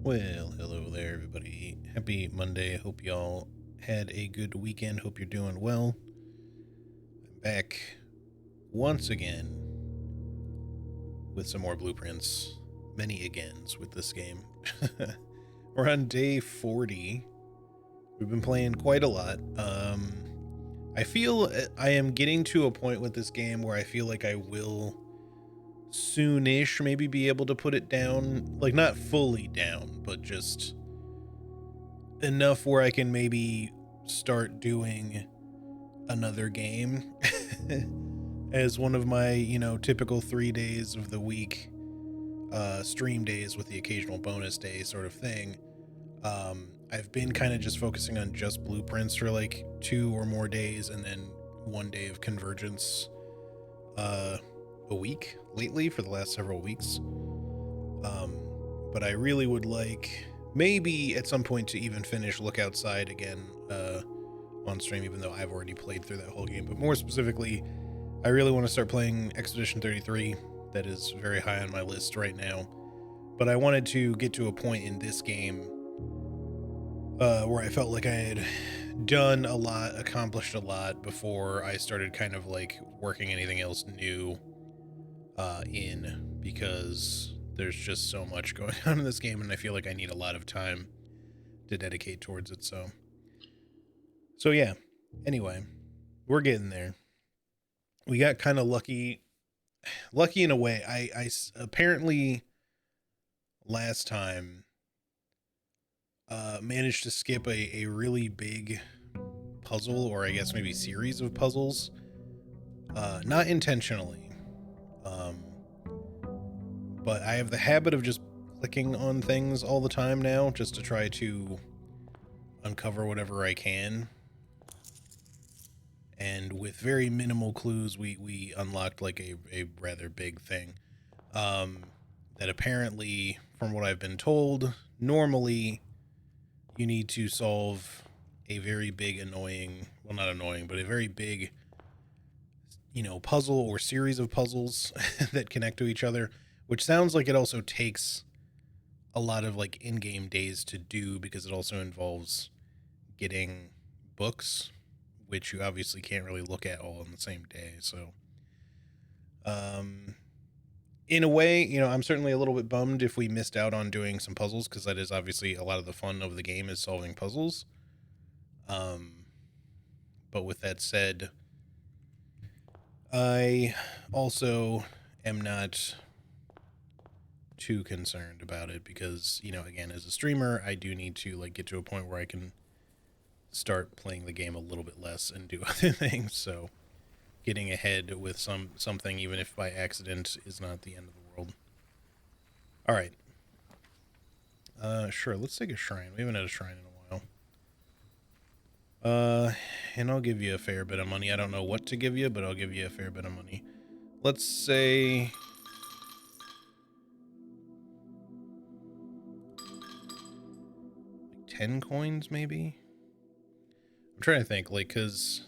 Well, hello there, everybody. Happy Monday. Hope y'all had a good weekend. Hope you're doing well. I'm back once again with some more blueprints. Many agains with this game. We're on day 40. We've been playing quite a lot. I feel I am getting to a point with this game where I feel like I will soonish maybe be able to put it down. Like, not fully down, but just enough where I can maybe start doing another game as one of my, typical 3 days of the week stream days with the occasional bonus day sort of thing. I've been kind of just focusing on just blueprints for like 2 or more days and then 1 day of convergence a week lately for the last several weeks. But I really would like maybe at some point to even finish Look Outside again on stream, even though I've already played through that whole game. But more specifically, I really want to start playing Expedition 33. That is very high on my list right now. But I wanted to get to a point in this game where I felt like I had done a lot, accomplished a lot before I started kind of like working anything else new in, because there's just so much going on in this game and I feel like I need a lot of time to dedicate towards it. So yeah, anyway, we're getting there. We got kind of lucky in a way. I apparently last time managed to skip a really big puzzle, or I guess maybe series of puzzles, not intentionally, um, but I have the habit of just clicking on things all the time now just to try to uncover whatever I can. And with very minimal clues, we unlocked like a rather big thing. That apparently, from what I've been told, normally you need to solve a very big annoying, well, not annoying, but a very big, puzzle or series of puzzles that connect to each other, which sounds like it also takes a lot of like in-game days to do, because it also involves getting books, which you obviously can't really look at all in the same day. So, in a way, I'm certainly a little bit bummed if we missed out on doing some puzzles, because that is obviously a lot of the fun of the game is solving puzzles. But with that said, I also am not too concerned about it because, again, as a streamer, I do need to like get to a point where I can start playing the game a little bit less and do other things. So getting ahead with something, even if by accident, is not the end of the world. All right. Sure, let's take a shrine. We haven't had a shrine in a while. And I'll give you a fair bit of money. I don't know what to give you, but I'll give you a fair bit of money. Let's say 10 coins, maybe? I'm trying to think, like, because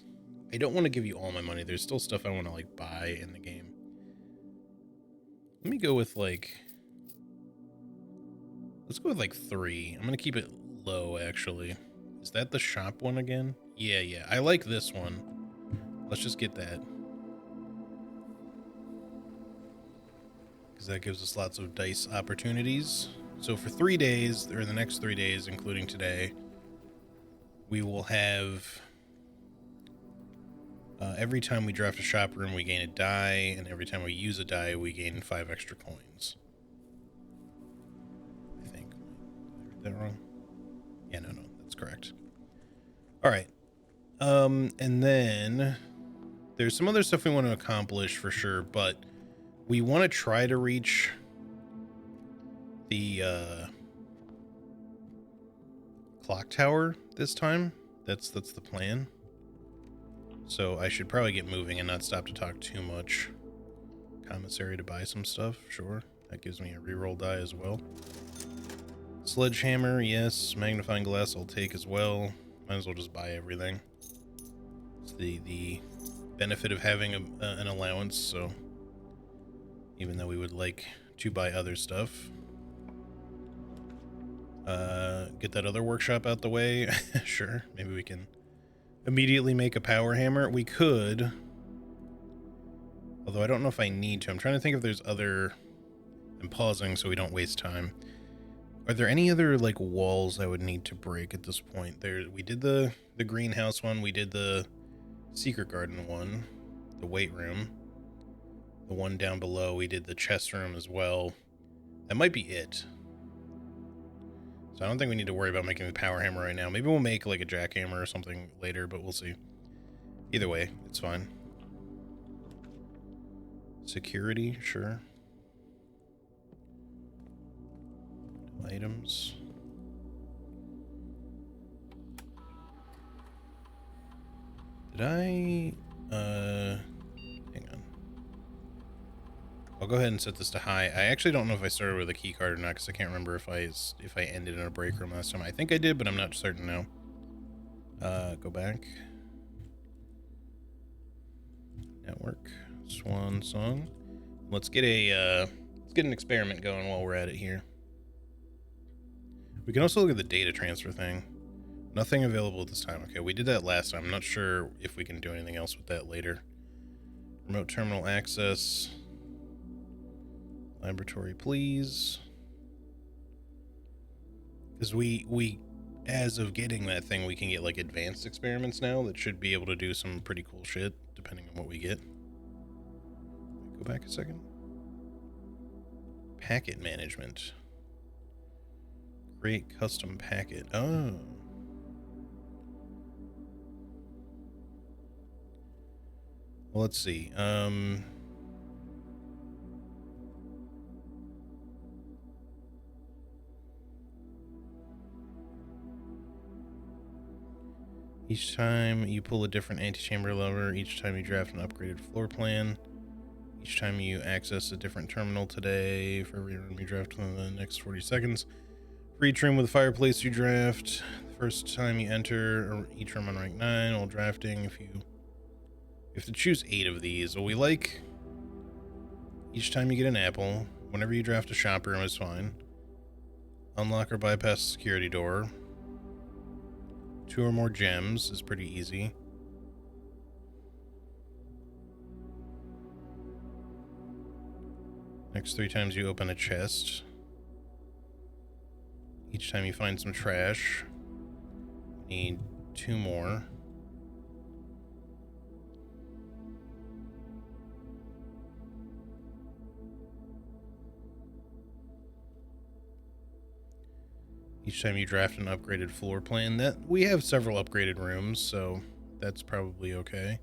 I don't want to give you all my money. There's still stuff I want to, like, buy in the game. Let me go with, like... Let's go with, like, 3. I'm going to keep it low, actually. Is that the shop one again? Yeah. I like this one. Let's just get that. Because that gives us lots of dice opportunities. So for 3 days, or the next 3 days, including today, we will have... every time we draft a shop room, we gain a die, and every time we use a die, we gain 5 extra coins. I think. Did I read that wrong? Yeah, no, that's correct. All right. And then there's some other stuff we want to accomplish for sure, but we want to try to reach the clock tower this time. That's the plan. So I should probably get moving and not stop to talk too much. Commissary to buy some stuff, sure. That gives me a reroll die as well. Sledgehammer, yes. Magnifying glass I'll take as well. Might as well just buy everything. It's the benefit of having an allowance, so even though we would like to buy other stuff. Get that other workshop out the way. Sure, maybe we can immediately make a power hammer. We could, although I don't know if I need to. I'm trying to think if there's other... I'm pausing so we don't waste time. Are there any other, like, walls I would need to break at this point? We did the greenhouse one. We did the secret garden one. The weight room. The one down below. We did the chest room as well. That might be it. So I don't think we need to worry about making the power hammer right now. Maybe we'll make, like, a jackhammer or something later, but we'll see. Either way, it's fine. Security, sure. Items. Did I, hang on. I'll go ahead and set this to high. I actually don't know if I started with a key card or not, because I can't remember if I ended in a break room last time. I think I did, but I'm not certain now. Go back. Network. Swan song. Let's get an experiment going while we're at it here. We can also look at the data transfer thing. Nothing available at this time. Okay, we did that last time. I'm not sure if we can do anything else with that later. Remote terminal access. Laboratory, please. Because we, as of getting that thing, we can get, like, advanced experiments now that should be able to do some pretty cool shit, depending on what we get. Go back a second. Packet management. Create custom packet. Oh. Well, let's see. Each time you pull a different antechamber lever, each time you draft an upgraded floor plan, each time you access a different terminal today, for every room you draft within the next 40 seconds. For each room with a fireplace you draft, the first time you enter each room on rank 9 while drafting, if you have to choose 8 of these. Well, we like each time you get an apple, whenever you draft a shop room is fine. Unlock or bypass the security door. 2 or more gems is pretty easy. Next 3 times you open a chest. Each time you find some trash. Need 2 more. Each time you draft an upgraded floor plan. That we have several upgraded rooms, so that's probably okay.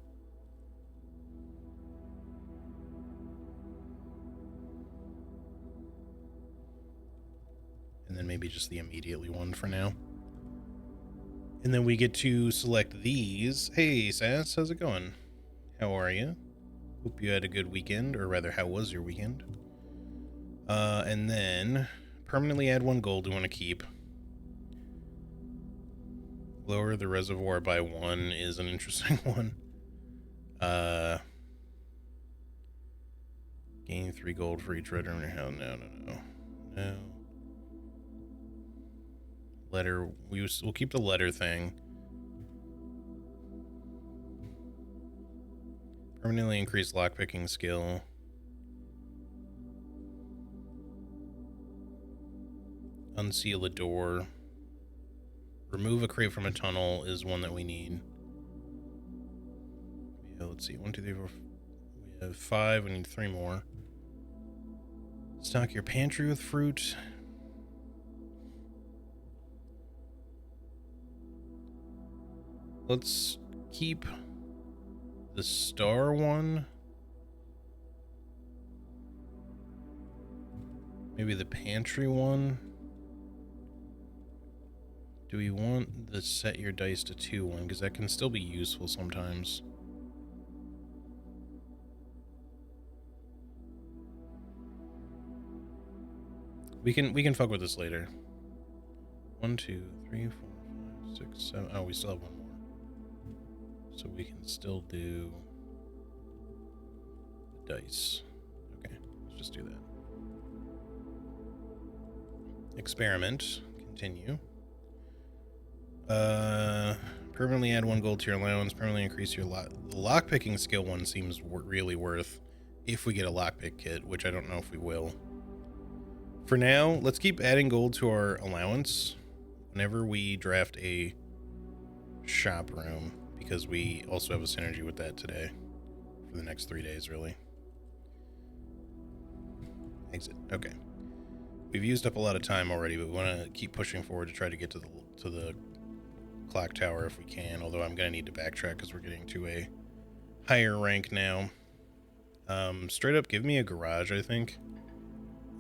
And then maybe just the immediately one for now. And then we get to select these. Hey, Sass, how's it going? How are you? Hope you had a good weekend, or rather, how was your weekend? And then permanently add 1 gold we want to keep. Lower the reservoir by 1 is an interesting one. Gain 3 gold for each red room. No. Letter. We'll keep the letter thing. Permanently increase lockpicking skill. Unseal a door. Remove a crate from a tunnel is one that we need. Yeah, let's see. 1, 2, 3, 4. We have 5. We need 3 more. Stock your pantry with fruit. Let's keep the star one. Maybe the pantry one. Do we want the set your dice to 2 one? Because that can still be useful sometimes. We can fuck with this later. 1, 2, 3, 4, 5, 6, 7. Oh, we still have 1 more. So we can still do the dice. Okay, let's just do that. Experiment. Continue. Permanently add 1 gold to your allowance. Permanently increase your lockpicking skill one seems really worth if we get a lockpick kit, which I don't know if we will. For now, let's keep adding gold to our allowance whenever we draft a shop room, because we also have a synergy with that today for the next 3 days, really. Exit. Okay. We've used up a lot of time already, but we want to keep pushing forward to try to get to the clock tower if we can, although I'm going to need to backtrack because we're getting to a higher rank now. Straight up, give me a garage, I think.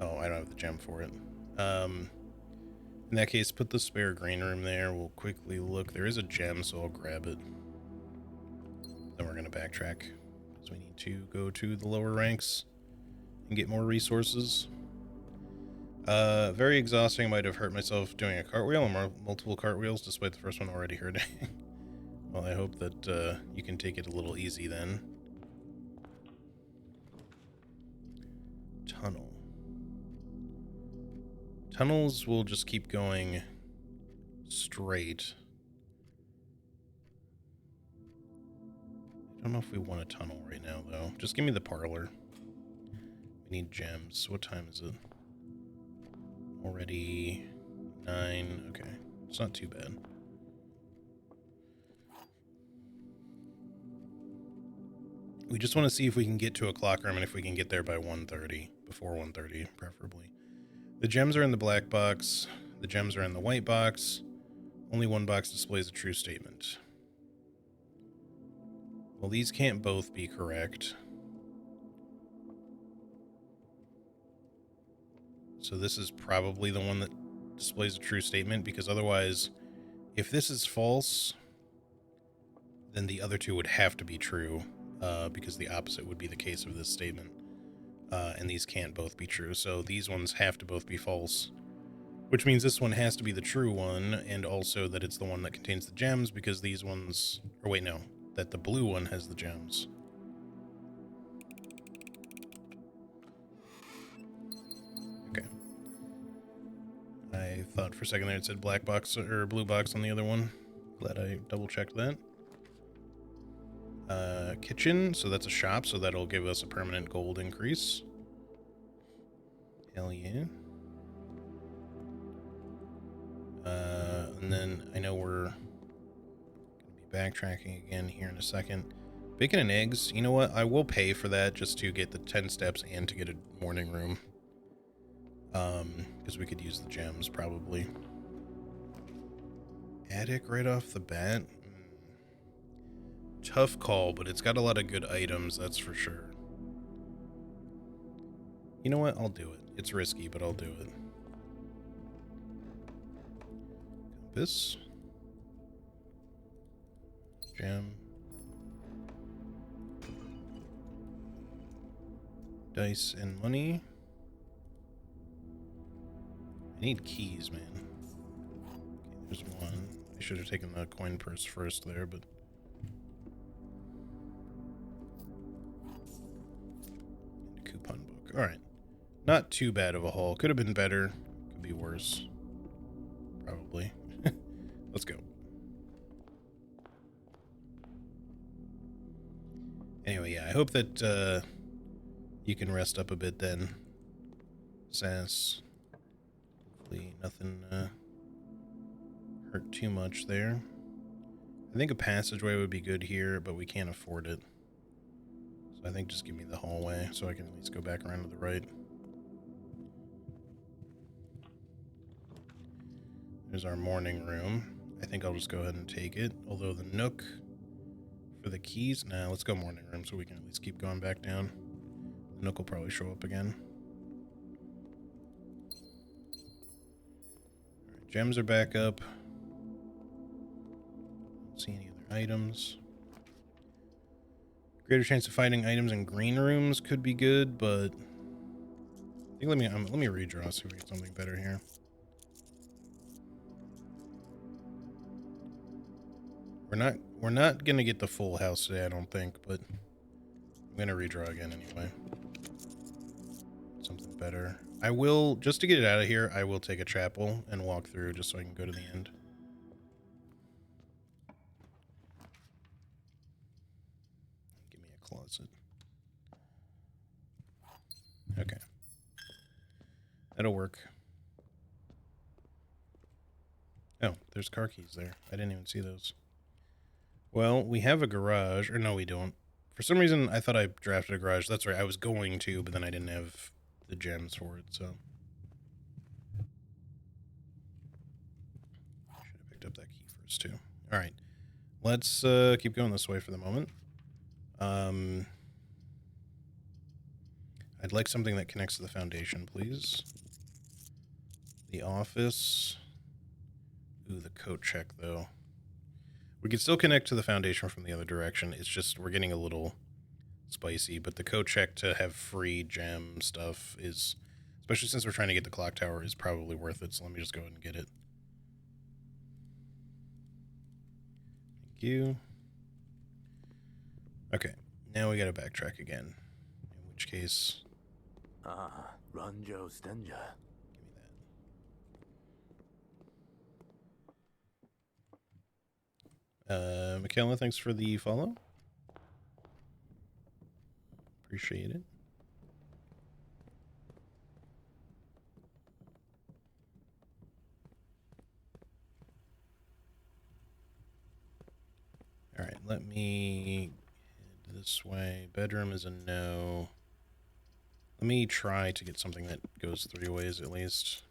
Oh, I don't have the gem for it. In that case, put the spare green room there. We'll quickly look. There is a gem, so I'll grab it. Then we're going to backtrack because we need to go to the lower ranks and get more resources. Very exhausting. I might have hurt myself doing a cartwheel and multiple cartwheels despite the first one already hurting. Well, I hope that you can take it a little easy then. Tunnel. Tunnels will just keep going straight. I don't know if we want a tunnel right now, though. Just give me the parlor. We need gems. What time is it? Already 9. Okay. It's not too bad. We just want to see if we can get to a clock room and if we can get there by 1:30. Before 1:30, preferably. The gems are in the black box. The gems are in the white box. Only one box displays a true statement. Well, these can't both be correct. So this is probably the one that displays a true statement, because otherwise, if this is false, then the other two would have to be true, because the opposite would be the case of this statement. And these can't both be true, so these ones have to both be false, which means this one has to be the true one, and also that it's the one that contains the gems, because these ones... Or wait, no. That the blue one has the gems. Okay. I thought for a second there it said black box or blue box on the other one. Glad I double-checked that. Kitchen, so that's a shop, so that'll give us a permanent gold increase. Hell yeah. And then I know we're going to be backtracking again here in a second. Bacon and eggs, you know what? I will pay for that just to get the 10 steps and to get a morning room. Because we could use the gems, probably. Attic right off the bat? Tough call, but it's got a lot of good items, that's for sure. You know what? I'll do it. It's risky, but I'll do it. Compass. Gem. Dice and money. I need keys, man. Okay, there's one. I should have taken the coin purse first there, but... Coupon book. Alright. Not too bad of a haul. Could have been better. Could be worse. Probably. Let's go. Anyway, yeah, I hope that you can rest up a bit then, Sass. Hopefully nothing hurt too much there. I think a passageway would be good here, but we can't afford it. So I think just give me the hallway so I can at least go back around to the right. There's our morning room. I think I'll just go ahead and take it. Although the nook for the keys... Nah, let's go morning room so we can at least keep going back down. The nook will probably show up again. Alright, gems are back up. Don't see any other items. Greater chance of finding items in green rooms could be good, but... I think let me redraw, see if we get something better here. We're not gonna get the full house today, I don't think, but I'm gonna redraw again anyway. Something better. I will, just to get it out of here, I will take a chapel and walk through just so I can go to the end. Give me a closet. Okay. That'll work. Oh, there's car keys there. I didn't even see those. Well, we have a garage. Or no, we don't. For some reason, I thought I drafted a garage. That's right. I was going to, but then I didn't have the gems for it, so. Should have picked up that key first, too. All right. Let's keep going this way for the moment. I'd like something that connects to the foundation, please. The office. Ooh, the coat check, though. We can still connect to the foundation from the other direction. It's just we're getting a little spicy, but the coat check to have free gem stuff is, especially since we're trying to get the clock tower, is probably worth it. So let me just go ahead and get it. Thank you. Okay, now we gotta backtrack again. In which case... Ranjo Stenja. Give me that. Michaela, thanks for the follow. Appreciate it. All right, let me head this way. Bedroom is a no. Let me try to get something that goes 3 ways at least.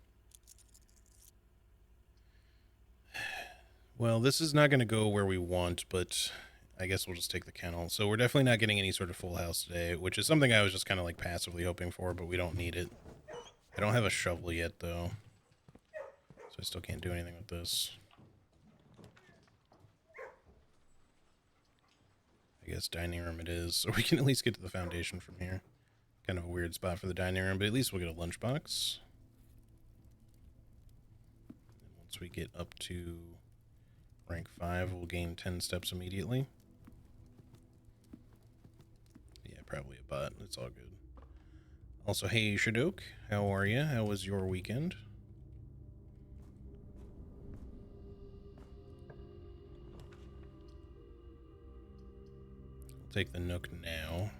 Well, this is not going to go where we want, but I guess we'll just take the kennel. So we're definitely not getting any sort of full house today, which is something I was just kind of like passively hoping for, but we don't need it. I don't have a shovel yet, though. So I still can't do anything with this. I guess dining room it is, so we can at least get to the foundation from here. Kind of a weird spot for the dining room, but at least we'll get a lunchbox. And once we get up to rank 5, we'll gain 10 steps immediately. Yeah, probably a bot. It's all good. Also, hey, Shadok, how are you? How was your weekend? I'll take the Nook now.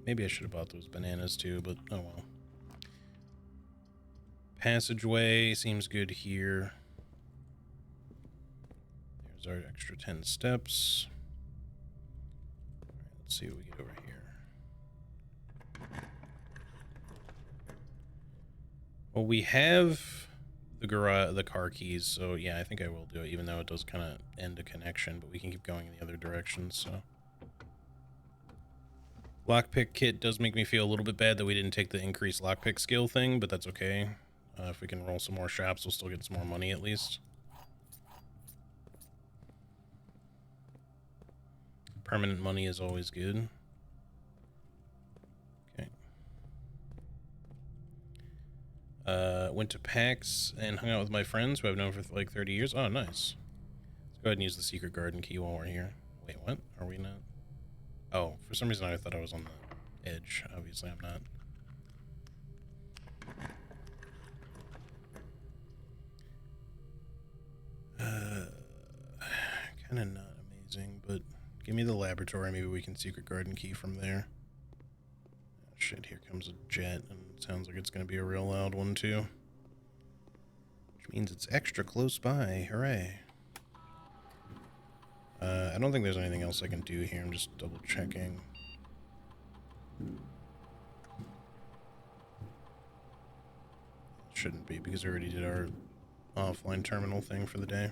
Maybe I should have bought those bananas too, but oh well. Passageway seems good here. There's our extra 10 steps. All right, let's see what we get over here. Well, we have the garage, the car keys, so yeah, I think I will do it, even though it does kind of end a connection, but we can keep going in the other direction, so. Lockpick kit does make me feel a little bit bad that we didn't take the increased lockpick skill thing, but that's okay. If we can roll some more shops, we'll still get some more money at least. Permanent money is always good. Okay. Went to PAX and hung out with my friends who I've known for like 30 years. Oh, nice. Let's go ahead and use the secret garden key while we're here. Wait, what? Are we not? Oh, for some reason I thought I was on the edge. Obviously I'm not. Kind of not amazing, but give me the laboratory. Maybe we can secret garden key from there. Oh, shit, here comes a jet, and it sounds like it's going to be a real loud one, too. Which means it's extra close by. Hooray. I don't think there's anything else I can do here. I'm just double checking. Shouldn't be, because we already did our offline terminal thing for the day.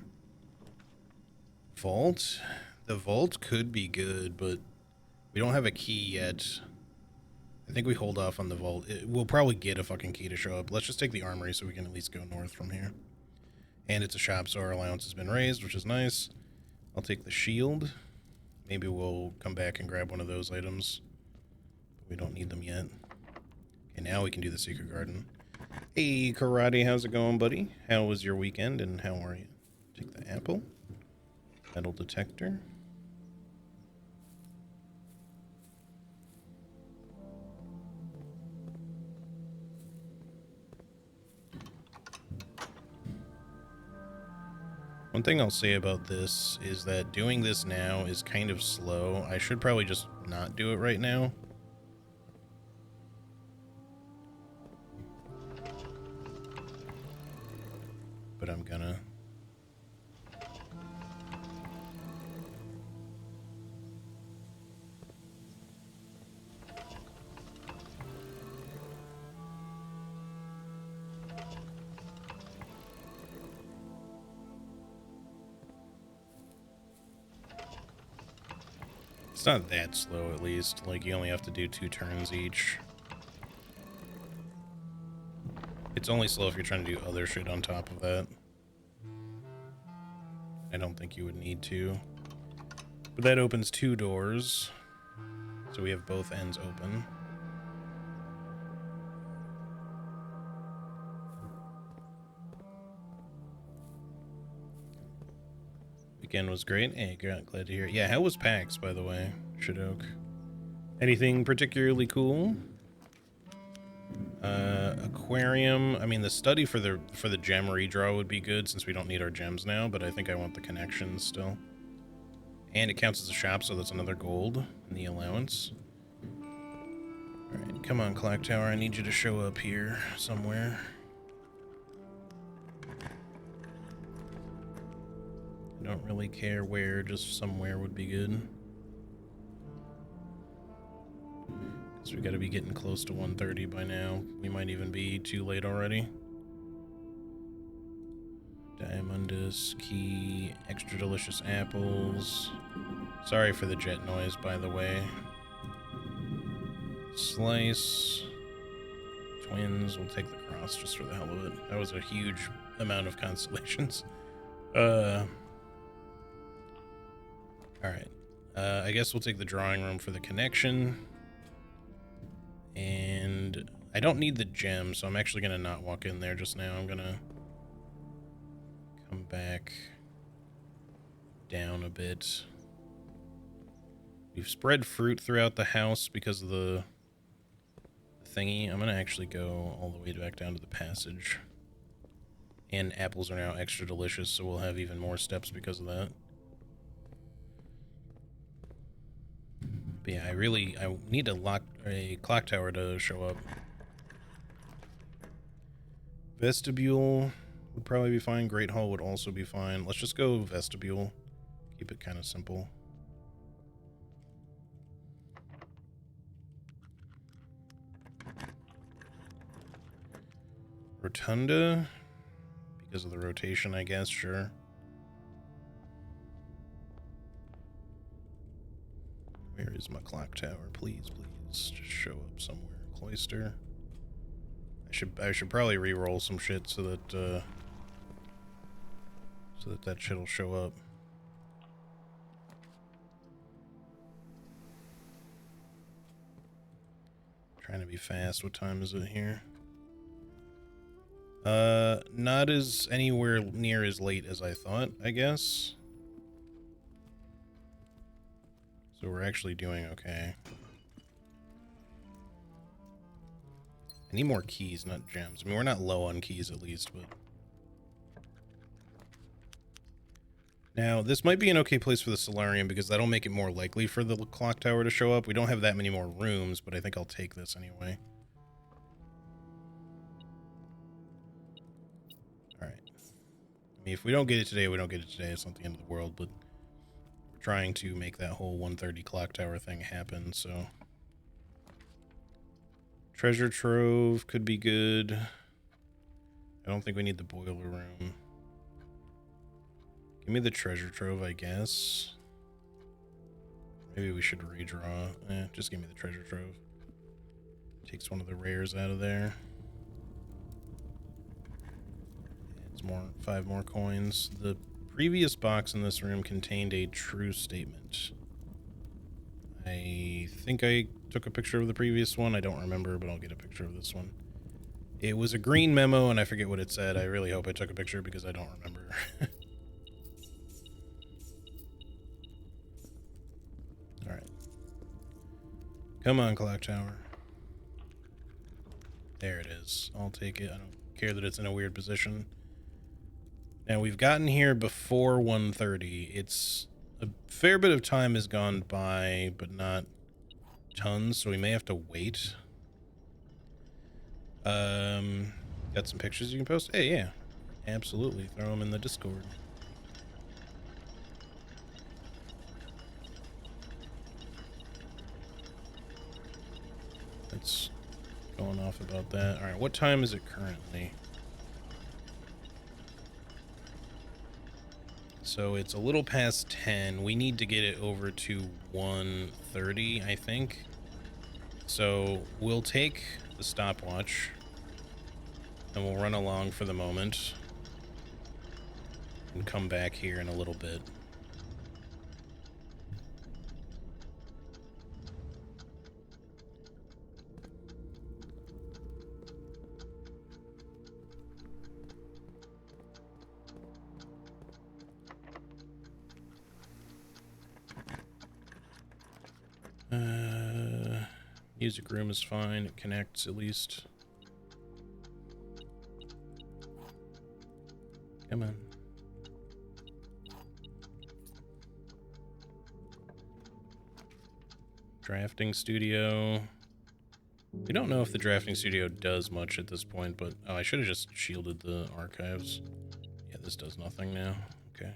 Vault? The vault could be good, but we don't have a key yet. I think we hold off on the vault. We'll probably get a fucking key to show up. Let's just take the armory so we can at least go north from here. And it's a shop, so our allowance has been raised, which is nice. I'll take the shield. Maybe we'll come back and grab one of those items. But we don't need them yet. Okay, now we can do the secret garden. Hey, Karate, how's it going, buddy? How was your weekend, and how are you? Take the apple. Metal detector. One thing I'll say about this is that doing this now is kind of slow. I should probably just not do it right now. But I'm gonna. It's not that slow, at least. Like, you only have to do 2 turns each. It's only slow if you're trying to do other shit on top of that. I don't think you would need to. But that opens 2 doors. So we have both ends open. Weekend was great. Hey, glad to hear it. Yeah, how was PAX, by the way, Shadoke? Anything particularly cool? Aquarium. I mean, the study for the gem redraw would be good since we don't need our gems now, but I think I want the connections still. And it counts as a shop, so that's another gold in the allowance. Alright, come on, Clock Tower. I need you to show up here somewhere. I don't really care where, just somewhere would be good. So we gotta be getting close to 1:30 by now. We might even be too late already. Diamondus, key, extra delicious apples. Sorry for the jet noise, by the way. Slice. Twins, we'll take the cross just for the hell of it. That was a huge amount of constellations. Alright. I guess we'll take the drawing room for the connection. And I don't need the gem, so I'm actually going to not walk in there just now. I'm going to come back down a bit. We've spread fruit throughout the house because of the thingy. I'm going to actually go all the way back down to the passage. And apples are now extra delicious, so we'll have even more steps because of that. But yeah, I need a clock tower to show up. Vestibule would probably be fine. Great Hall would also be fine. Let's just go vestibule. Keep it kind of simple. Rotunda, because of the rotation, I guess, sure. Where is my clock tower? Please, please, just show up somewhere. Cloister. I should probably re-roll some shit so that that shit'll show up. Trying to be fast. What time is it here? Not as anywhere near as late as I thought, I guess. So we're actually doing okay. I need more keys, not gems. I mean, we're not low on keys at least, but... Now, this might be an okay place for the solarium because that'll make it more likely for the clock tower to show up. We don't have that many more rooms, but I think I'll take this anyway. Alright. I mean, if we don't get it today, we don't get it today. It's not the end of the world, but... trying to make that whole 1:30 clock tower thing happen, so treasure trove could be good. I don't think we need the boiler room. Give me the treasure trove, I guess. Maybe we should redraw. Just give me the treasure trove. Takes one of the rares out of there. It's 5 more coins. The previous box in this room contained a true statement. I think I took a picture of the previous one. I don't remember, but I'll get a picture of this one. It was a green memo, and I forget what it said. I really hope I took a picture because I don't remember. Alright. Come on, clock tower. There it is. I'll take it. I don't care that it's in a weird position. Now, we've gotten here before 1:30. It's a fair bit of time has gone by, but not tons, so we may have to wait. Got some pictures you can post? Hey, yeah. Absolutely. Throw them in the Discord. That's going off about that. All right, what time is it currently? So it's a little past 10. We need to get it over to 1:30, I think. So we'll take the stopwatch and we'll run along for the moment and come back here in a little bit. Music room is fine. It connects at least. Come on. Drafting studio. We don't know if the drafting studio does much at this point, but oh, I should have just shielded the archives. Yeah, this does nothing now. Okay.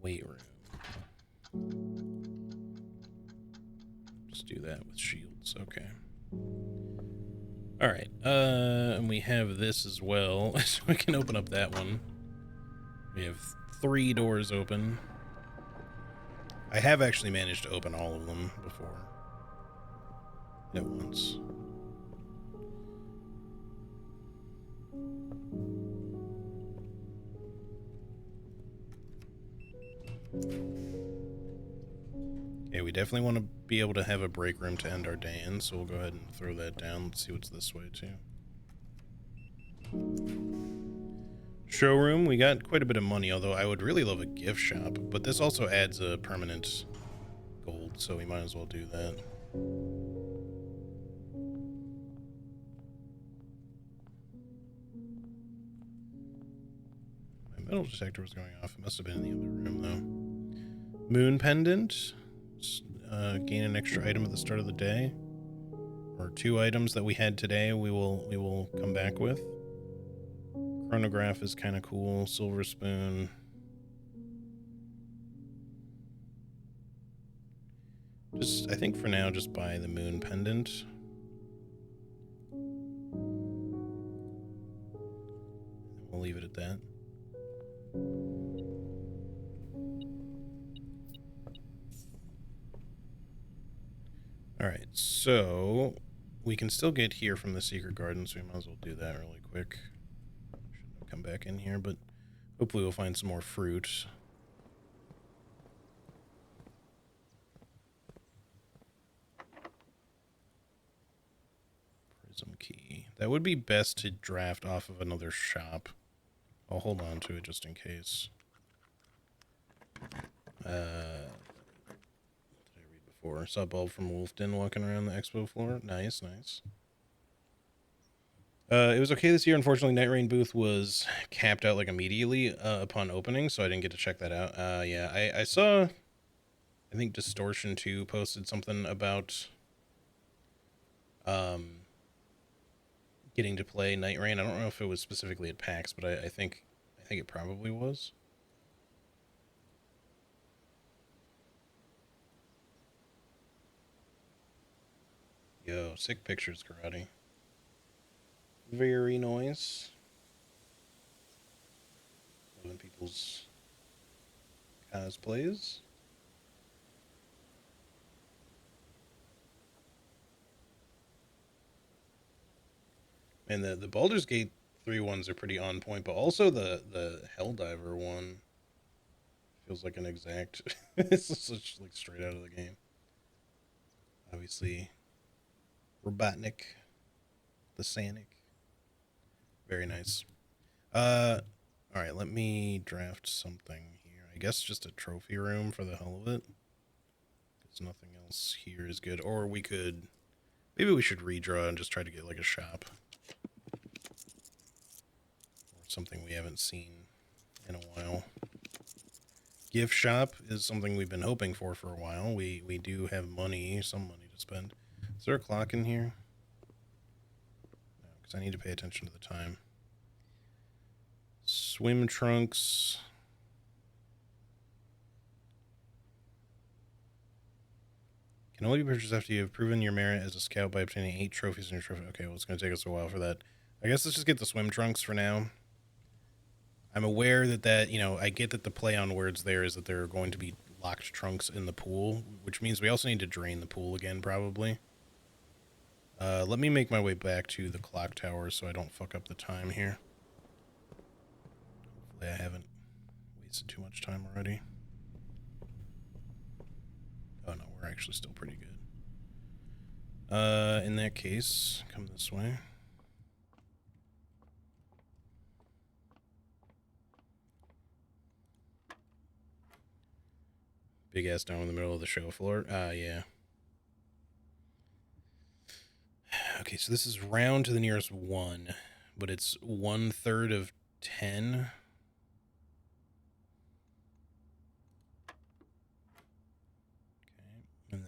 Weight room. Just do that with shields. Okay. All right. And we have this as well, so we can open up that one. We have 3 doors open. I have actually managed to open all of them before at once. Okay, we definitely want to be able to have a break room to end our day in, so we'll go ahead and throw that down. Let's see what's this way, too. Showroom, we got quite a bit of money, although I would really love a gift shop, but this also adds a permanent gold, so we might as well do that. My metal detector was going off. It must have been in the other room, though. Moon pendant. Gain an extra item at the start of the day. Or 2 items that we had today we will come back with. Chronograph is kind of cool. Silver spoon. I think for now, just buy the moon pendant. We'll leave it at that. Alright, so we can still get here from the secret garden, so we might as well do that really quick. Shouldn't come back in here, but hopefully we'll find some more fruit. Prism key. That would be best to draft off of another shop. I'll hold on to it just in case. Before. Saw Bulb from Wolfden walking around the expo floor. Nice, nice. It was okay this year. Unfortunately, Night Rain booth was capped out like immediately upon opening, so I didn't get to check that out. Yeah, I saw, I think Distortion 2 posted something about getting to play Night Rain. I don't know if it was specifically at PAX, but I think it probably was. Yo, sick pictures, Karate. Very nice. Loving people's cosplays. And the Baldur's Gate 3 ones are pretty on point, but also the Helldiver one feels like an exact. It's such like straight out of the game. Obviously, Robotnik, the Sanic. Very nice. All right, let me draft something here. I guess just a trophy room for the hell of it. Because nothing else here is good. Or we could, maybe we should redraw and just try to get like a shop. something we haven't seen in a while. Gift shop is something we've been hoping for a while. We do have money, some money to spend. Is there a clock in here? No, because I need to pay attention to the time. Swim trunks. Can only be purchased after you have proven your merit as a scout by obtaining 8 trophies in your trophy. Okay, well, it's going to take us a while for that. I guess let's just get the swim trunks for now. I'm aware that, you know, I get that the play on words there is that there are going to be locked trunks in the pool, which means we also need to drain the pool again, probably. Let me make my way back to the clock tower so I don't fuck up the time here. Hopefully I haven't wasted too much time already. Oh no, we're actually still pretty good. In that case, come this way. Big ass dome in the middle of the show floor. Yeah. Okay, so this is round to the nearest 1, but it's 1/3 of 10. Okay, and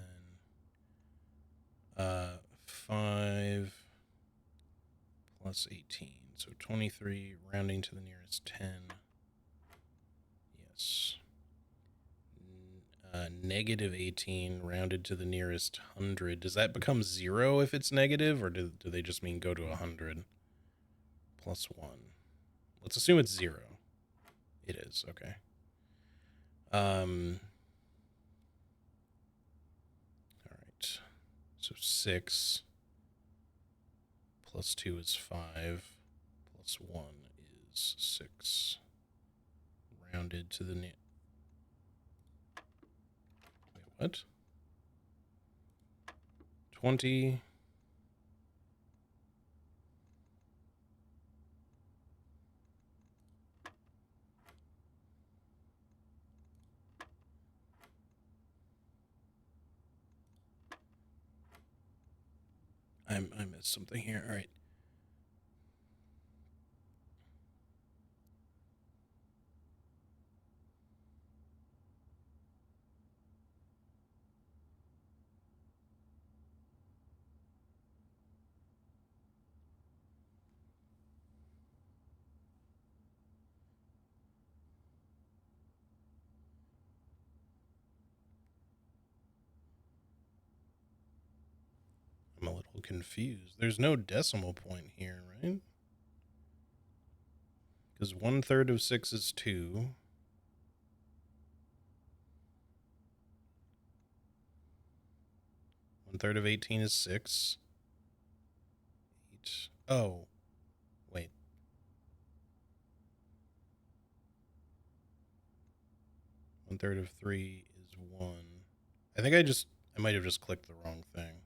then 5 plus 18, so 23, rounding to the nearest 10. Yes. Negative 18 rounded to the nearest 100. Does that become 0 if it's negative, or do they just mean go to 100? Plus 1. Let's assume it's 0. It is, okay. Alright. So 6 plus 2 is 5. Plus 1 is 6. Rounded to the near... Wait, what? 20. I missed something here. All right. I'm a little confused. There's no decimal point here, right? Because 1/3 of 6 is 2. 1/3 of 18 is 6. 8. Oh, wait. 1/3 of 3 is 1. I think I might have just clicked the wrong thing.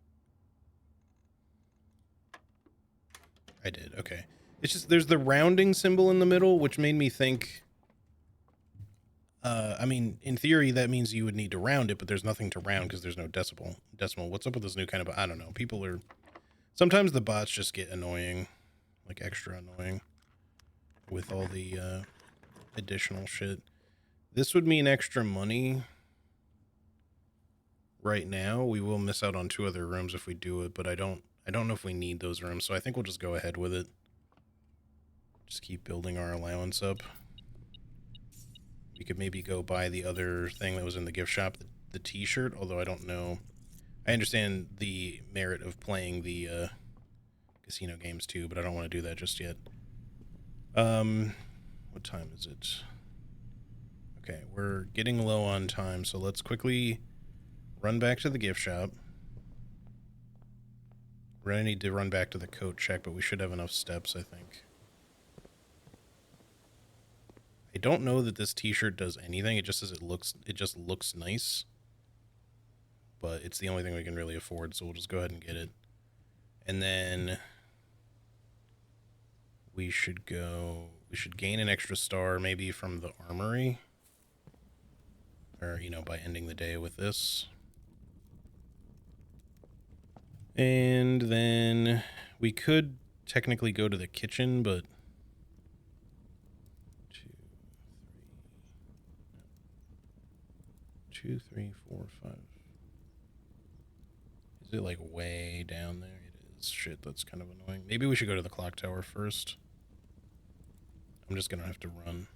I did, okay. It's just, there's the rounding symbol in the middle, which made me think... I mean, in theory, that means you would need to round it, but there's nothing to round because there's no decimal. What's up with this new kind of... I don't know. People are... Sometimes the bots just get annoying. Like, extra annoying. With all the, additional shit. This would mean extra money. Right now, we will miss out on 2 other rooms if we do it, but I don't know if we need those rooms, so I think we'll just go ahead with it. Just keep building our allowance up. We could maybe go buy the other thing that was in the gift shop, the t-shirt, although I don't know. I understand the merit of playing the casino games too, but I don't want to do that just yet. What time is it? Okay, we're getting low on time, so let's quickly run back to the gift shop. We're gonna need to run back to the coat check, but we should have enough steps, I think. I don't know that this t-shirt does anything. It just says it just looks nice. But it's the only thing we can really afford, so we'll just go ahead and get it. And then we should gain an extra star maybe from the armory. Or, you know, by ending the day with this. And then we could technically go to the kitchen, but 2, 3, 4, 5. Is it like way down there? It is. Shit, that's kind of annoying. Maybe we should go to the clock tower first. I'm just gonna have to run.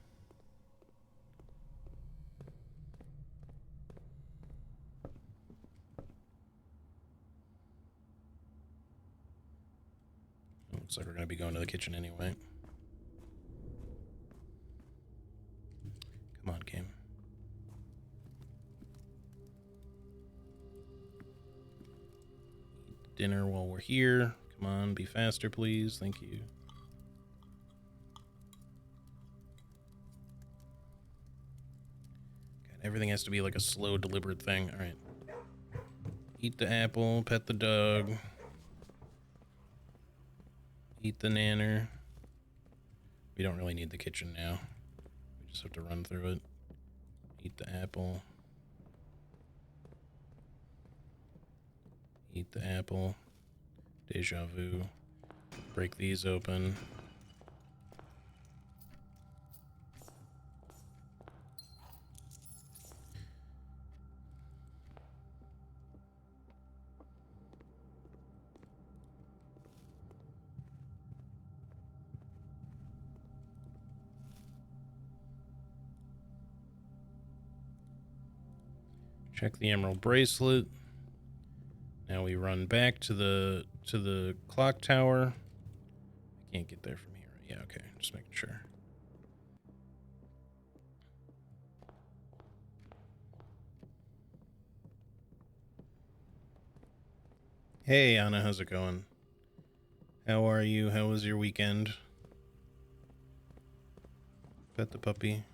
Looks like we're gonna be going to the kitchen anyway. Come on, game. Eat dinner while we're here. Come on, be faster, please. Thank you. God, everything has to be like a slow, deliberate thing. All right. Eat the apple, pet the dog. Eat the nanner. We don't really need the kitchen now. We just have to run through it. Eat the apple. Eat the apple. Deja vu. Break these open. Check the emerald bracelet. Now we run back to the clock tower. I can't get there from here. Yeah, okay. Just making sure. Hey, Anna, how's it going? How are you? How was your weekend? Pet the puppy.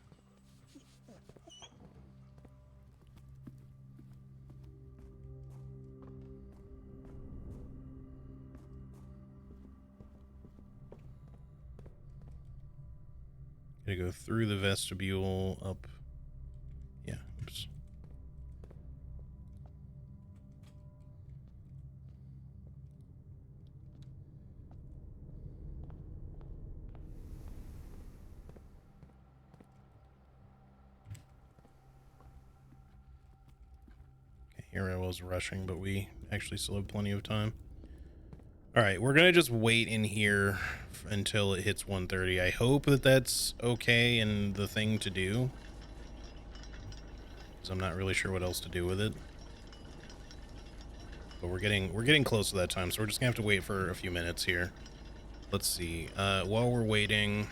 Gotta go through the vestibule up. Yeah, oops. Okay, here I was rushing, but we actually still have plenty of time. All right, we're gonna just wait in here until it hits 1:30. I hope that that's okay and the thing to do, because I'm not really sure what else to do with it. But we're getting close to that time, so we're just gonna have to wait for a few minutes here. Let's see. While we're waiting,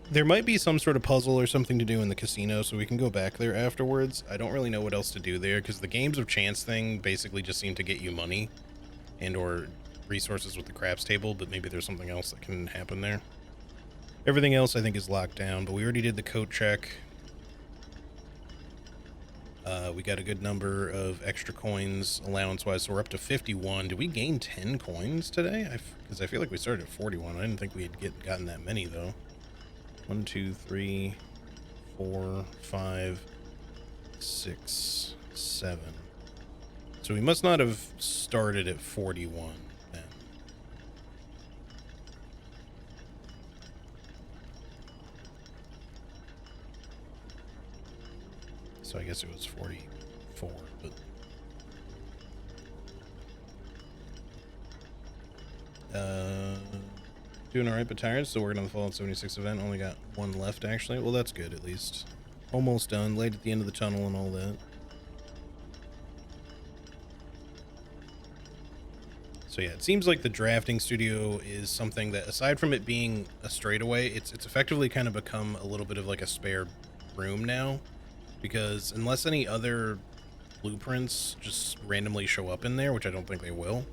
there might be some sort of puzzle or something to do in the casino, so we can go back there afterwards. I don't really know what else to do there, because the games of chance thing basically just seem to get you money and or resources with the craps table, but maybe there's something else that can happen there. Everything else I think is locked down, but we already did the coat check. We got a good number of extra coins allowance-wise, so we're up to 51. Did we gain 10 coins today? Because I feel like we started at 41. I didn't think we had gotten that many, though. 1, 2, 3, 4, 5, 6, 7. So we must not have started at 41 then. So I guess it was 44, but... Doing alright, but tired. Still working on the Fallout 76 event. Only got one left, actually. Well, that's good, at least. Almost done. Light at the end of the tunnel and all that. So yeah, it seems like the drafting studio is something that, aside from it being a straightaway, it's effectively kind of become a little bit of like a spare room now. Because unless any other blueprints just randomly show up in there, which I don't think they will,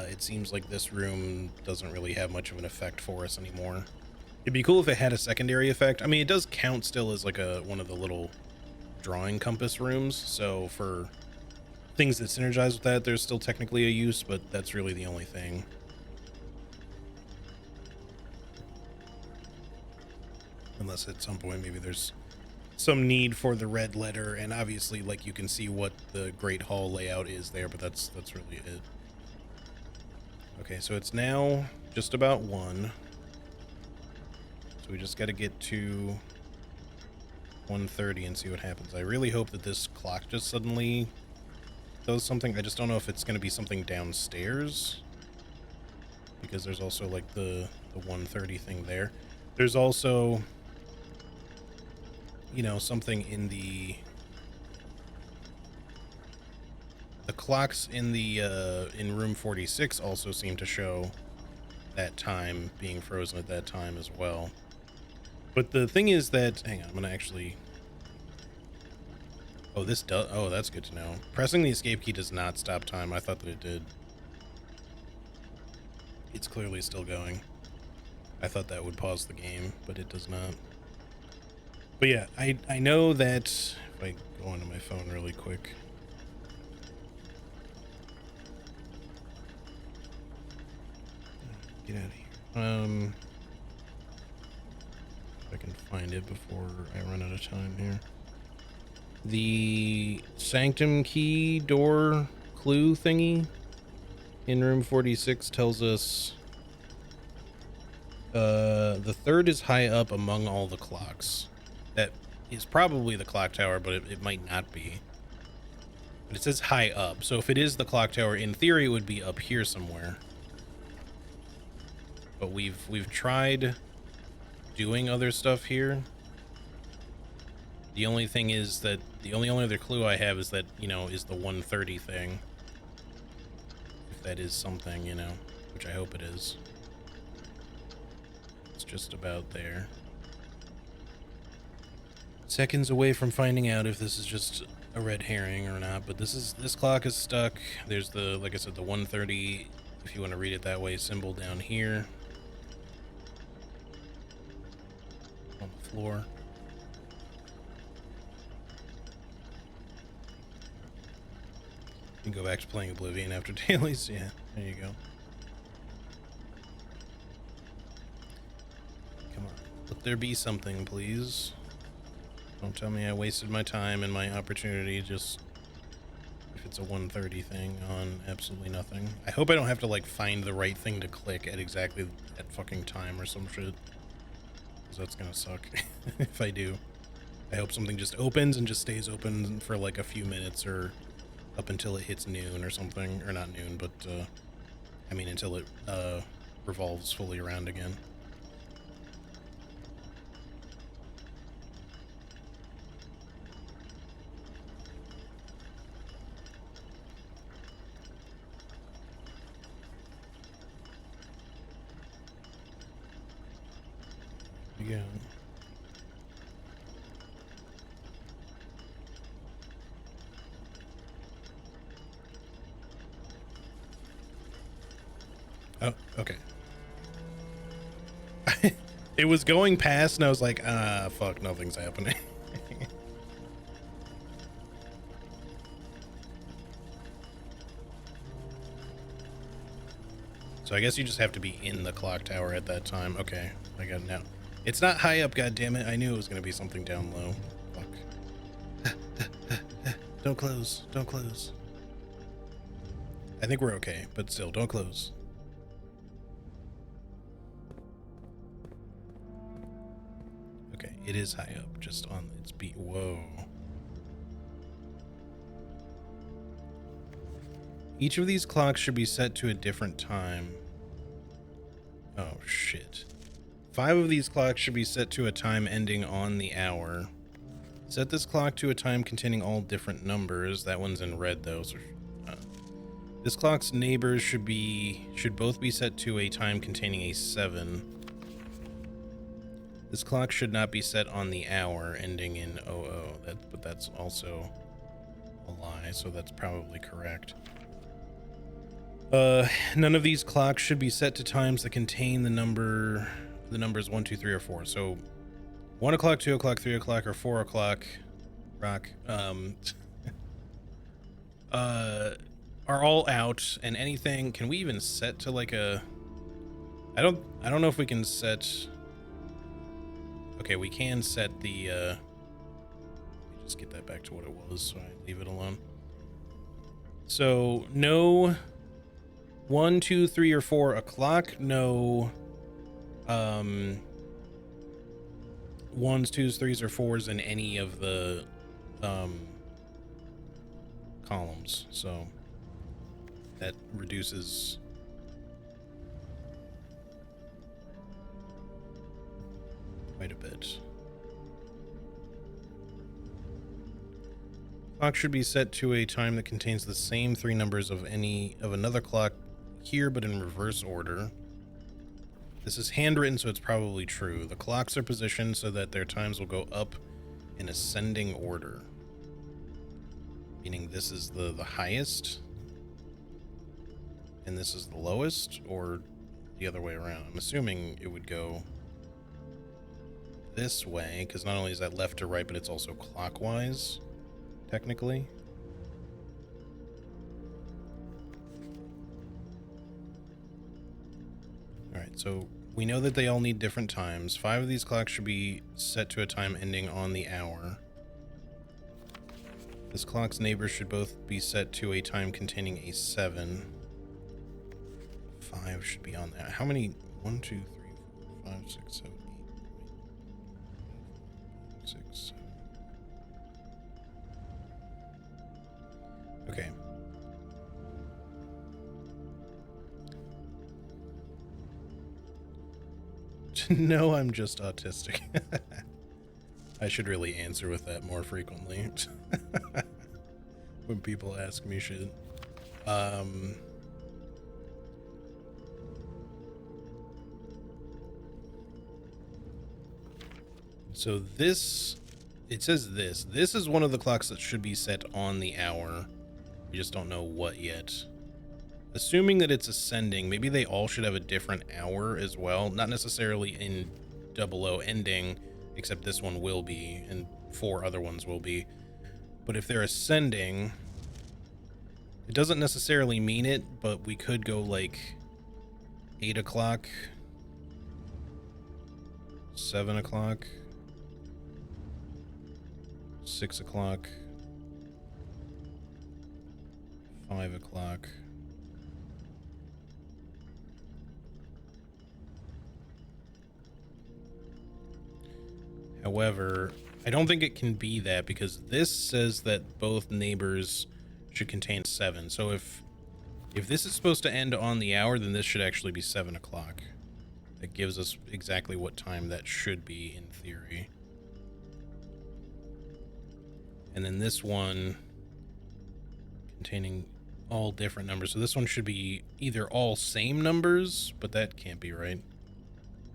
it seems like this room doesn't really have much of an effect for us anymore. It'd be cool if it had a secondary effect. I mean, it does count still as like one of the little drawing compass rooms, so for things that synergize with that, there's still technically a use, but that's really the only thing. Unless at some point maybe there's some need for the red letter, and obviously like you can see what the Great Hall layout is there, but that's really it. Okay, so it's now just about 1. So we just got to get to 1:30 and see what happens. I really hope that this clock just suddenly does something. I just don't know if it's going to be something downstairs, because there's also like the 1:30 thing there. There's also, you know, something in the clocks in the in room 46 also seem to show that time being frozen at that time as well. But the thing is that, hang on, I'm gonna actually, oh, this does, oh, that's good to know. Pressing the escape key does not stop time. I thought that it did. It's clearly still going. I thought that would pause the game, but it does not. But yeah, I know that if I go onto my phone really quick. Get out of here. If I can find it before I run out of time here. The sanctum key door clue thingy in room 46 tells us the third is high up among all the clocks. That is probably the clock tower, but it might not be. But it says high up, so if it is the clock tower, in theory it would be up here somewhere. But we've tried doing other stuff here. The only thing is that the only other clue I have is that, you know, is the 1:30 thing. If that is something, you know, which I hope it is. It's just about there. Seconds away from finding out if this is just a red herring or not, but this clock is stuck. There's the, like I said, the 1:30, if you want to read it that way, symbol down here on the floor. You can go back to playing Oblivion after dailies. Yeah, there you go. Come on, let there be something, please. Don't tell me I wasted my time and my opportunity just if it's a 1:30 thing on absolutely nothing. I hope I don't have to like find the right thing to click at exactly that fucking time or some shit, because that's gonna suck if I do. I hope something just opens and just stays open for like a few minutes, or up until it hits noon or something, or not noon, but I mean until it revolves fully around again. Yeah. Oh, okay. It was going past and I was like, ah, fuck, nothing's happening. So I guess you just have to be in the clock tower at that time. Okay, I got it now. It's not high up, goddammit. I knew it was going to be something down low. Fuck. Don't close. Don't close. I think we're okay, but still, don't close. Okay, it is high up, just on its beat. Whoa. Each of these clocks should be set to a different time. Oh, shit. 5 of these clocks should be set to a time ending on the hour. Set this clock to a time containing all different numbers. That one's in red, though. So, this clock's neighbors should both be set to a time containing a 7. This clock should not be set on the hour, ending in 00. But that's also a lie, so that's probably correct. None of these clocks should be set to times that contain the numbers 1, 2, 3, or 4. So 1 o'clock, 2 o'clock, 3 o'clock, or 4 o'clock are all out, and anything, can we even set to like a, I don't know if we can set, okay, we can set the, let me just get that back to what it was so I leave it alone. So no 1, 2, 3, or 4 o'clock, no 1, ones, twos, threes, or fours in any of the columns, so that reduces quite a bit. Clock should be set to a time that contains the same three numbers of another clock here, but in reverse order. This is handwritten, so it's probably true. The clocks are positioned so that their times will go up in ascending order. Meaning this is the highest, and this is the lowest, or the other way around. I'm assuming it would go this way, because not only is that left to right, but it's also clockwise, technically. Alright, so we know that they all need different times. 5 of these clocks should be set to a time ending on the hour. This clock's neighbors should both be set to a time containing a 7. 5 should be on that. How many? 1, 2, 3, 4, 5, 6, 7, 8, 6, 7. Okay. No, I'm just autistic. I should really answer with that more frequently. When people ask me shit. So this, it says this is one of the clocks that should be set on the hour. We just don't know what yet. Assuming that it's ascending, maybe they all should have a different hour as well. Not necessarily in 00 ending, except this one will be, and 4 other ones will be. But if they're ascending, it doesn't necessarily mean it, but we could go like 8 o'clock, 7 o'clock, 6 o'clock, 5 o'clock. However, I don't think it can be that, because this says that both neighbors should contain 7. So if this is supposed to end on the hour, then this should actually be 7 o'clock. That gives us exactly what time that should be in theory. And then this one containing all different numbers. So this one should be either all same numbers, but that can't be right,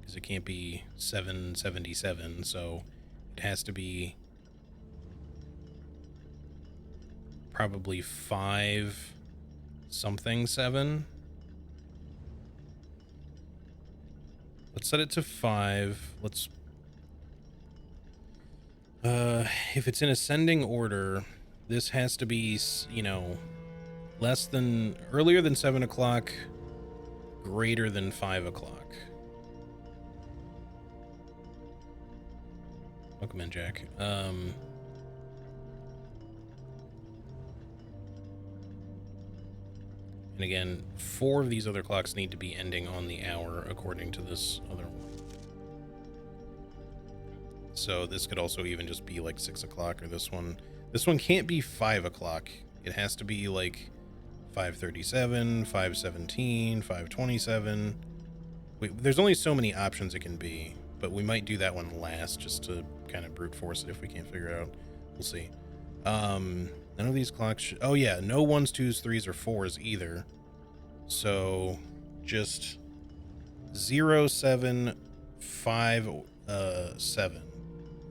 because it can't be 777, so it has to be probably 5 something 7. Let's set it to 5. Let's if it's in ascending order, this has to be, you know, earlier than 7 o'clock, greater than 5 o'clock. Welcome in, Jack. And again, 4 of these other clocks need to be ending on the hour, according to this other one. So this could also even just be like 6 o'clock, or this one. This one can't be 5 o'clock. It has to be like 5:37, 5:17, 5:27. There's only so many options it can be, but we might do that one last just to kind of brute force it if we can't figure it out. We'll see. None of these clocks oh yeah, no 1s, 2s, 3s, or 4s either. So just 0, 7, 5, 7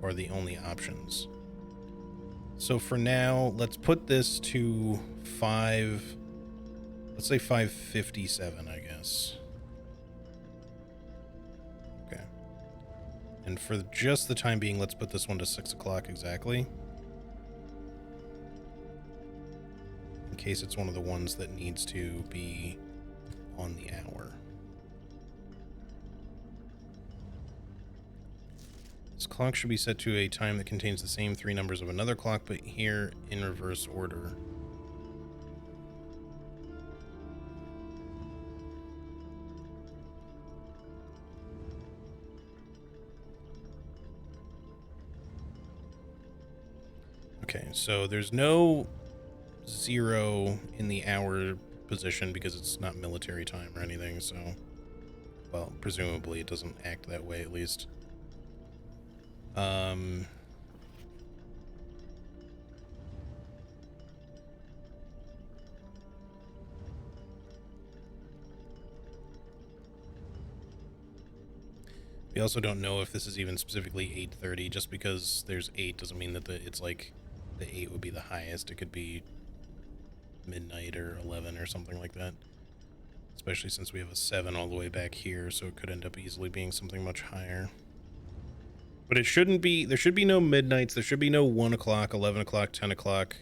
are the only options. So for now, let's put this to 5. Let's say 5:57, I guess. Okay. And for just the time being, let's put this one to 6 o'clock exactly, in case it's one of the ones that needs to be on the hour. This clock should be set to a time that contains the same 3 numbers of another clock, but here in reverse order. Okay, so there's no 0 in the hour position because it's not military time or anything, so... Well, presumably it doesn't act that way, at least. We also don't know if this is even specifically 8:30. Just because there's 8 doesn't mean that it's like the 8 would be the highest. It could be midnight or 11 or something like that. Especially since we have a 7 all the way back here, so it could end up easily being something much higher. But it shouldn't be, there should be no midnights, there should be no 1 o'clock, 11 o'clock, 10 o'clock.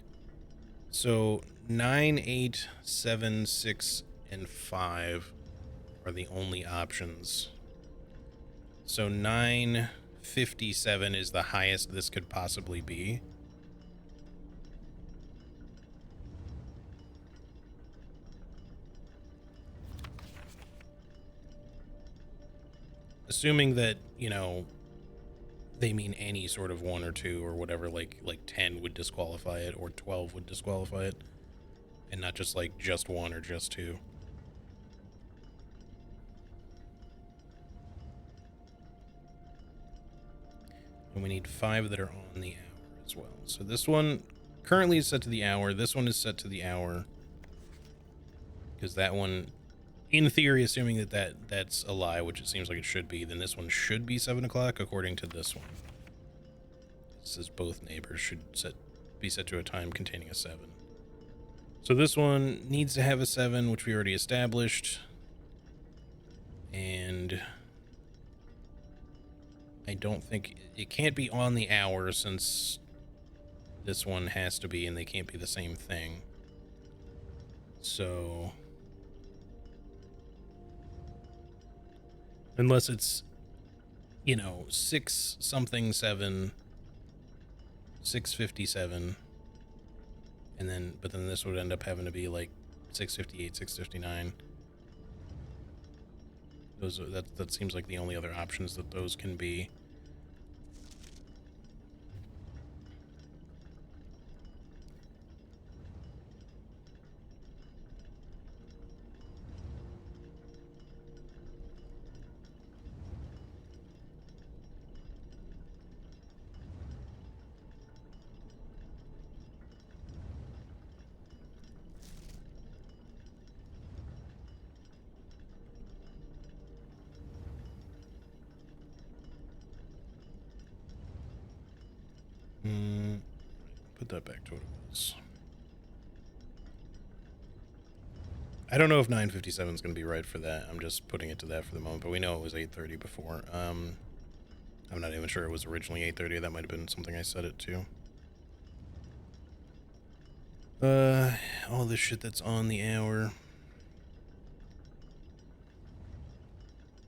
So 9, 8, 7, 6, and 5 are the only options. So 9:57 is the highest this could possibly be. Assuming that, you know, they mean any sort of 1 or 2 or whatever, like 10 would disqualify it or 12 would disqualify it, and not just like just 1 or just 2. And we need 5 that are on the hour as well. So this one currently is set to the hour. This one is set to the hour because that one, in theory, assuming that's a lie, which it seems like it should be, then this one should be 7 o'clock according to this one. This says both neighbors should be set to a time containing a 7. So this one needs to have a 7, which we already established. And I don't think it can't be on the hour since this one has to be, and they can't be the same thing. So unless it's, you know, 6 something 7, 6:57, and then but then this would end up having to be like 6:58, 6:59. Those that seems like the only other options that those can be. Put that back to what it was. I don't know if 9:57 is going to be right for that. I'm just putting it to that for the moment, but we know it was 8:30 before. I'm not even sure it was originally 8:30. That might have been something I set it to. All this shit that's on the hour.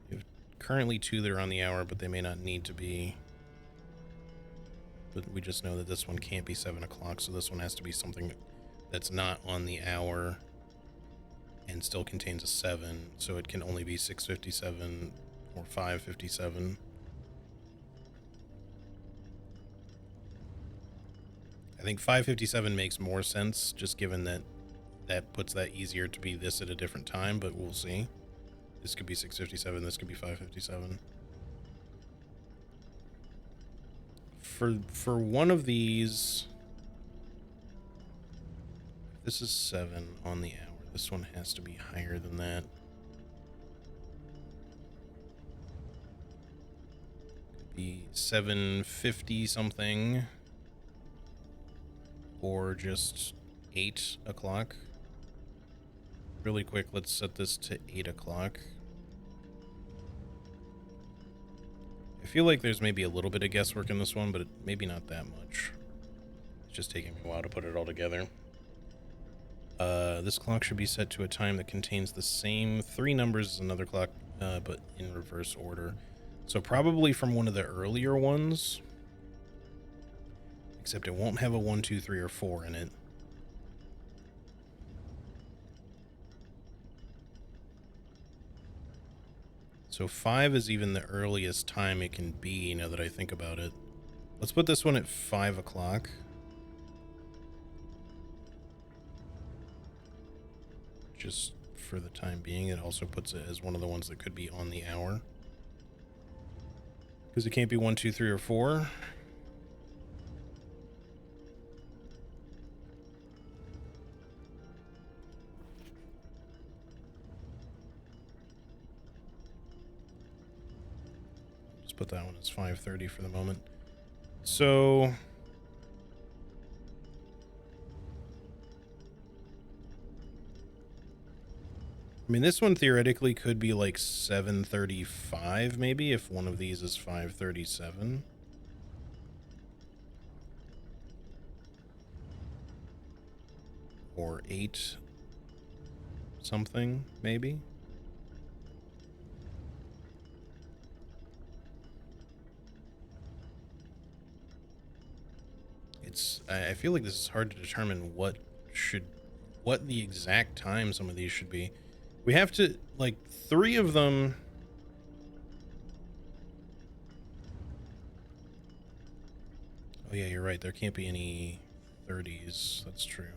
We have currently 2 that are on the hour, but they may not need to be. But we just know that this one can't be 7 o'clock, so this one has to be something that's not on the hour and still contains a 7, so it can only be 6:57 or 5:57. I think 5:57 makes more sense, just given that that puts that easier to be this at a different time, but we'll see. This could be 6:57, this could be 5:57. For one of these, this is 7 on the hour. This one has to be higher than that. Could be 7:50 something, or just 8 o'clock. Really quick, let's set this to 8 o'clock. I feel like there's maybe a little bit of guesswork in this one, but maybe not that much. It's just taking me a while to put it all together. This clock should be set to a time that contains the same 3 numbers as another clock, but in reverse order. So probably from one of the earlier ones, except it won't have a 1, 2, 3, or 4 in it. So 5 is even the earliest time it can be, now that I think about it. Let's put this one at 5 o'clock. just for the time being. It also puts it as one of the ones that could be on the hour. Because it can't be 1, 2, 3, or 4. Just put that one as 5:30 for the moment. So I mean, this one theoretically could be like 7:35 maybe if one of these is 5:37. Or 8 something maybe. I feel like this is hard to determine what the exact time some of these should be. We have to, like, 3 of them. Oh yeah, you're right. There can't be any 30s. That's true.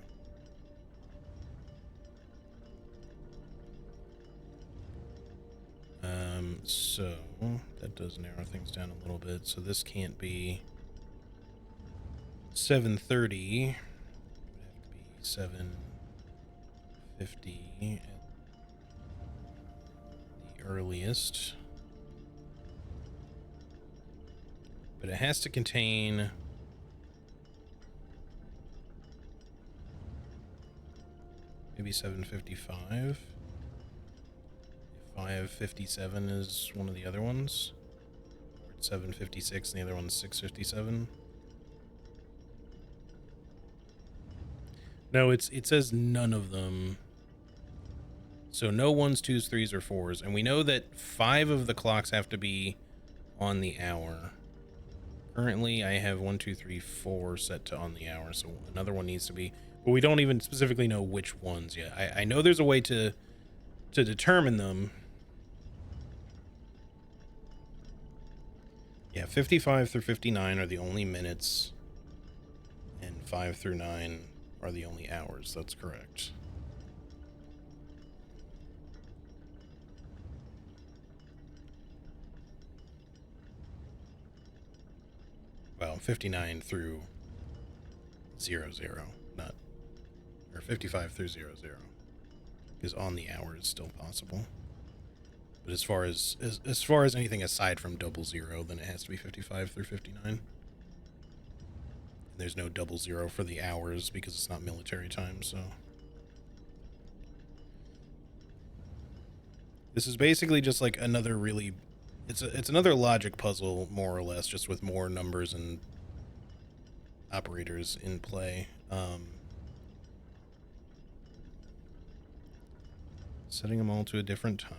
So that does narrow things down a little bit. So this can't be 7:30. It would have to be 7:50 at the earliest. But it has to contain maybe 7:55. 5:57 is one of the other ones. Or it's 7:56 and the other one's 6:57. No, it says none of them. So no 1s, 2s, 3s, or 4s. And we know that 5 of the clocks have to be on the hour. Currently, I have 1, 2, 3, 4 set to on the hour, so another one needs to be. But we don't even specifically know which ones yet. I know there's a way to determine them. Yeah, 55 through 59 are the only minutes, and 5 through 9 are the only hours. That's correct. Well, 59 through 00, not, or 55 through 00, because on the hour is still possible. But as far as anything aside from 00, then it has to be 55 through 59. And there's no 00 for the hours because it's not military time, so. This is basically just like another really, it's another logic puzzle, more or less, just with more numbers and operators in play. Setting them all to a different time.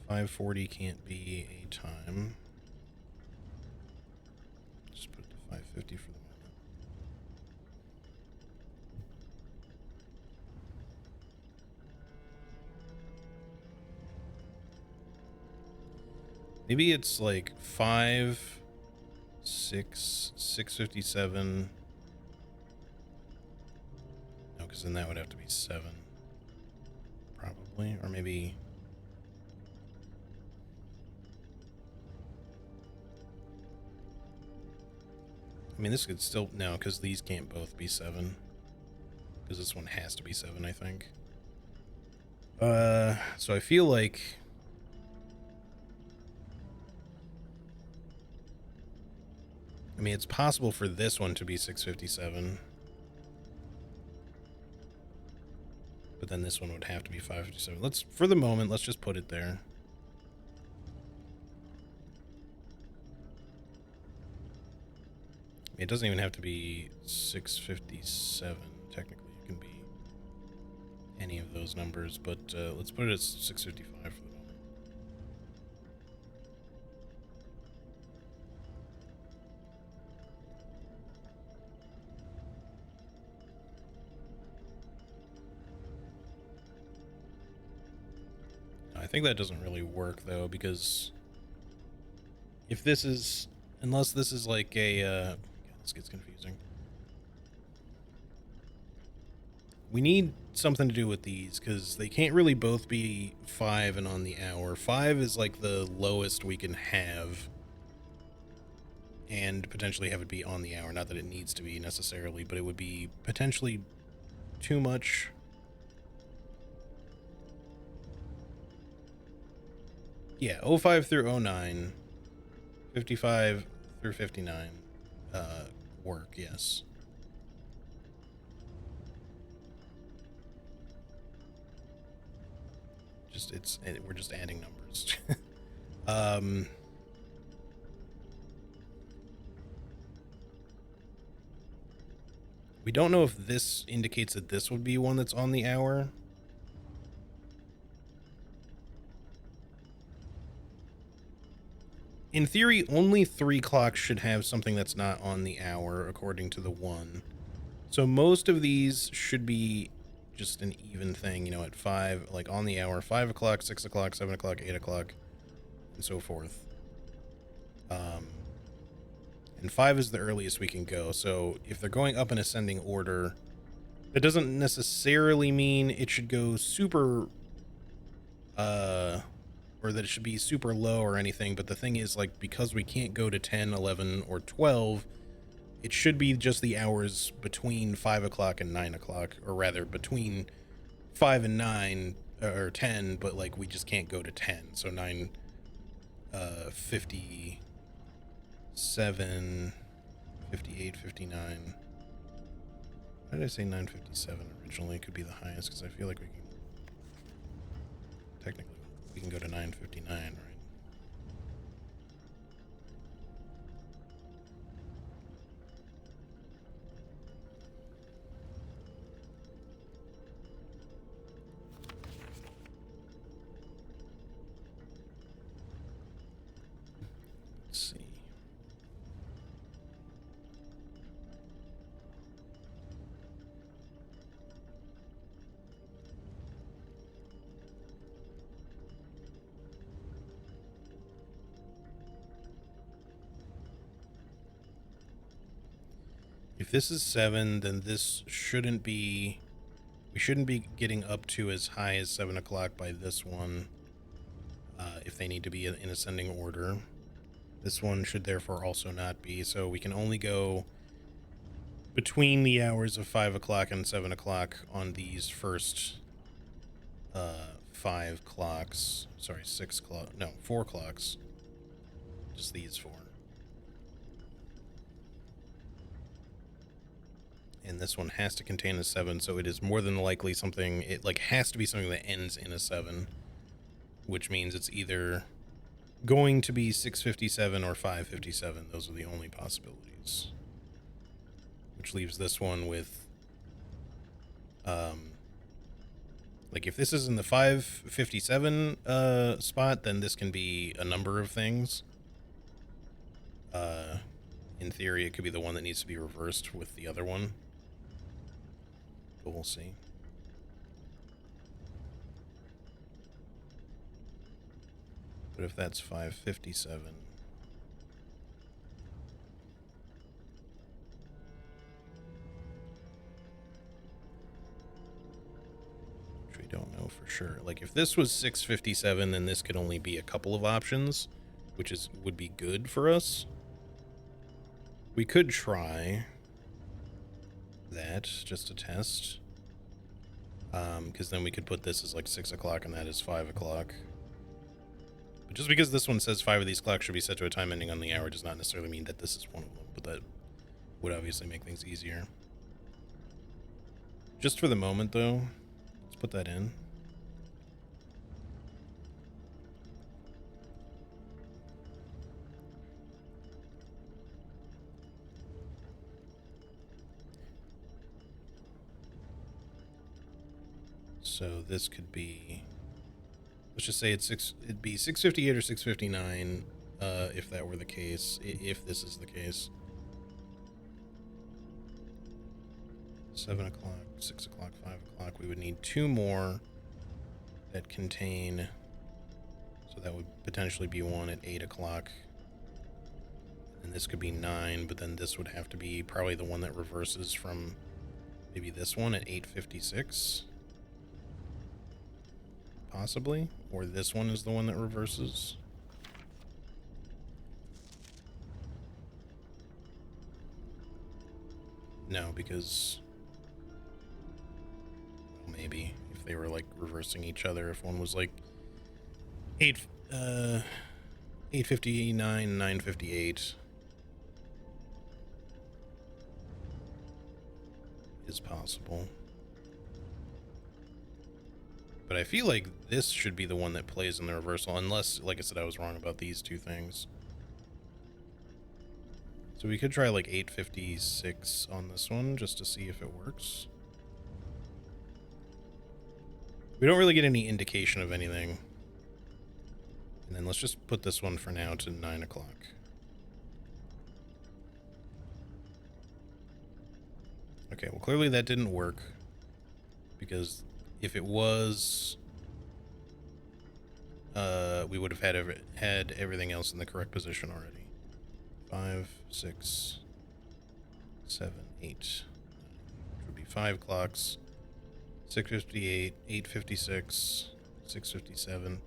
5:40 can't be a time. Just put it to 5:50 for the moment. Maybe it's like 5, 6, 6:57. No, because then that would have to be 7. Probably. Or maybe. I mean, this could still. No, because these can't both be 7. Because this one has to be 7, I think. So I feel like. I mean, it's possible for this one to be 6:57. But then this one would have to be 5:57. For the moment, let's just put it there. It doesn't even have to be 6:57. Technically, it can be any of those numbers, but let's put it at 6:55 for the moment. I think that doesn't really work, though, because if this is, unless this is like a, this gets confusing. We need something to do with these because they can't really both be 5 and on the hour. 5 is like the lowest we can have, and potentially have it be on the hour. Not that it needs to be necessarily, but it would be potentially too much. Yeah, 05 through 09, 55 through 59 work, yes. We're just adding numbers. We don't know if this indicates that this would be one that's on the hour. In theory, only 3 clocks should have something that's not on the hour, according to the one. So most of these should be just an even thing, you know, at 5, like on the hour, 5 o'clock, 6 o'clock, 7 o'clock, 8 o'clock, and so forth. And 5 is the earliest we can go. So if they're going up in ascending order, that doesn't necessarily mean it should go super, or that it should be super low or anything. But the thing is, like, because we can't go to 10, 11, or 12, it should be just the hours between 5 o'clock and 9 o'clock, or rather between 5 and 9 or 10, but like we just can't go to 10. So 9, 57, 58, 59. Why did I say 957 originally? It could be the highest because I feel like we can technically we can go to 959, right? Let's see. If this is 7, then this shouldn't be... We shouldn't be getting up to as high as 7 o'clock by this one, if they need to be in ascending order. This one should therefore also not be, so we can only go between the hours of 5 o'clock and 7 o'clock on these first 5 clocks. Sorry, 6 clocks. No, 4 clocks. Just these 4. And this one has to contain a 7, so it is more than likely something, it like has to be something that ends in a 7, which means it's either going to be 657 or 557. Those are the only possibilities, which leaves this one with like if this is in the 557 spot, then this can be a number of things. In theory, it could be the one that needs to be reversed with the other one, but we'll see. But if that's 557, which we don't know for sure. Like if this was 657, then this could only be a couple of options, which would be good for us. We could try that just to test, because then we could put this as like 6 o'clock and that is 5 o'clock. But just because this one says 5 of these clocks should be set to a time ending on the hour does not necessarily mean that this is one of them, but that would obviously make things easier. Just for the moment though, let's put that in. So this could be, let's just say it'd be 658 or 659, if that were the case, if this is the case. 7 o'clock, 6 o'clock, 5 o'clock. We would need 2 more that contain, so that would potentially be one at 8 o'clock. And this could be 9, but then this would have to be probably the one that reverses from Maybe this one at 8:56? Possibly. Or this one is the one that reverses. No, because... well, maybe. If they were, like, reversing each other. If one was, like... 8:59, 9:58. Is possible. But I feel like this should be the one that plays in the reversal, unless, like I said, I was wrong about these two things. So we could try like 8:56 on this one, just to see if it works. We don't really get any indication of anything. And then let's just put this one for now to 9 o'clock. Okay, well clearly that didn't work. Because if it was... we would have had everything else in the correct position already. 5, 6, 7, 8. Which would be 5 clocks. 6:58, 8:56, 6:57.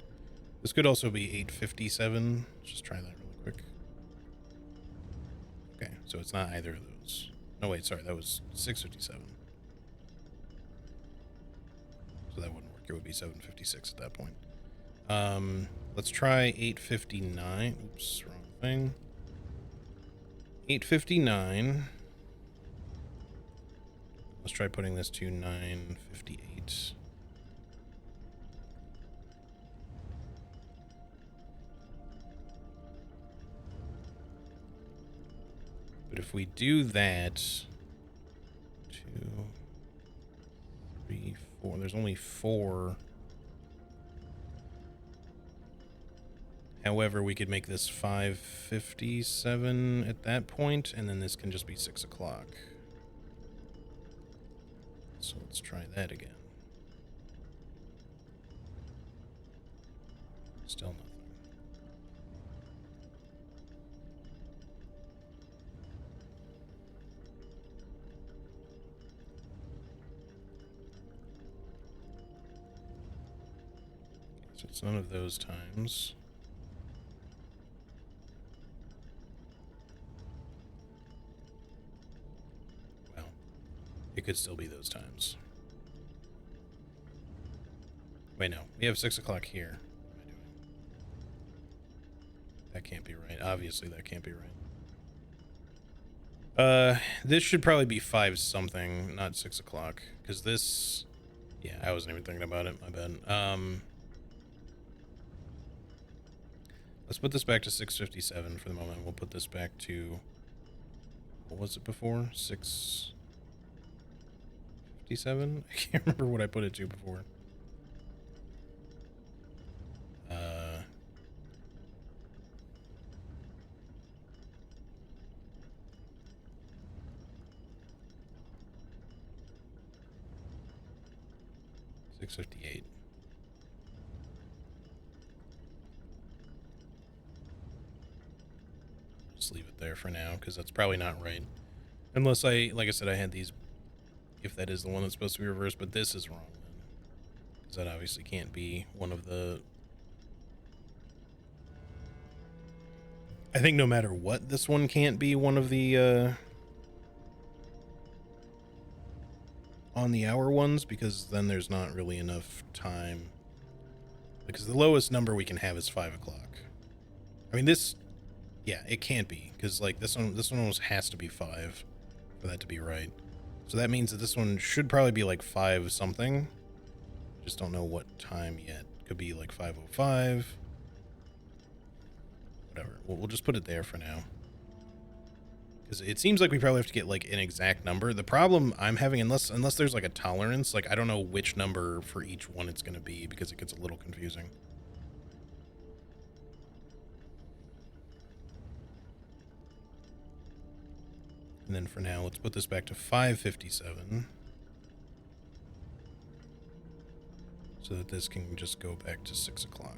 This could also be 8:57. Let's just try that really quick. Okay, so it's not either of those. No, wait, sorry, that was 6:57. So that wouldn't work. It would be 7:56 at that point. Let's try 8:59. Oops, wrong thing. 8:59. Let's try putting this to 9:58. But if we do that, 2, 3, 4. There's only 4. However, we could make this 5:57 at that point, and then this can just be 6 o'clock. So let's try that again. Still nothing. So it's none of those times. Well, it could still be those times. Wait, no. We have 6 o'clock here. What am I doing? That can't be right. Obviously, that can't be right. This should probably be 5 something, not 6 o'clock. Because this... yeah, I wasn't even thinking about it. My bad. Let's put this back to 6:57 for the moment. We'll put this back to... what was it before? 6:57? I can't remember what I put it to before. 6:58. Just leave it there for now, because that's probably not right. Unless like I said, I had these, if that is the one that's supposed to be reversed, but this is wrong then. Because that obviously can't be one of the... I think no matter what, this one can't be one of the, on the hour ones, because then there's not really enough time. Because the lowest number we can have is 5 o'clock. I mean, this... yeah, it can't be, because like this one almost has to be 5 for that to be right. So that means that this one should probably be like 5 something. Just don't know what time yet. Could be like 5:05. Whatever. We'll just put it there for now. Because it seems like we probably have to get like an exact number. The problem I'm having, unless there's like a tolerance, like I don't know which number for each one it's going to be, because it gets a little confusing. And then for now, let's put this back to 5:57. So that this can just go back to 6 o'clock.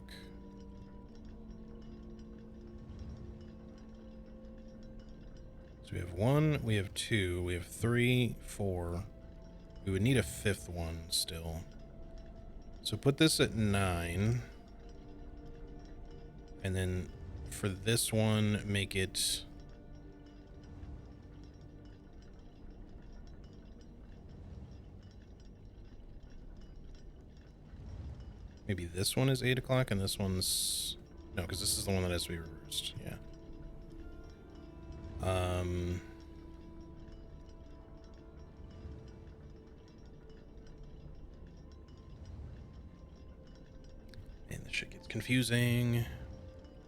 So we have 1, we have 2, we have 3, 4, We would need a fifth one still. So put this at 9. And then for this one, make it... maybe this one is 8 o'clock and this one's... no, because this is the one that has to be reversed. Yeah. And this shit gets confusing.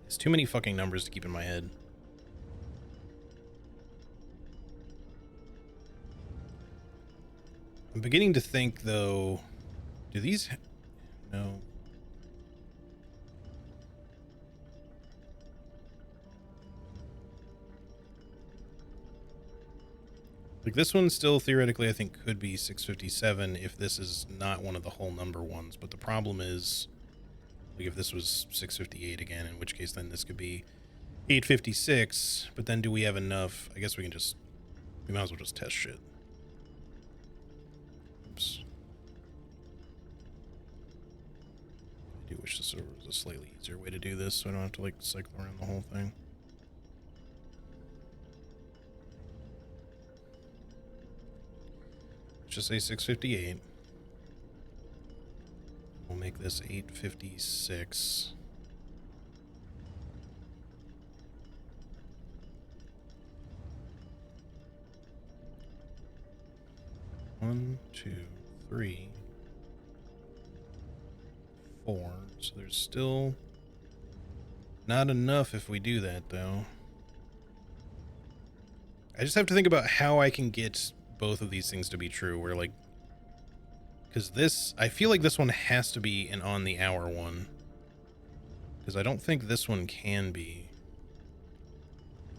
There's too many fucking numbers to keep in my head. I'm beginning to think, though... do these... no. Like, this one still theoretically I think could be 657 if this is not one of the whole number ones, but the problem is, like, if this was 658 again, in which case then this could be 856, but then do we have enough? I guess we can just, we might as well just test shit. Oops. I do wish this was a slightly easier way to do this so I don't have to, like, cycle around the whole thing. Just say 658. We'll make this 856. One, two, three, 4. So there's still not enough if we do that, though. I just have to think about how I can get both of these things to be true, where, like, because this, I feel like this one has to be an on the hour one, because I don't think this one can be,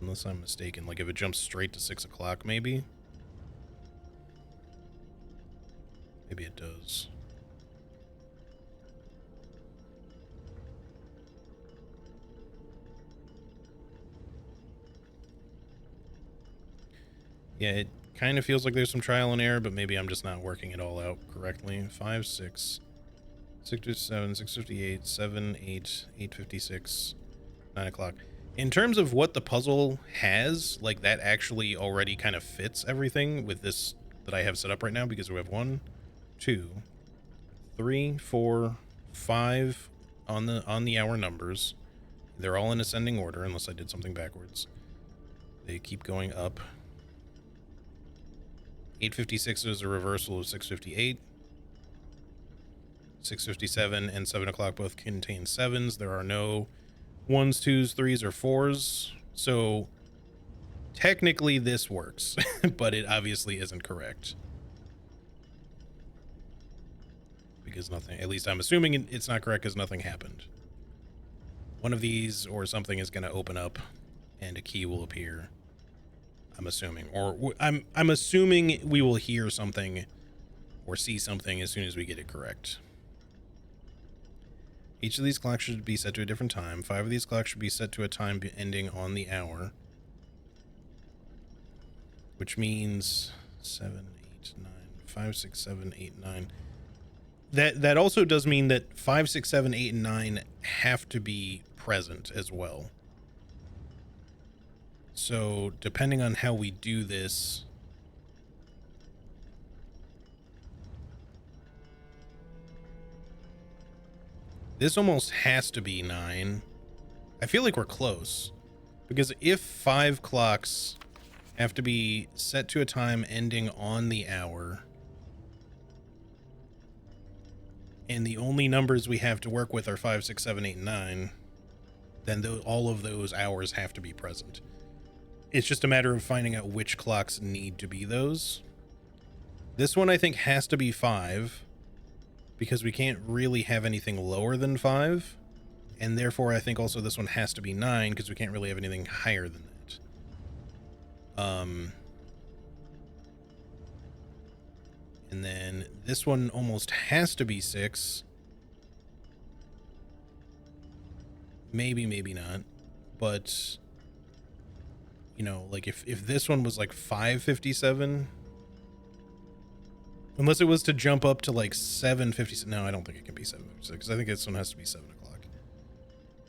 unless I'm mistaken. Like, if it jumps straight to 6 o'clock, maybe it does. Yeah, it kind of feels like there's some trial and error, but maybe I'm just not working it all out correctly. 5, 6, 657, 658, 7, 8, 856, 9 o'clock. In terms of what the puzzle has, like, that actually already kind of fits everything with this that I have set up right now, because we have 1, 2, 3, 4, 5 on the hour numbers. They're all in ascending order, unless I did something backwards. They keep going up. 856 is a reversal of 658. 657 and 7 o'clock both contain 7s. There are no 1s, 2s, 3s, or 4s. So technically this works, but it obviously isn't correct. Because nothing, at least I'm assuming it's not correct because nothing happened. One of these or something is going to open up and a key will appear. I'm assuming, or I'm assuming we will hear something or see something as soon as we get it correct. Each of these clocks should be set to a different time. 5 of these clocks should be set to a time ending on the hour, which means 7, 8, 9, 5, 6, 7, 8, 9. That also does mean that 5, 6, 7, 8, and 9 have to be present as well. So, depending on how we do this, this almost has to be 9. I feel like we're close, because if 5 clocks have to be set to a time ending on the hour, and the only numbers we have to work with are 5, 6, 7, 8, and 9, then all of those hours have to be present. It's just a matter of finding out which clocks need to be those. This one I think has to be 5, because we can't really have anything lower than 5. And therefore I think also this one has to be 9, because we can't really have anything higher than that. And then this one almost has to be 6. Maybe, maybe not. But, you know, like if this one was like 557, Unless it was to jump up to like 7:50. No, I don't think it can be 7:56 because I think this one has to be 7 o'clock.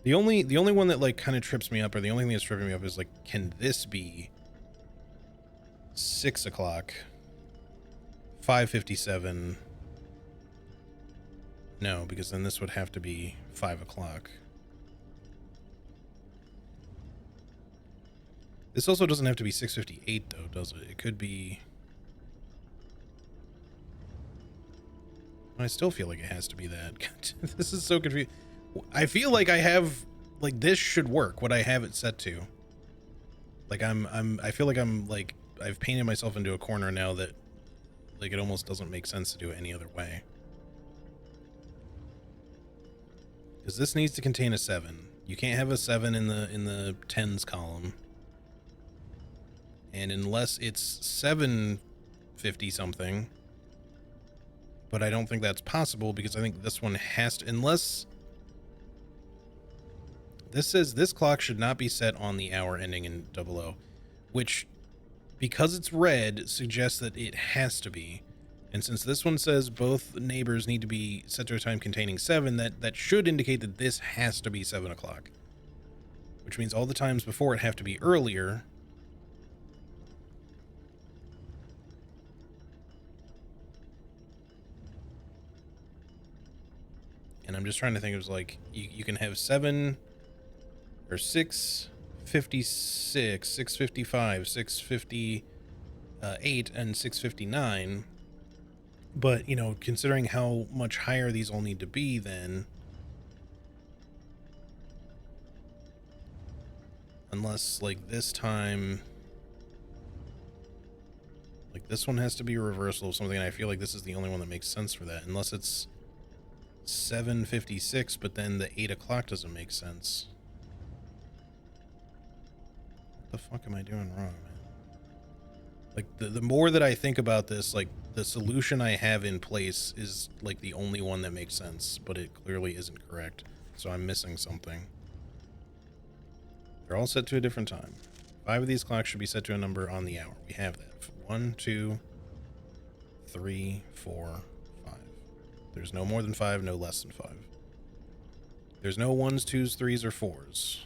The only one that like kind of trips me up, or the only thing that's tripping me up, is like, can this be 6 o'clock? 5:57. No, because then this would have to be 5 o'clock. This also doesn't have to be 6:58 though, does it? It could be... I still feel like it has to be that. This is so confusing. I feel like I have, like, this should work, what I have it set to. Like, I feel like I'm, like, I've painted myself into a corner now that, like, it almost doesn't make sense to do it any other way. Because this needs to contain a 7. You can't have a 7 in the tens column. And unless it's 750 something, but I don't think that's possible because I think this one has to, unless this says this clock should not be set on the hour ending in 00, which, because it's red, suggests that it has to be. And since this one says both neighbors need to be set to a time containing 7, that should indicate that this has to be 7 o'clock, which means all the times before it have to be earlier. And I'm just trying to think, it was like, you can have 7 or 6:56, 6:55, 6:58, and 6:59. But, you know, considering how much higher these all need to be, then, unless, like, this time, like, this one has to be a reversal of something, and I feel like this is the only one that makes sense for that, unless it's 7:56, but then the 8 o'clock doesn't make sense. What the fuck am I doing wrong, man? Like, the more that I think about this, like, the solution I have in place is, like, the only one that makes sense, but it clearly isn't correct. So I'm missing something. They're all set to a different time. 5 of these clocks should be set to a number on the hour. We have that. 1, 2, 3, 4, 5. There's no more than 5, no less than 5. There's no 1s, 2s, 3s, or 4s.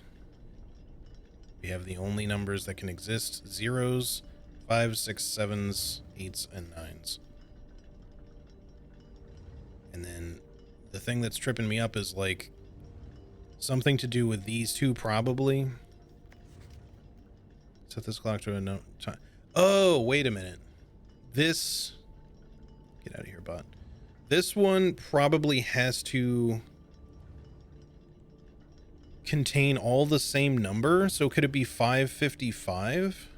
We have the only numbers that can exist: 0s, 5s, 6s, 7s, 8s, and 9s. And then the thing that's tripping me up is, like, something to do with these two, probably. Set this clock to a no time. Oh, wait a minute. This... Get out of here, bot. This one probably has to contain all the same number. So could it be 555?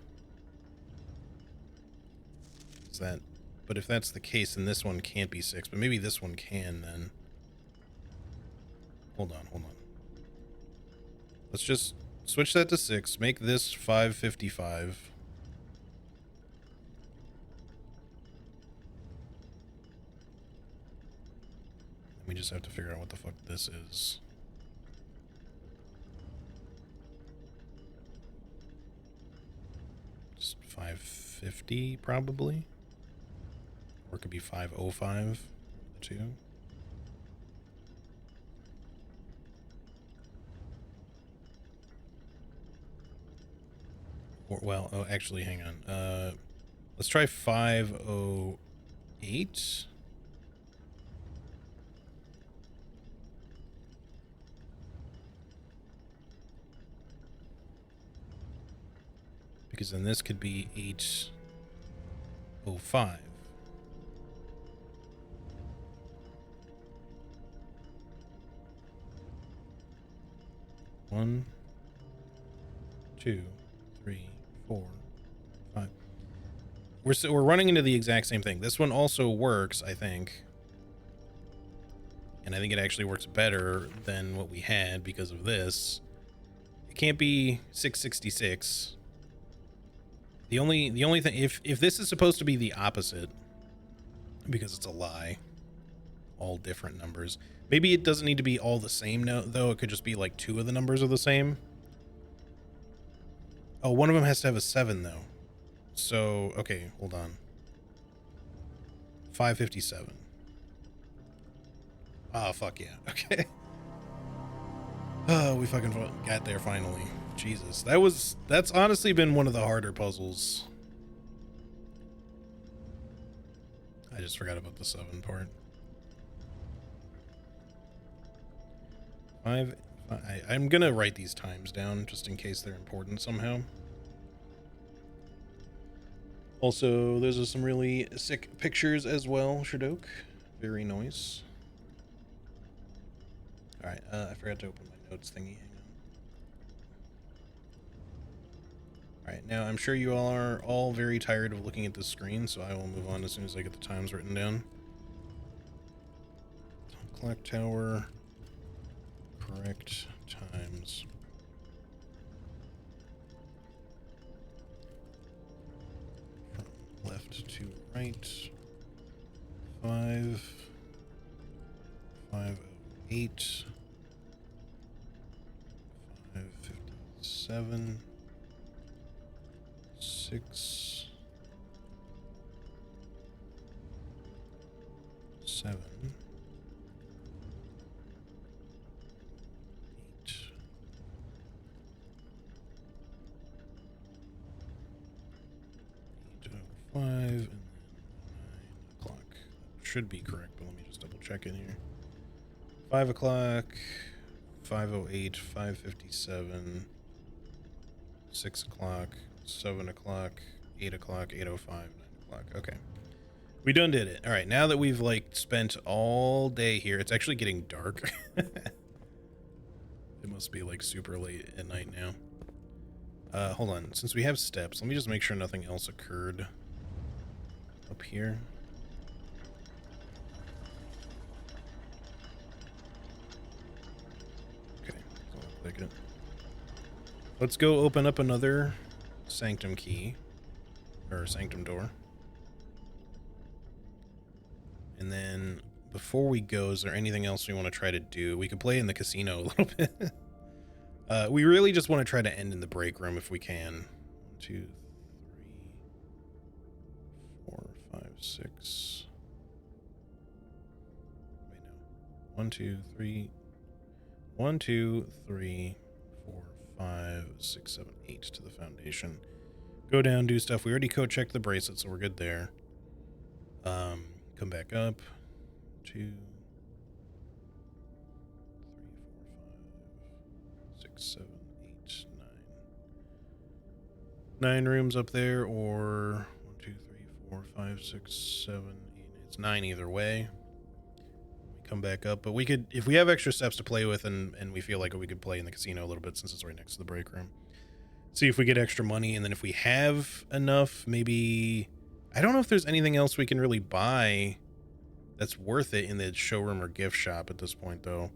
Is that... But if that's the case, then this one can't be 6. But maybe this one can, then. Hold on. Let's just switch that to 6. Make this 555. We just have to figure out what the fuck this is. Just 550, probably. Or it could be 505. The two. Or, well, oh, actually, hang on. Let's try 508. Because then this could be 805. One, 2, 3, 4, 5. We're running into the exact same thing. This one also works, I think. And I think it actually works better than what we had because of this. It can't be 666. The only thing, if this is supposed to be the opposite, because it's a lie, all different numbers, maybe it doesn't need to be all the same now, though. It could just be like 2 of the numbers are the same. Oh, one of them has to have a 7 though. So, okay, hold on. 557. Oh, fuck yeah. Okay. Oh, we fucking got there finally. Jesus. That's honestly been one of the harder puzzles. I just forgot about the 7 part. I'm gonna write these times down just in case they're important somehow. Also, there's some really sick pictures as well, Shadok. Very nice. Alright, I forgot to open my notes thingy. Hang on. Alright, now I'm sure you all are all very tired of looking at this screen, so I will move on as soon as I get the times written down. Clock tower. Correct times. From left to right. 5:08. 5:57. 6. 7. 8. 8:05 and then 9 o'clock. Should be correct, but let me just double check in here. 5 o'clock, 5:08, 5:57, 6 o'clock, 7 o'clock, 8 o'clock, 8:05, 9 o'clock. Okay. We done did it. All right, now that we've like spent all day here, it's actually getting dark. It must be like super late at night now. Hold on. Since we have steps, let me just make sure nothing else occurred up here. Okay, so I'll click it. Let's go open up another sanctum key, or sanctum door. And then before we go, is there anything else we want to try to do? We could play in the casino a little bit. We really just want to try to end in the break room if we can. 1, 2, 3, 4, 5, 6. Wait, no. 1, 2, 3. 1, 2, 3, 4, 5, 6, 7, 8 to the foundation. Go down, do stuff. We already code checked the bracelet, so we're good there. Come back up. 2, 3, 4, 5, 6, 7, 8, 9. 9 rooms up there, or 1, 2, 3, 4, 5, 6, 7, 8. It's 9 either way. We come back up, but we could, if we have extra steps to play with, and we feel like we could play in the casino a little bit since it's right next to the break room. See if we get extra money, and then if we have enough, maybe, I don't know if there's anything else we can really buy that's worth it in the showroom or gift shop at this point, though.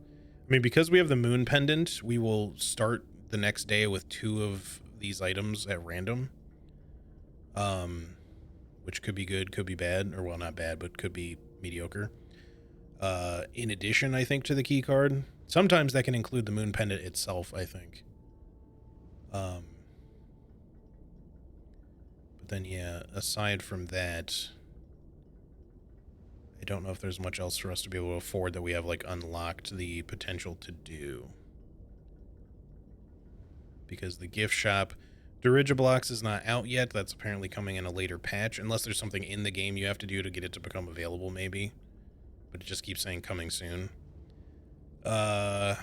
I mean, because we have the moon pendant, we will start the next day with 2 of these items at random. Which could be good, could be bad, or well, not bad, but could be mediocre. In addition, I think, to the key card. Sometimes that can include the moon pendant itself, I think. But then, yeah, aside from that, I don't know if there's much else for us to be able to afford that we have, like, unlocked the potential to do. Because the gift shop, Dirigiblocks is not out yet. That's apparently coming in a later patch, unless there's something in the game you have to do to get it to become available, maybe. But it just keeps saying coming soon. What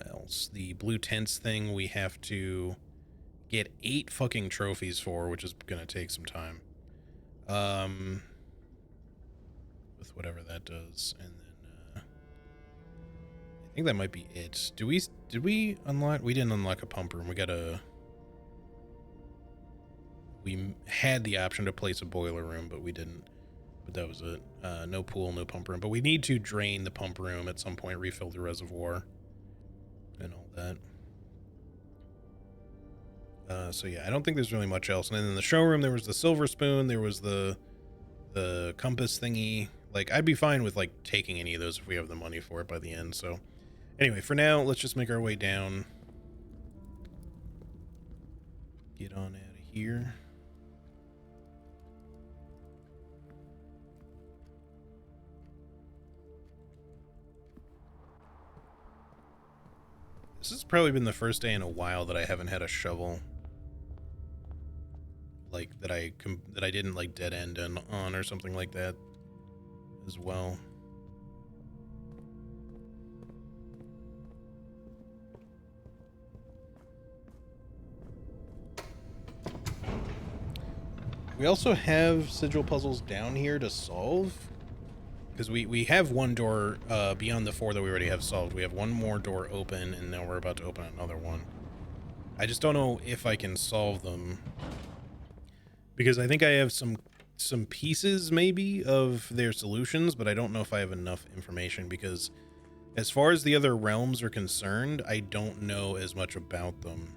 else? The blue tents thing we have to get 8 fucking trophies for, which is gonna take some time. With whatever that does, and then I think that might be it. Did we unlock? We didn't unlock a pump room. We had the option to place a boiler room, but we didn't. But that was it. No pool, no pump room. But we need to drain the pump room at some point, refill the reservoir, and all that. So yeah, I don't think there's really much else. And then in the showroom, there was the silver spoon. There was the compass thingy. Like, I'd be fine with, like, taking any of those if we have the money for it by the end. So anyway, for now, let's just make our way down. Get on out of here. This has probably been the first day in a while that I haven't had a shovel. Like, that I didn't, like, dead end on or something like that as well. We also have sigil puzzles down here to solve. Because we have one door beyond the 4 that we already have solved. We have one more door open, and now we're about to open another one. I just don't know if I can solve them. Because I think I have some pieces, maybe, of their solutions, but I don't know if I have enough information, because as far as the other realms are concerned, I don't know as much about them.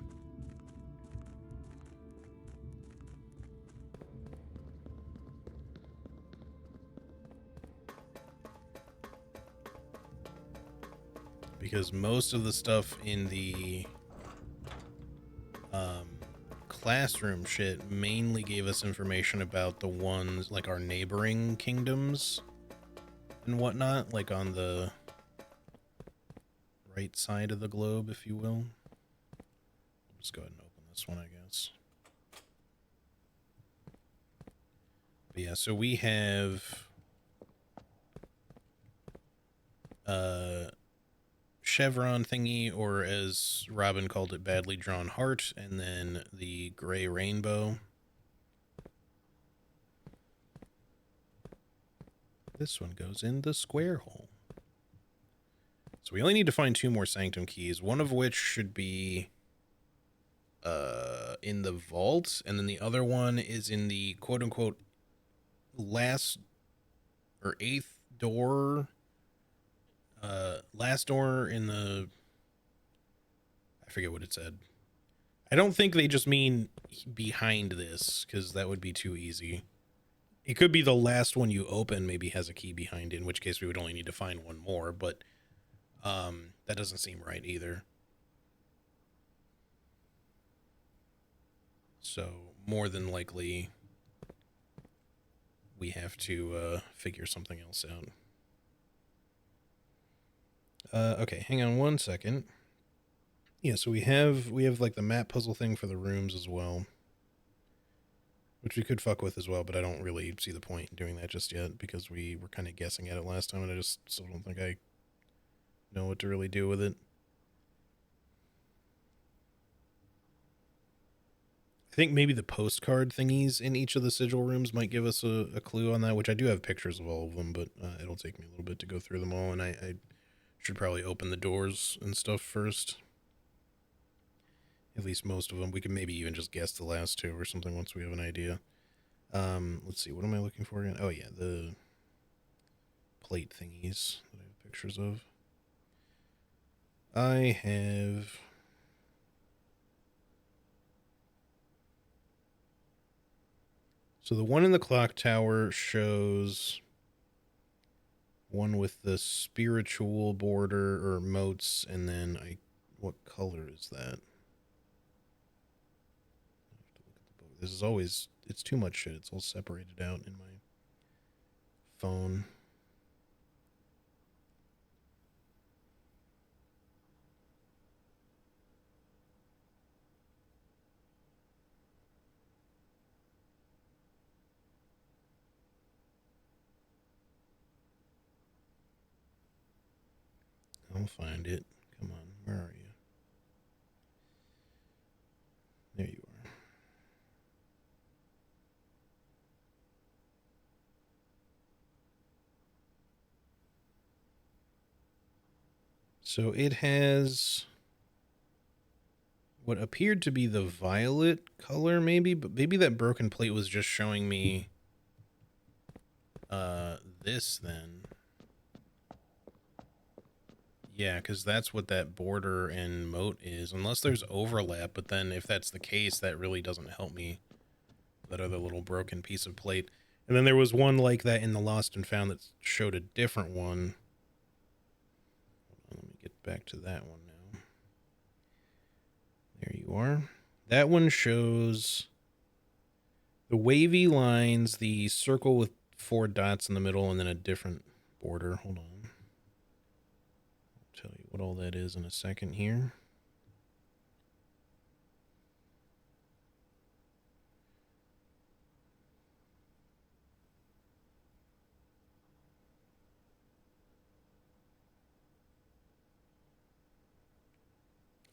Because most of the stuff in the classroom shit mainly gave us information about the ones, like, our neighboring kingdoms and whatnot, like on the right side of the globe, if you will. Let's go ahead and open this one, I guess. But yeah, so we have chevron thingy, or as Robin called it, badly drawn heart, and then the gray rainbow. This one goes in the square hole. So we only need to find 2 more sanctum keys, one of which should be in the vault, and then the other one is in the quote-unquote last or 8th door, last door in the, I forget what it said. I don't think they just mean behind this, because that would be too easy. It could be the last one you open maybe has a key behind it, in which case we would only need to find one more, but that doesn't seem right either. So more than likely we have to figure something else out. Okay, hang on one second. Yeah, so we have like the map puzzle thing for the rooms as well, which we could fuck with as well, but I don't really see the point in doing that just yet, because we were kind of guessing at it last time, and I just still don't think I know what to really do with it. I think maybe the postcard thingies in each of the sigil rooms might give us a clue on that, which I do have pictures of all of them, but it'll take me a little bit to go through them all, and I should probably open the doors and stuff first. At least most of them. We can maybe even just guess the last 2 or something once we have an idea. Let's see, what am I looking for again? Oh yeah, the plate thingies that I have pictures of. I have... So the one in the clock tower shows one with the spiritual border or motes, and then what color is that? This is always, it's too much shit. It's all separated out in my phone. I'll find it. Come on, where are you? There you are. So it has what appeared to be the violet color, maybe, but maybe that broken plate was just showing me this then. Yeah, because that's what that border and moat is, unless there's overlap, but then if that's the case, that really doesn't help me. That other little broken piece of plate. And then there was one like that in the Lost and Found that showed a different one. Let me get back to that one now. There you are. That one shows the wavy lines, the circle with 4 dots in the middle, and then a different border. Hold on. I'll tell you what all that is in a second here.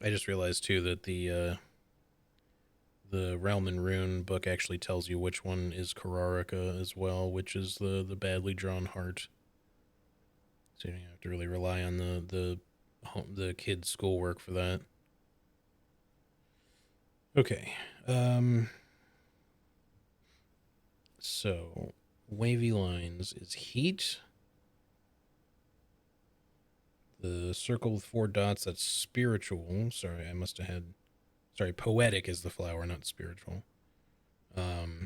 I just realized too that the Realm and Rune book actually tells you which one is Kararika as well, which is the badly drawn heart. So you don't have to really rely on the kids' schoolwork for that. Okay. So wavy lines is heat. The circle with 4 dots, that's spiritual. Sorry, I must have had. Sorry, poetic is the flower, not spiritual. So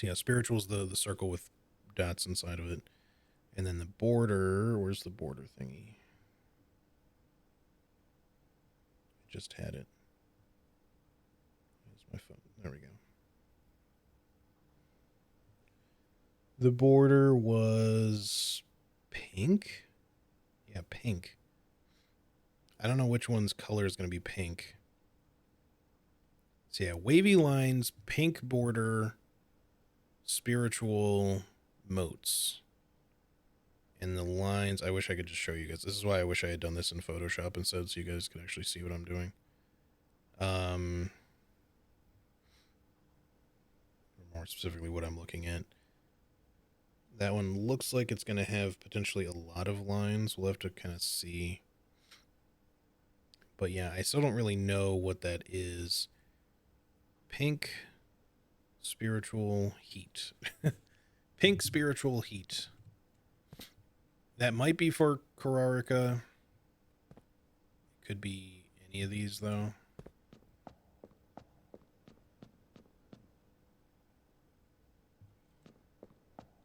yeah, spiritual is the circle with dots inside of it. And then the border, where's the border thingy? I just had it. Where's my phone? There we go. The border was pink? Yeah, pink. I don't know which one's color is going to be pink. So yeah, wavy lines, pink border, spiritual motes. And the lines, I wish I could just show you guys. This is why I wish I had done this in Photoshop instead so you guys could actually see what I'm doing. More specifically what I'm looking at. That one looks like it's going to have potentially a lot of lines. We'll have to kind of see. But yeah, I still don't really know what that is. Pink spiritual heat. Pink spiritual heat. That might be for Kararika. Could be any of these, though.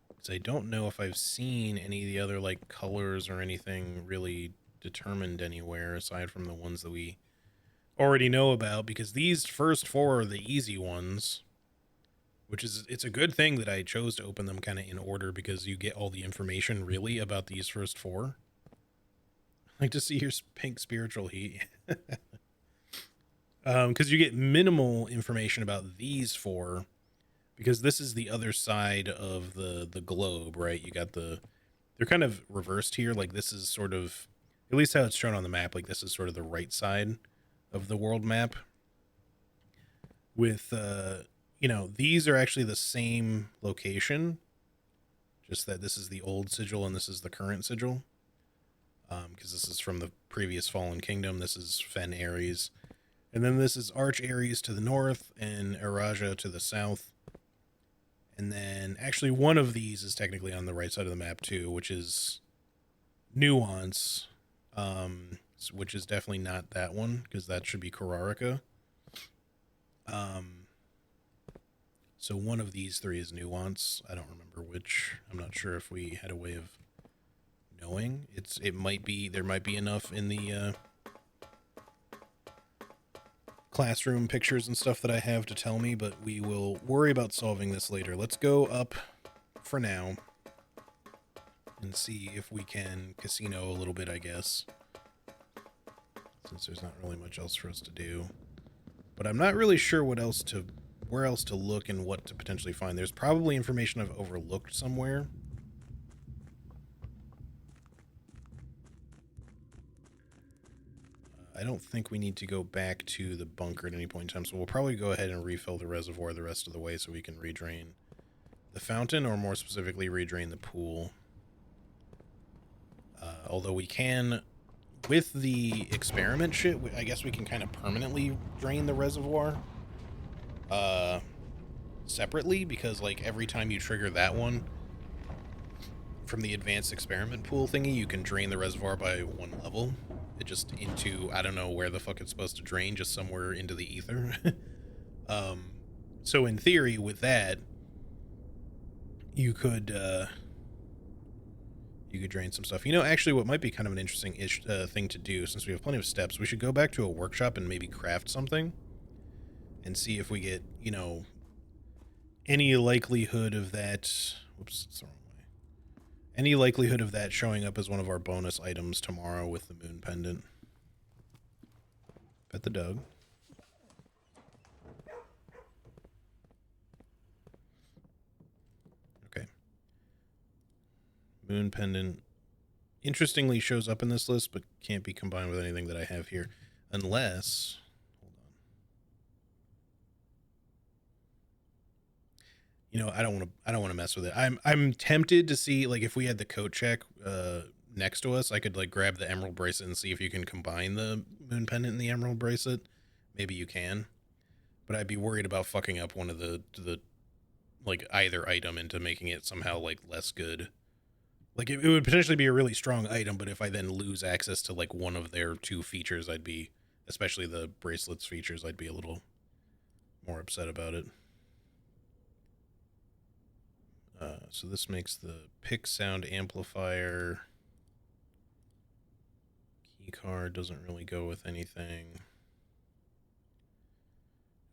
Because I don't know if I've seen any of the other, like, colors or anything really determined anywhere, aside from the ones that we already know about. Because these first 4 are the easy ones. Which is, it's a good thing that I chose to open them kind of in order, because you get all the information, really, about these first 4. I like to see your pink spiritual heat. Because you get minimal information about these 4, because this is the other side of the globe, right? You got they're kind of reversed here. Like, this is sort of, at least how it's shown on the map, like this is sort of the right side of the world map. With, you know, these are actually the same location, just that this is the old sigil and this is the current sigil. Because this is from the previous Fallen Kingdom. This is Fen Ares. And then this is Arch Ares to the north and Araja to the south. And then actually one of these is technically on the right side of the map too, which is Nuance, which is definitely not that one, because that should be Kararika. So one of these 3 is Nuance. I don't remember which. I'm not sure if we had a way of knowing. It might be, there might be enough in the classroom pictures and stuff that I have to tell me, but we will worry about solving this later. Let's go up for now and see if we can casino a little bit, I guess, since there's not really much else for us to do. But I'm not really sure where else to look and what to potentially find. There's probably information I've overlooked somewhere. I don't think we need to go back to the bunker at any point in time, so we'll probably go ahead and refill the reservoir the rest of the way so we can redrain the fountain, or more specifically, redrain the pool. Although we can, with the experiment shit, I guess we can kind of permanently drain the reservoir separately, because, like, every time you trigger that one from the advanced experiment pool thingy, you can drain the reservoir by 1 level. It just into, I don't know where the fuck it's supposed to drain, just somewhere into the ether. So in theory, with that, you could drain some stuff. You know, actually, what might be kind of an interesting thing to do, since we have plenty of steps, we should go back to a workshop and maybe craft something and see if we get, you know, any likelihood of that. Whoops, it's the wrong way. Any likelihood of that showing up as one of our bonus items tomorrow with the moon pendant. Pet the dog. Okay. Moon pendant interestingly shows up in this list, but can't be combined with anything that I have here. Unless, hold on. You know, I don't want to mess with it. I'm tempted to see, like, if we had the coat check next to us, I could like grab the emerald bracelet and see if you can combine the moon pendant and the emerald bracelet. Maybe you can, but I'd be worried about fucking up one of the like either item into making it somehow like less good. Like it would potentially be a really strong item, but if I then lose access to like one of their two features, I'd be, especially the bracelets features, I'd be a little more upset about it. So this makes the pick sound amplifier. Key card doesn't really go with anything.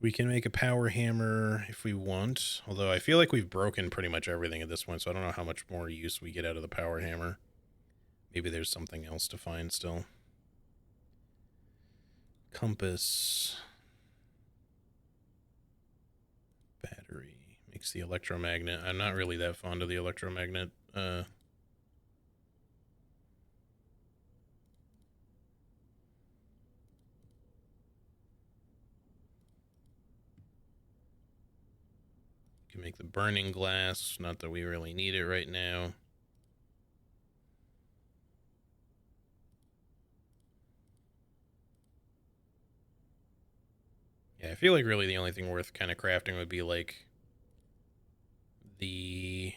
We can make a power hammer if we want, although I feel like we've broken pretty much everything at this point, so I don't know how much more use we get out of the power hammer. Maybe there's something else to find still. Compass. Battery. Makes the electromagnet. I'm not really that fond of the electromagnet. Can make the burning glass. Not that we really need it right now. Yeah, I feel like really the only thing worth kind of crafting would be like the...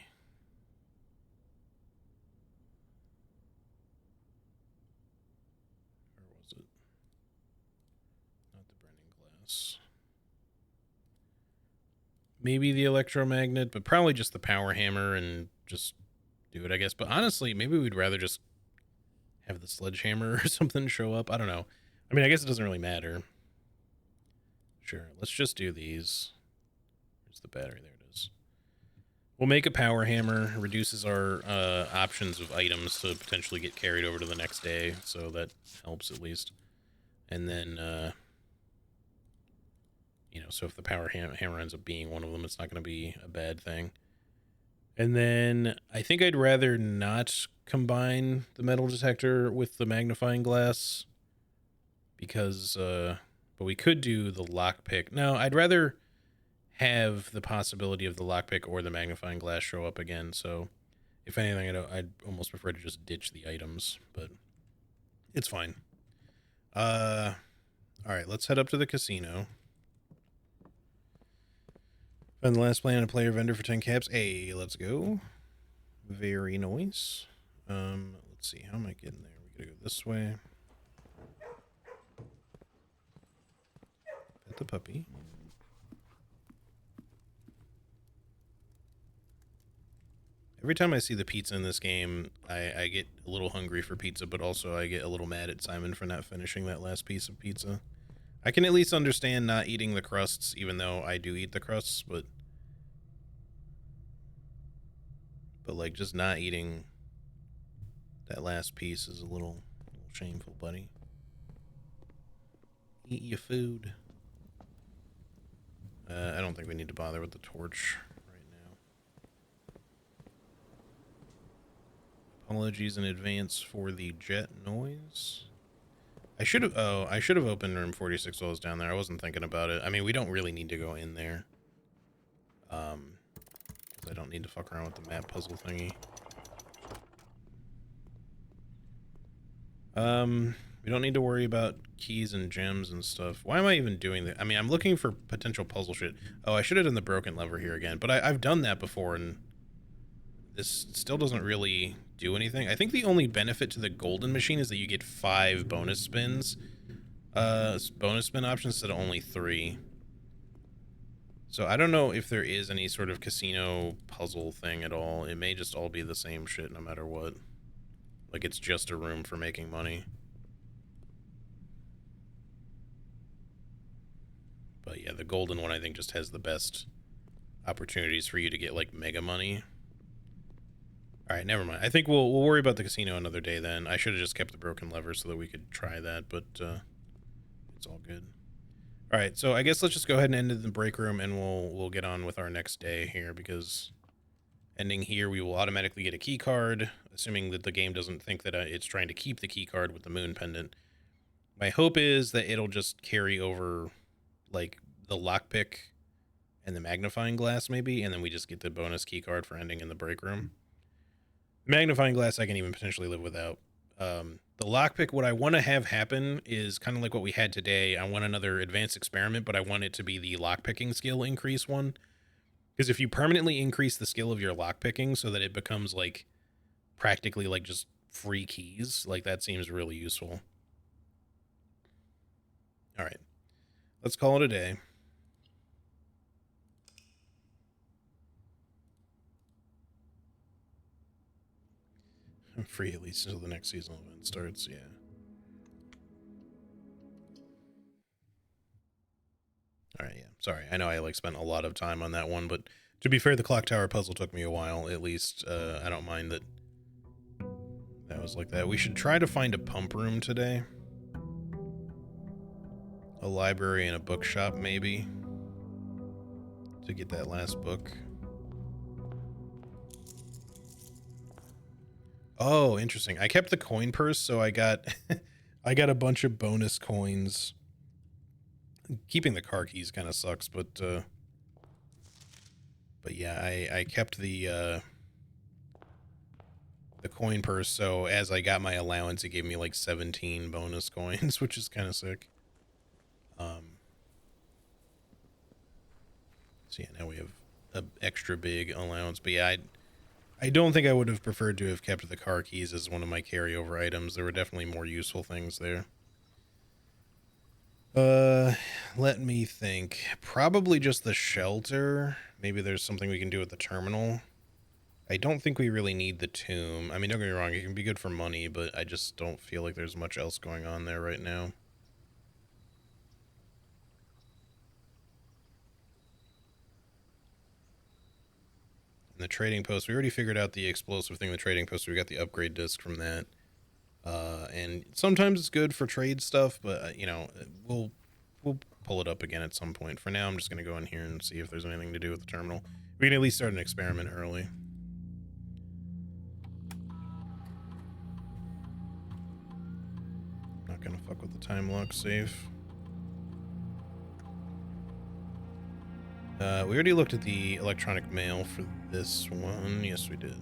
Where was it? Not the burning glass. Maybe the electromagnet, but probably just the power hammer and just do it, I guess. But honestly, maybe we'd rather just have the sledgehammer or something show up. I don't know. I mean, I guess it doesn't really matter. Sure, let's just do these. Where's the battery? There it is. We'll make a power hammer. Reduces our options of items to potentially get carried over to the next day, so that helps at least. And then, you know, so if the power hammer ends up being one of them, it's not going to be a bad thing. And then I think I'd rather not combine the metal detector with the magnifying glass because, but we could do the lockpick. No, I'd rather have the possibility of the lockpick or the magnifying glass show up again. So if anything, I'd almost prefer to just ditch the items, but it's fine. All right, let's head up to the casino. Find the last play on a player vendor for 10 caps. Hey, let's go. Very nice. Let's see. How am I getting there? We gotta go this way. Pet the puppy. Every time I see the pizza in this game, I get a little hungry for pizza, but also I get a little mad at Simon for not finishing that last piece of pizza. I can at least understand not eating the crusts, even though I do eat the crusts, but like just not eating that last piece is a little shameful, buddy. Eat your food. I don't think we need to bother with the torch right now. Apologies in advance for the jet noise. I should have opened room 46 while I was down there. I wasn't thinking about it. I mean, we don't really need to go in there. Because I don't need to fuck around with the map puzzle thingy. We don't need to worry about keys and gems and stuff. Why am I even doing that? I mean, I'm looking for potential puzzle shit. Oh, I should have done the broken lever here again, but I've done that before, and this still doesn't really do anything. I think the only benefit to the golden machine is that you get 5 bonus spins. Bonus spin options instead of only 3. So I don't know if there is any sort of casino puzzle thing at all. It may just all be the same shit no matter what. Like it's just a room for making money. But yeah, the golden one I think just has the best opportunities for you to get like mega money. All right, never mind. I think we'll worry about the casino another day then. I should have just kept the broken lever so that we could try that, but it's all good. All right, so I guess let's just go ahead and end in the break room, and we'll get on with our next day here, because ending here, we will automatically get a key card, assuming that the game doesn't think that it's trying to keep the key card with the moon pendant. My hope is that it'll just carry over, like, the lockpick and the magnifying glass, maybe, and then we just get the bonus key card for ending in the break room. Magnifying glass I can even potentially live without. The lockpick, what I want to have happen is kind of like what we had today. I want another advanced experiment, but I want it to be the lockpicking skill increase one. Because if you permanently increase the skill of your lockpicking so that it becomes like practically like just free keys, like that seems really useful. All right, let's call it a day. I'm free at least until the next seasonal event starts, yeah. All right, yeah. Sorry, I know I like spent a lot of time on that one, but to be fair, the clock tower puzzle took me a while. At least I don't mind that. That was like that. We should try to find a pump room today. A library and a bookshop, maybe, to get that last book. Oh, interesting. I kept the coin purse, so I got I got a bunch of bonus coins. Keeping the car keys kind of sucks, but yeah, I kept the coin purse, so as I got my allowance, it gave me like 17 bonus coins, which is kind of sick. So yeah, now we have an extra big allowance, but yeah, I don't think I would have preferred to have kept the car keys as one of my carryover items. There were definitely more useful things there. Let me think. Probably just the shelter. Maybe there's something we can do at the terminal. I don't think we really need the tomb. I mean, don't get me wrong, it can be good for money, but I just don't feel like there's much else going on there right now. And the trading post, we already figured out the explosive thing, the trading post. We got the upgrade disc from that. And sometimes it's good for trade stuff, but you know, we'll pull it up again at some point. For now, I'm just gonna go in here and see if there's anything to do with the terminal. We can at least start an experiment early. Not gonna fuck with the time lock safe. We already looked at the electronic mail for this one. Yes, we did.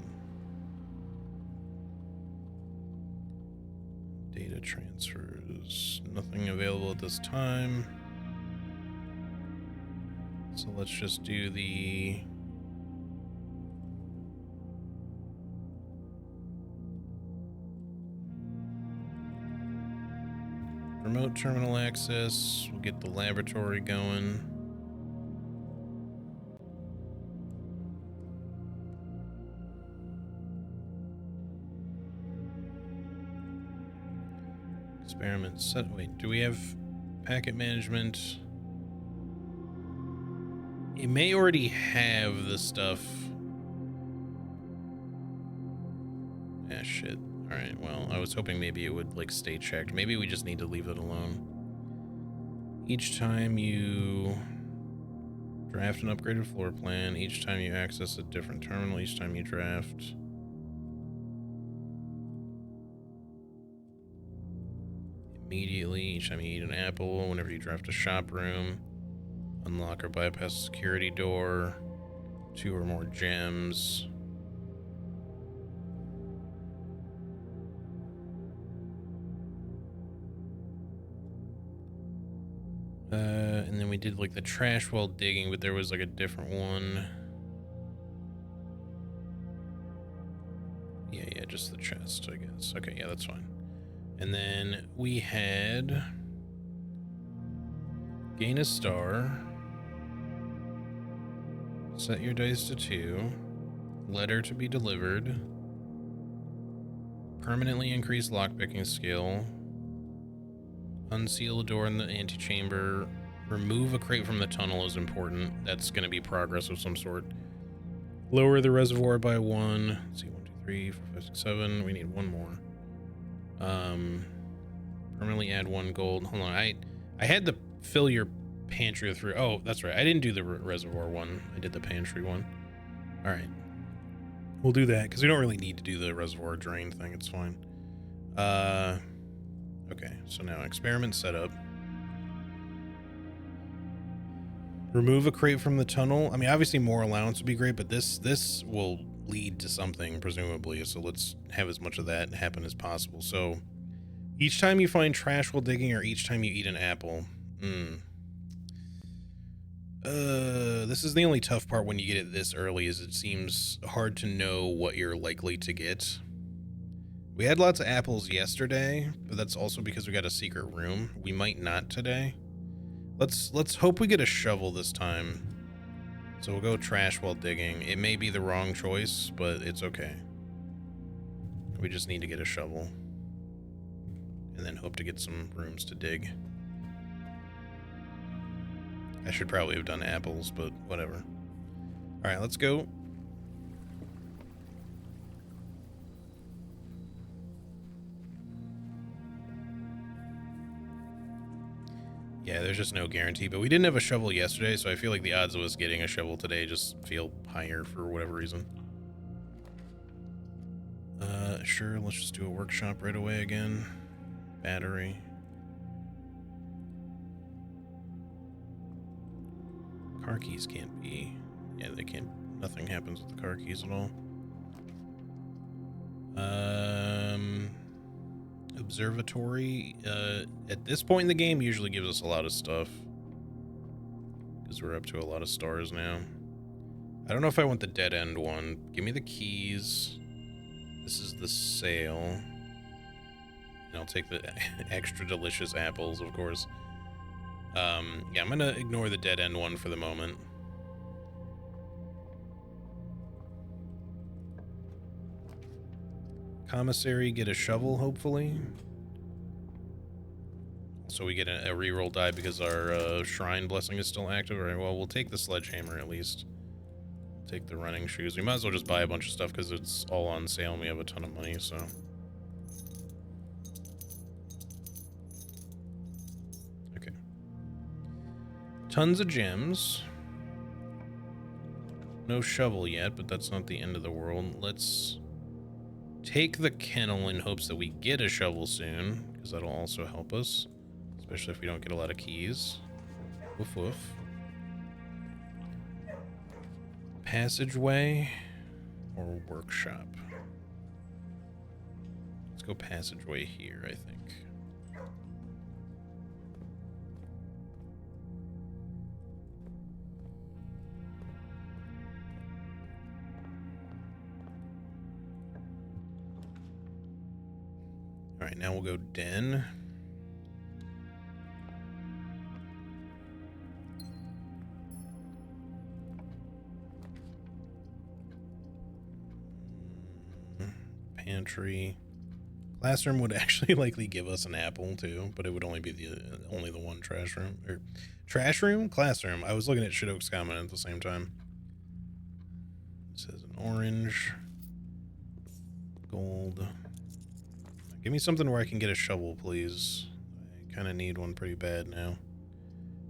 Data transfers. Nothing available at this time. So let's just do the... remote terminal access. We'll get the laboratory going. Experiment set. Wait, do we have packet management? It may already have the stuff. Ah, shit. Alright, well, I was hoping maybe it would, like, stay checked. Maybe we just need to leave it alone. Each time you draft an upgraded floor plan, each time you access a different terminal, each time you draft... immediately, each time you eat an apple, whenever you draft a shop room, unlock or bypass a security door, 2 or more gems. And then we did like the trash while digging, but there was like a different one. Yeah, just the chest, I guess. Okay, yeah, that's fine. And then we had gain a star, set your dice to 2, letter to be delivered, permanently increase lockpicking skill, unseal a door in the antechamber, remove a crate from the tunnel is important. That's going to be progress of some sort. Lower the reservoir by 1. Let's see, 1, 2, 3, 4, 5, 6, 7. We need one more. Permanently add 1 gold. Hold on, I had to fill your pantry through. Oh, that's right. I didn't do the reservoir one. I did the pantry one. All right, we'll do that because we don't really need to do the reservoir drain thing. It's fine. Okay, so now experiment setup. Remove a crate from the tunnel. I mean, obviously more allowance would be great, but this will lead to something, presumably. So let's have as much of that happen as possible. So each time you find trash while digging or each time you eat an apple. This is the only tough part when you get it this early, is it seems hard to know what you're likely to get. We had lots of apples yesterday, but that's also because we got a secret room. We might not today. Let's hope we get a shovel this time. So we'll go trash while digging. It may be the wrong choice, but it's okay. We just need to get a shovel. And then hope to get some rooms to dig. I should probably have done apples, but whatever. Alright, let's go. Yeah, there's just no guarantee, but we didn't have a shovel yesterday, so I feel like the odds of us getting a shovel today just feel higher for whatever reason. Sure, let's just do a workshop right away again. Battery. Car keys can't be... Yeah, they can't... Nothing happens with the car keys at all. Observatory, at this point in the game usually gives us a lot of stuff. Because we're up to a lot of stars now. I don't know if I want the dead end one. Give me the keys. This is the sale. And I'll take the extra delicious apples, of course. Yeah, I'm gonna ignore the dead end one for the moment. Commissary, get a shovel, hopefully. So we get a reroll die because our shrine blessing is still active. All right, well, we'll take the sledgehammer at least. Take the running shoes. We might as well just buy a bunch of stuff because it's all on sale and we have a ton of money, so. Okay. Tons of gems. No shovel yet, but that's not the end of the world. Let's take the kennel in hopes that we get a shovel soon, because that'll also help us, especially if we don't get a lot of keys. Woof woof. Passageway or workshop? Let's go passageway here, I think. All right, now we'll go den. Pantry. Classroom would actually likely give us an apple too, but it would only be the one trash room. Or trash room? Classroom. I was looking at Shit Oaks comment at the same time. It says an orange. Gold. Give me something where I can get a shovel, please. I kind of need one pretty bad now.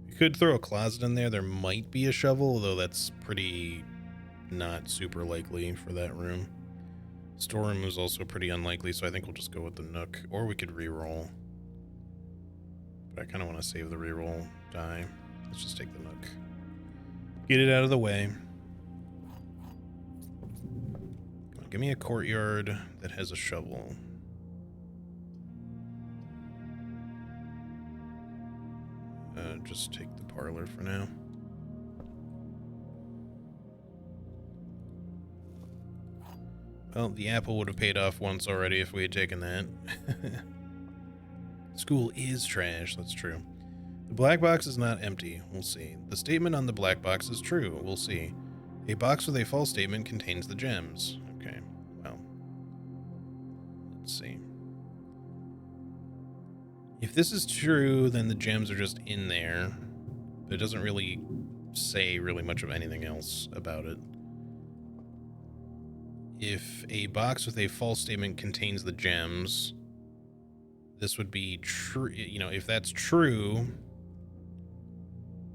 You could throw a closet in there. There might be a shovel, although that's pretty not super likely for that room. Storeroom is also pretty unlikely, so I think we'll just go with the Nook. Or we could re-roll. But I kind of want to save the re-roll die. Let's just take the Nook. Get it out of the way. Come on, give me a courtyard that has a shovel. Just take the parlor for now. Well, the apple would have paid off once already if we had taken that. School is trash, that's true. The black box is not empty, we'll see. The statement on the black box is true, we'll see. A box with a false statement contains the gems. Okay, well. Let's see. If this is true, then the gems are just in there. But it doesn't really say really much of anything else about it. If a box with a false statement contains the gems, this would be true. You know, if that's true,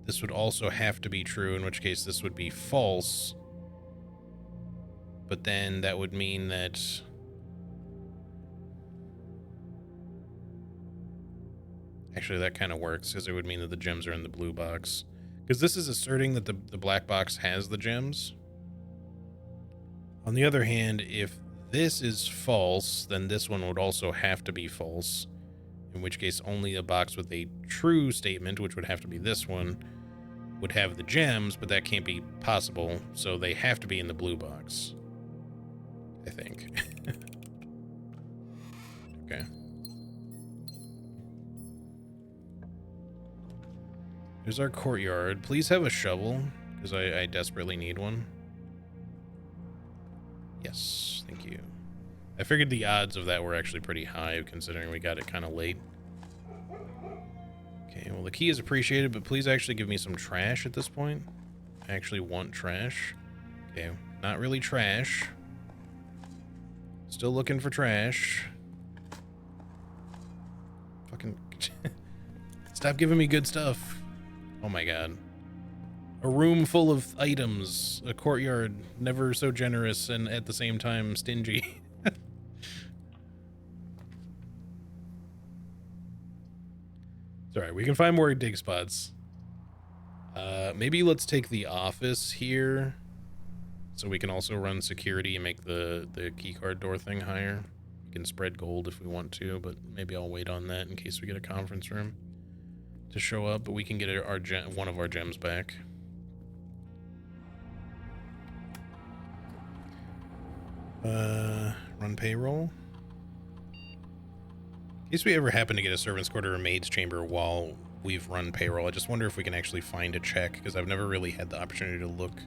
this would also have to be true, in which case this would be false. But then that would mean that Actually, that kind of works, because it would mean that the gems are in the blue box. Because this is asserting that the black box has the gems. On the other hand, if this is false, then this one would also have to be false. In which case, only a box with a true statement, which would have to be this one, would have the gems, but that can't be possible, so they have to be in the blue box. I think. Okay. There's our courtyard. Please have a shovel, because I desperately need one. Yes, thank you. I figured the odds of that were actually pretty high, considering we got it kind of late. Okay, well, the key is appreciated, but please actually give me some trash at this point. I actually want trash. Okay, not really trash. Still looking for trash. Fucking... Stop giving me good stuff. Oh my god. A room full of items. A courtyard never so generous and at the same time stingy. It's alright, we can find more dig spots. Maybe let's take the office here, so we can also run security and make the keycard door thing higher. We can spread gold if we want to, but maybe I'll wait on that in case we get a conference room to show up, but we can get one of our gems back. Run payroll. In case we ever happen to get a servant's quarter or maid's chamber while we've run payroll, I just wonder if we can actually find a check, because I've never really had the opportunity to look.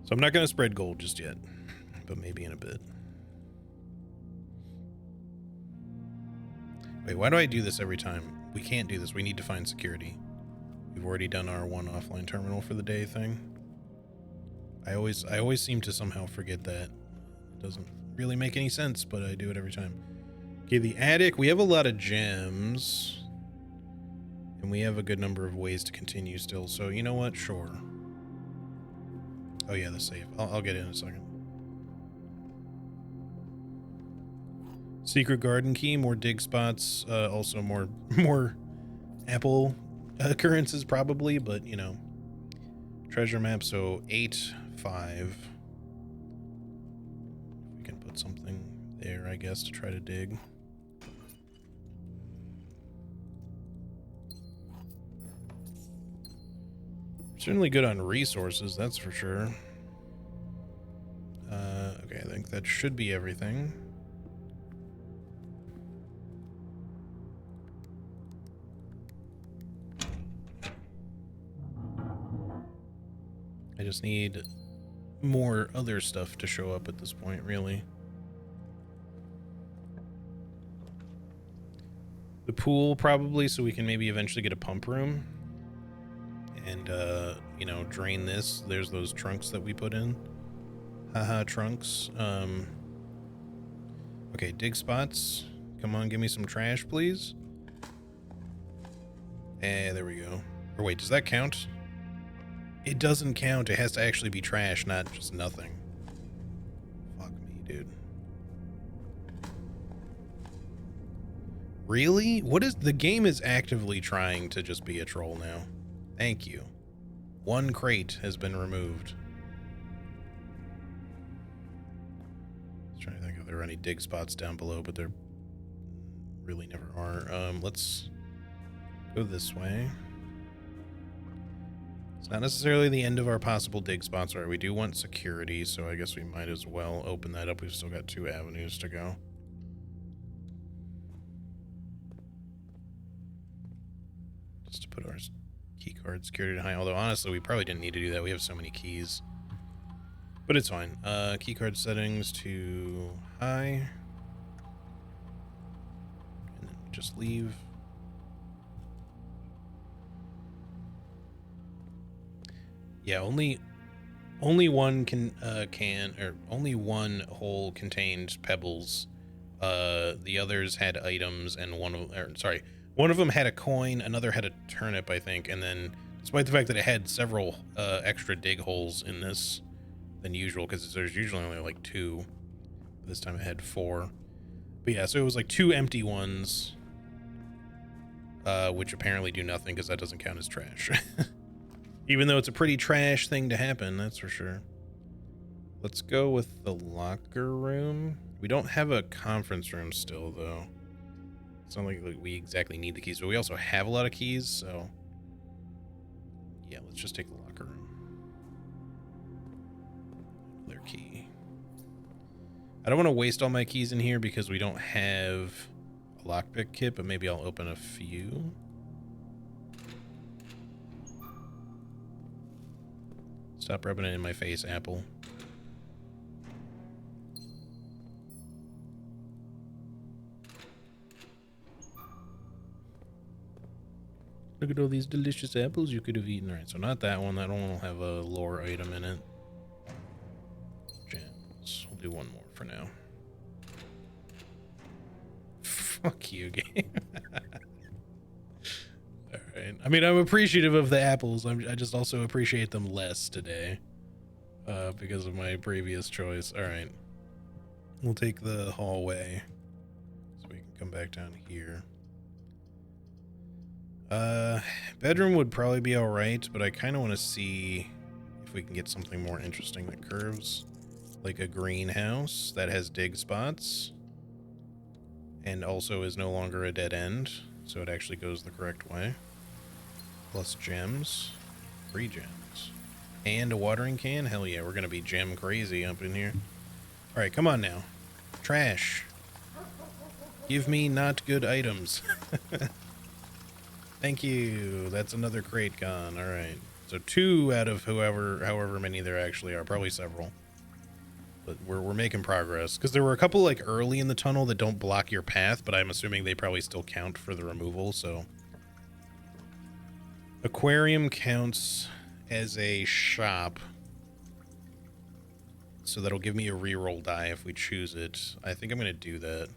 So I'm not going to spread gold just yet, but maybe in a bit. Wait, why do I do this every time? We can't do this. We need to find security. We've already done our one offline terminal for the day thing. I always seem to somehow forget that. It doesn't really make any sense, but I do it every time. Okay, the attic. We have a lot of gems. And we have a good number of ways to continue still. So, you know what? Sure. Oh, yeah, the safe. I'll get in a second. Secret garden key. More dig spots. Also more apple occurrences probably. But, you know. Treasure map. So, 8, 5. We can put something there, I guess, to try to dig. Certainly good on resources, that's for sure. Okay, I think that should be everything. I just need more other stuff to show up at this point, really. The pool, probably, so we can maybe eventually get a pump room. And, you know, drain this. There's those trunks that we put in. Haha, trunks. Okay, dig spots. Come on, give me some trash, please. There we go. Or wait, does that count? It doesn't count. It has to actually be trash, not just nothing. Fuck me, dude. Really? What is... The game is actively trying to just be a troll now. Thank you. One crate has been removed. I was trying to think if there are any dig spots down below, but there really never are. Let's go this way. It's not necessarily the end of our possible dig spots. All right, we do want security, so I guess we might as well open that up. We've still got 2 avenues to go. Just to put our key card security to high, although honestly we probably didn't need to do that. We have so many keys, but it's fine. Key card settings to high, and then just leave. Yeah, only one only one hole contained pebbles. The others had items, and one of them had a coin, another had a turnip, I think, and then, despite the fact that it had several extra dig holes in this than usual, because there's usually only like 2, this time it had 4. But yeah, so it was like 2 empty ones, which apparently do nothing because that doesn't count as trash. Even though it's a pretty trash thing to happen, that's for sure. Let's go with the locker room. We don't have a conference room still, though. It's not like we exactly need the keys, but we also have a lot of keys, so... yeah, let's just take the locker room. Their key. I don't want to waste all my keys in here because we don't have a lockpick kit, but maybe I'll open a few. Stop rubbing it in my face, Apple. Look at all these delicious apples you could have eaten. All right, so not that one. That one will have a lore item in it. Gems. We'll do one more for now. Fuck you, game. All right. I mean, I'm appreciative of the apples. I just also appreciate them less today because of my previous choice. All right. We'll take the hallway so we can come back down here. Bedroom would probably be all right, but I kind of want to see if we can get something more interesting that curves, like a greenhouse that has dig spots and also is no longer a dead end, so it actually goes the correct way. Plus gems, 3 gems, and a watering can. Hell yeah, we're gonna be gem crazy up in here. All right, come on now, trash. Give me not good items. Thank you. That's another crate gone. All right. So 2 out of however many there actually are. Probably several. But we're making progress. Because there were a couple like early in the tunnel that don't block your path, but I'm assuming they probably still count for the removal, so. Aquarium counts as a shop. So that'll give me a reroll die if we choose it. I think I'm going to do that.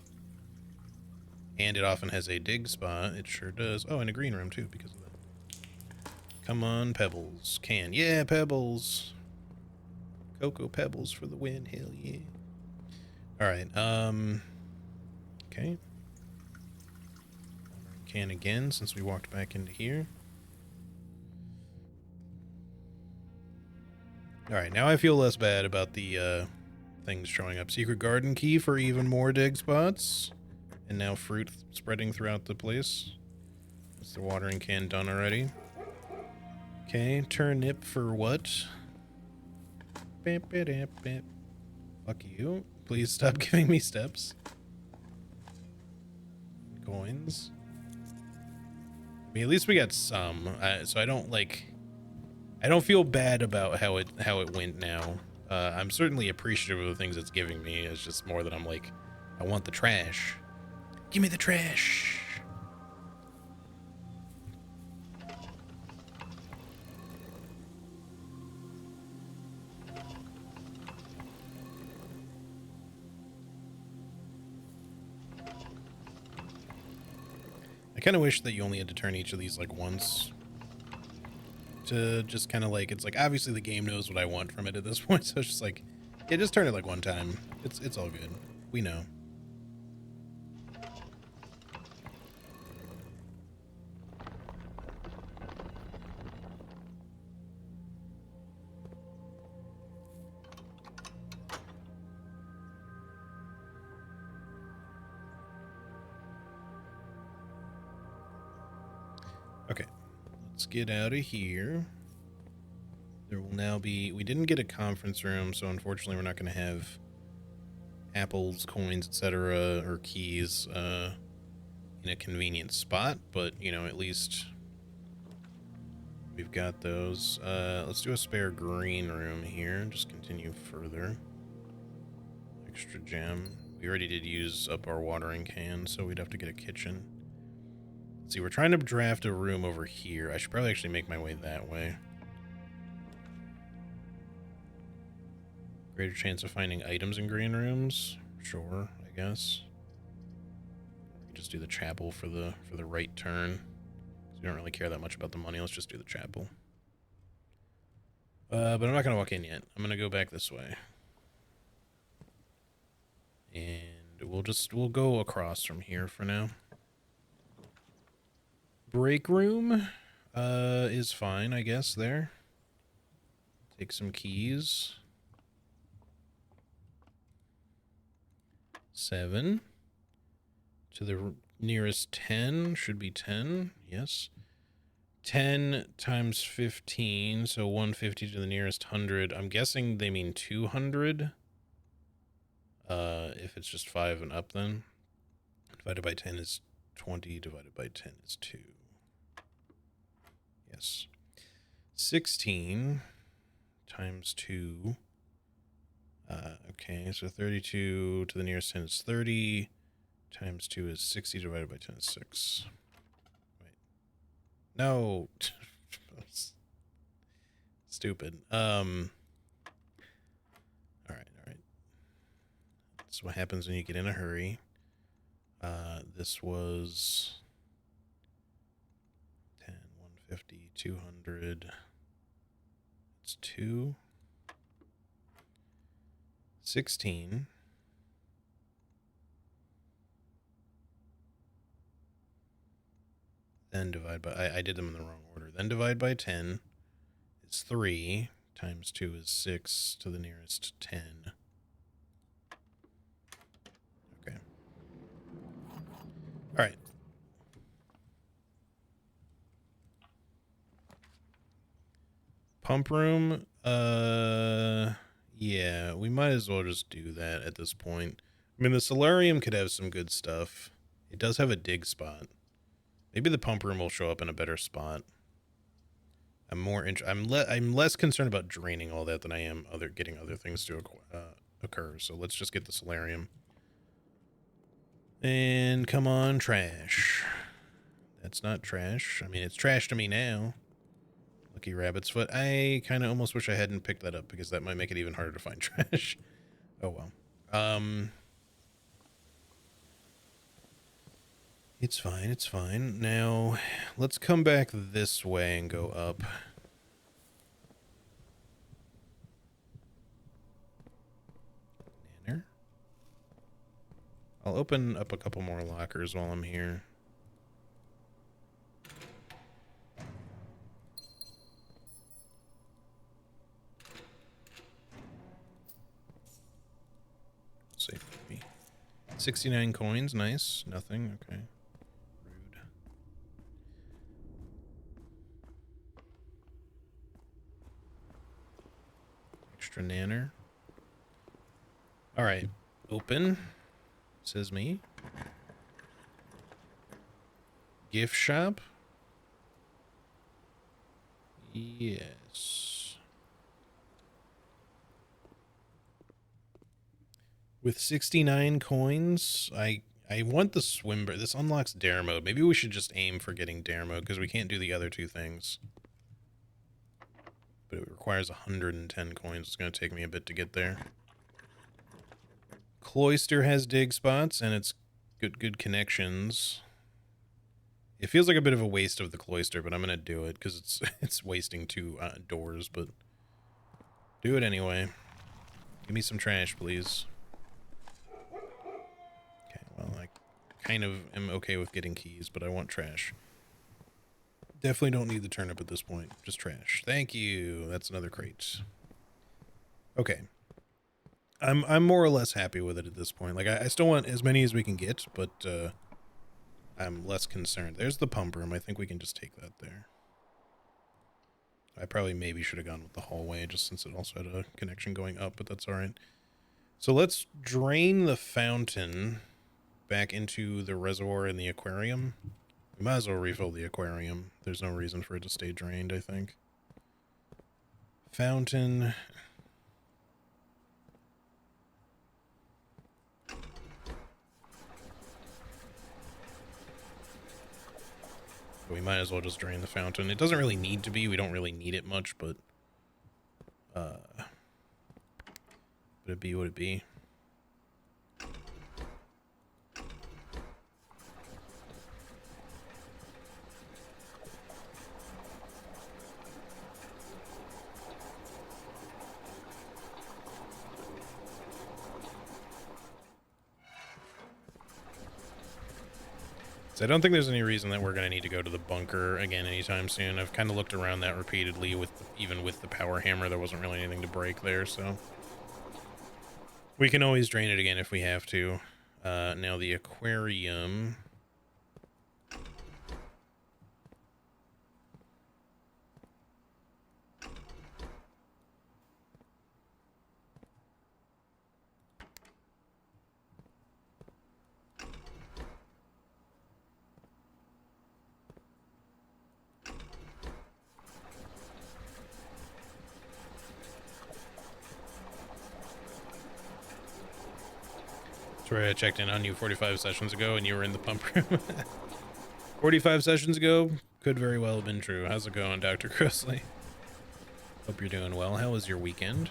And it often has a dig spot. It sure does. Oh, and a green room, too, because of that. Come on, pebbles. Can. Yeah, pebbles. Cocoa pebbles for the win. Hell yeah. All right. Okay. Can again, since we walked back into here. All right. Now I feel less bad about the things showing up. Secret garden key for even more dig spots. And now fruit spreading throughout the place. Is the watering can done already? Okay, turnip for what? Fuck you. Please stop giving me steps. Coins. I mean, at least we got some. So I don't feel bad about how it went now. I'm certainly appreciative of the things it's giving me. It's just more that I'm like, I want the trash. Give me the trash. I kind of wish that you only had to turn each of these like once to just kind of like, it's like obviously the game knows what I want from it at this point, so it's just like, yeah, just turn it like one time. It's all good. We know. Okay, let's get out of here. There will now be, we didn't get a conference room, so unfortunately we're not going to have apples, coins, etc., or keys in a convenient spot, but, you know, at least we've got those. Let's do a spare green room here, just continue further. Extra gem. We already did use up our watering can, so we'd have to get a kitchen. Let's see, we're trying to draft a room over here. I should probably actually make my way that way. Greater chance of finding items in green rooms? Sure, I guess. Just do the chapel for the right turn. We don't really care that much about the money. Let's just do the chapel. But I'm not gonna walk in yet. I'm gonna go back this way. And we'll go across from here for now. Break room is fine, I guess, there. Take some keys. 7. To the nearest 10 should be 10. Yes. 10 times 15, so 150 to the nearest 100. I'm guessing they mean 200. If it's just 5 and up, then. Divided by 10 is 20. Divided by 10 is 2. Yes. 16 times 2. Okay, so 32 to the nearest 10 is 30. Times 2 is 60. Divided by 10 is 6. Wait. No. Stupid. All right. That's what happens when you get in a hurry. This was 10, 150, 200. It's 2. 16. Then divide by... I did them in the wrong order. Then divide by 10. It's 3. Times 2 is 6 to the nearest 10. Okay. All right. Pump room. Yeah, we might as well just do that at this point. I mean, the solarium could have some good stuff. It does have a dig spot. Maybe the pump room will show up in a better spot. I'm less concerned about draining all that than I am getting other things to occur. So let's just get the solarium. And come on, trash. That's not trash. I mean, it's trash to me now. Lucky rabbit's foot. I kind of almost wish I hadn't picked that up because that might make it even harder to find trash. Oh well. It's fine, it's fine. Now, let's come back this way and go up. Nanner. I'll open up a couple more lockers while I'm here. Save me. 69 coins, nice. Nothing, okay. Rude. Extra nanner. Alright, open. Says me. Gift shop. Yes. With 69 coins, I want the swimmer. This unlocks dare mode. Maybe we should just aim for getting dare mode because we can't do the other two things. But it requires 110 coins. It's going to take me a bit to get there. Cloister has dig spots and it's good connections. It feels like a bit of a waste of the cloister, but I'm going to do it because it's wasting 2 doors, but do it anyway. Give me some trash, please. Okay, well, I kind of am okay with getting keys, but I want trash. Definitely don't need the turnip at this point. Just trash. Thank you. That's another crate. Okay. I'm more or less happy with it at this point. Like, I still want as many as we can get, but I'm less concerned. There's the pump room. I think we can just take that there. I probably maybe should have gone with the hallway just since it also had a connection going up, but that's all right. So let's drain the fountain back into the reservoir in the aquarium. We might as well refill the aquarium. There's no reason for it to stay drained, I think. Fountain. We might as well just drain the fountain. It doesn't really need to be. We don't really need it much, but it be what it be. So I don't think there's any reason that we're going to need to go to the bunker again anytime soon. I've kind of looked around that repeatedly with even with the power hammer. There wasn't really anything to break there, so we can always drain it again if we have to. Now the aquarium. That's where I checked in on you 45 sessions ago and you were in the pump room. 45 sessions ago could very well have been true. How's it going, Dr. Crossley? Hope you're doing well. How was your weekend?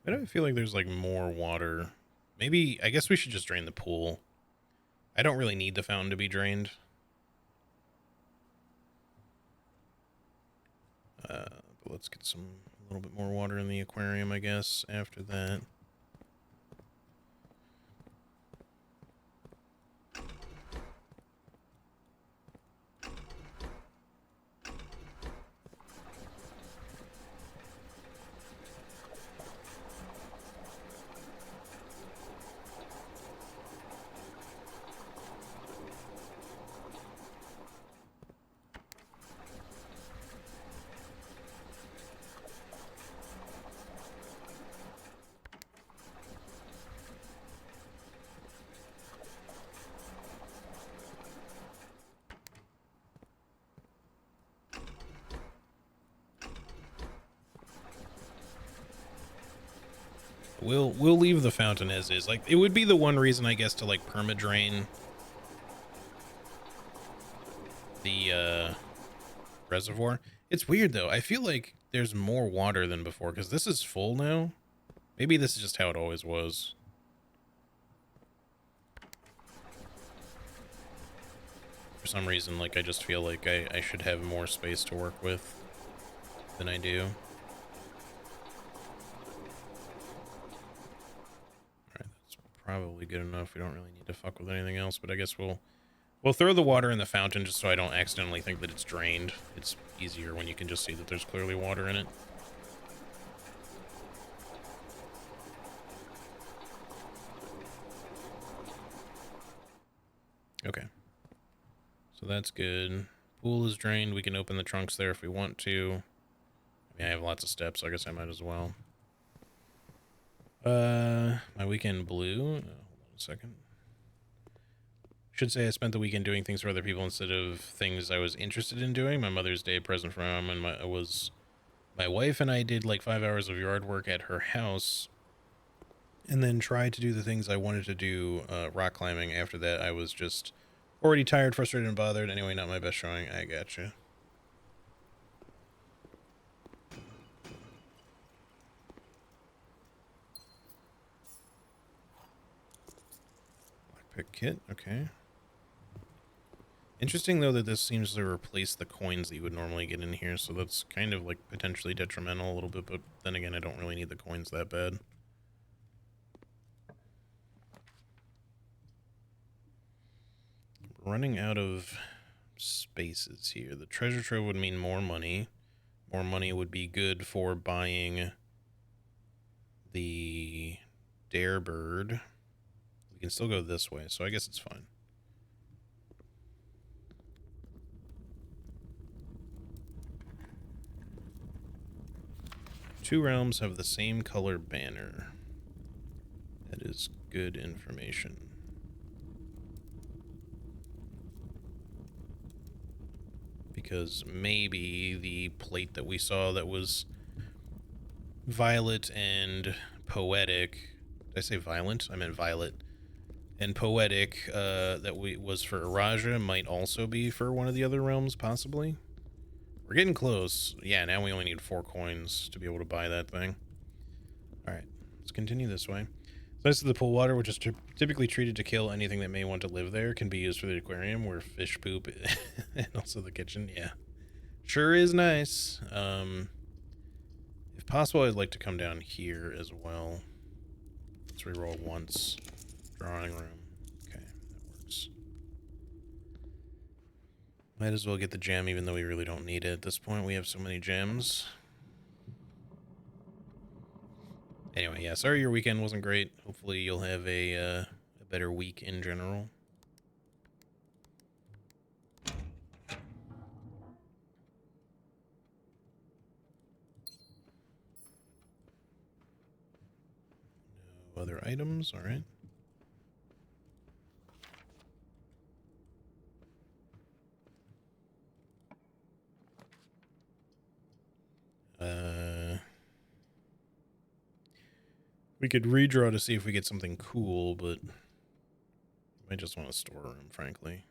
I don't feel like there's like more water. Maybe, I guess we should just drain the pool. I don't really need the fountain to be drained. But let's get a little bit more water in the aquarium, I guess, after that. We'll leave the fountain as is. Like, it would be the one reason, I guess, to like perma-drain the reservoir. It's weird though. I feel like there's more water than before because this is full now. Maybe this is just how it always was. For some reason, like, I just feel like I should have more space to work with than I do. Probably good enough. We don't really need to fuck with anything else, but I guess we'll throw the water in the fountain just so I don't accidentally think that it's drained. It's easier when you can just see that there's clearly water in it. Okay. So that's good. Pool is drained. We can open the trunks there if we want to. I mean, I have lots of steps, so I guess I might as well. My weekend blew. Hold on a second. Should say I spent the weekend doing things for other people instead of things I was interested in doing. My Mother's Day present from and my wife and I did like 5 hours of yard work at her house, and then tried to do the things I wanted to do, rock climbing. After that, I was just already tired, frustrated, and bothered. Anyway, not my best showing. I gotcha. Lockpick kit, okay. Interesting, though, that this seems to replace the coins that you would normally get in here, so that's kind of, like, potentially detrimental a little bit, but then again, I don't really need the coins that bad. Running out of spaces here. The treasure trove would mean more money. More money would be good for buying the dare bird. We can still go this way, so I guess it's fine. 2 realms have the same color banner. That is good information. Because maybe the plate that we saw that was violet and poetic. Did I say violent? I meant violet. And poetic, that was for Araja might also be for one of the other realms, possibly. We're getting close. Yeah, now we only need 4 coins to be able to buy that thing. Alright, let's continue this way. So nice that the pool water, which is typically treated to kill anything that may want to live there, can be used for the aquarium, where fish poop, and also the kitchen. Yeah. Sure is nice. If possible, I'd like to come down here as well. Let's reroll once. Drawing room. Okay, that works. Might as well get the gem, even though we really don't need it at this point. We have so many gems. Anyway, yeah, sorry your weekend wasn't great. Hopefully you'll have a better week in general. No other items, alright. We could redraw to see if we get something cool, but I just want a storeroom, frankly.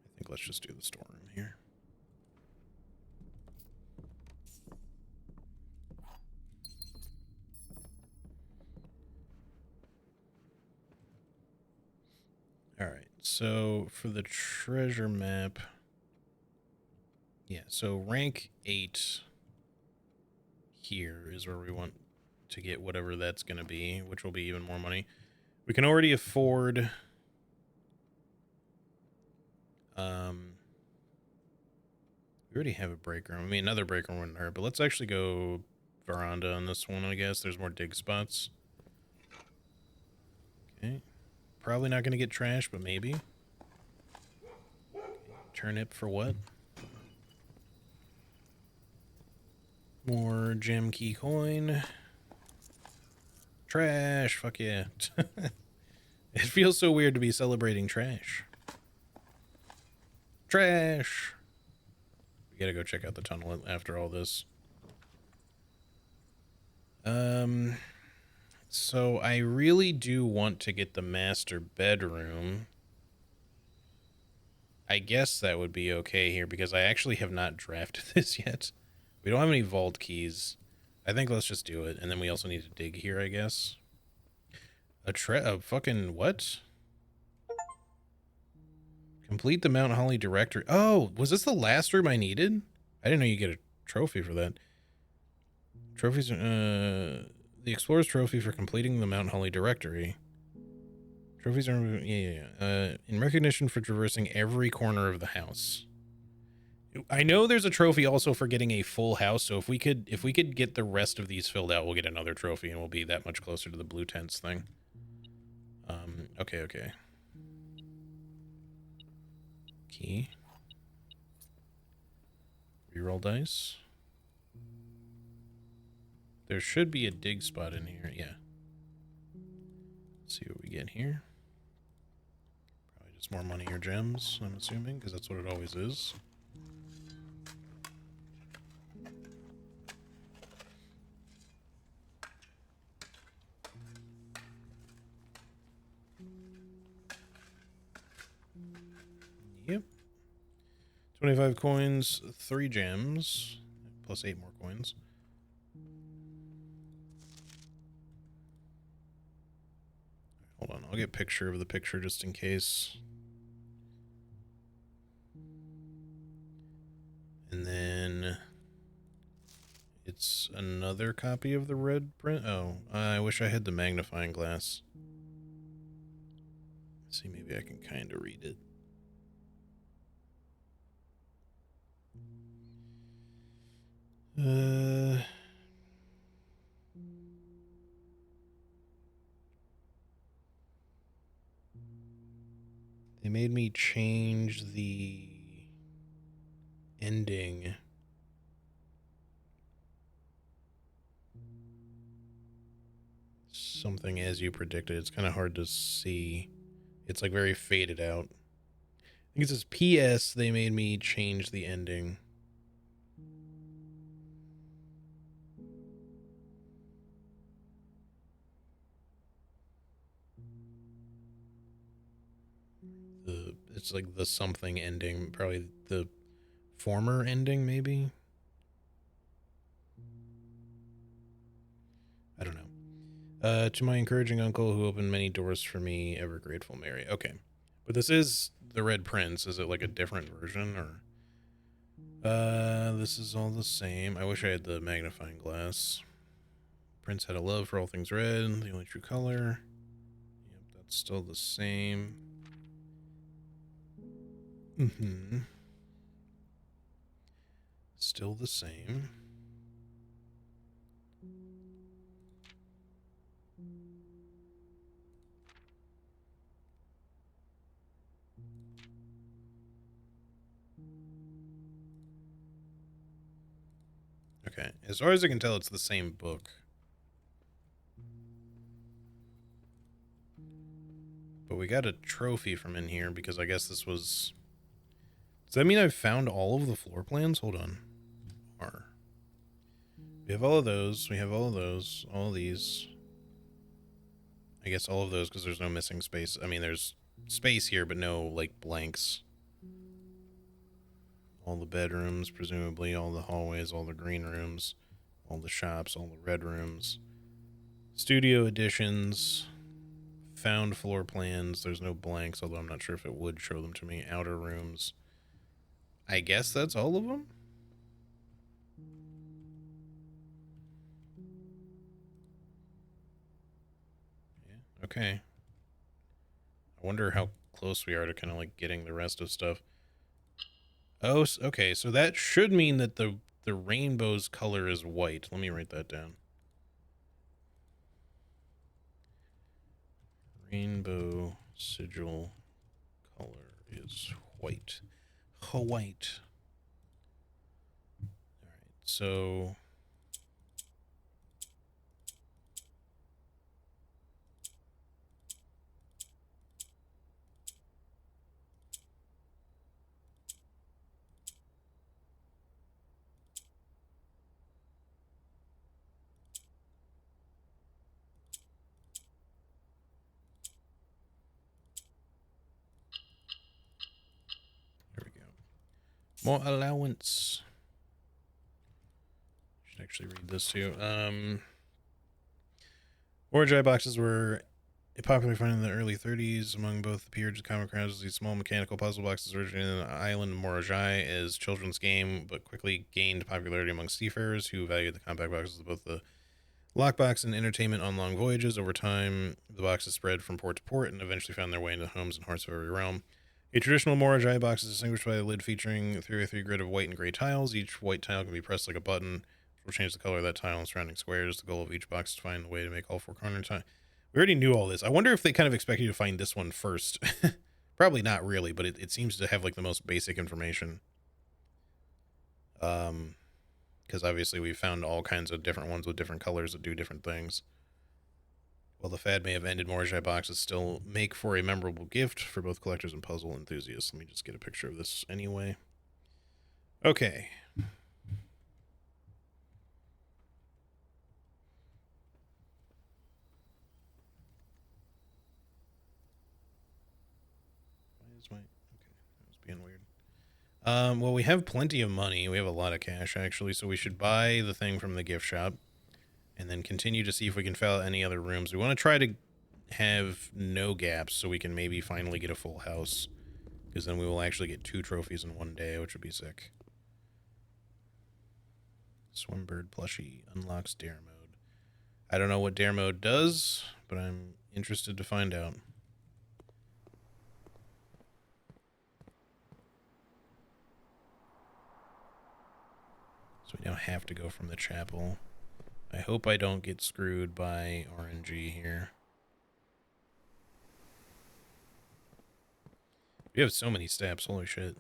I think let's just do the storeroom here. Alright, so for the treasure map... Yeah, so rank 8 here is where we want to get whatever that's going to be, which will be even more money. We can already afford... we already have a break room. I mean, another break room wouldn't hurt, but let's actually go veranda on this one, I guess. There's more dig spots. Okay. Probably not going to get trash, but maybe. Okay. Turnip for what? More gem key coin. Trash. Fuck yeah. It feels so weird to be celebrating trash. Trash. We gotta go check out the tunnel after all this. So I really do want to get the master bedroom. I guess that would be okay here because I actually have not drafted this yet. We don't have any vault keys. I think let's just do it. And then we also need to dig here, I guess. A fucking what? Complete the Mount Holly directory. Oh, was this the last room I needed? I didn't know you get a trophy for that. Trophies, the Explorer's Trophy for completing the Mount Holly directory. Trophies are, in recognition for traversing every corner of the house. I know there's a trophy also for getting a full house, so if we could get the rest of these filled out, we'll get another trophy and we'll be that much closer to the blue tents thing. Okay. Key. Reroll dice. There should be a dig spot in here, yeah. Let's see what we get here. Probably just more money or gems, I'm assuming, because that's what it always is. Yep. 25 coins, 3 gems, plus 8 more coins. Hold on, I'll get a picture of the picture just in case. And then it's another copy of the red print. Oh, I wish I had the magnifying glass. Let's see, maybe I can kind of read it. They made me change the ending. Something as you predicted. It's kind of hard to see. It's like very faded out. I think it says PS, they made me change the ending. It's like the something ending, probably the former ending, maybe? I don't know. To my encouraging uncle who opened many doors for me, ever grateful Mary. Okay. But this is the Red Prince. Is it like a different version or? This is all the same. I wish I had the magnifying glass. Prince had a love for all things red, the only true color. Yep, that's still the same. Still the same. Okay, as far as I can tell, it's the same book. But we got a trophy from in here because I guess this was... Does that mean I've found all of the floor plans? Hold on. We have all of those. We have all of those. All of these. I guess all of those because there's no missing space. I mean, there's space here, but no, like, blanks. All the bedrooms, presumably. All the hallways, all the green rooms. All the shops, all the red rooms. Studio additions. Found floor plans. There's no blanks, although I'm not sure if it would show them to me. Outer rooms. I guess that's all of them? Yeah, okay. I wonder how close we are to kind of like getting the rest of stuff. Oh, okay, so that should mean that the rainbow's color is white. Let me write that down. Rainbow sigil color is white. White. All right, so there we go. More allowance. Should actually read this too. Origin boxes were a popular find in the early 30s among both the peerage and common crowds. These small mechanical puzzle boxes originated in the island of Morajai as children's game, but quickly gained popularity among seafarers who valued the compact boxes of both the lockbox and entertainment on long voyages. Over time, the boxes spread from port to port and eventually found their way into the homes and hearts of every realm. A traditional Morajai box is distinguished by a lid featuring 3x3 grid of white and gray tiles. Each white tile can be pressed like a button, which will change the color of that tile and surrounding squares. The goal of each box is to find a way to make all four corner tiles. We already knew all this. I wonder if they kind of expect you to find this one first. Probably not really, but it seems to have like the most basic information. Because obviously we found all kinds of different ones with different colors that do different things. While the fad may have ended, Morajai boxes still make for a memorable gift for both collectors and puzzle enthusiasts. Let me just get a picture of this anyway. Okay. Why is my... Okay, that was being weird. Well, we have plenty of money. We have a lot of cash, actually, so we should buy the thing from the gift shop and then continue to see if we can fill out any other rooms. We want to try to have no gaps so we can maybe finally get a full house, because then we will actually get 2 trophies in one day, which would be sick. Swimbird plushie unlocks dare mode. I don't know what dare mode does, but I'm interested to find out. So we now have to go from the chapel. I hope I don't get screwed by RNG here. We have so many steps, holy shit.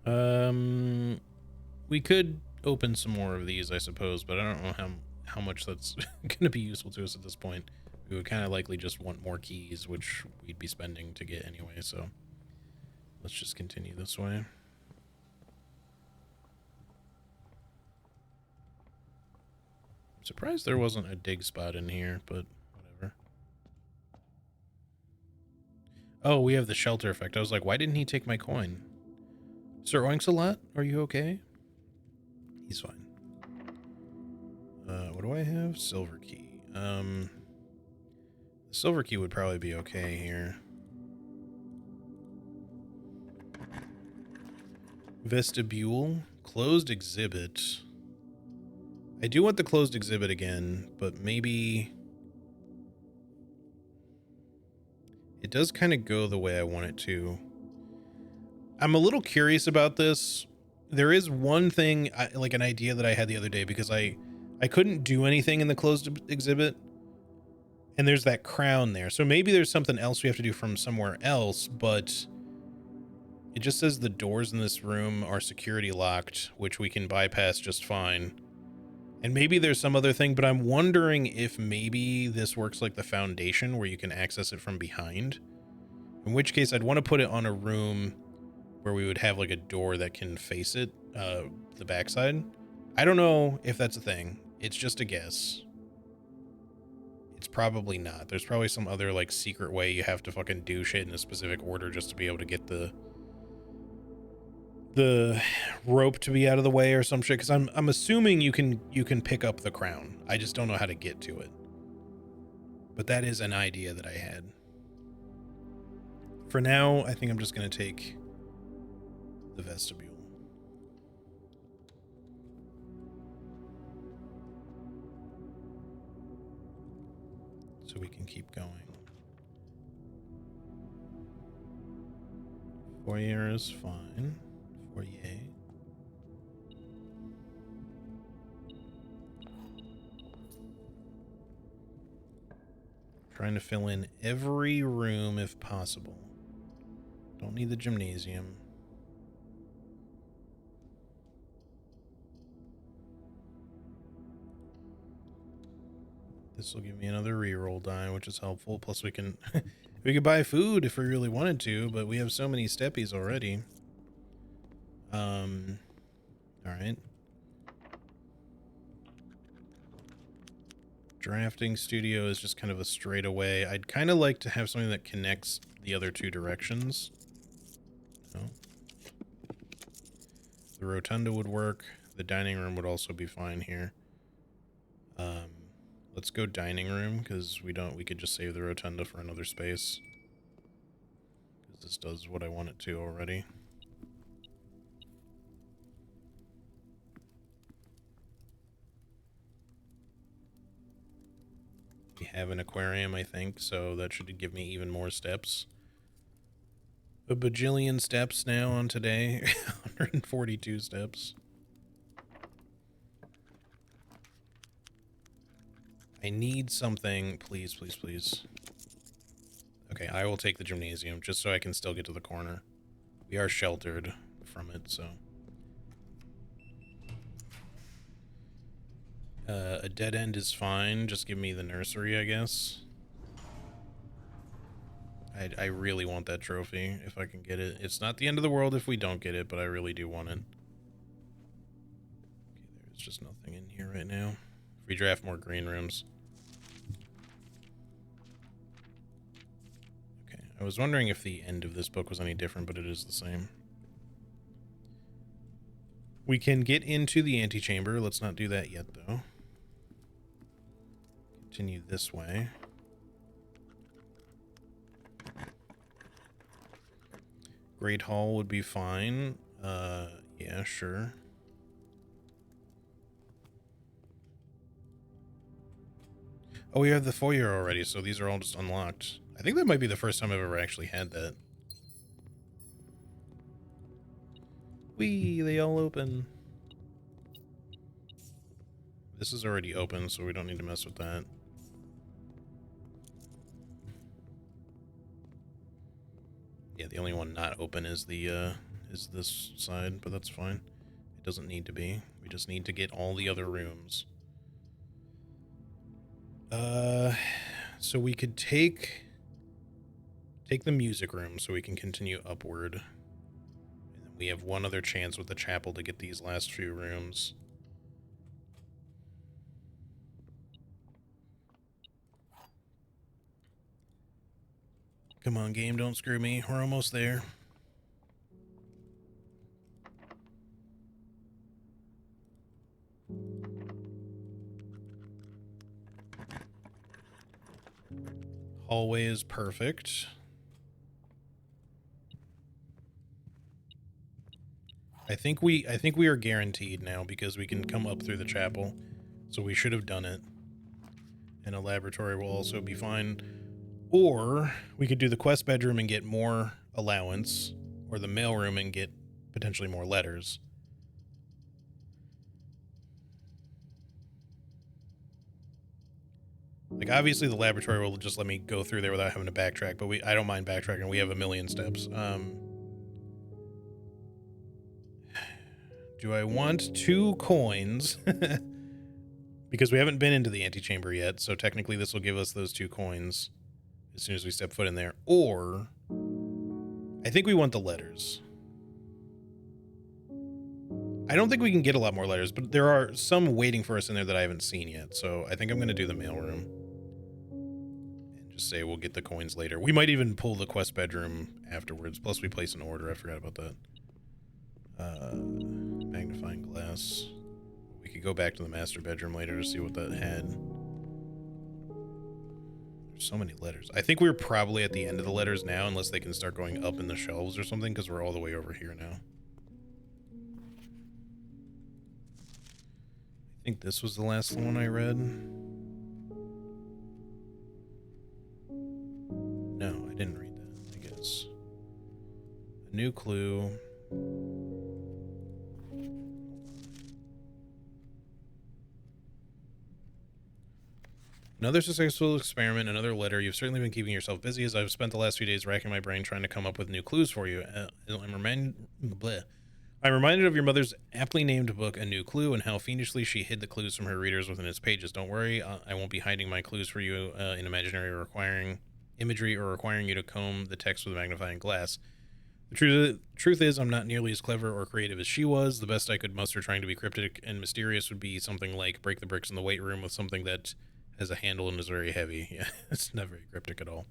We could open some more of these, I suppose, but I don't know how much that's going to be useful to us at this point. We would kind of likely just want more keys, which we'd be spending to get anyway, so let's just continue this way. I'm surprised there wasn't a dig spot in here, but whatever. Oh, we have the shelter effect. I was like, why didn't he take my coin? Sir Oinks-a-Lot, are you okay? He's fine. What do I have? Silver key. The silver key would probably be okay here. Vestibule. Closed exhibit. I do want the closed exhibit again, but maybe... It does kind of go the way I want it to. I'm a little curious about this. There is one thing, like an idea that I had the other day, because I couldn't do anything in the closed exhibit. And there's that crown there. So maybe there's something else we have to do from somewhere else, but it just says the doors in this room are security locked, which we can bypass just fine. And maybe there's some other thing, but I'm wondering if maybe this works like the foundation where you can access it from behind. In which case I'd want to put it on a room where we would have like a door that can face it, the backside. I don't know if that's a thing. It's just a guess. It's probably not. There's probably some other like secret way you have to fucking do shit in a specific order just to be able to get the rope to be out of the way or some shit, because I'm assuming you can pick up the crown. I just don't know how to get to it. But that is an idea that I had. For now, I think I'm just going to take the vestibule. So we can keep going. Foyer is fine. Foyer. Trying to fill in every room if possible. Don't need the gymnasium. This will give me another reroll die, which is helpful. Plus we can we could buy food if we really wanted to, but we have so many steppies already. All right. Drafting studio is just kind of a straightaway. I'd kind of like to have something that connects the other two directions. No. The rotunda would work. The dining room would also be fine here. Let's go dining room, because we could just save the rotunda for another space. Because this does what I want it to already. We have an aquarium, I think, so that should give me even more steps. A bajillion steps now on today. 142 steps. I need something. Please, please, please. Okay, I will take the gymnasium just so I can still get to the corner. We are sheltered from it, so. A dead end is fine. Just give me the nursery, I guess. I really want that trophy if I can get it. It's not the end of the world if we don't get it, but I really do want it. Okay, there's just nothing in here right now. If we draft more green rooms. Okay, I was wondering if the end of this book was any different, but it is the same. We can get into the antechamber. Let's not do that yet, though. Continue this way. Great Hall would be fine. Yeah, sure. Oh, we have the foyer already, so these are all just unlocked. I think that might be the first time I've ever actually had that. Whee, they all open. This is already open, so we don't need to mess with that. Yeah, the only one not open is the is this side, but that's fine. It doesn't need to be. We just need to get all the other rooms. So we could take the music room so we can continue upward. And then we have one other chance with the chapel to get these last few rooms. Come on, game, don't screw me. We're almost there. Hallway is perfect. I think we are guaranteed now because we can come up through the chapel. So we should have done it. And a laboratory will also be fine. Or we could do the quest bedroom and get more allowance, or the mailroom and get potentially more letters. Like, obviously the laboratory will just let me go through there without having to backtrack, but I don't mind backtracking. We have a million steps. Do I want 2 coins? Because we haven't been into the antechamber yet, so technically this will give us those 2 coins as soon as we step foot in there. Or I think we want the letters. I don't think we can get a lot more letters, but there are some waiting for us in there that I haven't seen yet, so I think I'm going to do the mailroom. And just say we'll get the coins later. We might even pull the quest bedroom afterwards, plus we place an order. I forgot about that. Magnifying glass. We could go back to the master bedroom later to see what that had. There's so many letters. I think we're probably at the end of the letters now, unless they can start going up in the shelves or something, because we're all the way over here now. I think this was the last one I read. No, I didn't read that, I guess. A new clue. Another successful experiment, another letter. You've certainly been keeping yourself busy, as I've spent the last few days racking my brain trying to come up with new clues for you. I'm reminded of your mother's aptly named book, A New Clue, and how fiendishly she hid the clues from her readers within its pages. Don't worry, I won't be hiding my clues for you in imaginary or requiring imagery or requiring you to comb the text with a magnifying glass. The truth is, I'm not nearly as clever or creative as she was. The best I could muster trying to be cryptic and mysterious would be something like break the bricks in the weight room with something that has a handle and is very heavy. Yeah, it's not very cryptic at all.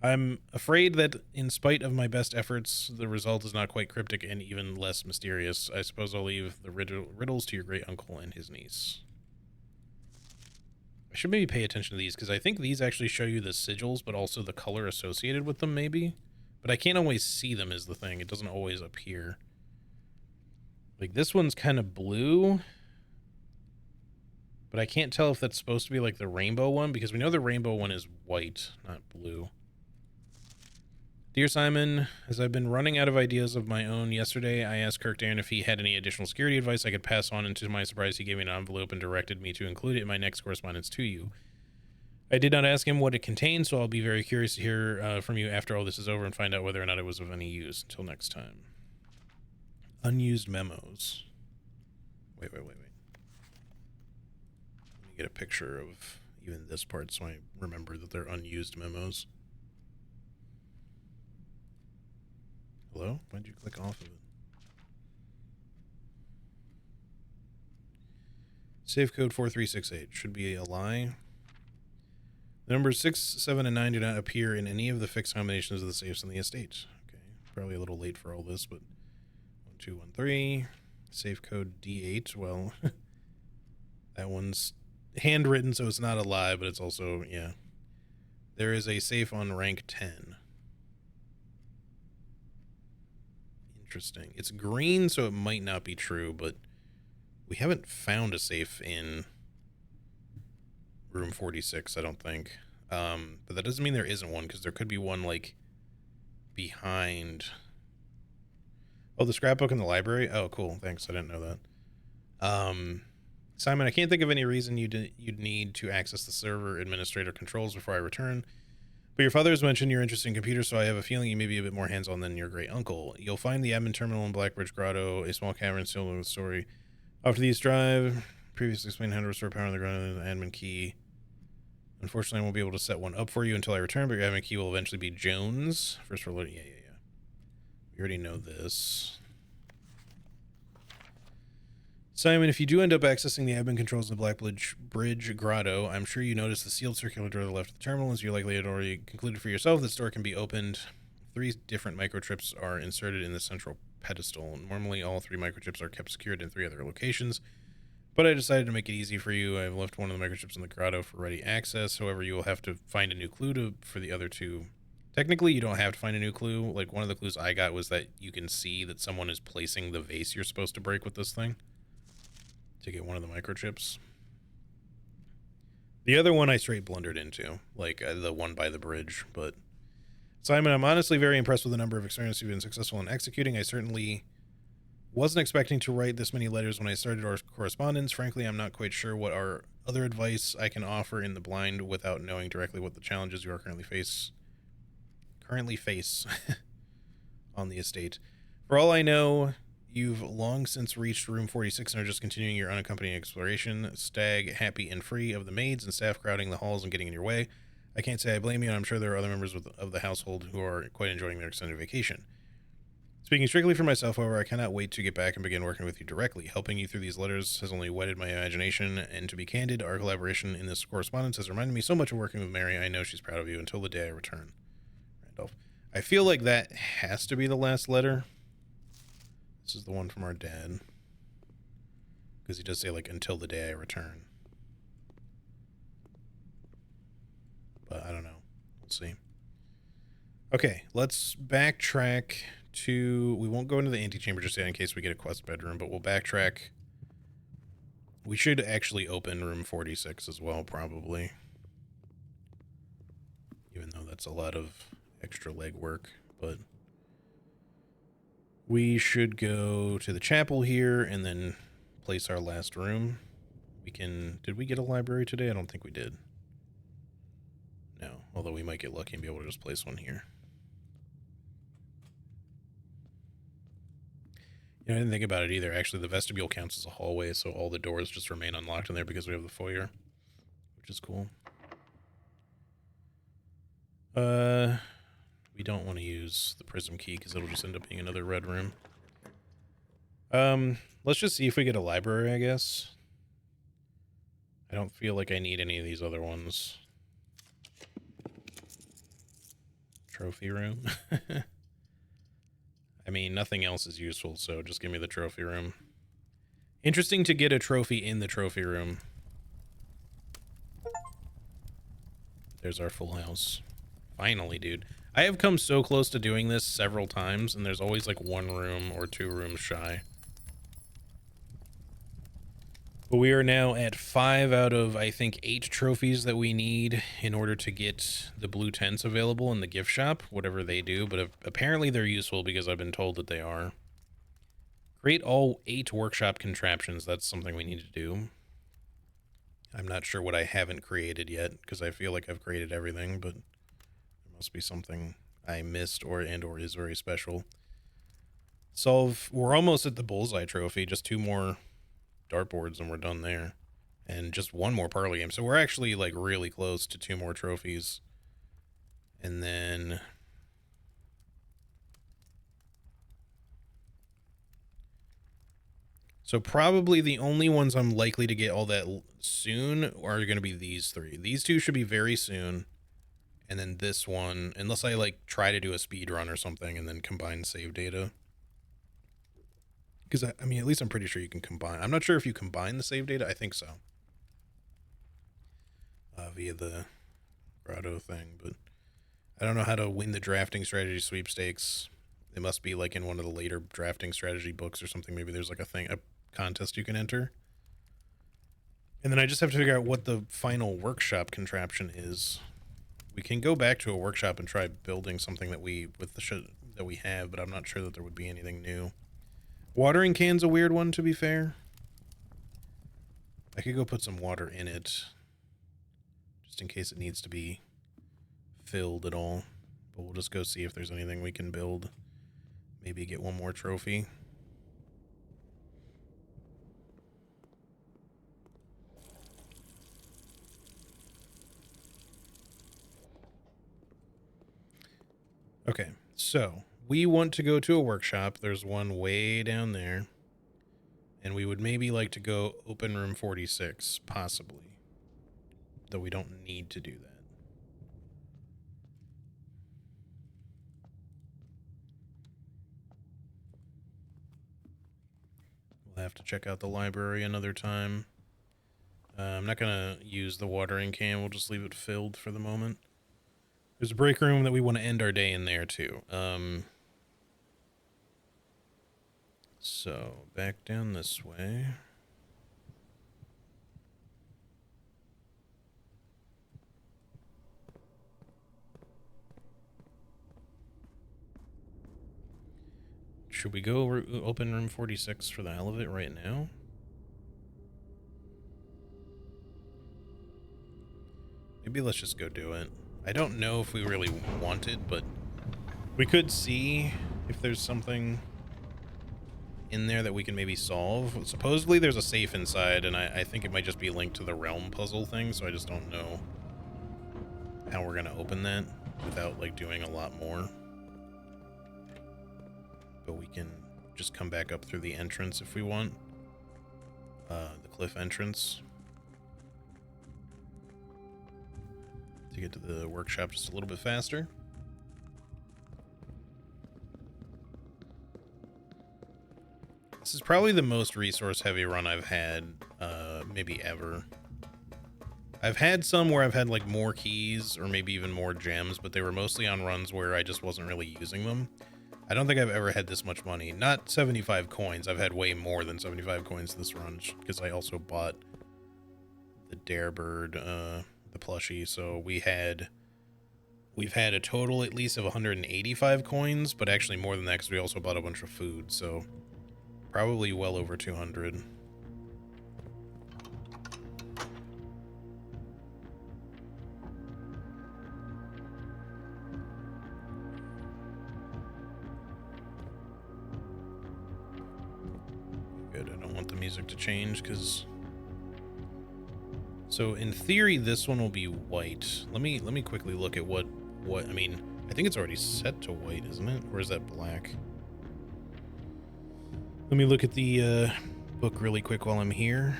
I'm afraid that in spite of my best efforts, the result is not quite cryptic and even less mysterious. I suppose I'll leave the riddles to your great uncle and his niece. I should maybe pay attention to these, because I think these actually show you the sigils, but also the color associated with them, maybe. But I can't always see them is the thing. It doesn't always appear. Like, this one's kind of blue. But I can't tell if that's supposed to be like the rainbow one, because we know the rainbow one is white, not blue. Dear Simon, as I've been running out of ideas of my own, yesterday I asked Kirkdan if he had any additional security advice I could pass on, and to my surprise he gave me an envelope and directed me to include it in my next correspondence to you. I did not ask him what it contained, so I'll be very curious to hear from you after all this is over and find out whether or not it was of any use. Until next time. Unused memos. Wait. Get a picture of even this part so I remember that they're unused memos. Hello? Why'd you click off of it? Safe code 4368. Should be a lie. The numbers 6, 7, and 9 do not appear in any of the fixed combinations of the safes in the estate. Okay, probably a little late for all this, but 1213. Safe code D8. Well, that one's handwritten, so it's not a lie, but it's also, yeah. There is a safe on rank 10. Interesting. It's green, so it might not be true, but we haven't found a safe in room 46, I don't think. But that doesn't mean there isn't one, because there could be one, like, behind. Oh, the scrapbook in the library? Oh, cool. Thanks. I didn't know that. Simon, I can't think of any reason you'd need to access the server administrator controls before I return. But your father has mentioned you're interested in computers, so I have a feeling you may be a bit more hands-on than your great uncle. You'll find the admin terminal in Blackbridge Grotto, a small cavern sealed with a story. After the east drive, previously explained how to restore power on the ground and the admin key. Unfortunately, I won't be able to set one up for you until I return, but your admin key will eventually be Jones. First for loading. Yeah. We already know this. Simon, if you do end up accessing the admin controls of the Blackbridge Grotto, I'm sure you noticed the sealed circular door to the left of the terminal, as you likely had already concluded for yourself. This door can be opened. 3 different microchips are inserted in the central pedestal. Normally, all 3 microchips are kept secured in 3 other locations, but I decided to make it easy for you. I've left one of the microchips in the grotto for ready access. However, you will have to find a new clue for the other 2. Technically, you don't have to find a new clue. Like, one of the clues I got was that you can see that someone is placing the vase you're supposed to break with this thing to get one of the microchips. The other one I straight blundered into, like the one by the bridge. But Simon, I'm honestly very impressed with the number of experiments you've been successful in executing. I certainly wasn't expecting to write this many letters when I started our correspondence. Frankly, I'm not quite sure what our other advice I can offer in the blind without knowing directly what the challenges you are currently face on the estate. For all I know, you've long since reached room 46 and are just continuing your unaccompanied exploration. Stag, happy and free of the maids and staff crowding the halls and getting in your way. I can't say I blame you, and I'm sure there are other members of the household who are quite enjoying their extended vacation. Speaking strictly for myself, however, I cannot wait to get back and begin working with you directly. Helping you through these letters has only whetted my imagination, and to be candid, our collaboration in this correspondence has reminded me so much of working with Mary. I know she's proud of you until the day I return. Randolph. I feel like that has to be the last letter. This is the one from our dad. Because he does say, like, until the day I return. But I don't know. We'll see. Okay, let's backtrack to... We won't go into the antechamber just yet in case we get a quest bedroom, but we'll backtrack. We should actually open room 46 as well, probably. Even though that's a lot of extra legwork, but... We should go to the chapel here and then place our last room. We can... Did we get a library today? I don't think we did. No, although we might get lucky and be able to just place one here. You know, I didn't think about it either. Actually, the vestibule counts as a hallway, so all the doors just remain unlocked in there because we have the foyer, which is cool. We don't want to use the prism key because it'll just end up being another red room. Let's just see if we get a library, I guess. I don't feel like I need any of these other ones. Trophy room. I mean, nothing else is useful, so just give me the trophy room. Interesting to get a trophy in the trophy room. There's our full house. Finally, dude. I have come so close to doing this several times, and there's always like 1 room or 2 rooms shy. But we are now at 5 out of, I think, 8 trophies that we need in order to get the blue tents available in the gift shop, whatever they do. But apparently they're useful because I've been told that they are. Create all 8 workshop contraptions. That's something we need to do. I'm not sure what I haven't created yet because I feel like I've created everything, but there must be something I missed or is very special. We're almost at the bullseye trophy, just 2 more dartboards and we're done there, and just 1 more parlor game, so we're actually like really close to 2 more trophies. And then so probably the only ones I'm likely to get all that soon are going to be these 3. These 2 should be very soon, and then this one, unless I like try to do a speed run or something and then combine save data. Because, I mean, at least I'm pretty sure you can combine. I'm not sure if you combine the save data. I think so. Via the grotto thing. But I don't know how to win the drafting strategy sweepstakes. It must be like in one of the later drafting strategy books or something. Maybe there's like a contest you can enter. And then I just have to figure out what the final workshop contraption is. We can go back to a workshop and try building something that we have, but I'm not sure that there would be anything new. Watering can's a weird one, to be fair. I could go put some water in it, just in case it needs to be filled at all. But we'll just go see if there's anything we can build. Maybe get one more trophy. Okay, so we want to go to a workshop. There's one way down there. And we would maybe like to go open room 46, possibly. Though we don't need to do that. We'll have to check out the library another time. I'm not going to use the watering can. We'll just leave it filled for the moment. There's a break room that we want to end our day in there, too. So, back down this way. Should we go open room 46 for the hell of it right now? Maybe let's just go do it. I don't know if we really want it, but we could see if there's something in there that we can maybe solve. Supposedly there's a safe inside, and I think it might just be linked to the realm puzzle thing, so I just don't know how we're going to open that without, like, doing a lot more. But we can just come back up through the entrance if we want. The cliff entrance. To get to the workshop just a little bit faster. This is probably the most resource-heavy run I've had, maybe ever. I've had some where I've had, like, more keys or maybe even more gems, but they were mostly on runs where I just wasn't really using them. I don't think I've ever had this much money. Not 75 coins. I've had way more than 75 coins this run, because I also bought the Darebird, the plushie, so we've had a total at least of 185 coins, but actually more than that because we also bought a bunch of food, so probably well over 200. Good, I don't want the music to change because... So in theory, this one will be white. Let me quickly look at what I mean, I think it's already set to white, isn't it? Or is that black? Let me look at the book really quick while I'm here.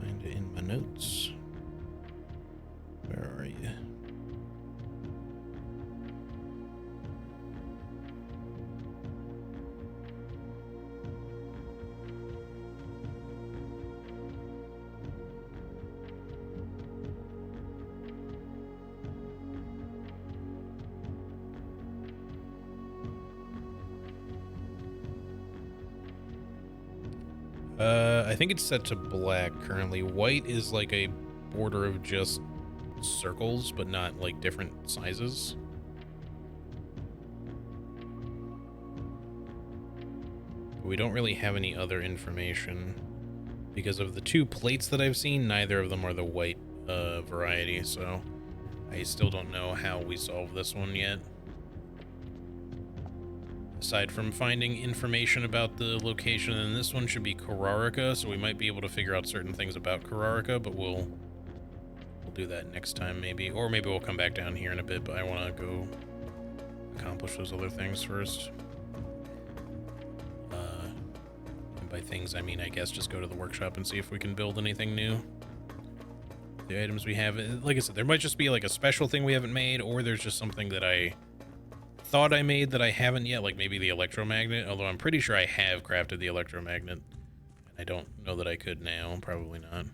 Find it in my notes. Where are you? I think it's set to black currently. White is like a border of just circles, but not like different sizes. But we don't really have any other information. Because of the two plates that I've seen, neither of them are the white variety, so I still don't know how we solve this one yet. Aside from finding information about the location, and this one should be Kararika, so we might be able to figure out certain things about Kararika, but we'll do that next time maybe. Or maybe we'll come back down here in a bit, but I want to go accomplish those other things first. And by things, I mean, I guess just go to the workshop and see if we can build anything new. The items we have, like I said, there might just be like a special thing we haven't made, or there's just something that I thought I made that I haven't yet, like maybe the electromagnet, although I'm pretty sure I have crafted the electromagnet. I don't know that I could now, probably not.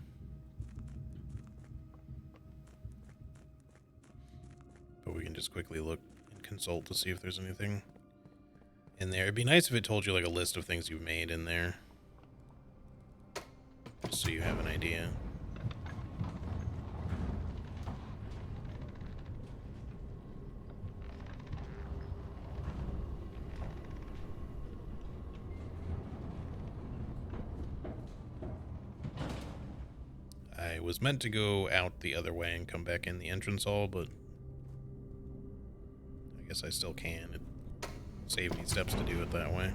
But we can just quickly look and consult to see if there's anything in there. It'd be nice if it told you like a list of things you've made in there, just so you have an idea. It was meant to go out the other way and come back in the entrance hall, but I guess I still can. It saved me steps to do it that way.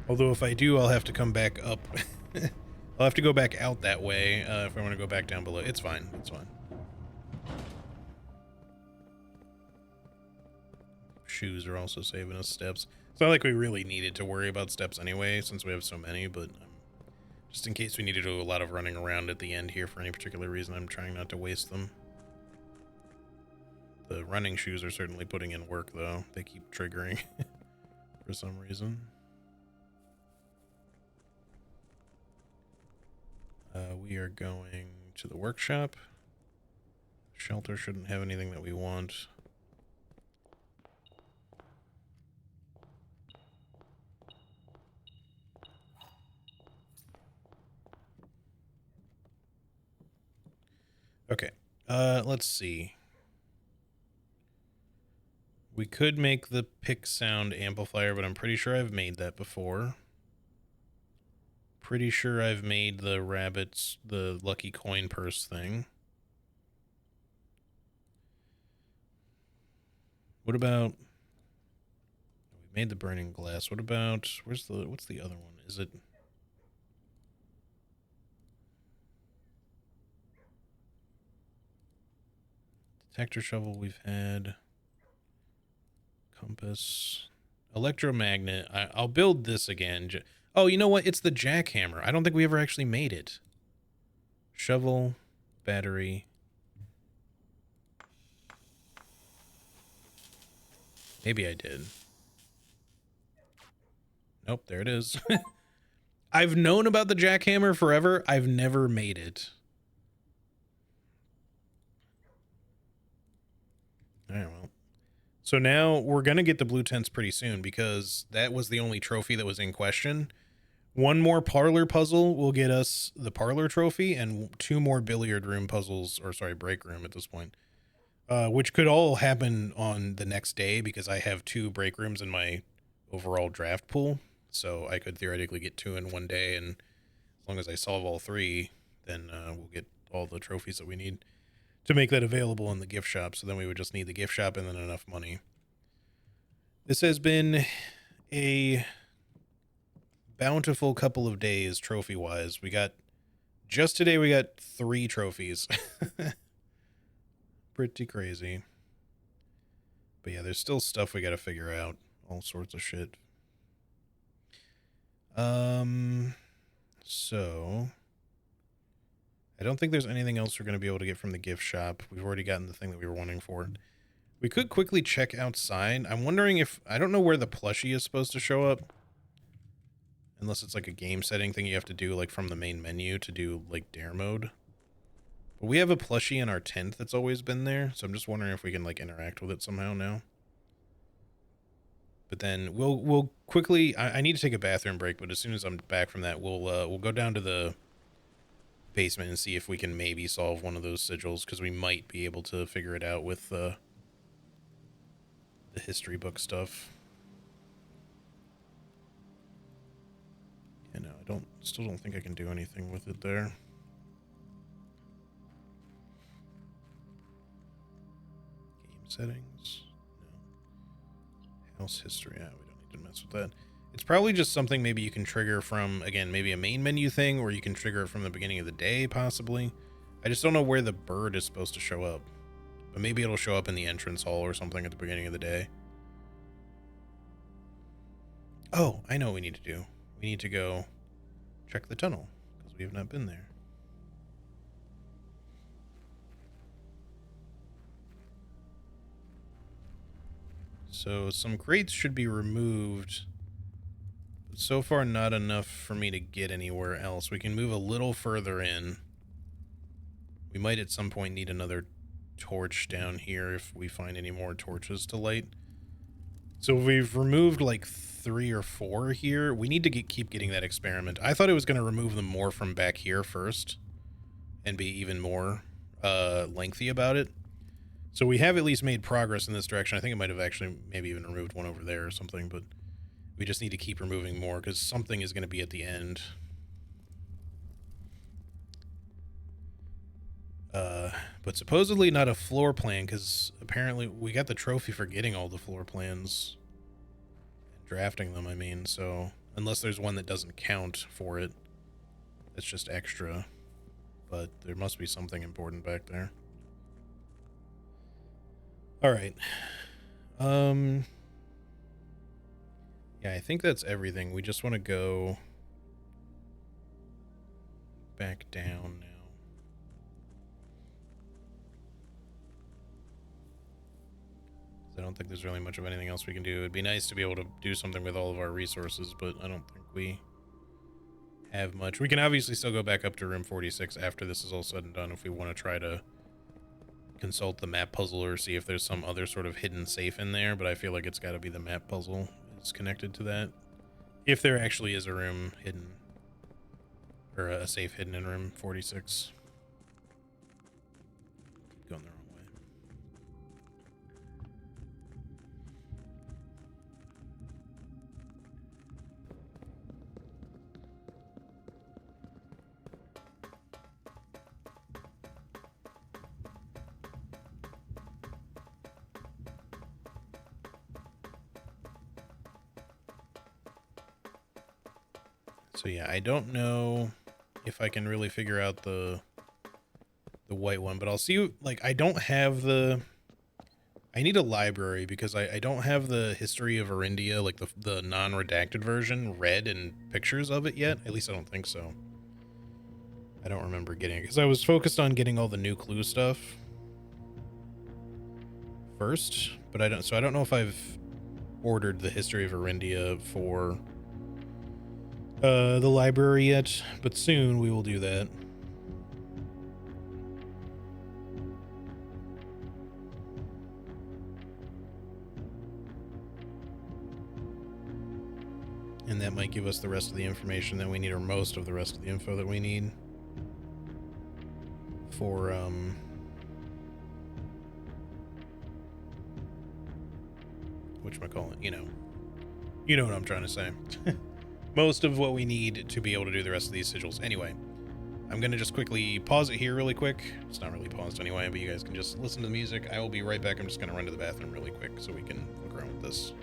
Although if I do, I'll have to come back up. I'll have to go back out that way if I want to go back down below. It's fine. It's fine. Shoes are also saving us steps. It's not like we really needed to worry about steps anyway, since we have so many, but just in case we need to do a lot of running around at the end here for any particular reason, I'm trying not to waste them. The running shoes are certainly putting in work, though. They keep triggering for some reason. We are going to the workshop. Shelter shouldn't have anything that we want. Okay, let's see. We could make the pick sound amplifier, but I'm pretty sure I've made that before. Pretty sure I've made the rabbits, the lucky coin purse thing. What about... We made the burning glass. What about... What's the other one? Is it... Detector shovel we've had. Compass. Electromagnet. I'll build this again. Oh, you know what? It's the jackhammer. I don't think we ever actually made it. Shovel. Battery. Maybe I did. Nope, there it is. I've known about the jackhammer forever. I've never made it. Alright, well. So now we're going to get the blue tents pretty soon because that was the only trophy that was in question. One more parlor puzzle will get us the parlor trophy and 2 more billiard room puzzles, or sorry, break room at this point. Which could all happen on the next day because I have 2 break rooms in my overall draft pool. So I could theoretically get 2 in one day, and as long as I solve all 3, then we'll get all the trophies that we need to make that available in the gift shop. So then we would just need the gift shop and then enough money. This has been a bountiful couple of days trophy-wise. Just today we got 3 trophies. Pretty crazy. But yeah, there's still stuff we gotta figure out. All sorts of shit. So I don't think there's anything else we're going to be able to get from the gift shop. We've already gotten the thing that we were wanting for. We could quickly check outside. I'm wondering if... I don't know where the plushie is supposed to show up. Unless it's like a game setting thing you have to do like from the main menu to do like dare mode. But we have a plushie in our tent that's always been there. So I'm just wondering if we can like interact with it somehow now. But then we'll quickly... I need to take a bathroom break, but as soon as I'm back from that, we'll go down to the basement and see if we can maybe solve one of those sigils, because we might be able to figure it out with the history book stuff. Yeah, no, still don't think I can do anything with it there. Game settings. No. House history. Yeah, we don't need to mess with that. It's probably just something maybe you can trigger from, again, maybe a main menu thing, or you can trigger it from the beginning of the day, possibly. I just don't know where the bird is supposed to show up. But maybe it'll show up in the entrance hall or something at the beginning of the day. Oh, I know what we need to do. We need to go check the tunnel, because we have not been there. So some crates should be removed. So far, not enough for me to get anywhere else. We can move a little further in. We might at some point need another torch down here if we find any more torches to light. So we've removed like 3 or 4 here. We need to keep getting that experiment. I thought it was going to remove them more from back here first and be even more lengthy about it. So we have at least made progress in this direction. I think it might have actually maybe even removed one over there or something, but We just need to keep removing more because something is going to be at the end. But supposedly not a floor plan because apparently we got the trophy for getting all the floor plans and drafting them, I mean, so unless there's one that doesn't count for it, it's just extra, but there must be something important back there. All right. Yeah, I think that's everything. We just want to go back down now. I don't think there's really much of anything else we can do. It'd be nice to be able to do something with all of our resources, but I don't think we have much. We can obviously still go back up to room 46 after this is all said and done if we want to try to consult the map puzzle or see if there's some other sort of hidden safe in there, but I feel like it's got to be the map puzzle is connected to that. If there actually is a room hidden, or a safe hidden in room 46. Going the wrong way. So yeah, I don't know if I can really figure out the white one, but I'll see. Like, I don't have the... I need a library because I don't have the history of Arindia, like the non-redacted version, read and pictures of it yet. At least I don't think so. I don't remember getting it because I was focused on getting all the new clue stuff first, but I don't know if I've ordered the history of Arindia for the library yet, but soon we will do that. And that might give us the rest of the information that we need, or most of the rest of the info that we need for whatchamacallit, you know what I'm trying to say. Most of what we need to be able to do the rest of these sigils. Anyway, I'm gonna just quickly pause it here really quick. It's not really paused anyway, but you guys can just listen to the music. I will be right back. I'm just gonna run to the bathroom really quick so we can look around with this.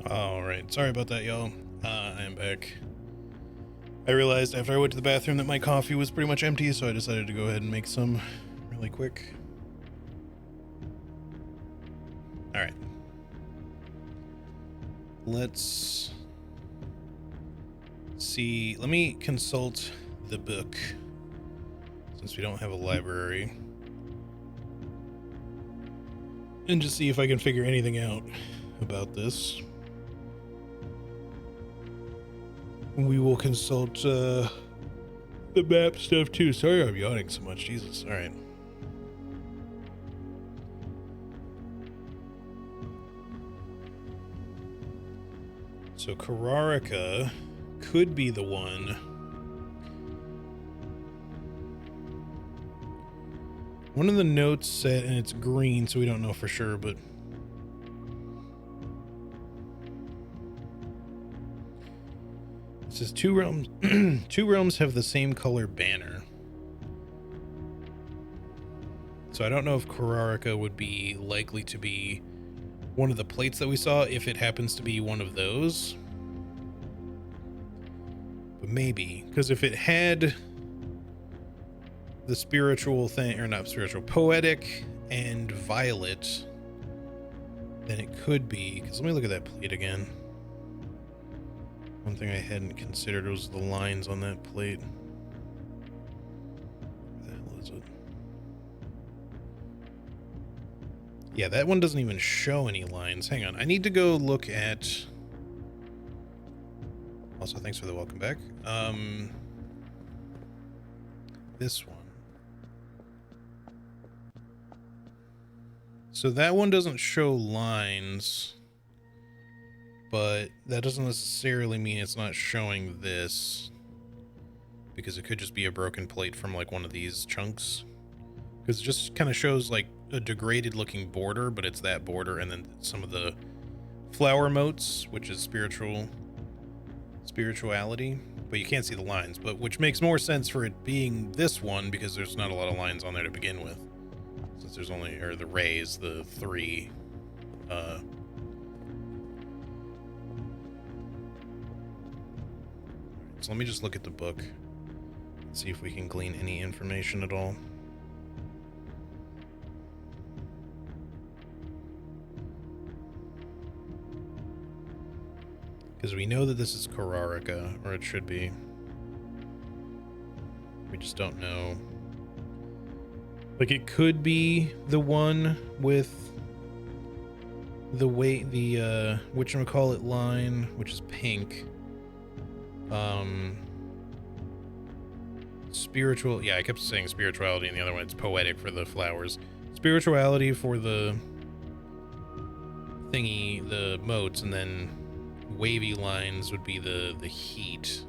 Alright, sorry about that, y'all. I am back. I realized after I went to the bathroom that my coffee was pretty much empty, so I decided to go ahead and make some really quick. Alright. Let's see. Let me consult the book, since we don't have a library, and just see if I can figure anything out about this. We will consult the map stuff too. Sorry I'm yawning so much. Jesus. All right. So Kararika could be the one. One of the notes said, and it's green, so we don't know for sure, but it says two realms. Two realms have the same color banner. So I don't know if Kararika would be likely to be one of the plates that we saw, if it happens to be one of those. But maybe, because if it had the spiritual thing, or not spiritual, poetic and violet, then it could be, because let me look at that plate again. One thing I hadn't considered was the lines on that plate. What the hell is it? Yeah, that one doesn't even show any lines. Hang on, I need to go look at... Also, thanks for the welcome back. This one. So that one doesn't show lines, but that doesn't necessarily mean it's not showing this, because it could just be a broken plate from like one of these chunks, because it just kind of shows like a degraded looking border, but it's that border, and then some of the flower motes, which is spirituality, but you can't see the lines, but which makes more sense for it being this one, because there's not a lot of lines on there to begin with, since there's only, or the rays, the three so let me just look at the book and see if we can glean any information at all. Because we know that this is Kararika, or it should be. We just don't know. Like, it could be the one with the weight, the whatchamacallit line, which is pink. Spiritual, yeah, I kept saying spirituality, and the other one, it's poetic for the flowers. Spirituality for the thingy, the motes, and then wavy lines would be the heat.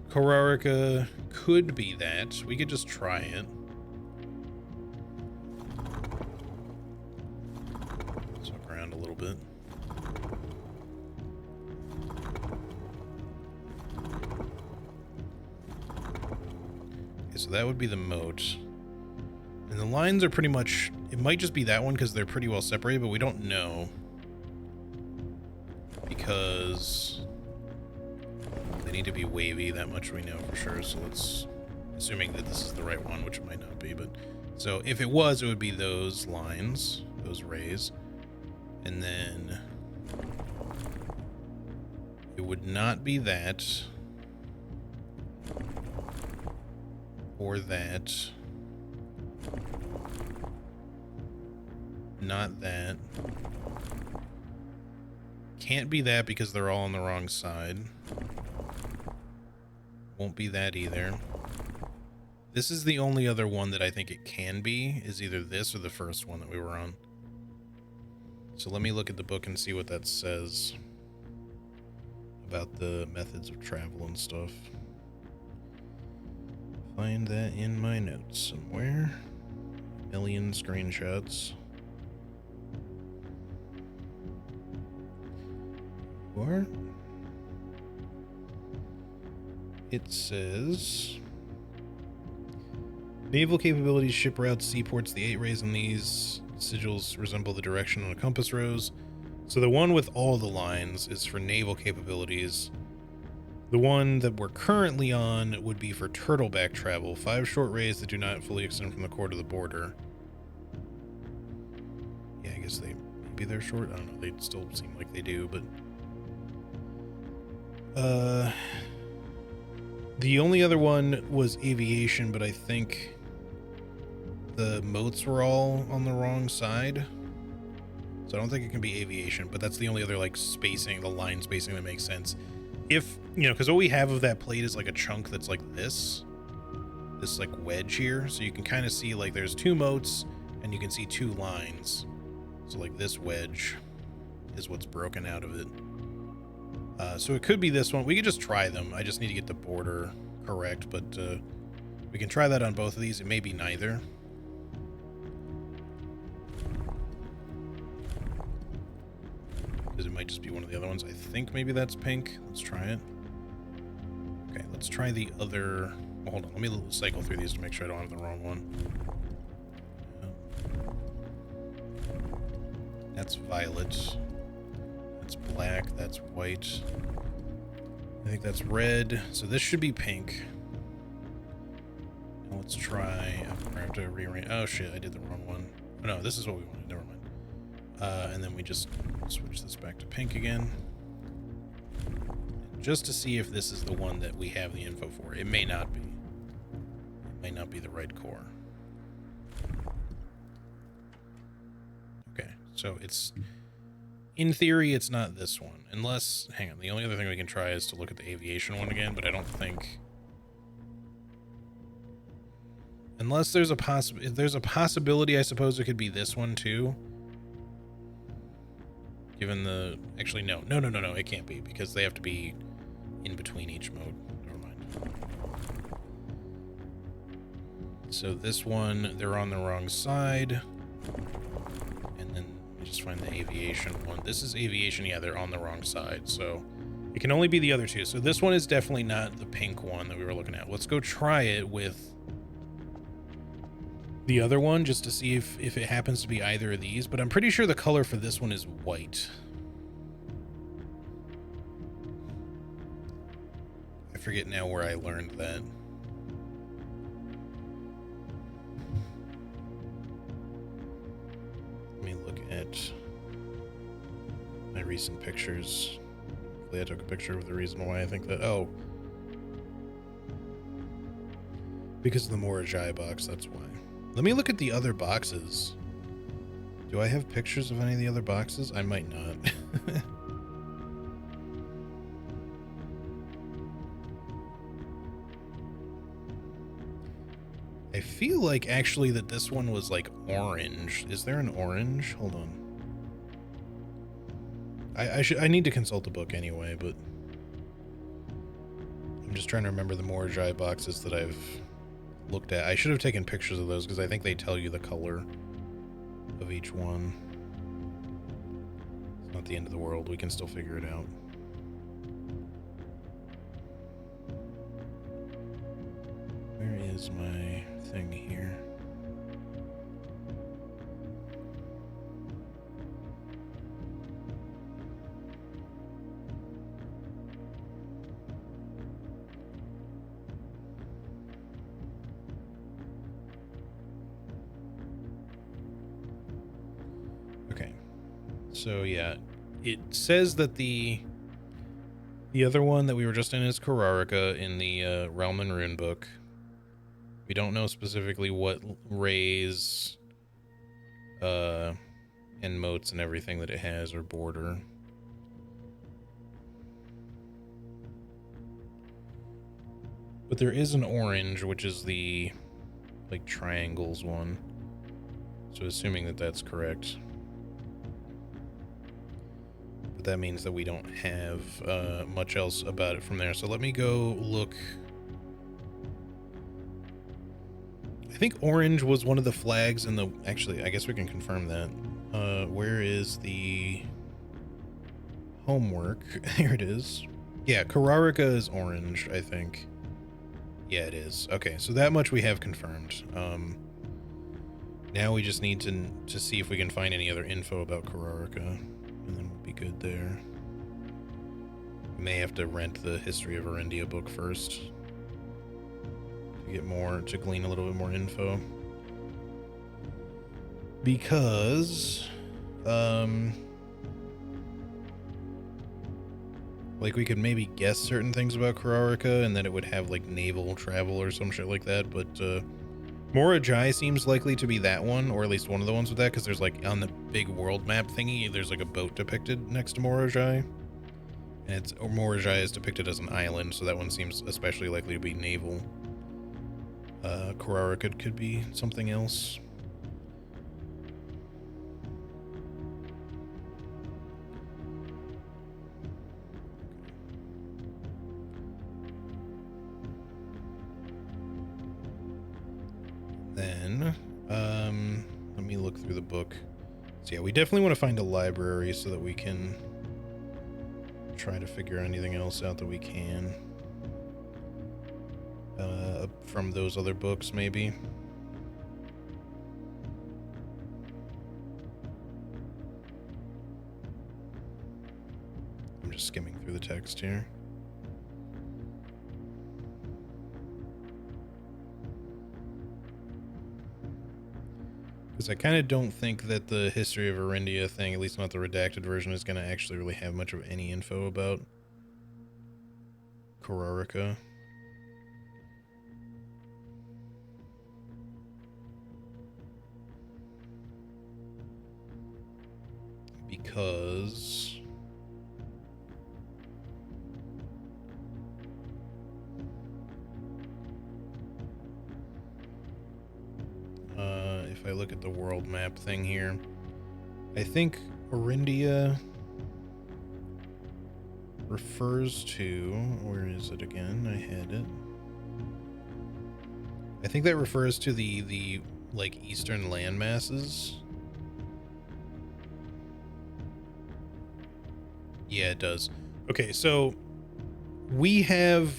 Kararika could be that. We could just try it. Let's walk around a little bit. Okay, so that would be the moat. And the lines are pretty much, it might just be that one because they're pretty well separated, but we don't know. Because they need to be wavy, that much we know for sure, so let's, assuming that this is the right one, which it might not be, but so if it was, it would be those lines, those rays, and then it would not be that, or that, not that. Can't be that because they're all on the wrong side. Won't be that either. This is the only other one that I think it can be, is either this or the first one that we were on. So let me look at the book and see what that says about the methods of travel and stuff. Find that in my notes somewhere. A million screenshots. It says naval capabilities, ship routes, seaports. The 8 rays on these sigils resemble the direction on a compass rose. So the one with all the lines is for naval capabilities. The one that we're currently on would be for turtleback travel. 5 short rays that do not fully extend from the core to the border. Yeah, I guess maybe they're short. I don't know. They still seem like they do, but the only other one was aviation, but I think the moats were all on the wrong side. So I don't think it can be aviation, but that's the only other like spacing, the line spacing that makes sense. If, you know, because what we have of that plate is like a chunk that's like this like wedge here. So you can kind of see like there's 2 moats and you can see 2 lines. So like this wedge is what's broken out of it. So it could be this one. We could just try them. I just need to get the border correct, but we can try that on both of these. It may be neither. Because it might just be one of the other ones. I think maybe that's pink. Let's try it. Okay, let's try the other. Oh, hold on. Let me cycle through these to make sure I don't have the wrong one. That's violet. That's black. That's white. I think that's red. So this should be pink. Now let's try. I have to rearrange. Oh shit, I did the wrong one. Oh, no, this is what we wanted. Never mind. And then we just switch this back to pink again. Just to see if this is the one that we have the info for. It may not be. It may not be the right core. Okay, so it's... In theory, it's not this one. Unless... Hang on, the only other thing we can try is to look at the aviation one again, but I don't think... Unless there's a possibility, I suppose it could be this one too. Given the... Actually, no, it can't be, because they have to be in between each mode. Never mind. So this one, they're on the wrong side. And then we just find the aviation one. This is aviation, yeah, they're on the wrong side, so it can only be the other two. So this one is definitely not the pink one that we were looking at. Let's go try it with the other one just to see if it happens to be either of these, but I'm pretty sure the color for this one is white. I forget now where I learned that. Let me look at my recent pictures. Hopefully I took a picture of the reason why I think that. Oh. Because of the Morajai box, that's why. Let me look at the other boxes. Do I have pictures of any of the other boxes? I might not. I feel like actually that this one was like orange. Is there an orange? Hold on. I need to consult the book anyway, but I'm just trying to remember the Morajai boxes that I've looked at. I should have taken pictures of those because I think they tell you the color of each one. It's not the end of the world. We can still figure it out. Where is my thing here? So yeah, it says that the other one that we were just in is Kararika in the Realm and Rune book. We don't know specifically what rays and moats and everything that it has or border. But there is an orange, which is the like triangles one. So assuming that that's correct. But that means that we don't have much else about it from there. So let me go look. I think orange was one of the flags in the... Actually, I guess we can confirm that. Where is the homework? Here it is. Yeah, Kararika is orange, I think. Yeah, it is. Okay, so that much we have confirmed. Now we just need to see if we can find any other info about Kararika. And then we'll good there. We may have to rent the History of Arindia book first to get more, to glean a little bit more info. Because, like, we could maybe guess certain things about Korarika, and then it would have, like, naval travel or some shit like that, but, Morajai seems likely to be that one, or at least one of the ones with that, because there's, like, on the big world map thingy, there's, like, a boat depicted next to Morajai. And Morajai is depicted as an island, so that one seems especially likely to be naval. Korarika could be something else. Then, let me look through the book. So yeah, we definitely want to find a library so that we can try to figure anything else out that we can. From those other books, maybe. I'm just skimming through the text here. Because I kind of don't think that the History of Arindia thing, at least not the redacted version, is going to actually really have much of any info about Korarika. Because if I look at the world map thing here, I think Arindia refers to, where is it again? I had it. I think that refers to the like eastern landmasses. Yeah, it does. Okay, so we have,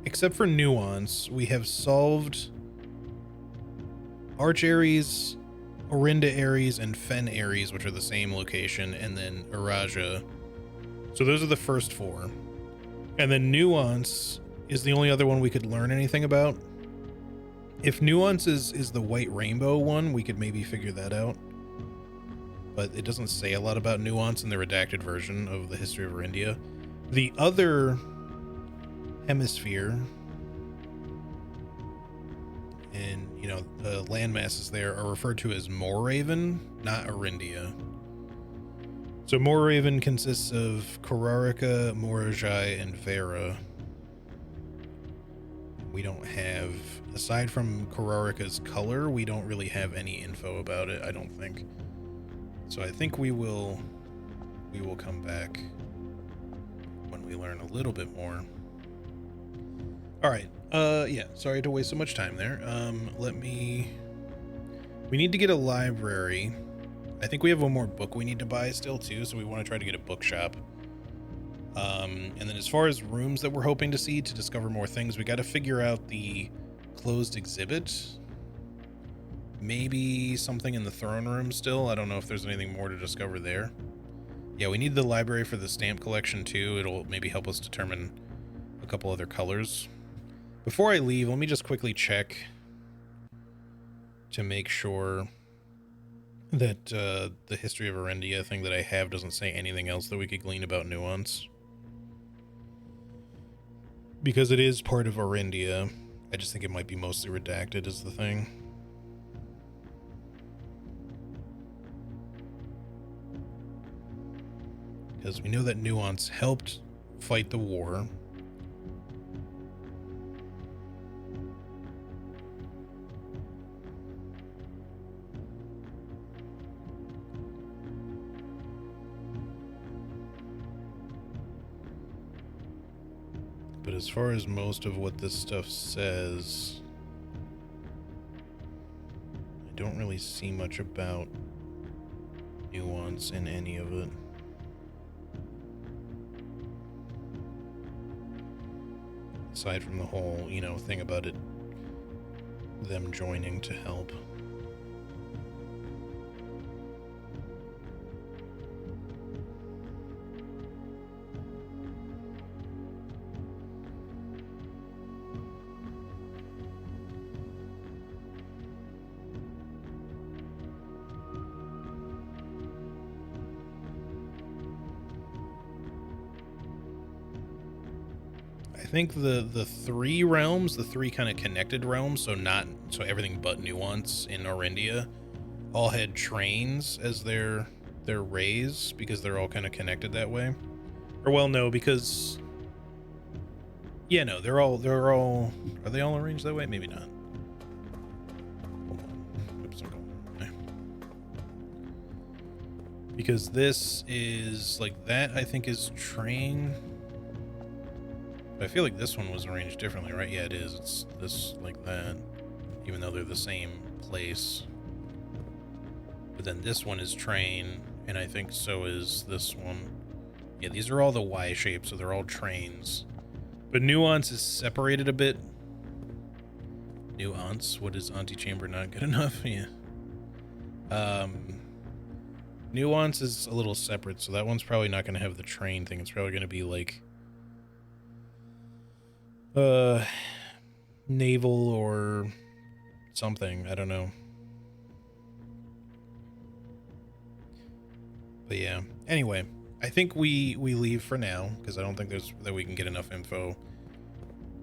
except for Nuance, we have solved Arch Ares, Orinda Ares, and Fen Ares, which are the same location, and then Araja. So those are the first four. And then Nuance is the only other one we could learn anything about. If Nuance is the White Rainbow one, we could maybe figure that out. But it doesn't say a lot about Nuance in the redacted version of the History of Arindia. The other hemisphere and, you know, the landmasses there are referred to as Moorraven, not Arindia. So Moorraven consists of Korarika, Morajai, and Vera. We don't have, aside from Korarika's color, we don't really have any info about it, I don't think. So I think we will come back when we learn a little bit more. All right. Yeah, sorry to waste so much time there. We need to get a library. I think we have one more book we need to buy still too, so we want to try to get a bookshop. And then as far as rooms that we're hoping to see to discover more things, we got to figure out the closed exhibit. Maybe something in the throne room still. I don't know if there's anything more to discover there. Yeah, we need the library for the stamp collection too. It'll maybe help us determine a couple other colors. Before I leave, let me just quickly check to make sure that the History of Arindia thing that I have doesn't say anything else that we could glean about Nuance. Because it is part of Arindia. I just think it might be mostly redacted is the thing. Because we know that Nuance helped fight the war. But as far as most of what this stuff says, I don't really see much about Nuance in any of it. Aside from the whole, you know, thing about it, them joining to help. think the three realms, the three kind of connected realms, so everything but Nuance in Orindia, all had trains as their rays because they're all kind of connected that way. Or well, no, because yeah, no, they're all are they all arranged that way? Maybe not. Hold on. Oops, I'm going the wrong way. Because this is like that, I think is train. I feel like this one was arranged differently, right? Yeah, it is. It's this like that, even though they're the same place. But then this one is train, and I think so is this one. Yeah, these are all the Y shapes, so they're all trains. But Nuance is separated a bit. Nuance? What is Antechamber not good enough? Yeah. Nuance is a little separate, so that one's probably not going to have the train thing. It's probably going to be like naval or something. I don't know. But yeah. Anyway, I think we leave for now because I don't think that we can get enough info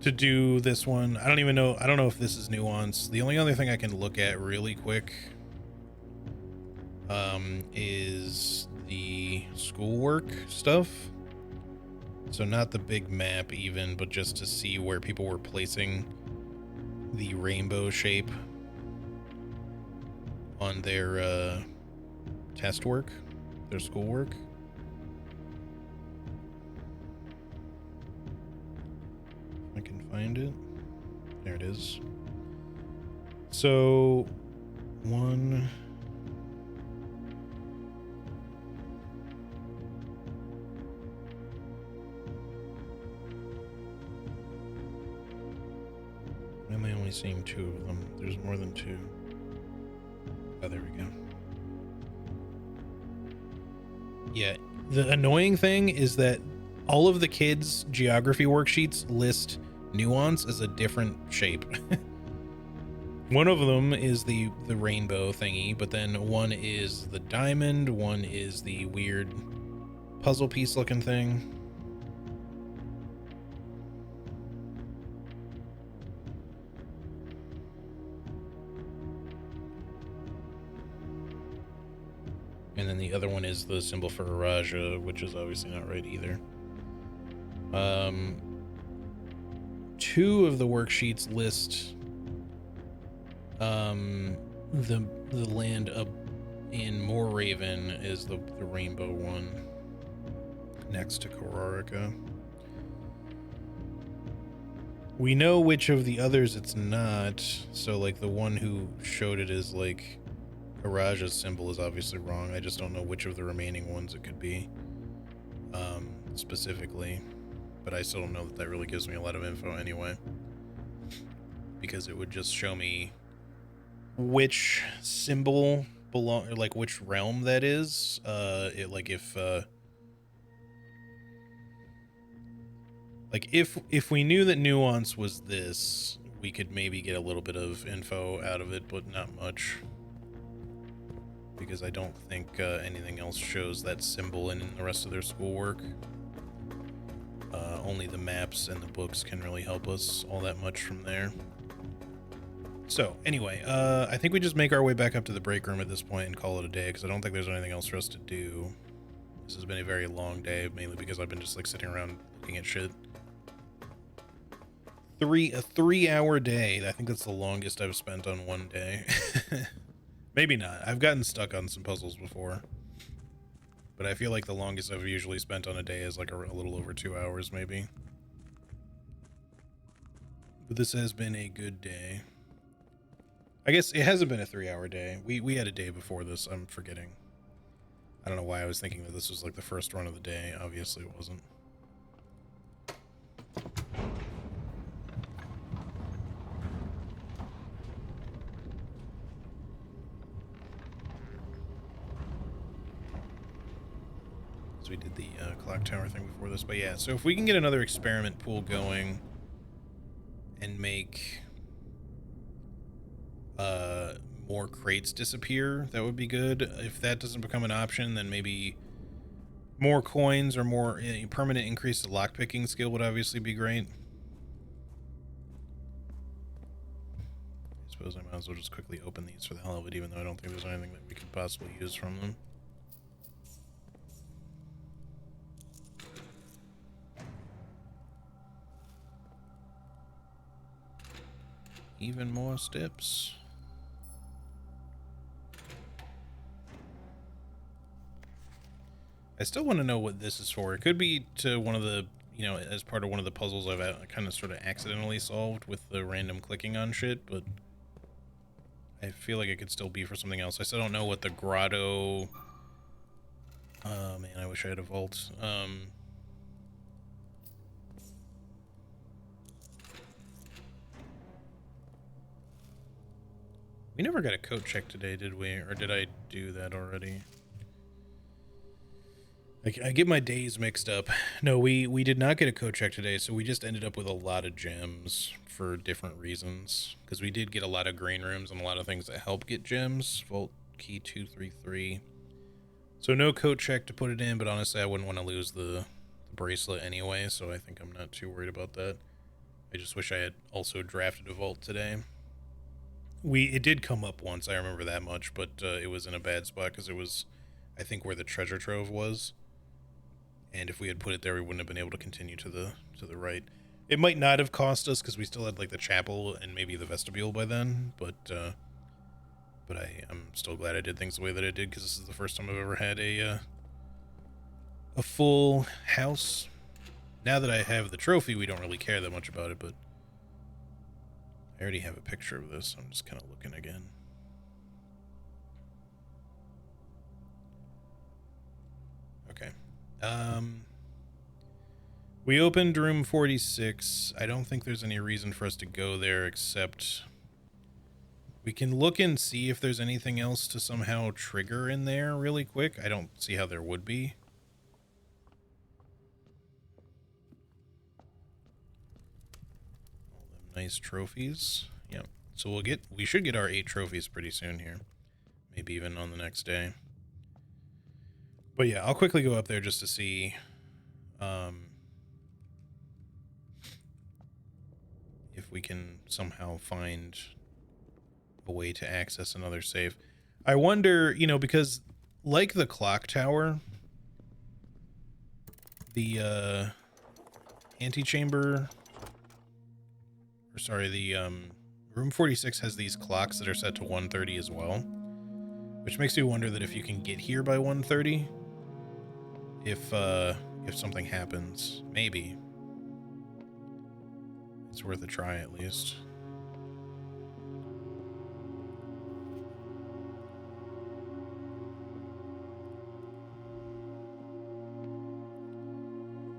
to do this one. I don't even know. I don't know if this is Nuance. The only other thing I can look at really quick is the schoolwork stuff. So not the big map even, but just to see where people were placing the rainbow shape on their test work, their schoolwork. If I can find it. There it is. So one. Why am I only seeing two of them? There's more than two. Oh, there we go. Yeah, the annoying thing is that all of the kids' geography worksheets list Nuance as a different shape. One of them is the rainbow thingy, but then one is the diamond, one is the weird puzzle piece looking thing. And then the other one is the symbol for Araja, which is obviously not right either. Two of the worksheets list the land up in Moorraven is the rainbow one next to Kororica. We know which of the others it's not, so like the one who showed it as like Araja's symbol is obviously wrong. I just don't know which of the remaining ones it could be specifically, but I still don't know that really gives me a lot of info anyway, because it would just show me which symbol belong, or like which realm that is. If we knew that Nuance was this, we could maybe get a little bit of info out of it, but not much. Because I don't think anything else shows that symbol in the rest of their schoolwork. Only the maps and the books can really help us all that much from there. So, anyway, I think we just make our way back up to the break room at this point and call it a day, because I don't think there's anything else for us to do. This has been a very long day, mainly because I've been just, like, sitting around looking at shit. A 3-hour day. I think that's the longest I've spent on one day. Maybe not. I've gotten stuck on some puzzles before. But I feel like the longest I've usually spent on a day is like a little over 2 hours, maybe. But this has been a good day. I guess it hasn't been a 3-hour day. We had a day before this. I'm forgetting. I don't know why I was thinking that this was like the first run of the day. Obviously it wasn't. We did the clock tower thing before this, but yeah, so if we can get another experiment pool going and make more crates disappear, that would be good. If that doesn't become an option, then maybe more coins or more permanent increase to lockpicking skill would obviously be great. suppose I might as well just quickly open these for the hell of it, even though I don't think there's anything that we could possibly use from them. Even more steps. I still want to know what this is for. It could be to one of the, you know, as part of one of the puzzles I've kind of sort of accidentally solved with the random clicking on shit, but I feel like it could still be for something else. I still don't know what the grotto... Oh man, I wish I had a vault. We never got a code check today, did we? Or did I do that already? I get my days mixed up. No, we did not get a code check today, so we just ended up with a lot of gems for different reasons. Because we did get a lot of green rooms and a lot of things that help get gems. Vault key 233. So no code check to put it in, but honestly I wouldn't want to lose the bracelet anyway, so I think I'm not too worried about that. I just wish I had also drafted a vault today. It did come up once, I remember that much, but it was in a bad spot because it was, I think, where the treasure trove was. And if we had put it there, we wouldn't have been able to continue to the right. It might not have cost us because we still had like the chapel and maybe the vestibule by then, but I'm still glad I did things the way that I did because this is the first time I've ever had a full house. Now that I have the trophy, we don't really care that much about it, but I already have a picture of this. I'm just kind of looking again. Okay. We opened room 46. I don't think there's any reason for us to go there except we can look and see if there's anything else to somehow trigger in there really quick. I don't see how there would be. All them nice trophies. Yep. So we should get our 8 trophies pretty soon here. Maybe even on the next day. But yeah, I'll quickly go up there just to see if we can somehow find a way to access another safe. I wonder, you know, because like the clock tower, the antechamber, or sorry, the room 46 has these clocks that are set to 1:30 as well, which makes me wonder that if you can get here by 1:30, if something happens, maybe it's worth a try at least.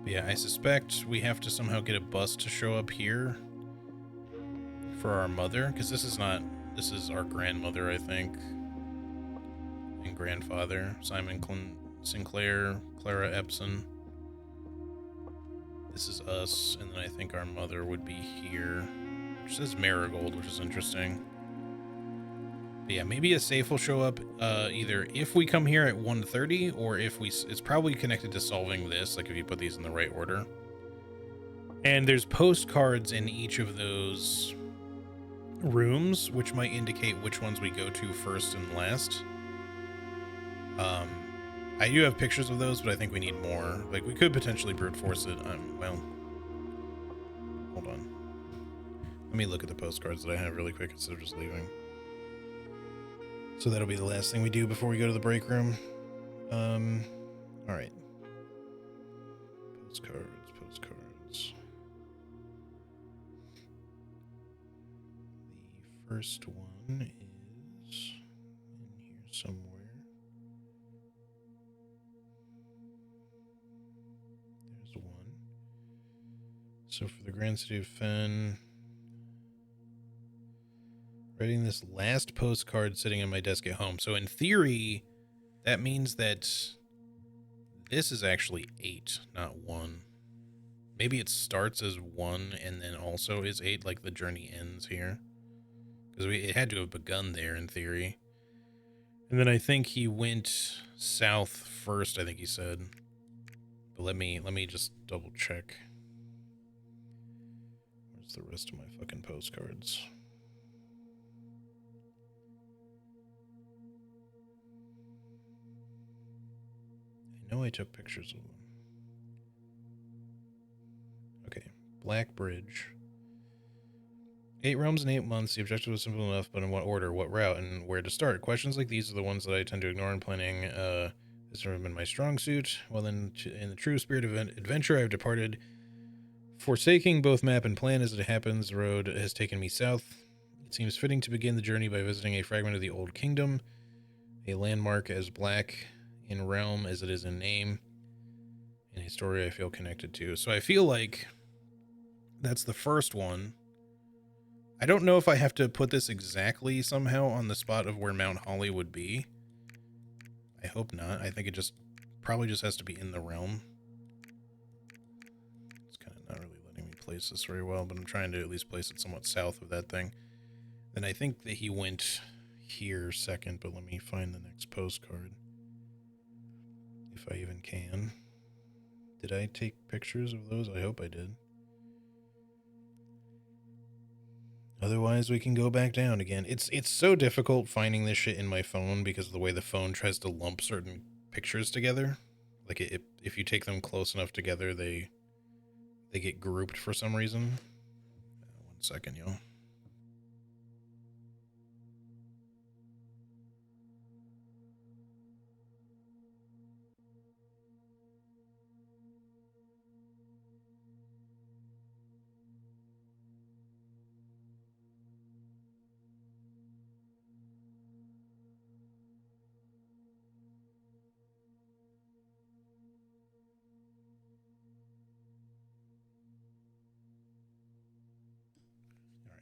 But yeah, I suspect we have to somehow get a bus to show up here for our mother, because this is our grandmother, I think, and grandfather, Simon Sinclair, Clara Epson. This is us, and then I think our mother would be here. Which says Marigold, which is interesting. But yeah, maybe a safe will show up either if we come here at 1:30, or if it's probably connected to solving this, like if you put these in the right order. And there's postcards in each of those rooms, which might indicate which ones we go to first and last. I do have pictures of those, but I think we need more. Like, we could potentially brute force it. Well, hold on. Let me look at the postcards that I have really quick instead of just leaving. So that'll be the last thing we do before we go to the break room. All right. Postcards. The first one is in here somewhere. There's one. So for the Grand City of Fen, writing this last postcard sitting on my desk at home. So in theory, that means that this is actually 8, not 1. Maybe it starts as 1 and then also is 8, like the journey ends here. Because it had to have begun there in theory. And then I think he went south first, I think he said. But let me just double check. Where's the rest of my fucking postcards? know I took pictures of them. Okay, Black Bridge. 8 realms in 8 months. The objective was simple enough, but in what order, what route, and where to start? Questions like these are the ones that I tend to ignore in planning. This has been my strong suit. Well, then, in the true spirit of adventure, I've departed. Forsaking both map and plan as it happens, the road has taken me south. It seems fitting to begin the journey by visiting a fragment of the Old Kingdom, a landmark as black in realm as it is in name, and a story I feel connected to. So I feel like that's the first one. I don't know if I have to put this exactly somehow on the spot of where Mount Holly would be. I hope not. I think it just probably just has to be in the realm. It's kind of not really letting me place this very well, but I'm trying to at least place it somewhat south of that thing. Then I think that he went here second, but let me find the next postcard. If I even can. Did I take pictures of those? I hope I did. Otherwise, we can go back down again. It's so difficult finding this shit in my phone because of the way the phone tries to lump certain pictures together. Like, if you take them close enough together, they get grouped for some reason. 1 second, y'all.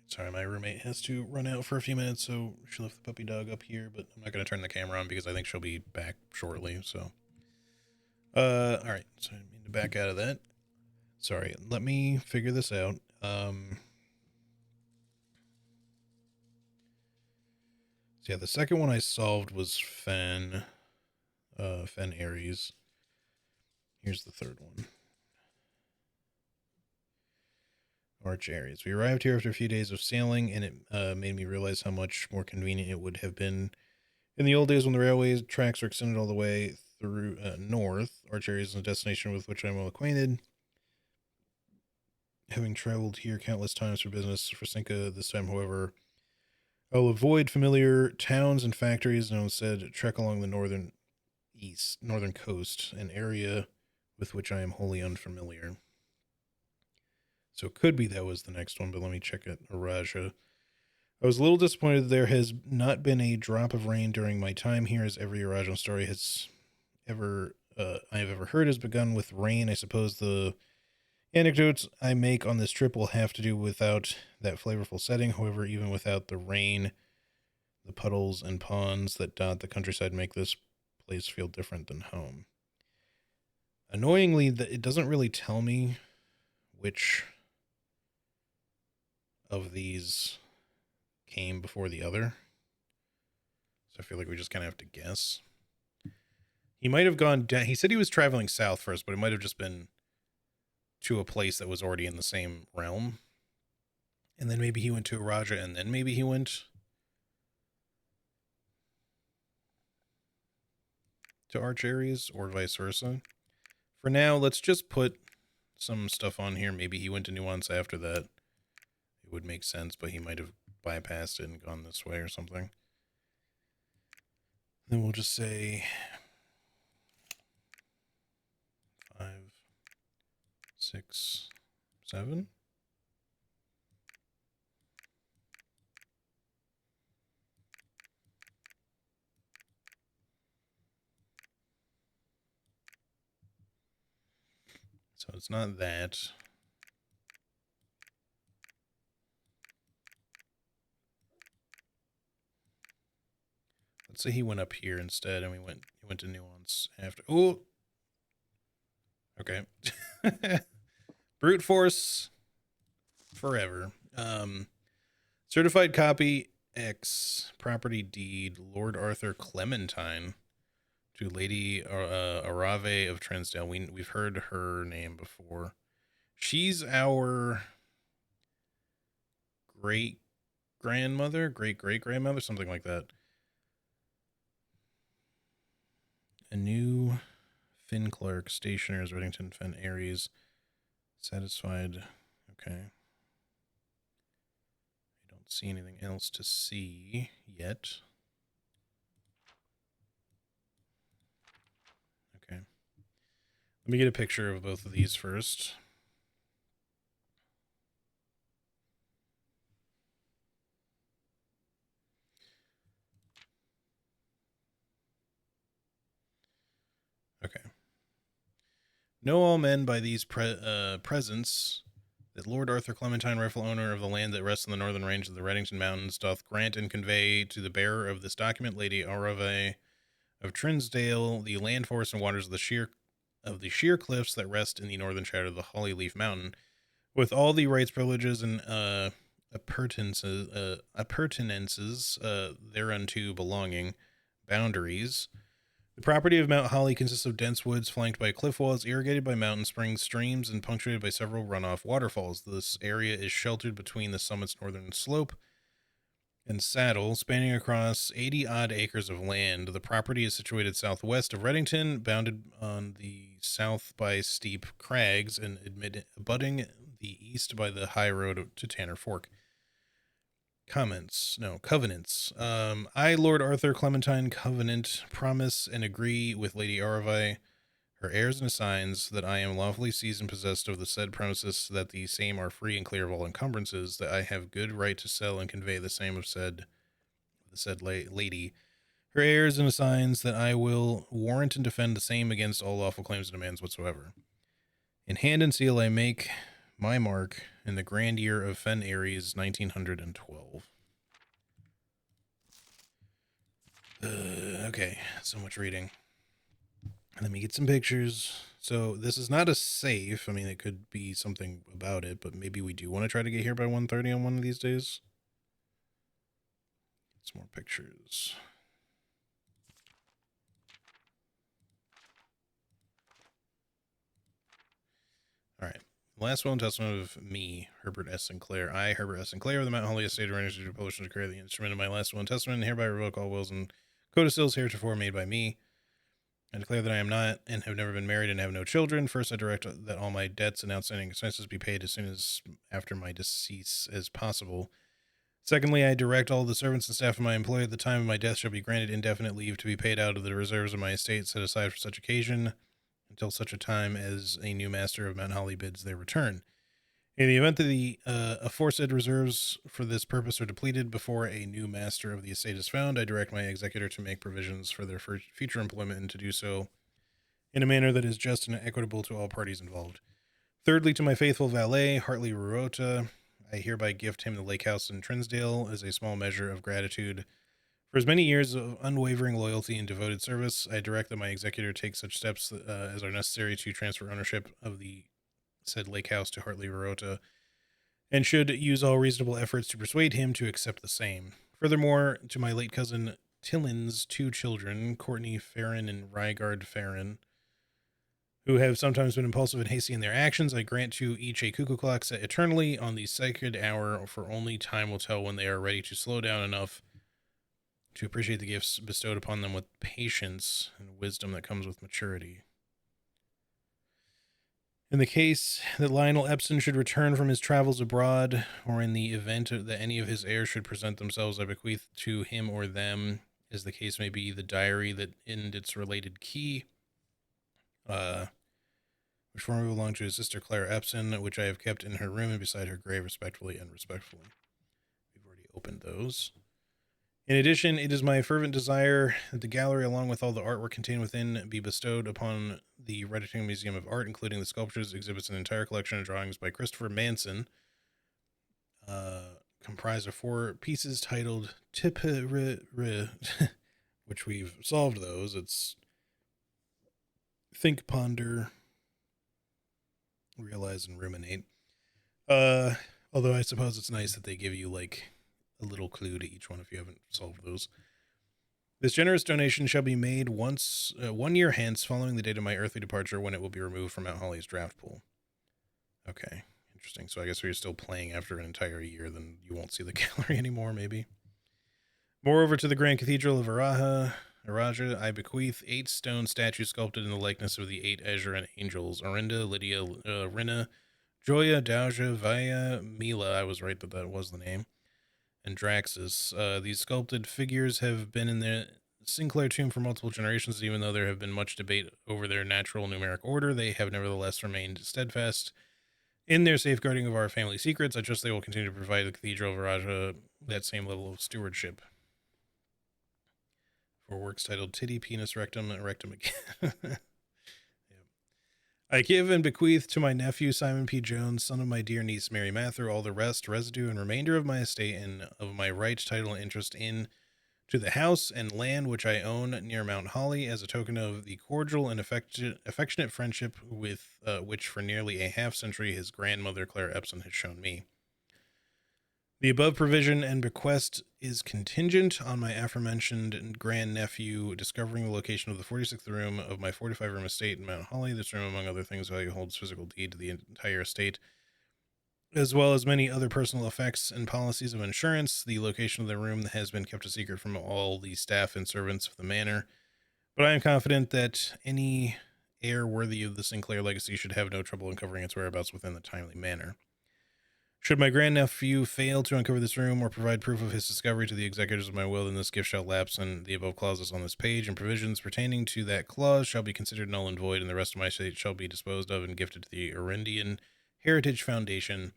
Sorry, my roommate has to run out for a few minutes, so she left the puppy dog up here, but I'm not going to turn the camera on because I think she'll be back shortly, so. Alright, so I need to back out of that. Sorry, let me figure this out. So yeah, the second one I solved was Fen Aries. Here's the third one. Arch Aries. We arrived here after a few days of sailing, and it made me realize how much more convenient it would have been in the old days when the railway tracks were extended all the way through north. Arch Aries is a destination with which I'm well acquainted. Having traveled here countless times for business for Cinca this time, however, I'll avoid familiar towns and factories and instead trek along the northern coast, an area with which I am wholly unfamiliar. So it could be that was the next one, but let me check it. Araja. I was a little disappointed that there has not been a drop of rain during my time here, as every Arajan story I have ever heard has begun with rain. I suppose the anecdotes I make on this trip will have to do without that flavorful setting. However, even without the rain, the puddles and ponds that dot the countryside make this place feel different than home. Annoyingly, it doesn't really tell me which of these came before the other. So I feel like we just kind of have to guess. He might have gone down. He said he was traveling south first, but it might have just been to a place that was already in the same realm. And then maybe he went to Araja, and then maybe he went to Arch Aries, or vice versa. For now, let's just put some stuff on here. Maybe he went to Nuance after that. It would make sense, but he might have bypassed it and gone this way or something. Then we'll just say 5, 6, 7. So it's not that. Let's say he went up here instead, and he went to Nuance after. Oh, okay. Brute force forever. Certified copy X property deed Lord Arthur Clementine to Lady Arave of Transdale. We've heard her name before. She's our great grandmother, great grandmother, something like that. A new Finn Clark, Stationers, Reddington, Fenn, Aries. Satisfied. Okay. I don't see anything else to see yet. Okay. Let me get a picture of both of these first. Okay. Know all men by these presents that Lord Arthur Clementine, rightful owner of the land that rests on the northern range of the Reddington Mountains, doth grant and convey to the bearer of this document, Lady Arave of Trinsdale, the land, forest, and waters of the sheer cliffs that rest in the northern shadow of the Hollyleaf Mountain, with all the rights, privileges, and appurtenances thereunto belonging, boundaries. The property of Mount Holly consists of dense woods flanked by cliff walls, irrigated by mountain springs, streams, and punctuated by several runoff waterfalls. This area is sheltered between the summit's northern slope and saddle, spanning across 80-odd acres of land. The property is situated southwest of Reddington, bounded on the south by steep crags, and abutting the east by the high road to Tanner Fork. Covenants. I, Lord Arthur Clementine, covenant, promise, and agree with Lady Arave, her heirs and assigns, that I am lawfully seized and possessed of the said premises, that the same are free and clear of all encumbrances, that I have good right to sell and convey the same of the said lady, her heirs and assigns, that I will warrant and defend the same against all lawful claims and demands whatsoever. In hand and seal I make my mark in the grand year of Fenn Aries 1912. Okay, so much reading. Let me get some pictures. So this is not a safe. I mean, it could be something about it, but maybe we do want to try to get here by 1:30 on one of these days. Some more pictures. All right. Last will and testament of me, Herbert S. Sinclair. I, Herbert S. Sinclair, of the Mount Holly Estate of Energy, published and declare the instrument of my last will and testament, and hereby revoke all wills and codicils heretofore made by me. I declare that I am not and have never been married and have no children. First, I direct that all my debts and outstanding expenses be paid as soon as after my decease as possible. Secondly, I direct all the servants and staff of my employ at the time of my death shall be granted indefinite leave to be paid out of the reserves of my estate set aside for such occasion until such a time as a new master of Mount Holly bids their return. In the event that the aforesaid reserves for this purpose are depleted before a new master of the estate is found, I direct my executor to make provisions for their future employment and to do so in a manner that is just and equitable to all parties involved. Thirdly, to my faithful valet, Hartley Rurota, I hereby gift him the lake house in Trinsdale as a small measure of gratitude for his many years of unwavering loyalty and devoted service. I direct that my executor take such steps as are necessary to transfer ownership of the said lake house to Hartley Rurota, and should use all reasonable efforts to persuade him to accept the same. Furthermore, to my late cousin Tillin's 2 children, Courtney Farron and Rygard Farron, who have sometimes been impulsive and hasty in their actions, I grant to each a cuckoo clock set eternally on the sacred hour, for only time will tell when they are ready to slow down enough to appreciate the gifts bestowed upon them with patience and wisdom that comes with maturity. In the case that Lionel Epson should return from his travels abroad, or in the event that any of his heirs should present themselves, I bequeath to him or them, as the case may be, the diary that in its related key, which formerly belonged to his sister Claire Epson, which I have kept in her room and beside her grave, respectfully and respectfully. We've already opened those. In addition, it is my fervent desire that the gallery, along with all the artwork contained within, be bestowed upon the Reddington Museum of Art, including the sculptures, exhibits, an entire collection of drawings by Christopher Manson, comprised of 4 pieces titled which we've solved those. It's Think, Ponder, Realize, and Ruminate. Although I suppose it's nice that they give you, like, a little clue to each one if you haven't solved those. This generous donation shall be made 1 year hence, following the date of my earthly departure, when it will be removed from Mount Holly's draft pool. Okay, interesting. So I guess if you're still playing after an entire year, then you won't see the gallery anymore, maybe. Moreover, to the Grand Cathedral of Araha, Araja, I bequeath 8 stone statues sculpted in the likeness of the 8 Azure angels, Orinda, Lydia, Rinna, Joya, Dauja, Vaya, Mila, I was right that was the name, and Draxus. These sculpted figures have been in the Sinclair tomb for multiple generations, and even though there have been much debate over their natural numeric order, they have nevertheless remained steadfast in their safeguarding of our family secrets. I trust they will continue to provide the Cathedral of Araja that same level of stewardship. For works titled Titty, Penis, Rectum, and Rectum again. Yep. I give and bequeath to my nephew Simon P. Jones, son of my dear niece Mary Mather, all the rest, residue, and remainder of my estate and of my right, title, and interest in to the house and land which I own near Mount Holly, as a token of the cordial and affectionate friendship with which for nearly a half century his grandmother Claire Epson has shown me. The above provision and bequest is contingent on my aforementioned grandnephew discovering the location of the 46th room of my 45-room estate in Mount Holly. This room, among other things, value holds physical deed to the entire estate, as well as many other personal effects and policies of insurance. The location of the room has been kept a secret from all the staff and servants of the manor, but I am confident that any heir worthy of the Sinclair legacy should have no trouble uncovering its whereabouts within the timely manner. Should my grandnephew fail to uncover this room or provide proof of his discovery to the executors of my will, then this gift shall lapse, and the above clauses on this page and provisions pertaining to that clause shall be considered null and void, and the rest of my estate shall be disposed of and gifted to the Orindian Heritage Foundation,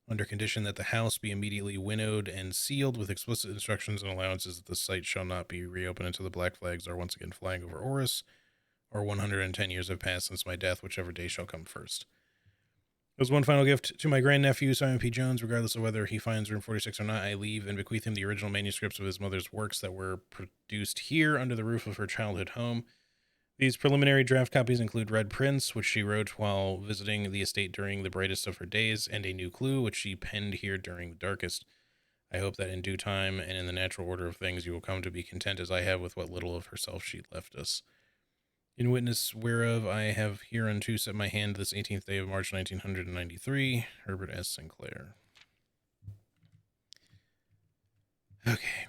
under condition that the house be immediately winnowed and sealed with explicit instructions and allowances that the site shall not be reopened until the black flags are once again flying over Oris, or 110 years have passed since my death, whichever day shall come first. As one final gift to my grandnephew, Simon P. Jones, regardless of whether he finds room 46 or not, I leave and bequeath him the original manuscripts of his mother's works that were produced here under the roof of her childhood home. These preliminary draft copies include Red Prince, which she wrote while visiting the estate during the brightest of her days, and A New Clue, which she penned here during the darkest. I hope that in due time and in the natural order of things you will come to be content as I have with what little of herself she left us. In witness whereof I have hereunto set my hand this 18th day of March 1993, Herbert S. Sinclair. Okay.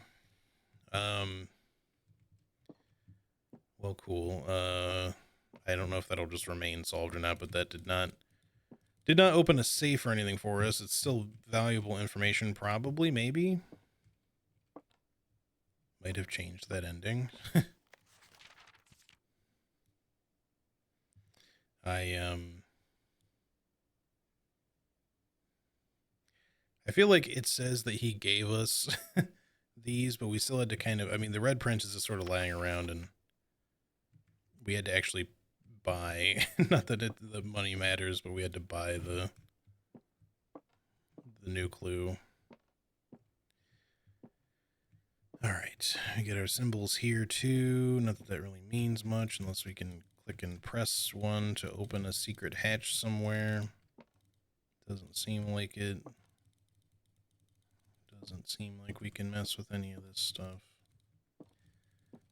Well, cool. I don't know if that'll just remain solved or not, but that did not open a safe or anything for us. It's still valuable information, probably, maybe. Might have changed that ending. I feel like it says that he gave us these, but we still had to kind of, I mean, the Red Prince is just sort of lying around, and we had to actually buy, not that the money matters, but we had to buy the New Clue. All right, we get our symbols here too. Not that that really means much unless we can click and press one to open a secret hatch somewhere. Doesn't seem like it. Doesn't seem like we can mess with any of this stuff.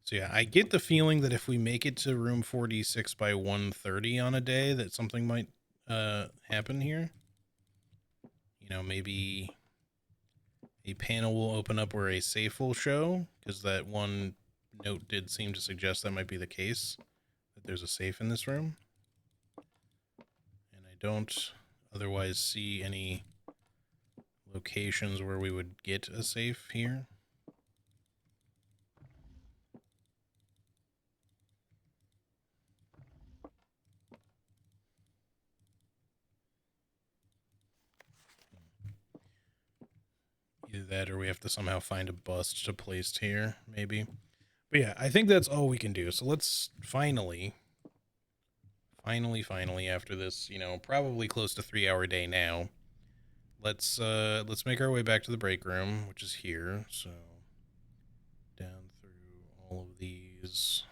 So yeah, I get the feeling that if we make it to room 46 by 1:30 on a day, that something might happen here. You know, maybe a panel will open up where a safe will show, because that one note did seem to suggest that might be the case, that there's a safe in this room. And I don't otherwise see any locations where we would get a safe here. Either that or we have to somehow find a bust to place here, maybe. But yeah, I think that's all we can do. So let's finally, after this, you know, probably close to 3-hour day now, let's make our way back to the break room, which is here. So down through all of these,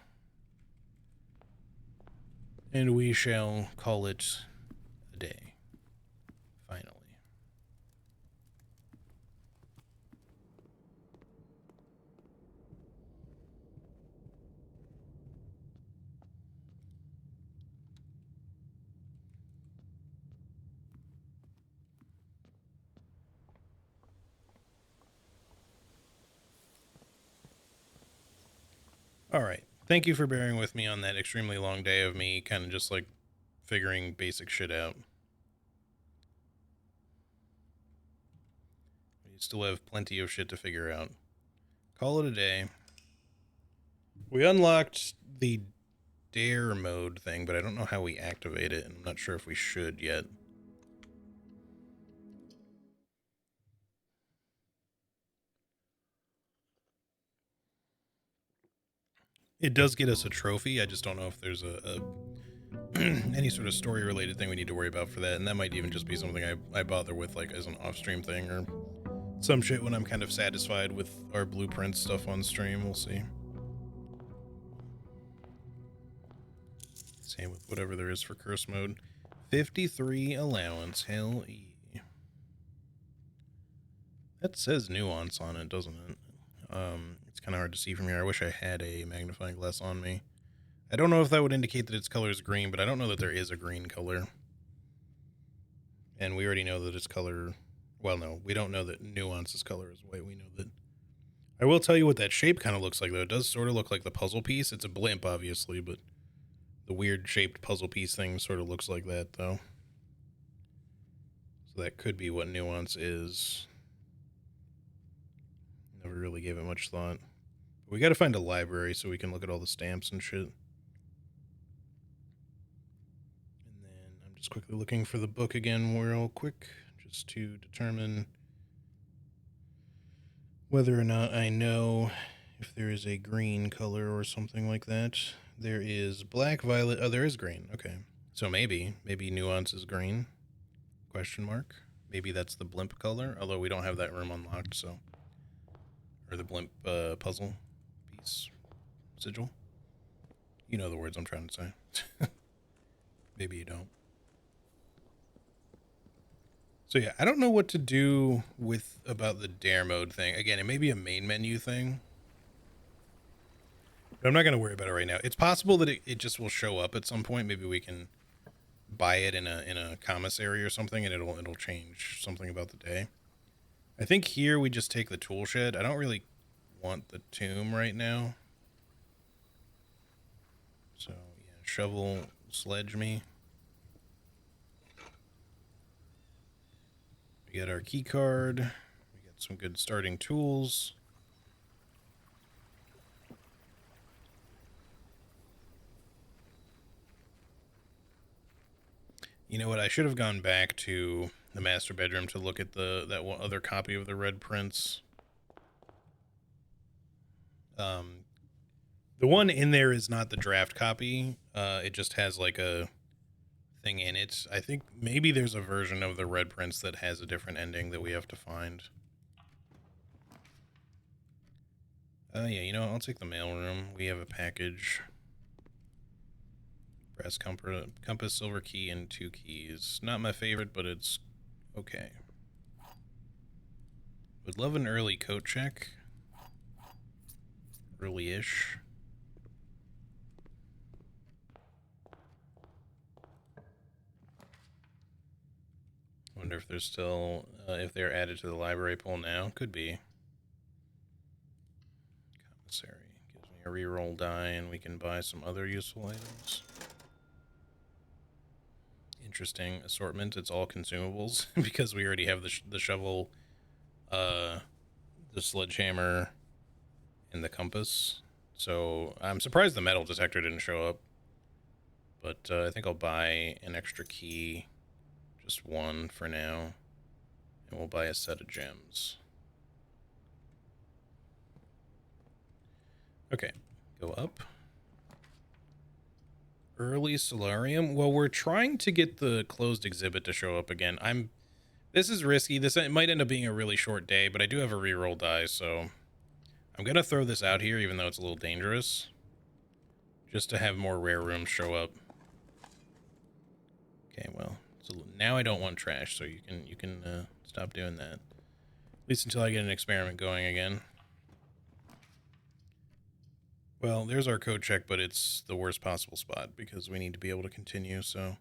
and we shall call it a day. Finally. All right. Thank you for bearing with me on that extremely long day of me kind of just like figuring basic shit out. We still have plenty of shit to figure out. Call it a day. We unlocked the dare mode thing, but I don't know how we activate it, and I'm not sure if we should yet. It does get us a trophy. I just don't know if there's a any sort of story related thing we need to worry about for that, and that might even just be something I bother with like as an off-stream thing or some shit when I'm kind of satisfied with our blueprint stuff on stream. We'll see. Same with whatever there is for curse mode. 53 allowance. Hell E. That says nuance on it, doesn't it? It's kind of hard to see from here. I wish I had a magnifying glass on me. I don't know if that would indicate that its color is green, but I don't know that there is a green color. And we already know that its color... Well, no, we don't know that nuance's color is white. We know that... I will tell you what that shape kind of looks like, though. It does sort of look like the puzzle piece. It's a blimp, obviously, but the weird shaped puzzle piece thing sort of looks like that, though. So that could be what nuance is. Never really gave it much thought. But we got to find a library so we can look at all the stamps and shit. And then I'm just quickly looking for the book again real quick, just to determine whether or not I know if there is a green color or something like that. There is black, violet. Oh, there is green. Okay. So maybe nuance is green. Question mark. Maybe that's the blimp color, although we don't have that room unlocked, so. Or the blimp puzzle piece sigil. You know the words I'm trying to say. Maybe you don't. So yeah, I don't know what to do with about the dare mode thing. Again, it may be a main menu thing. But I'm not going to worry about it right now. It's possible that it just will show up at some point. Maybe we can buy it in a commissary or something, and it'll change something about the day. I think here we just take the tool shed. I don't really want the tomb right now. So yeah, shovel, sledge me. We got our key card. We got some good starting tools. You know what? I should have gone back to the master bedroom to look at that one other copy of the Red Prince. The one in there is not the draft copy. It just has like a thing in it. I think maybe there's a version of the Red Prince that has a different ending that we have to find. Yeah, you know, I'll take the mailroom. We have a package. Brass compass, silver key, and 2 keys. Not my favorite, but it's okay. Would love an early coat check. Early-ish. Wonder if there's still, if they're added to the library pool now. Could be. Commissary. Gives me a reroll die, and we can buy some other useful items. Interesting assortment. It's all consumables because we already have the shovel, the sledgehammer, and the compass. So I'm surprised the metal detector didn't show up. But I think I'll buy an extra key, just one for now, and we'll buy a set of gems. Okay, go up. Early solarium. Well, we're trying to get the closed exhibit to show up again. This is risky. It might end up being a really short day, but I do have a reroll die, so I'm gonna throw this out here, even though it's a little dangerous, just to have more rare rooms show up. Okay, well, so now I don't want trash, so you can stop doing that. At least until I get an experiment going again. Well, there's our code check, but it's the worst possible spot because we need to be able to continue, so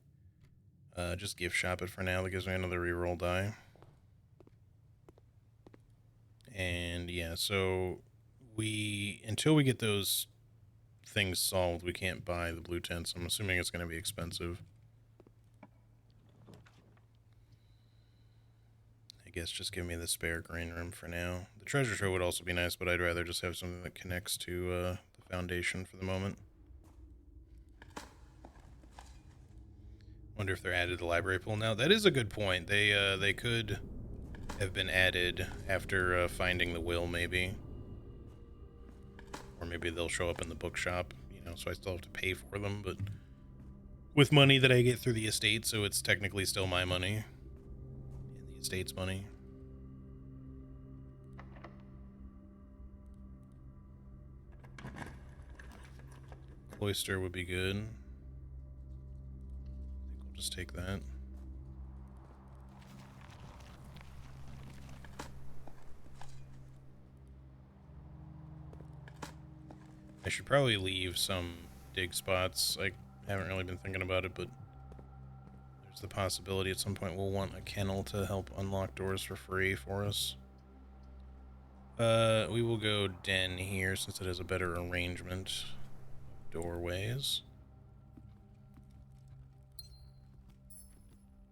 just gift shop it for now. That gives me another reroll die. And yeah, so until we get those things solved, we can't buy the blue tents. I'm assuming it's going to be expensive. I guess just give me the spare green room for now. The treasure trove would also be nice, but I'd rather just have something that connects to the foundation for the moment. Wonder if they're added to the library pool now. That is a good point. They could have been added after finding the will, maybe. Or maybe they'll show up in the bookshop, you know, so I still have to pay for them, but with money that I get through the estate, so it's technically still my money. And the estate's money. Cloister would be good. I think we'll just take that. I should probably leave some dig spots. I haven't really been thinking about it, but there's the possibility at some point we'll want a kennel to help unlock doors for free for us. We will go den here since it has a better arrangement of doorways.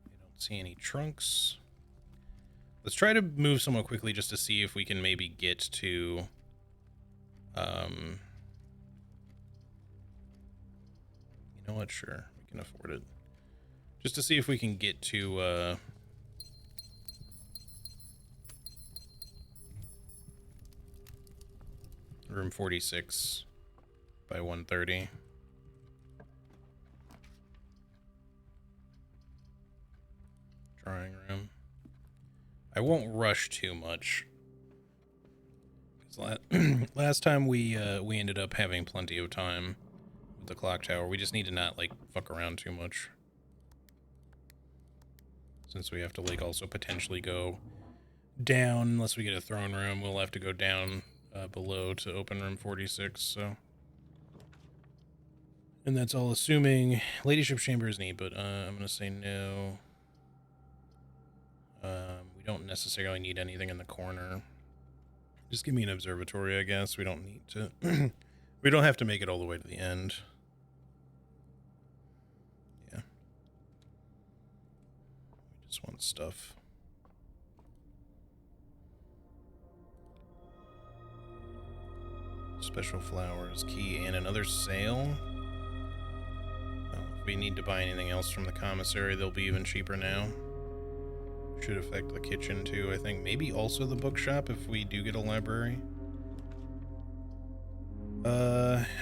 I don't see any trunks. Let's try to move somewhat quickly just to see if we can maybe get to you know what? Sure, we can afford it. Just to see if we can get to, room 46 by 1:30. Drawing room. I won't rush too much. Last time we ended up having plenty of time with the clock tower. We just need to not, like, fuck around too much. Since we have to, like, also potentially go down, unless we get a throne room, we'll have to go down below to open room 46, so. And that's all assuming Ladyship's chamber is neat, but I'm gonna say no. We don't necessarily need anything in the corner. Just give me an observatory, I guess. We don't need to... we don't have to make it all the way to the end. Yeah. We just want stuff. Special flowers, key, and another sale. Well, if we need to buy anything else from the commissary, they'll be even cheaper now. Should affect the kitchen too, I think. Maybe also the bookshop if we do get a library.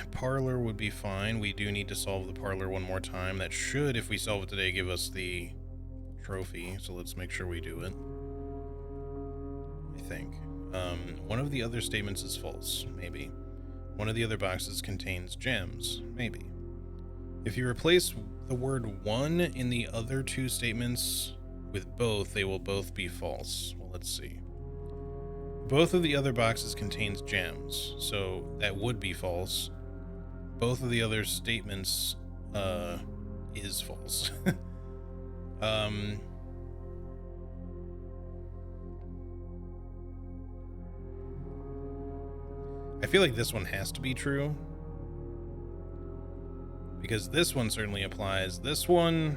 Parlor would be fine. We do need to solve the parlor one more time. That should, if we solve it today, give us the trophy. So let's make sure we do it. I think. One of the other statements is false. Maybe. One of the other boxes contains gems. Maybe. If you replace the word one in the other two statements with both, they will both be false. Well, let's see. Both of the other boxes contains gems, so that would be false. Both of the other statements is false. I feel like this one has to be true, because this one certainly applies. This one,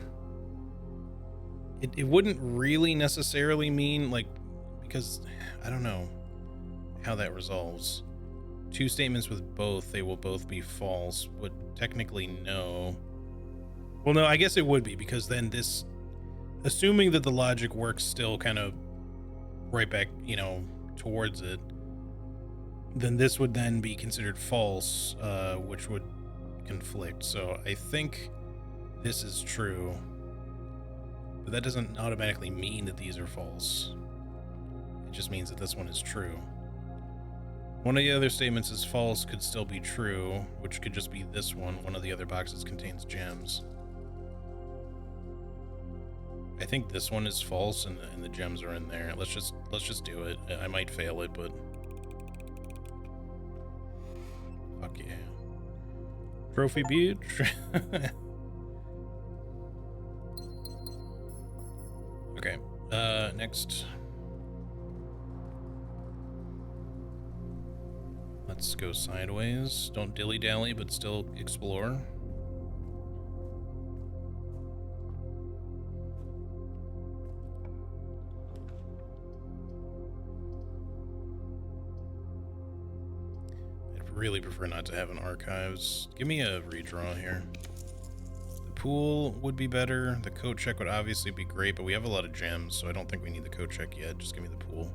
it wouldn't really necessarily mean, like, because I don't know how that resolves. Two statements with both, they will both be false, would technically no. Well, no, I guess it would be, because then this, assuming that the logic works still kind of right back, you know, towards it, then this would then be considered false, which would conflict. So I think this is true, but that doesn't automatically mean that these are false. It just means that this one is true. One of the other statements is false, could still be true, which could just be this one. One of the other boxes contains gems. I think this one is false, and the gems are in there. Let's just do it. I might fail it, but fuck yeah. Trophy beach. Okay. Next. let's go sideways. Don't dilly-dally, but still explore. I'd really prefer not to have an archives. Give me a redraw here. The pool would be better. The coat check would obviously be great, but we have a lot of gems, so I don't think we need the coat check yet. Just give me the pool.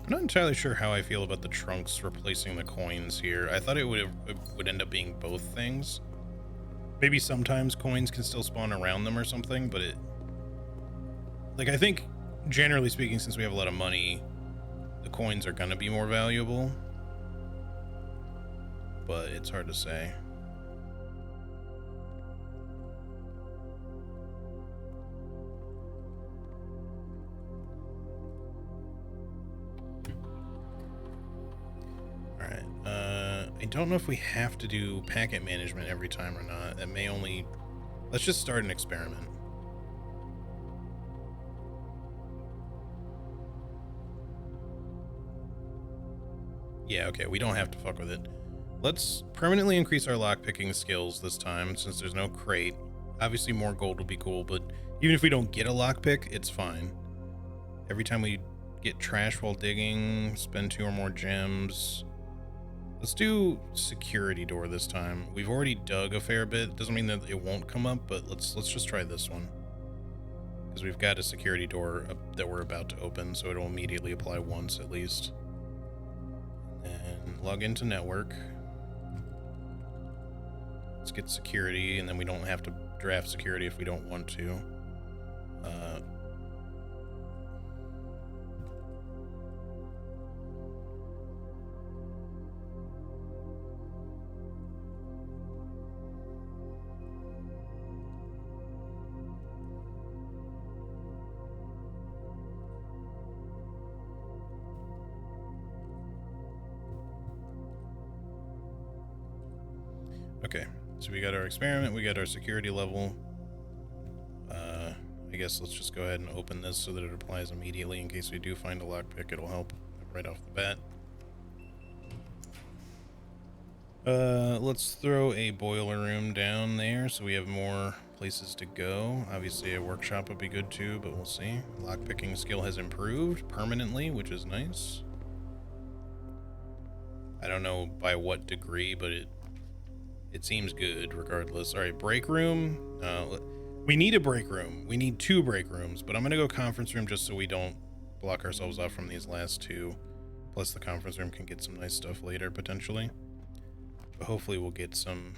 I'm not entirely sure how I feel about the trunks replacing the coins here. I thought it would end up being both things. Maybe sometimes coins can still spawn around them or something, but I think, generally speaking, since we have a lot of money, the coins are gonna be more valuable. But it's hard to say. I don't know if we have to do packet management every time or not. That may only... Let's just start an experiment. Yeah, okay, we don't have to fuck with it. Let's permanently increase our lockpicking skills this time, since there's no crate. Obviously more gold would be cool, but even if we don't get a lockpick, it's fine. Every time we get trash while digging, spend 2 or more gems... Let's do security door this time. We've already dug a fair bit. Doesn't mean that it won't come up, but let's just try this one. Because we've got a security door that we're about to open, so it'll immediately apply once at least. And log into network. Let's get security, and then we don't have to draft security if we don't want to. Okay, so we got our experiment, we got our security level. I guess let's just go ahead and open this so that it applies immediately in case we do find a lockpick. It'll help right off the bat. Let's throw a boiler room down there so we have more places to go. Obviously a workshop would be good too, but we'll see. Lockpicking skill has improved permanently, which is nice. I don't know by what degree, but it seems good regardless. All right, break room. We need a break room. We need 2 break rooms, but I'm going to go conference room just so we don't block ourselves off from these last 2. Plus the conference room can get some nice stuff later, potentially. But hopefully we'll get some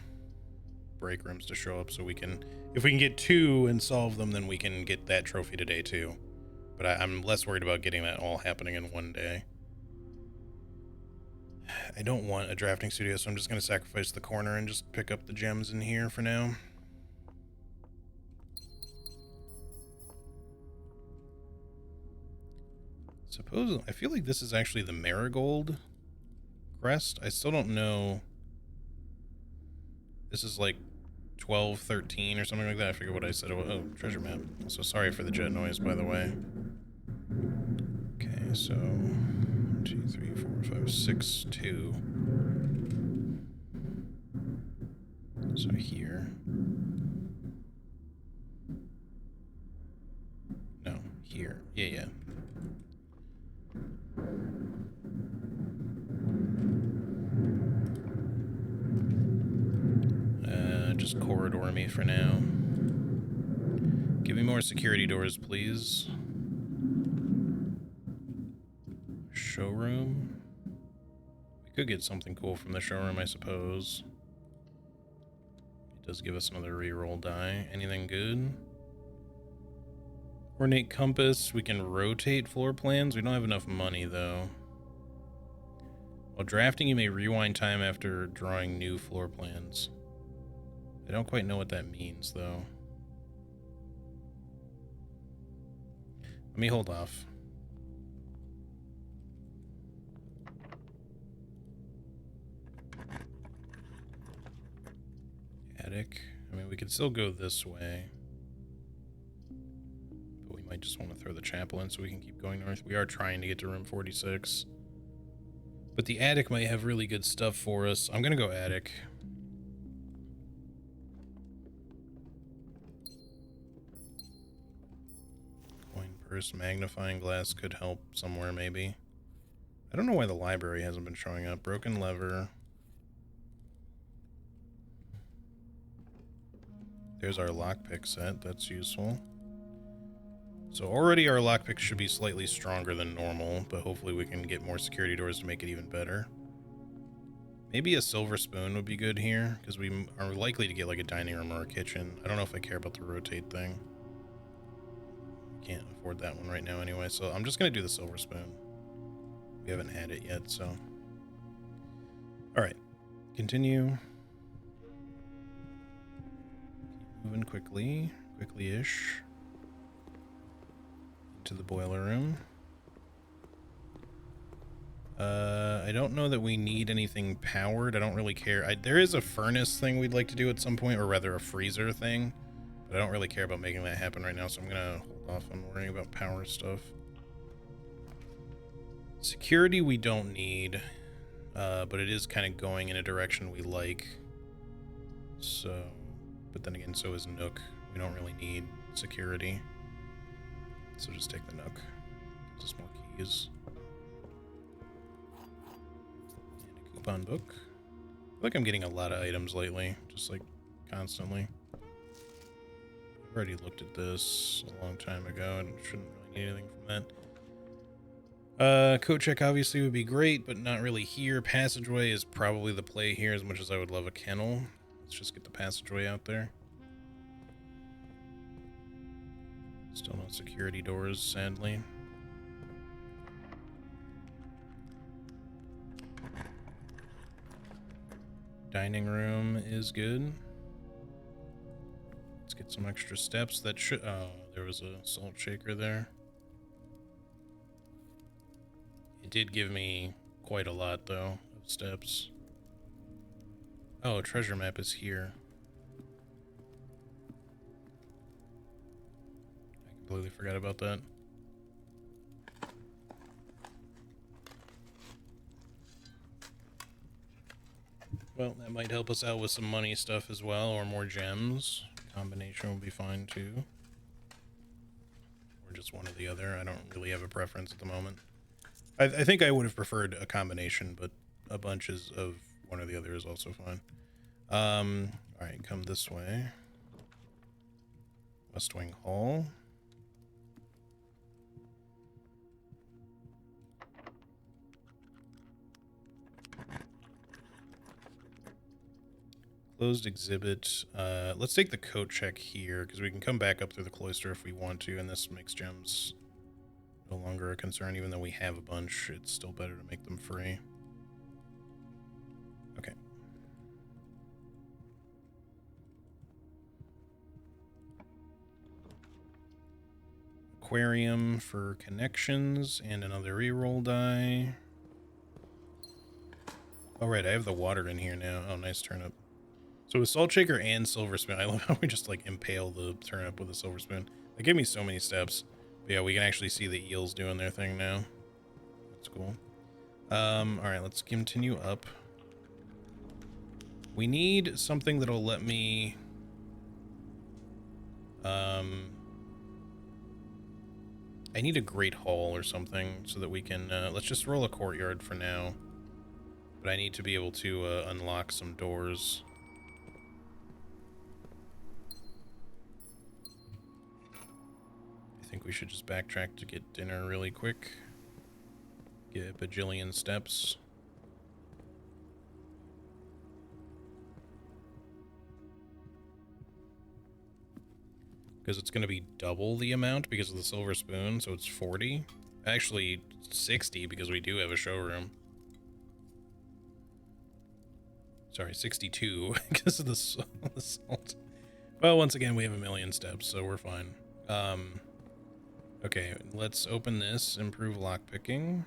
break rooms to show up so we can... If we can get 2 and solve them, then we can get that trophy today too. But I'm less worried about getting that all happening in one day. I don't want a drafting studio, so I'm just going to sacrifice the corner and just pick up the gems in here for now. Suppose... I feel like this is actually the marigold crest. I still don't know... This is like 12, 13 or something like that. I forget what I said. Oh, treasure map. So sorry for the jet noise, by the way. Okay, so... 2, 3, 4, 5, 6, 2. So here. No, here. Yeah. Just corridor me for now. Give me more security doors, please. Showroom. We could get something cool from the showroom, I suppose. It does give us another reroll die. Anything good? Ornate compass. We can rotate floor plans. We don't have enough money, though. While drafting, you may rewind time after drawing new floor plans. I don't quite know what that means, though. Let me hold off. Attic. I mean, we could still go this way. might just want to throw the chapel in so we can keep going north. We are trying to get to room 46. But the attic might have really good stuff for us. I'm going to go attic. Coin purse, magnifying glass could help somewhere maybe. I don't know why the library hasn't been showing up. Broken lever. There's our lockpick set. That's useful. So already our lockpick should be slightly stronger than normal, but hopefully we can get more security doors to make it even better. Maybe a silver spoon would be good here, because we are likely to get like a dining room or a kitchen. I don't know if I care about the rotate thing. Can't afford that one right now anyway, so I'm just going to do the silver spoon. We haven't had it yet, so... Alright, continue. Keep moving quickly-ish. To the boiler room. I don't know that we need anything powered. I don't really care. There is a furnace thing we'd like to do at some point, or rather a freezer thing, but I don't really care about making that happen right now, so I'm gonna hold off on worrying about power stuff. Security we don't need, but it is kind of going in a direction we like. So, but then again, so is Nook. We don't really need security. So just take the Nook. Gives us more keys. And a coupon book. I feel like I'm getting a lot of items lately, just like constantly. I've already looked at this a long time ago and shouldn't really need anything from that. Coat check obviously would be great, but not really here. Passageway is probably the play here as much as I would love a kennel. Let's just get the passageway out there. Still no security doors, sadly. Dining room is good. Let's get some extra steps. That should... Oh, there was a salt shaker there. It did give me quite a lot, though, of steps. Oh, treasure map is here. Completely forgot about that. Well, that might help us out with some money stuff as well, or more gems. Combination will be fine too. Or just one or the other. I don't really have a preference at the moment. I think I would have preferred a combination, but a bunch of one or the other is also fine. Alright, come this way. West Wing Hall. Closed exhibit. Let's take the coat check here, because we can come back up through the cloister if we want to, and this makes gems no longer a concern. Even though we have a bunch, it's still better to make them free. Okay. Aquarium for connections, and another reroll die. Oh, right, I have the water in here now. Oh, nice turnip. So with salt shaker and silver spoon, I love how we just like impale the turnip with a silver spoon. They give me so many steps. But yeah, we can actually see the eels doing their thing now. That's cool. Alright, let's continue up. We need something that'll let me... I need a great hall or something so that we can... let's just roll a courtyard for now. But I need to be able to unlock some doors. I think we should just backtrack to get dinner really quick. Get a bajillion steps. Because it's going to be double the amount because of the silver spoon, so it's 40. Actually, 60 because we do have a showroom. Sorry, 62 because of the salt. Well, once again, we have a million steps, so we're fine. Okay, let's open this. Improve lockpicking.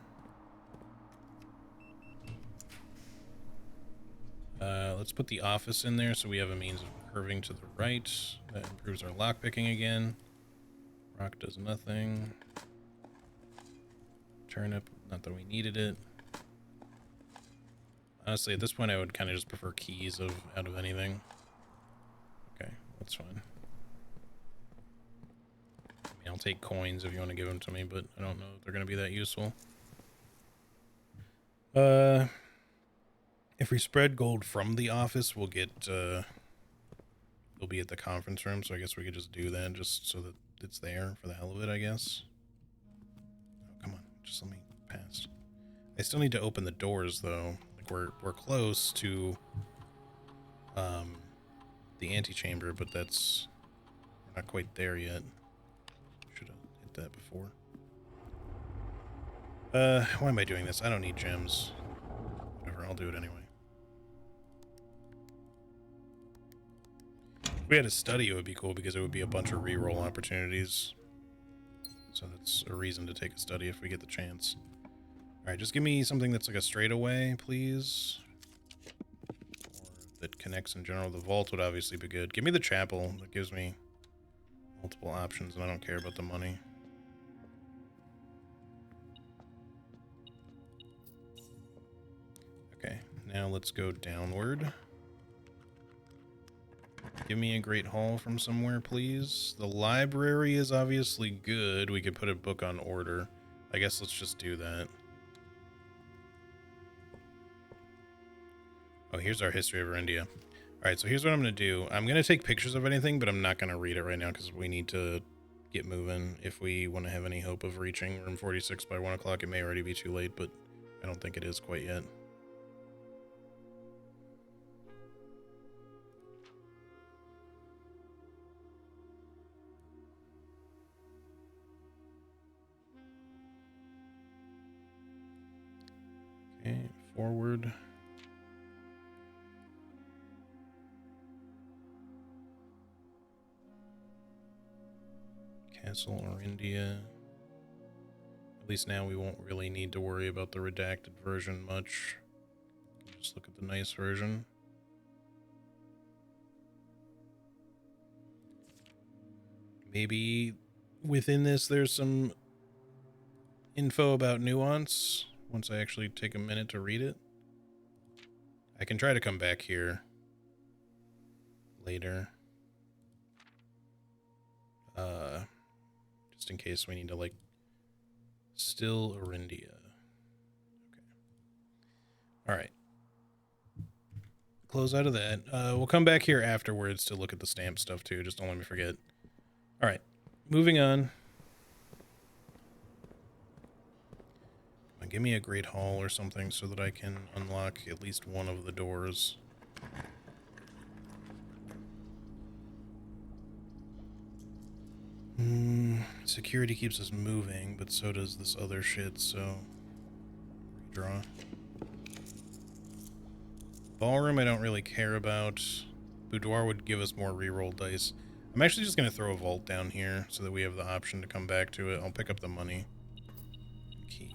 Let's put the office in there so we have a means of curving to the right. That improves our lockpicking again. Rock does nothing. Turnip, not that we needed it. Honestly, at this point, I would kind of just prefer keys out of anything. Okay, that's fine. I mean, I'll take coins if you want to give them to me, but I don't know if they're going to be that useful. If we spread gold from the office, we'll get, it'll be at the conference room, so I guess we could just do that just so that it's there for the hell of it, I guess. Oh, come on, just let me pass. I still need to open the doors, though. Like, we're close to, the antechamber, but we're not quite there yet. Should have hit that before. Why am I doing this? I don't need gems. Whatever, I'll do it anyway. If we had a study, it would be cool because it would be a bunch of reroll opportunities. So that's a reason to take a study if we get the chance. Alright, just give me something that's like a straightaway, please. Or that connects in general. The vault would obviously be good. Give me the chapel. That gives me multiple options, and I don't care about the money. Okay, now let's go downward. Give me a great haul from somewhere, please. The library is obviously good. We could put a book on order. I guess let's just do that. Oh, here's our history of India. Alright, so here's what I'm going to do. I'm going to take pictures of anything, but I'm not going to read it right now because we need to get moving if we want to have any hope of reaching room 46 by 1 o'clock. It may already be too late, but I don't think it is quite yet. Okay, forward. Castle or India. At least now we won't really need to worry about the redacted version much. Just look at the nice version. Maybe within this there's some info about nuance once I actually take a minute to read it. I can try to come back here later. Just in case we need to, like, still Arindia. Okay. Alright. Close out of that. We'll come back here afterwards to look at the stamp stuff too, just don't let me forget. Alright. Moving on. Give me a great hall or something so that I can unlock at least one of the doors. Security keeps us moving, but so does this other shit, so... Redraw. Ballroom I don't really care about. Boudoir would give us more reroll dice. I'm actually just going to throw a vault down here so that we have the option to come back to it. I'll pick up the money. Key.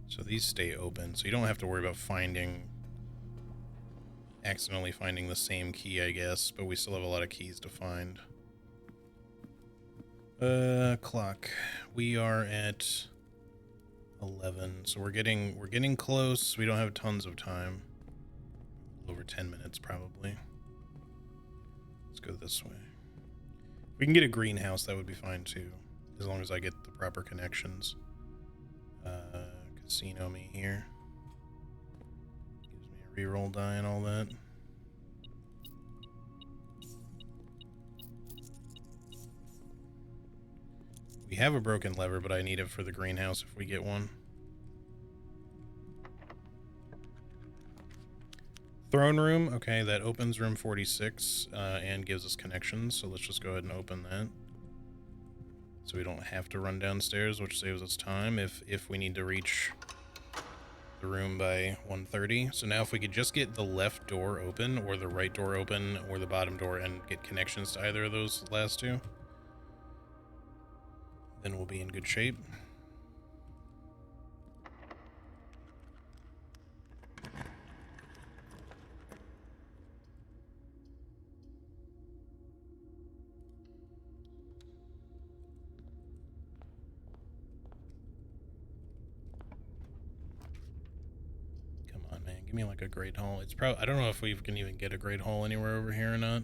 So these stay open, so you don't have to worry about accidentally finding the same key, I guess, but we still have a lot of keys to find. Clock. We are at 11, so we're getting close. We don't have tons of time. Over 10 minutes, probably. Let's go this way. If we can get a greenhouse, that would be fine, too, as long as I get the proper connections. Casino me here. Gives me a reroll die and all that. We have a broken lever, but I need it for the greenhouse if we get one. Throne room. Okay, that opens room 46 and gives us connections, so let's just go ahead and open that. So we don't have to run downstairs, which saves us time if we need to reach the room by 1:30. So now if we could just get the left door open, or the right door open, or the bottom door, and get connections to either of those last two, then we'll be in good shape. Give me like a great hall. It's probably, I don't know if we can even get a great hall anywhere over here or not.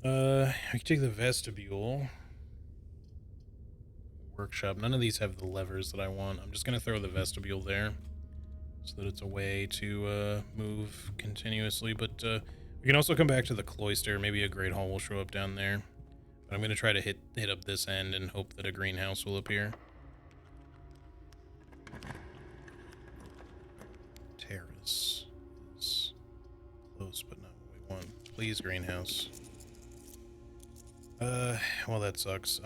We can take the vestibule. Workshop. None of these have the levers that I want. I'm just gonna throw the vestibule there so that it's a way to move continuously, but we can also come back to the cloister. Maybe a great hall will show up down there. But I'm gonna try to hit up this end and hope that a greenhouse will appear. Terrace is close, but not what we want. Please, greenhouse. Well, that sucks.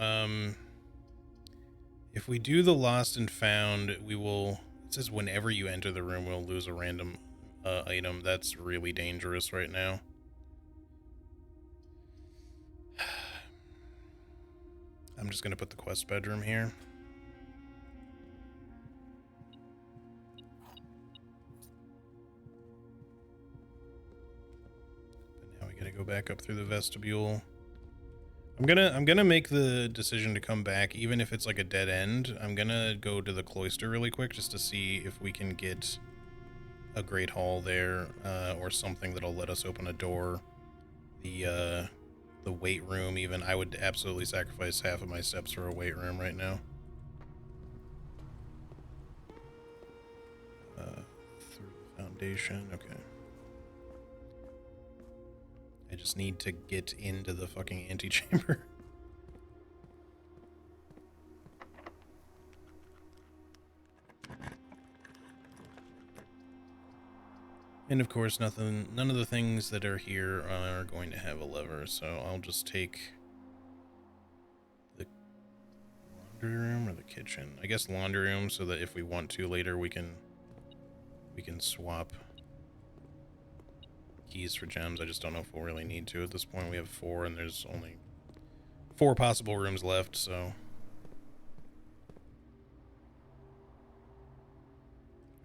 If we do the lost and found, we will... It says whenever you enter the room, we'll lose a random item. That's really dangerous right now. I'm just gonna put the quest bedroom here. But now we gotta go back up through the vestibule. I'm gonna make the decision to come back, even if it's like a dead end. I'm gonna go to the cloister really quick just to see if we can get a great hall there, or something that'll let us open a door. The weight room, even. I would absolutely sacrifice half of my steps for a weight room right now. Through the foundation, okay. I just need to get into the fucking antechamber. And of course, none of the things that are here are going to have a lever, so I'll just take the laundry room or the kitchen. I guess laundry room, so that if we want to later, we can swap keys for gems. I just don't know if we'll really need to at this point. We have 4, and there's only 4 possible rooms left, so...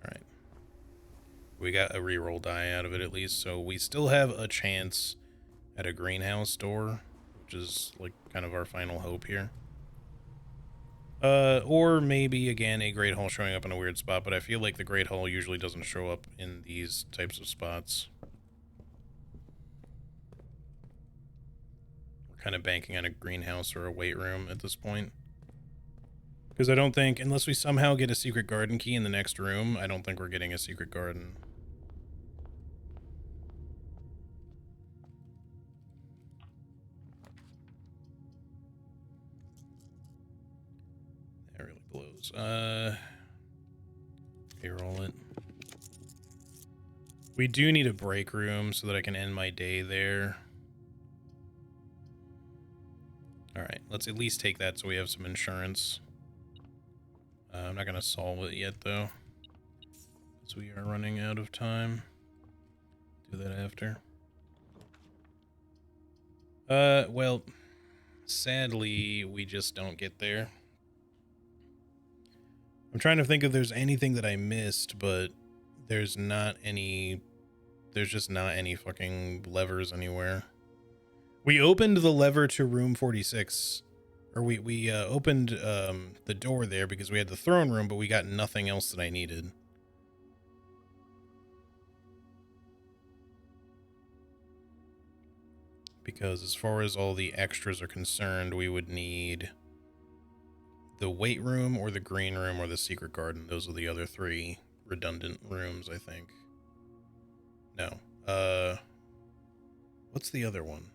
Alright. We got a reroll die out of it at least, so we still have a chance at a greenhouse door, which is like kind of our final hope here. Or maybe again a great hall showing up in a weird spot, but I feel like the great hall usually doesn't show up in these types of spots. We're kind of banking on a greenhouse or a weight room at this point. Because I don't think, unless we somehow get a secret garden key in the next room, I don't think we're getting a secret garden. That really blows. Reroll it. We do need a break room so that I can end my day there. Alright, let's at least take that so we have some insurance. I'm not going to solve it yet, though, because we are running out of time. Do that after. Well, sadly, we just don't get there. I'm trying to think if there's anything that I missed, but there's just not any fucking levers anywhere. We opened the lever to room 46. Or we opened the door there because we had the throne room, but we got nothing else that I needed. Because as far as all the extras are concerned, we would need the weight room or the green room or the secret garden. Those are the other 3 redundant rooms, I think. No. What's the other one?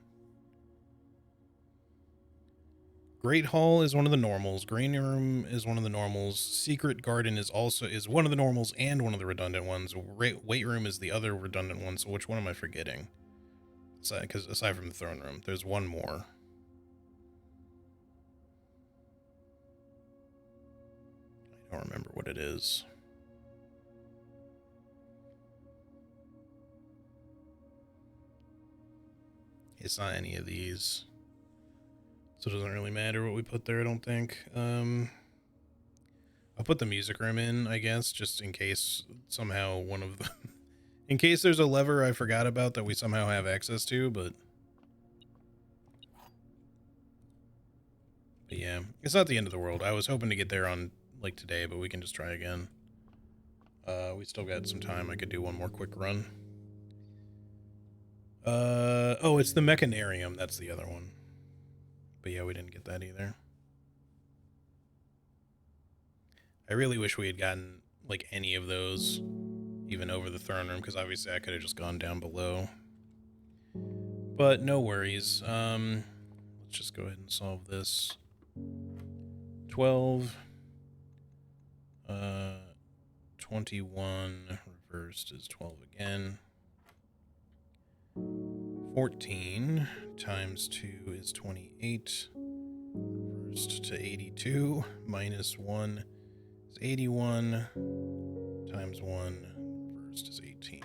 Great Hall is one of the normals. Green Room is one of the normals. Secret Garden is one of the normals and one of the redundant ones. Weight Room is the other redundant one. So which one am I forgetting? Because aside from the throne room, there's one more. I don't remember what it is. It's not any of these. So it doesn't really matter what we put there, I don't think. I'll put the music room in, I guess, just in case somehow one of them... in case there's a lever I forgot about that we somehow have access to, but... But yeah, it's not the end of the world. I was hoping to get there on, like, today, but we can just try again. We still got some time. I could do one more quick run. Oh, it's the Mechanarium. That's the other one. But yeah, we didn't get that either. I really wish we had gotten, like, any of those, even over the throne room, because obviously I could have just gone down below. But no worries. Let's just go ahead and solve this. 12. 21 reversed is 12 again. 14 times 2 is 28. Reversed to 82. Minus 1 is 81. Times 1 reversed is 18.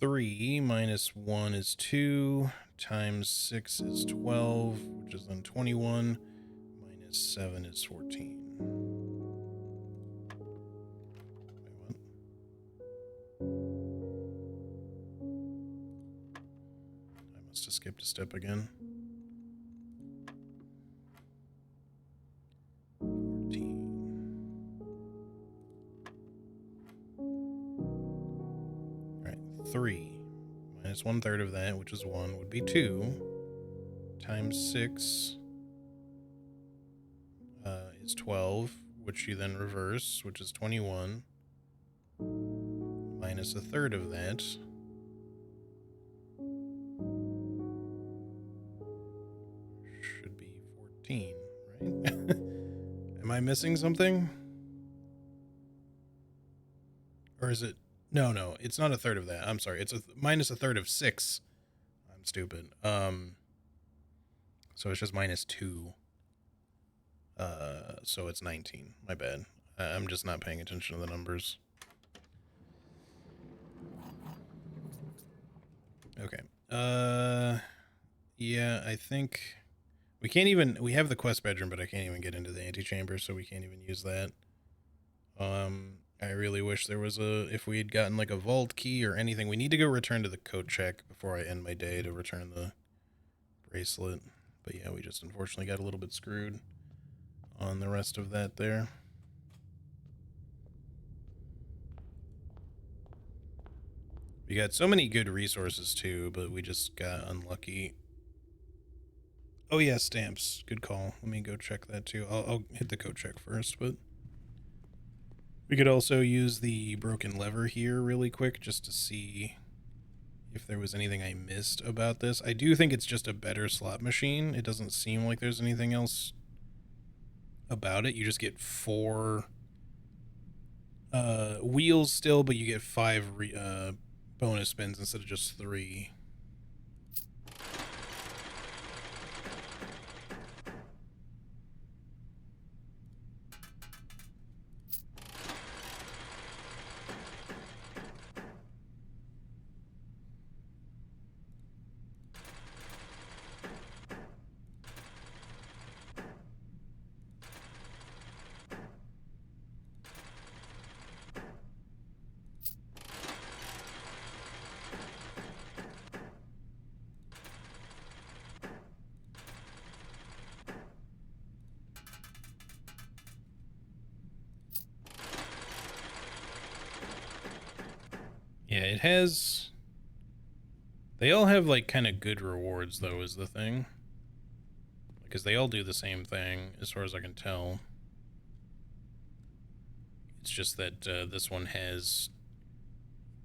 3 minus 1 is 2. Times 6 is 12, which is then 21. Minus 7 is 14. I must have skipped a step again. 14. Alright, 3 minus 1/3 of that, which is 1, would be 2. Times 6 is 12, which you then reverse, which is 21. Minus 1/3 of that. Should be 14, right? Am I missing something? Or is it... No, it's not 1/3 of that. I'm sorry. It's minus 1/3 of 6. I'm stupid. So it's just minus 2. So it's 19. My bad. I'm just not paying attention to the numbers. Okay. Yeah, I think we can't even... We have the quest bedroom, but I can't even get into the antechamber, so we can't even use that. I really wish there was if we had gotten like a vault key or anything. We need to go return to the coat check before I end my day to return the bracelet. But yeah, we just unfortunately got a little bit screwed on the rest of that there. We got so many good resources too, but we just got unlucky. Oh yeah, stamps. Good call. Let me go check that too. I'll hit the coat check first, but we could also use the broken lever here really quick just to see if there was anything I missed about this. I do think it's just a better slot machine. It doesn't seem like there's anything else about it. You just get 4 wheels still, but you get 5 bonus spins instead of just 3. Yeah, it has... They all have, like, kind of good rewards, though, is the thing. Because they all do the same thing, as far as I can tell. It's just that this one has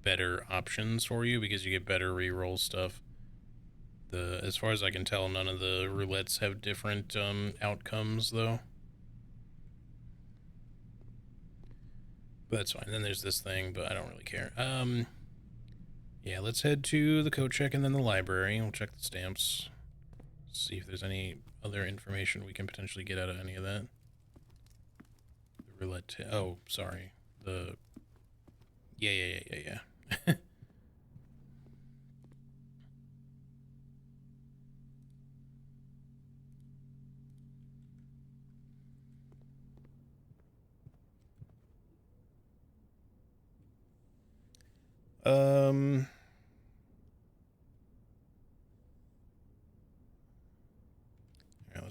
better options for you, because you get better reroll stuff. As far as I can tell, none of the roulettes have different outcomes, though. But that's fine. Then there's this thing, but I don't really care. Yeah, let's head to the coat check and then the library. We'll check the stamps. See if there's any other information we can potentially get out of any of that. The roulette... Oh, sorry. The... Yeah.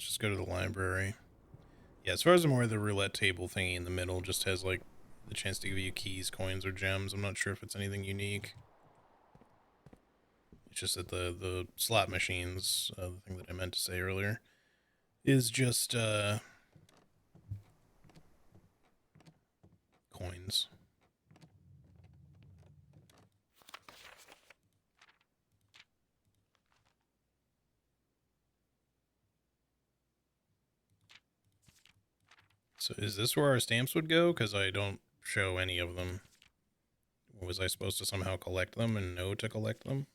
let's just go to the library. Yeah, as far as I'm aware, the roulette table thingy in the middle just has, like, the chance to give you keys, coins, or gems. I'm not sure if it's anything unique. It's just that the slot machines, the thing that I meant to say earlier, is just, coins. So is this where our stamps would go? Because I don't show any of them. Was I supposed to somehow collect them and know to collect them?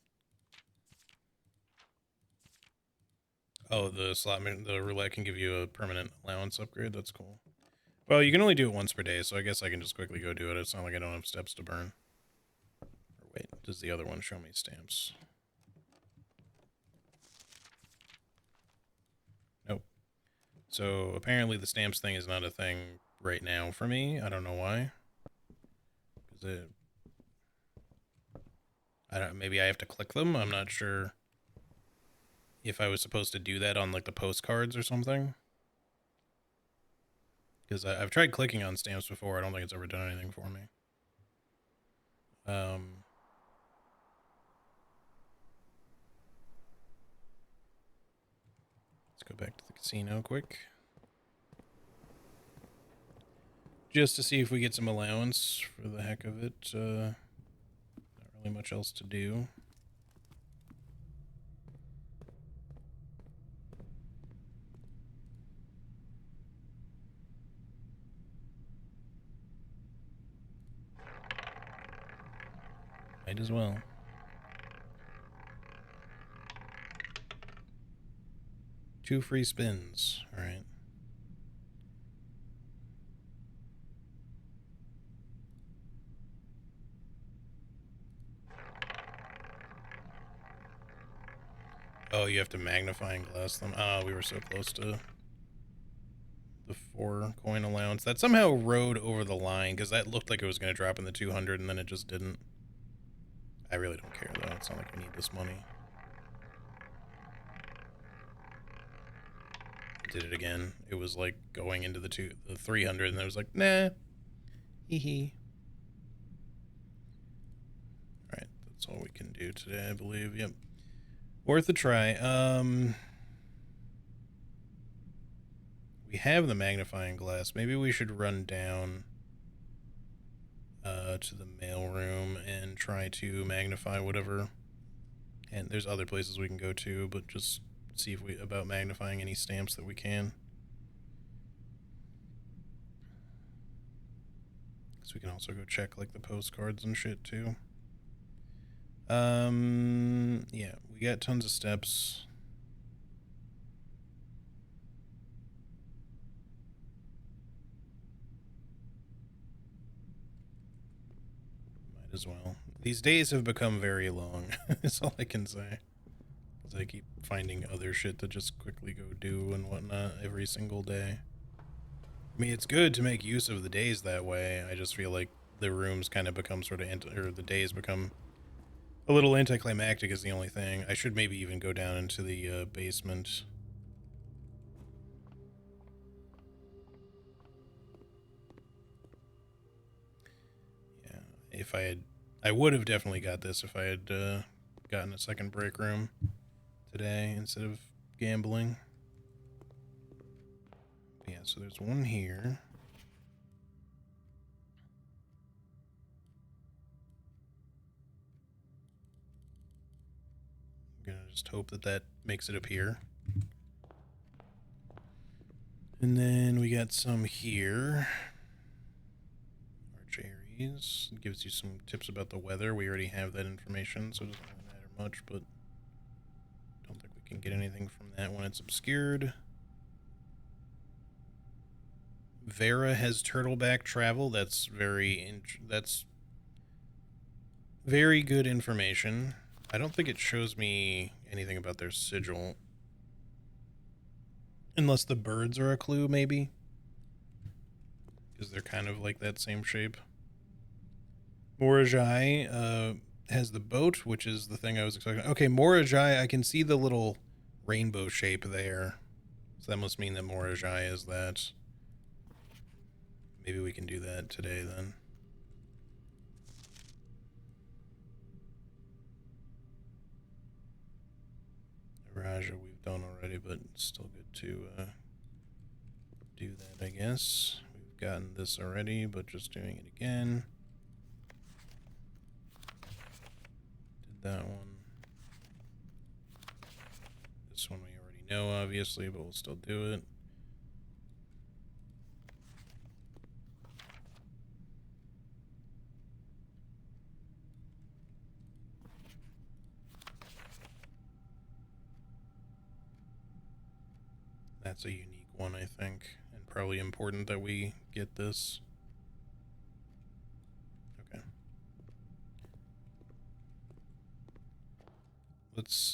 Oh, the roulette can give you a permanent allowance upgrade. That's cool. Well, you can only do it once per day, so I guess I can just quickly go do it. It's not like I don't have steps to burn. Or wait, does the other one show me stamps? Nope. So apparently the stamps thing is not a thing right now for me. I don't know why. Maybe I have to click them. I'm not sure if I was supposed to do that on like the postcards or something. Because I've tried clicking on stamps before. I don't think it's ever done anything for me. Let's go back to the casino quick. Just to see if we get some allowance for the heck of it. Not really much else to do. Might as well. Two free spins. All right. Oh, you have to magnifying glass them. Ah, we were so close to the 4 coin allowance. That somehow rode over the line because that looked like it was going to drop in the 200 and then it just didn't. I really don't care though. It's not like we need this money. Did it again. It was like going into the 300 and I was like, nah. Hee hee. Alright, that's all we can do today, I believe. Yep. Worth a try. We have the magnifying glass. Maybe we should run down to the mailroom and try to magnify whatever. And there's other places we can go to, but just see if we about magnifying any stamps that we can. So we can also go check like the postcards and shit too. Yeah, we got tons of steps. Might as well. These days have become very long. That's all I can say. Because I keep finding other shit to just quickly go do and whatnot every single day. I mean, it's good to make use of the days that way. I just feel like the rooms kind of become sort of, or the days become a little anticlimactic is the only thing. I should maybe even go down into the basement. Yeah, if I would have definitely got this if I had gotten a second break room today instead of gambling. But yeah, so there's one here. I'm gonna just hope that that makes it appear. And then we got some here. Arch Aries. It gives you some tips about the weather. We already have that information, so it doesn't really matter much, but don't think we can get anything from that when it's obscured. Vera has turtleback travel. That's very good information. I don't think it shows me anything about their sigil. Unless the birds are a clue, maybe. Because they're kind of like that same shape. Morajai has the boat, which is the thing I was expecting. Okay, Morajai, I can see the little rainbow shape there. So that must mean that Morajai is that. Maybe we can do that today then. Raja we've done already, but it's still good to do that, I guess. We've gotten this already, but just doing it again. Did that one. This one we already know, obviously, but we'll still do it. That's a unique one, I think, and probably important that we get this. Okay.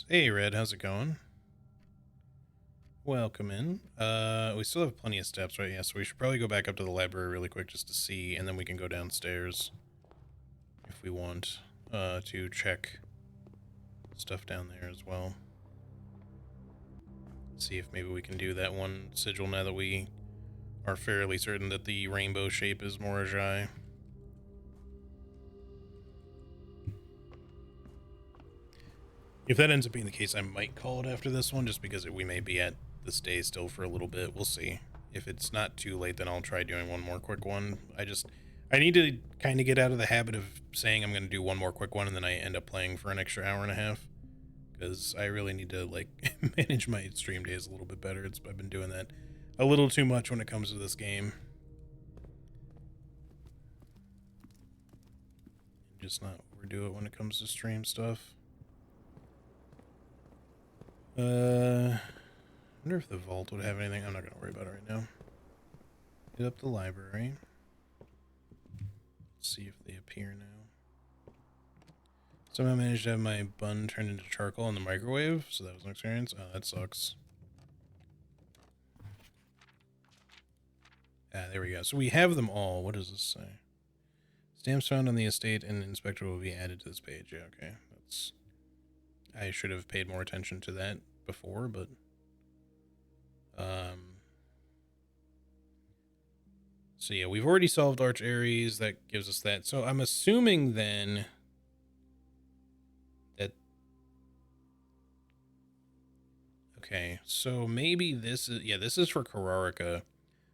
Hey, Red, how's it going? Welcome in. We still have plenty of steps, right? Yeah, so we should probably go back up to the library really quick just to see, and then we can go downstairs if we want to check stuff down there as well. See if maybe we can do that one sigil now that we are fairly certain that the rainbow shape is Morajai. If that ends up being the case, I might call it after this one, just because we may be at this day still for a little bit. We'll see. If it's not too late, then I'll try doing one more quick one. I need to kind of get out of the habit of saying I'm going to do one more quick one, and then I end up playing for an extra hour and a half. Because I really need to, like, manage my stream days a little bit better. I've been doing that a little too much when it comes to this game. Just not overdo it when it comes to stream stuff. I wonder if the vault would have anything. I'm not going to worry about it right now. Hit up the library. Let's see if they appear now. Somehow managed to have my bun turned into charcoal in the microwave, so that was an experience. Oh, that sucks. Ah, there we go. So we have them all. What does this say? Stamps found on the estate and inspector will be added to this page. Yeah, okay. I should have paid more attention to that before, but so yeah, we've already solved Arch Ares. That gives us that. So I'm assuming then that okay, so maybe this is for Kararika.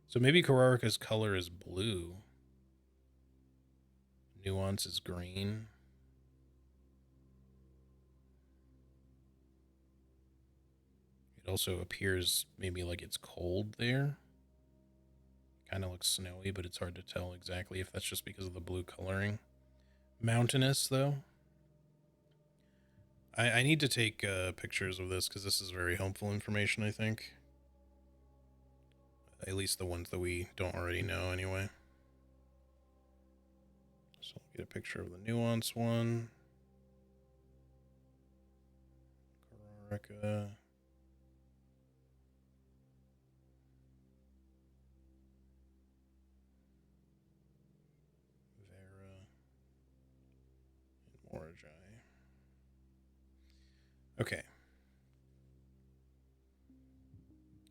So maybe Kararika's color is blue. Nuance is green. It also appears maybe like it's cold there. Kind of looks snowy, but it's hard to tell exactly if that's just because of the blue coloring. Mountainous, though. I need to take pictures of this because this is very helpful information, I think. At least the ones that we don't already know, anyway. So I'll get a picture of the nuance one. Kararika. Morajai. Okay.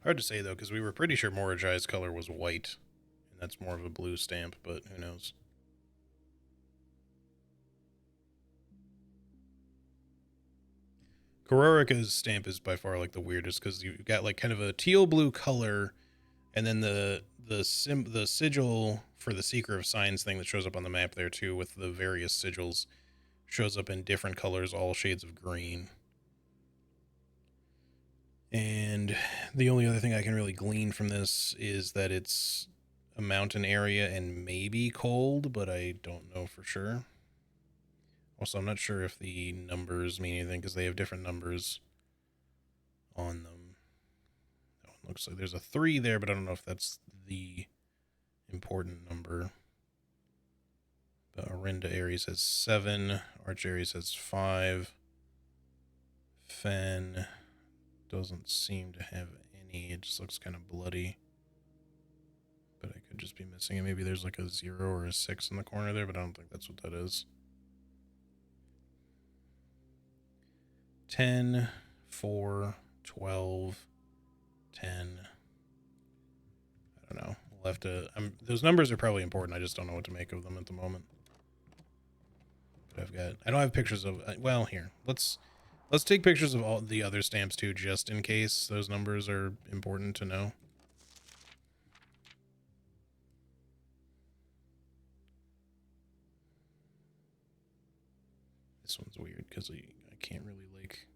Hard to say, though, because we were pretty sure Morajai's color was white. And that's more of a blue stamp, but who knows. Kararika's stamp is by far, like, the weirdest, because you've got, like, kind of a teal blue color, and then the sigil for the Seeker of Signs thing that shows up on the map there, too, with the various sigils, shows up in different colors, all shades of green. And the only other thing I can really glean from this is that it's a mountain area and maybe cold, but I don't know for sure. Also, I'm not sure if the numbers mean anything because they have different numbers on them. That one looks like there's a 3 there, but I don't know if that's the important number. But Arinda Ares has 7. Arch Ares has 5. Fen doesn't seem to have any. It just looks kind of bloody. But I could just be missing it. Maybe there's like a 0 or a 6 in the corner there, but I don't think that's what that is. 10, 4, 12, 10. I don't know. We'll have to... those numbers are probably important. I just don't know what to make of them at the moment. But I don't have pictures of... well, here. Let's take pictures of all the other stamps, too, just in case those numbers are important to know. This one's weird because I can't really, like,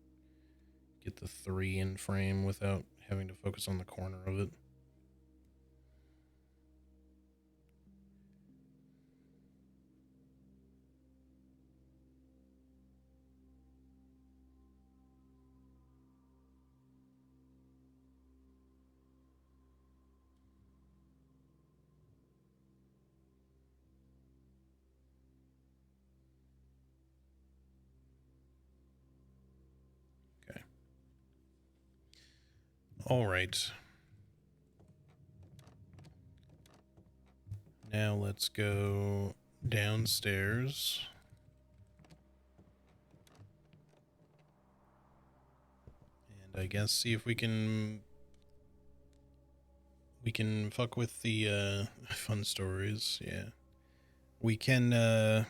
get the 3 in frame without having to focus on the corner of it. All right. Now let's go downstairs. And I guess see if we can fuck with the fun stories. Yeah. We can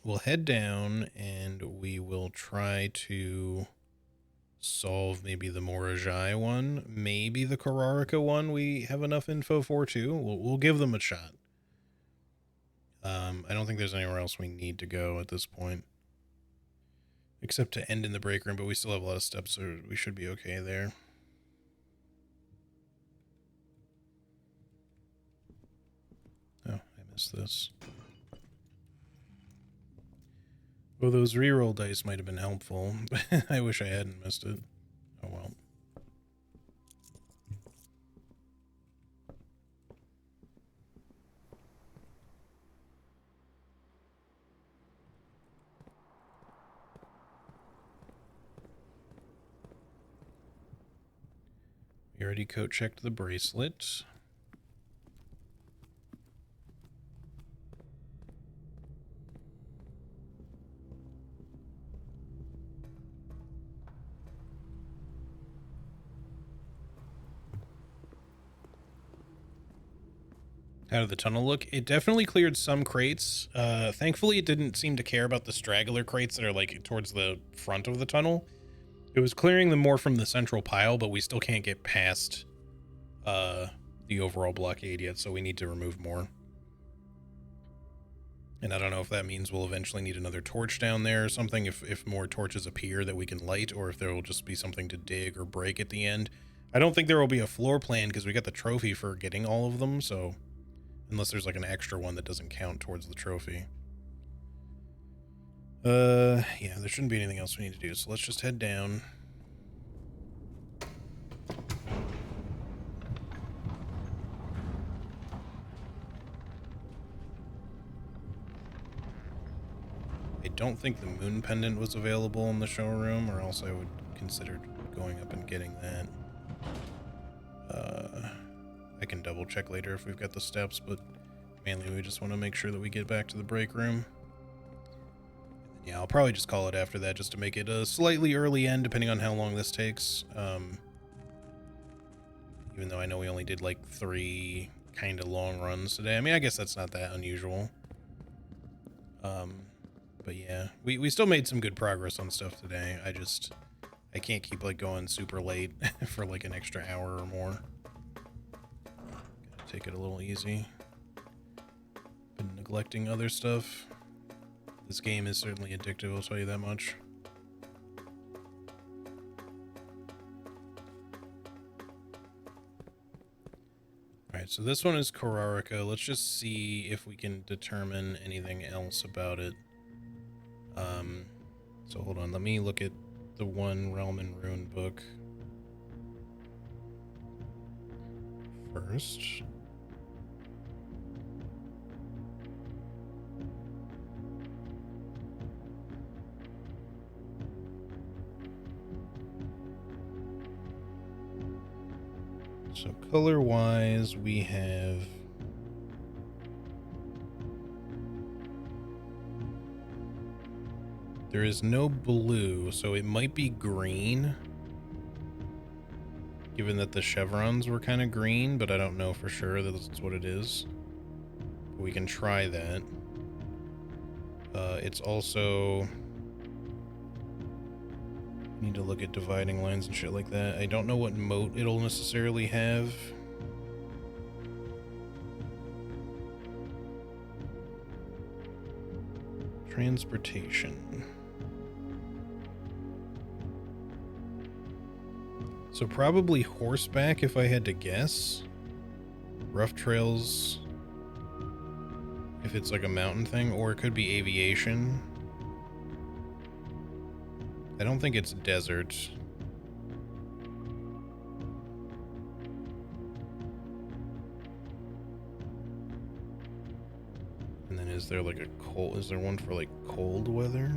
we'll head down and we will try to solve maybe the Morajai one, maybe the Kararika one we have enough info for too. We'll give them a shot. I don't think there's anywhere else we need to go at this point. Except to end in the break room, but we still have a lot of steps, so we should be okay there. Oh, I missed this. Well, those reroll dice might have been helpful. I wish I hadn't missed it. Oh well. We already coat checked the bracelet. How did the tunnel look? It definitely cleared some crates. Thankfully, it didn't seem to care about the straggler crates that are like towards the front of the tunnel. It was clearing them more from the central pile, but we still can't get past the overall blockade yet, so we need to remove more. And I don't know if that means we'll eventually need another torch down there or something, if more torches appear that we can light, or if there will just be something to dig or break at the end. I don't think there will be a floor plan because we got the trophy for getting all of them, so... unless there's like an extra one that doesn't count towards the trophy. Yeah, there shouldn't be anything else we need to do, so let's just head down. I don't think the moon pendant was available in the showroom, or else I would consider going up and getting that. I can double check later if we've got the steps, but mainly we just want to make sure that we get back to the break room. Yeah, I'll probably just call it after that just to make it a slightly early end, depending on how long this takes. Even though I know we only did like 3 kind of long runs today. I mean, I guess that's not that unusual. But yeah, we still made some good progress on stuff today. I can't keep like going super late for like an extra hour or more. Gotta take it a little easy. Been neglecting other stuff. This game is certainly addictive, I'll tell you that much. Alright, so this one is Kararika. Let's just see if we can determine anything else about it. So hold on, let me look at the one Realm and Rune book first. So color-wise, we have There is no blue, so it might be green. Given that the chevrons were kind of green, but I don't know for sure that that's what it is. We can try that. It's also... Need to look at dividing lines and shit like that. I don't know what moat it'll necessarily have. Transportation. So probably horseback if I had to guess. Rough trails if it's like a mountain thing, or it could be aviation. I don't think it's desert. And then is there like a cold, is there one for like cold weather?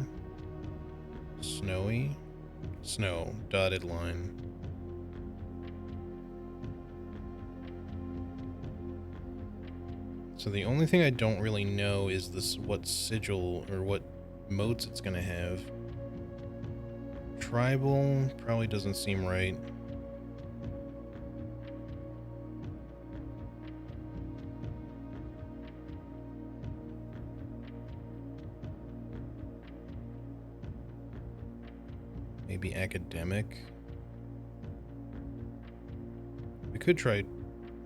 Snowy? Snow, dotted line. So the only thing I don't really know is this, what sigil or what moats it's gonna have. Tribal probably doesn't seem right. Maybe academic. We could try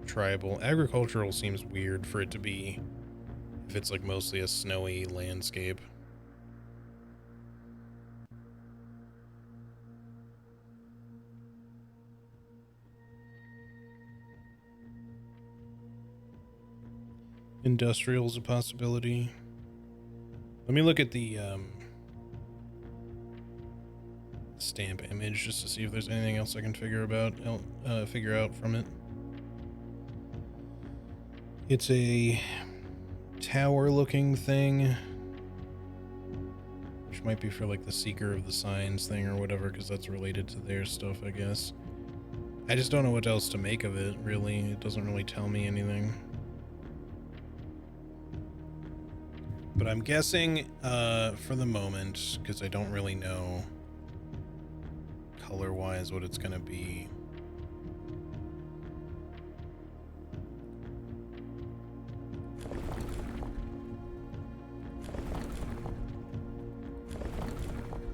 tribal. Agricultural seems weird for it to be if it's like mostly a snowy landscape. Industrial is a possibility. Let me look at the stamp image just to see if there's anything else I can figure out from it. It's a tower-looking thing, which might be for like the Seeker of the Signs thing or whatever, because that's related to their stuff, I guess. I just don't know what else to make of it, really. It doesn't really tell me anything. But I'm guessing, for the moment, because I don't really know color-wise what it's going to be.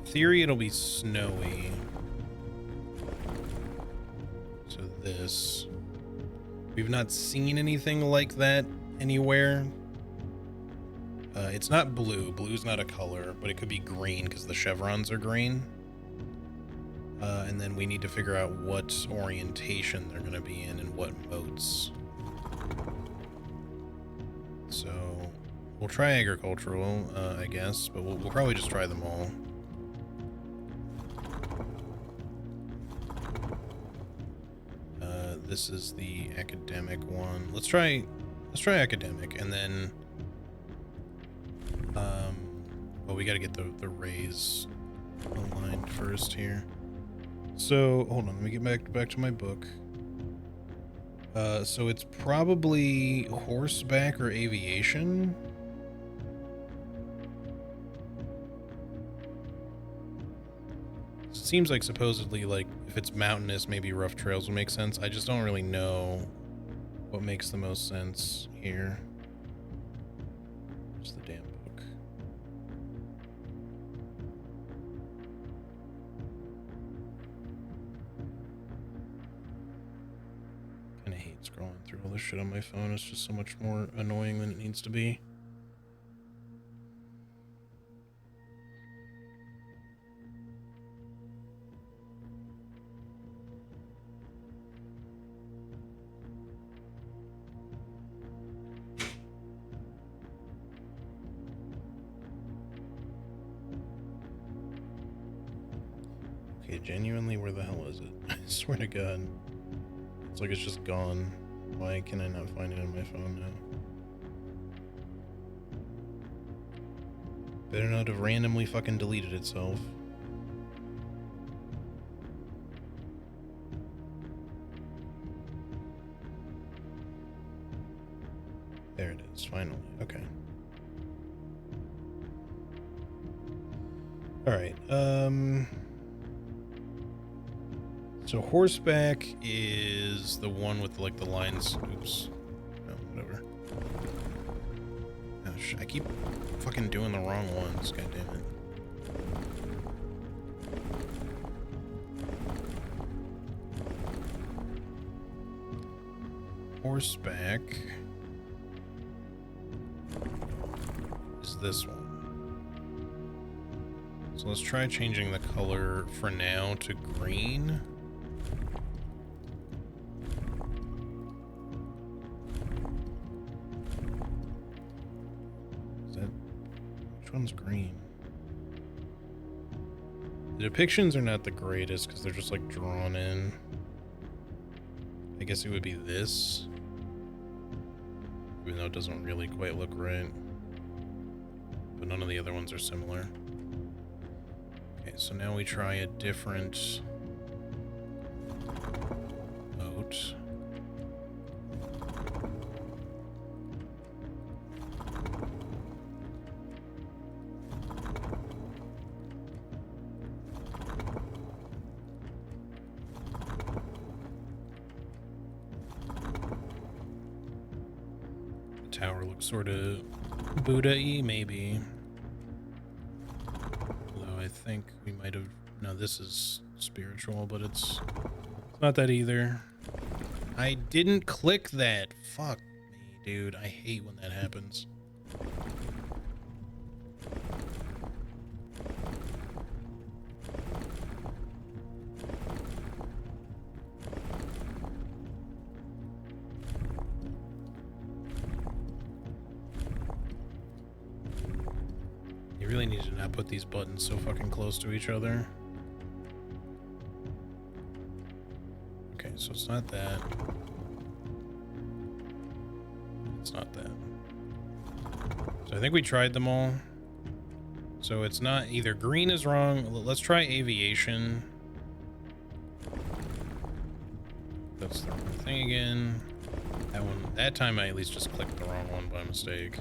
Theory, it'll be snowy. So this. We've not seen anything like that anywhere. It's not blue. Blue's not a color, but it could be green because the chevrons are green. And then we need to figure out what orientation they're going to be in and what moats. So we'll try agricultural, I guess, but we'll probably just try them all. This is the academic one. Let's try academic, and then well, we got to get the rays aligned first here. So hold on, let me get back to my book. So it's probably horseback or aviation. It seems like supposedly, like, if it's mountainous, maybe rough trails would make sense. I just don't really know what makes the most sense here. Just the damn book. Kinda hate scrolling through all this shit on my phone. It's just so much more annoying than it needs to be. Okay, genuinely, where the hell is it? I swear to God. It's like it's just gone. Why can I not find it on my phone now? Better not have randomly fucking deleted itself. There it is, finally. Okay. All right. So horseback is the one with like the lines. Oops. No, whatever. Gosh, I keep fucking doing the wrong ones. God damn it. Horseback is this one. So let's try changing the color for now to green. Which one's green? The depictions are not the greatest because they're just like drawn in. I guess it would be this, even though it doesn't really quite look right. But none of the other ones are similar. Okay, so now we try a different boat. The tower looks sort of Buddha-y, maybe. I think we might have... No, this is spiritual, but it's not that either. I didn't click that. Fuck me, dude. I hate when that happens. You really need to not put these buttons so fucking close to each other. Okay, so it's not that. It's not that. So I think we tried them all. So it's not either green is wrong. Let's try aviation. That's the wrong thing again. That one, that time I at least just clicked the wrong one by mistake.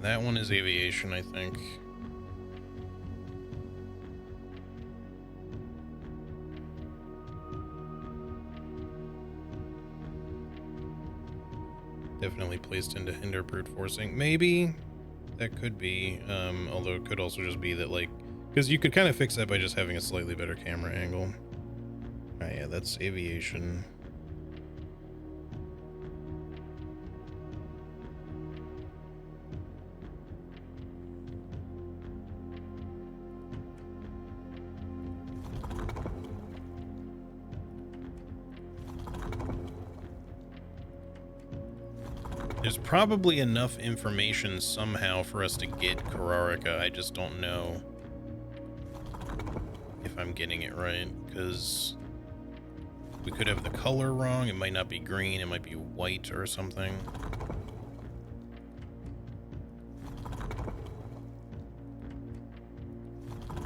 That one is aviation, I think. Definitely placed into hinder brute forcing. Maybe that could be, although it could also just be that, like, because you could kind of fix that by just having a slightly better camera angle. Oh yeah, that's aviation. There's probably enough information somehow for us to get Kararika. I just don't know if I'm getting it right, because we could have the color wrong. It might not be green, it might be white or something.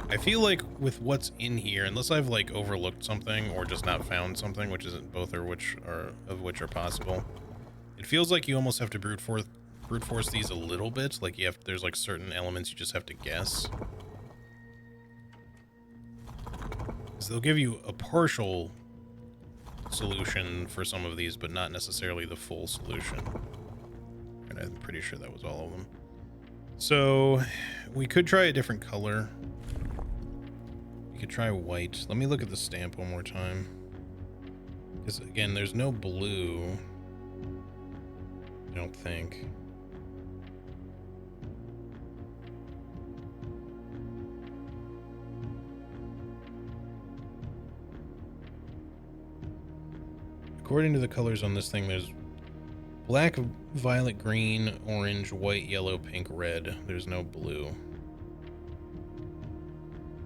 I feel like with what's in here, unless I've like overlooked something or just not found something, which isn't both of which are possible. It feels like you almost have to brute force these a little bit. Like there's like certain elements you just have to guess. Because they'll give you a partial solution for some of these, but not necessarily the full solution. And I'm pretty sure that was all of them. So we could try a different color. We could try white. Let me look at the stamp one more time. Because again, there's no blue. I don't think. According to the colors on this thing, there's black, violet, green, orange, white, yellow, pink, red. There's no blue.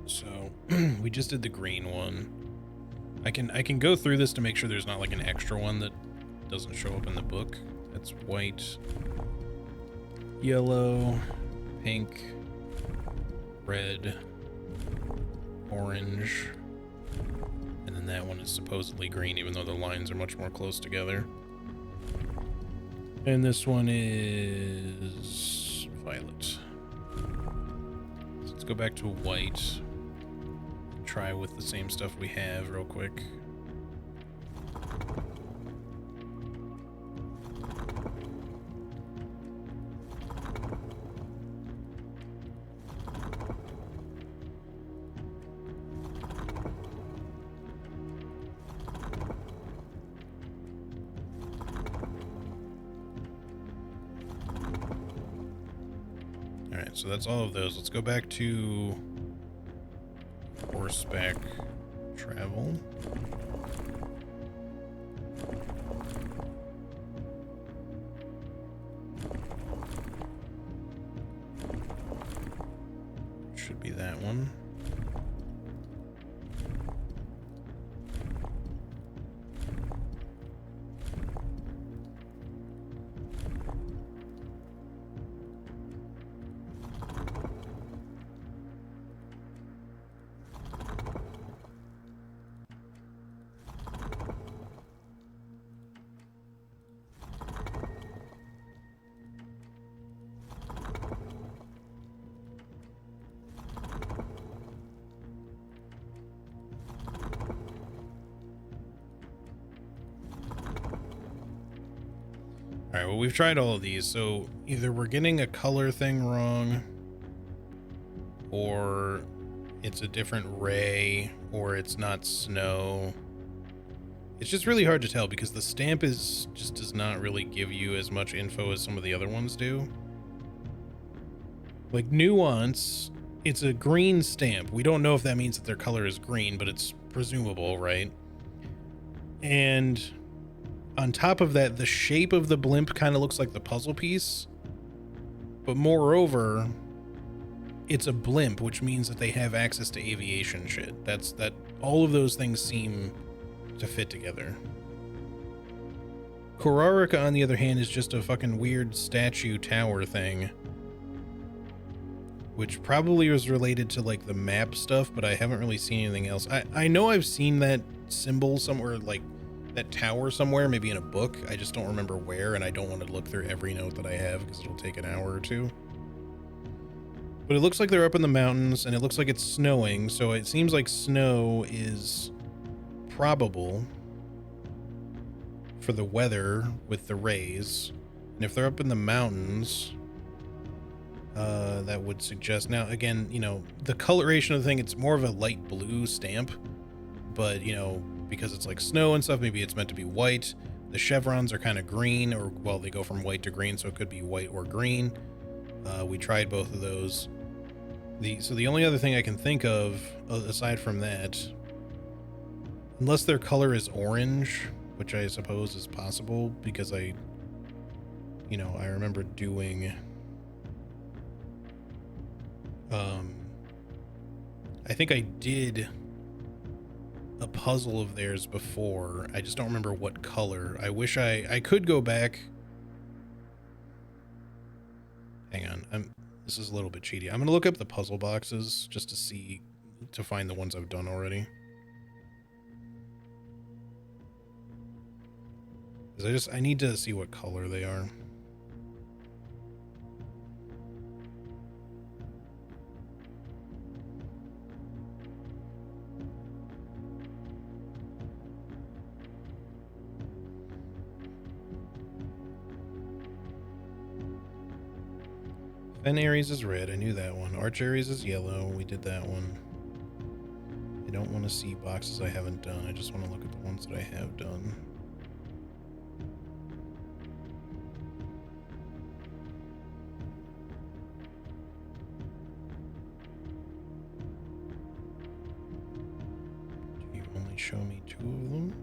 So we just did the green one. I can go through this to make sure there's not like an extra one that doesn't show up in the book. That's white, yellow, pink, red, orange, and then that one is supposedly green, even though the lines are much more close together. And this one is violet. So let's go back to white. Try with the same stuff we have real quick. Alright, so that's all of those. Let's go back to horseback travel. Should be that one. Alright, well, we've tried all of these, so either we're getting a color thing wrong, or it's a different ray, or it's not snow. It's just really hard to tell because the stamp just does not really give you as much info as some of the other ones do. Like nuance, it's a green stamp. We don't know if that means that their color is green, but it's presumable, right? And on top of that, the shape of the blimp kind of looks like the puzzle piece. But moreover, it's a blimp, which means that they have access to aviation shit. All of those things seem to fit together. Korarika, on the other hand, is just a fucking weird statue tower thing, which probably was related to like the map stuff, but I haven't really seen anything else. I know I've seen that symbol somewhere, like that tower somewhere, maybe in a book. I just don't remember where, and I don't want to look through every note that I have because it'll take an hour or two. But it looks like they're up in the mountains, and it looks like it's snowing, so it seems like snow is probable for the weather with the rays. And if they're up in the mountains, that would suggest, now again, you know, the coloration of the thing, it's more of a light blue stamp, but you know, because it's like snow and stuff, maybe it's meant to be white. The chevrons are kind of green, or well, they go from white to green, so it could be white or green. We tried both of those. So the only other thing I can think of aside from that, unless their color is orange, which I suppose is possible because I remember doing I think I did a puzzle of theirs before. I just don't remember what color. I wish I could go back. Hang on. This is a little bit cheaty. I'm going to look up the puzzle boxes just to find the ones I've done already. Because I need to see what color they are. Fen Aries is red. I knew that one. Arch Aries is yellow. We did that one. I don't want to see boxes I haven't done. I just want to look at the ones that I have done. Do you only show me 2 of them?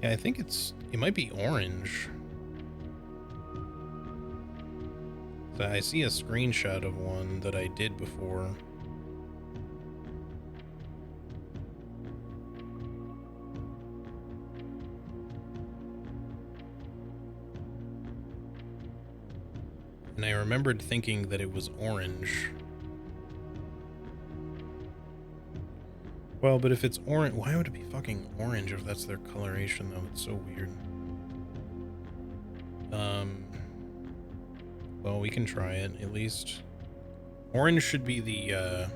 Yeah, I think it might be orange. So I see a screenshot of one that I did before. And I remembered thinking that it was orange. Well, but if it's orange, why would it be fucking orange if that's their coloration, though? It's so weird. Well, we can try it, at least. Orange should be the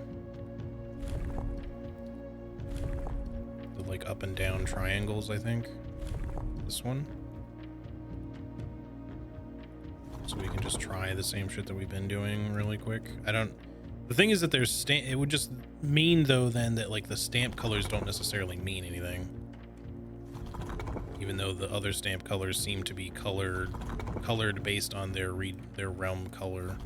like, up and down triangles, I think. This one. So we can just try the same shit that we've been doing really quick. The thing is that there's it would just mean, though, then that, like, the stamp colors don't necessarily mean anything. Even though the other stamp colors seem to be colored based on their realm color.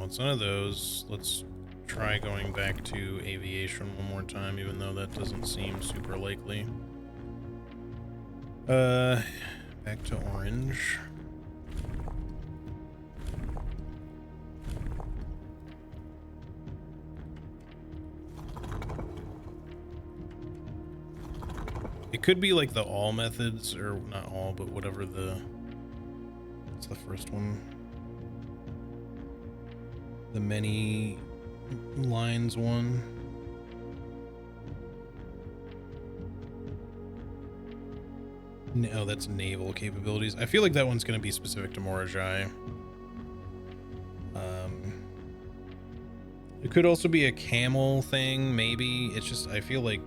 It's none of those. Let's try going back to aviation one more time, even though that doesn't seem super likely. Back to orange. It could be like the all methods, or not all, but whatever what's the first one? The many lines one. No, that's naval capabilities. I feel like that one's going to be specific to Morajai. It could also be a camel thing, maybe. It's just, I feel like,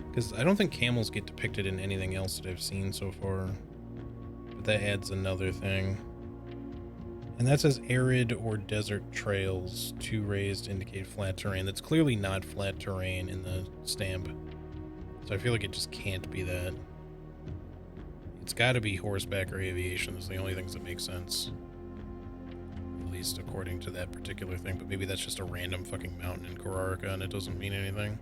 because I don't think camels get depicted in anything else that I've seen so far. But that adds another thing. And that says arid or desert trails, 2 raised indicate flat terrain. That's clearly not flat terrain in the stamp. So I feel like it just can't be that. It's got to be horseback or aviation. Those are the only things that make sense. At least according to that particular thing. But maybe that's just a random fucking mountain in Korarika and it doesn't mean anything.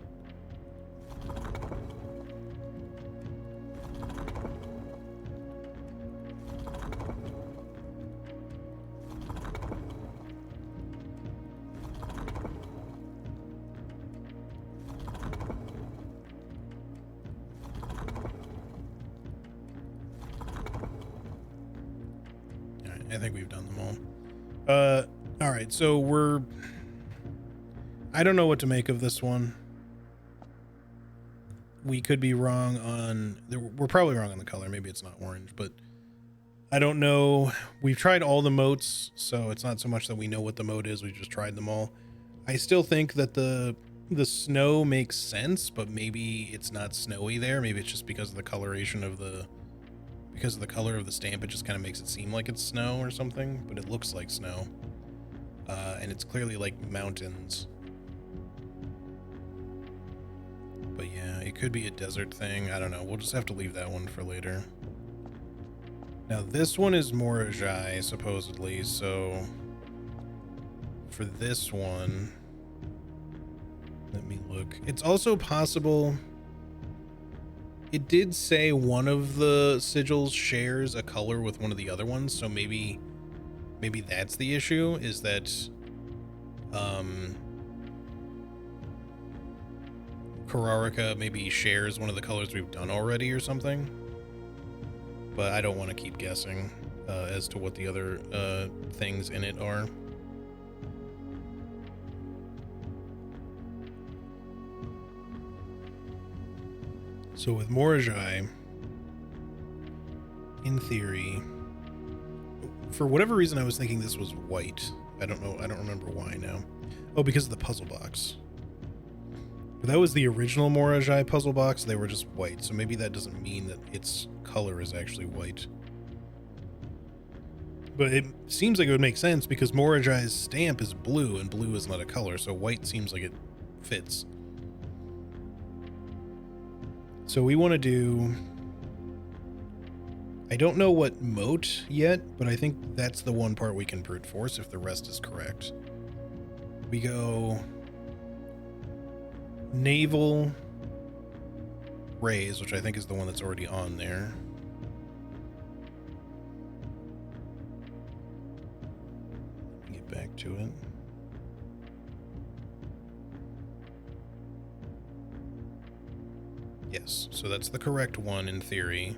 I think we've done them all. All right, so I don't know what to make of this one. We could be wrong on, we're probably wrong on the color. Maybe it's not orange, but I don't know. We've tried all the moats, so it's not so much that we know what the moat is. We just tried them all. I still think that the snow makes sense, but maybe it's not snowy there. Maybe it's just because of the coloration of because of the color of the stamp, it just kind of makes it seem like it's snow or something, but it looks like snow. And it's clearly like mountains. But yeah, it could be a desert thing. I don't know. We'll just have to leave that one for later. Now this one is Morajai, supposedly, so for this one, let me look. It's also possible. It did say one of the sigils shares a color with one of the other ones, so maybe that's the issue, is that Korarika maybe shares one of the colors we've done already or something. But I don't want to keep guessing as to what the other things in it are. So with Morajai, in theory, for whatever reason I was thinking this was white. I don't know, I don't remember why now. Oh, because of the puzzle box. But that was the original Morajai puzzle box. They were just white, so maybe that doesn't mean that its color is actually white. But it seems like it would make sense because Morajai's stamp is blue, and blue is not a color, so white seems like it fits. So we want to do... I don't know what moat yet, but I think that's the one part we can brute force if the rest is correct. We go... Naval Rays, which I think is the one that's already on there. Let me get back to it. Yes, so that's the correct one in theory.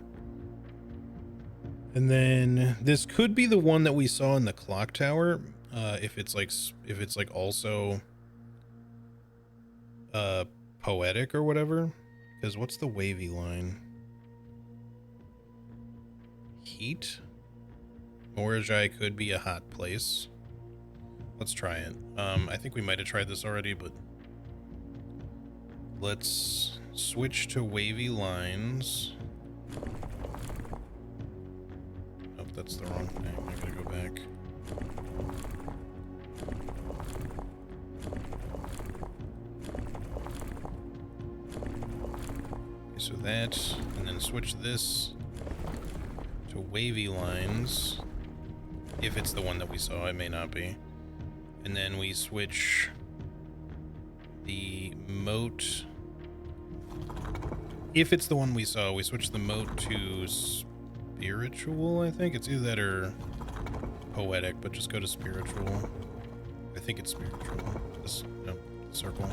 And then this could be the one that we saw in the clock tower, if it's like also poetic or whatever. Because what's the wavy line? Heat? Morajai could be a hot place. Let's try it. I think we might have tried this already, but let's switch to wavy lines. Oh, that's the wrong thing. I gotta go back. Okay, so that, and then switch this to wavy lines. If it's the one that we saw, it may not be. And then we switch the moat. If it's the one we saw, we switch the moat to spiritual, I think. It's either that or poetic, but just go to spiritual. I think it's spiritual. This, no, circle.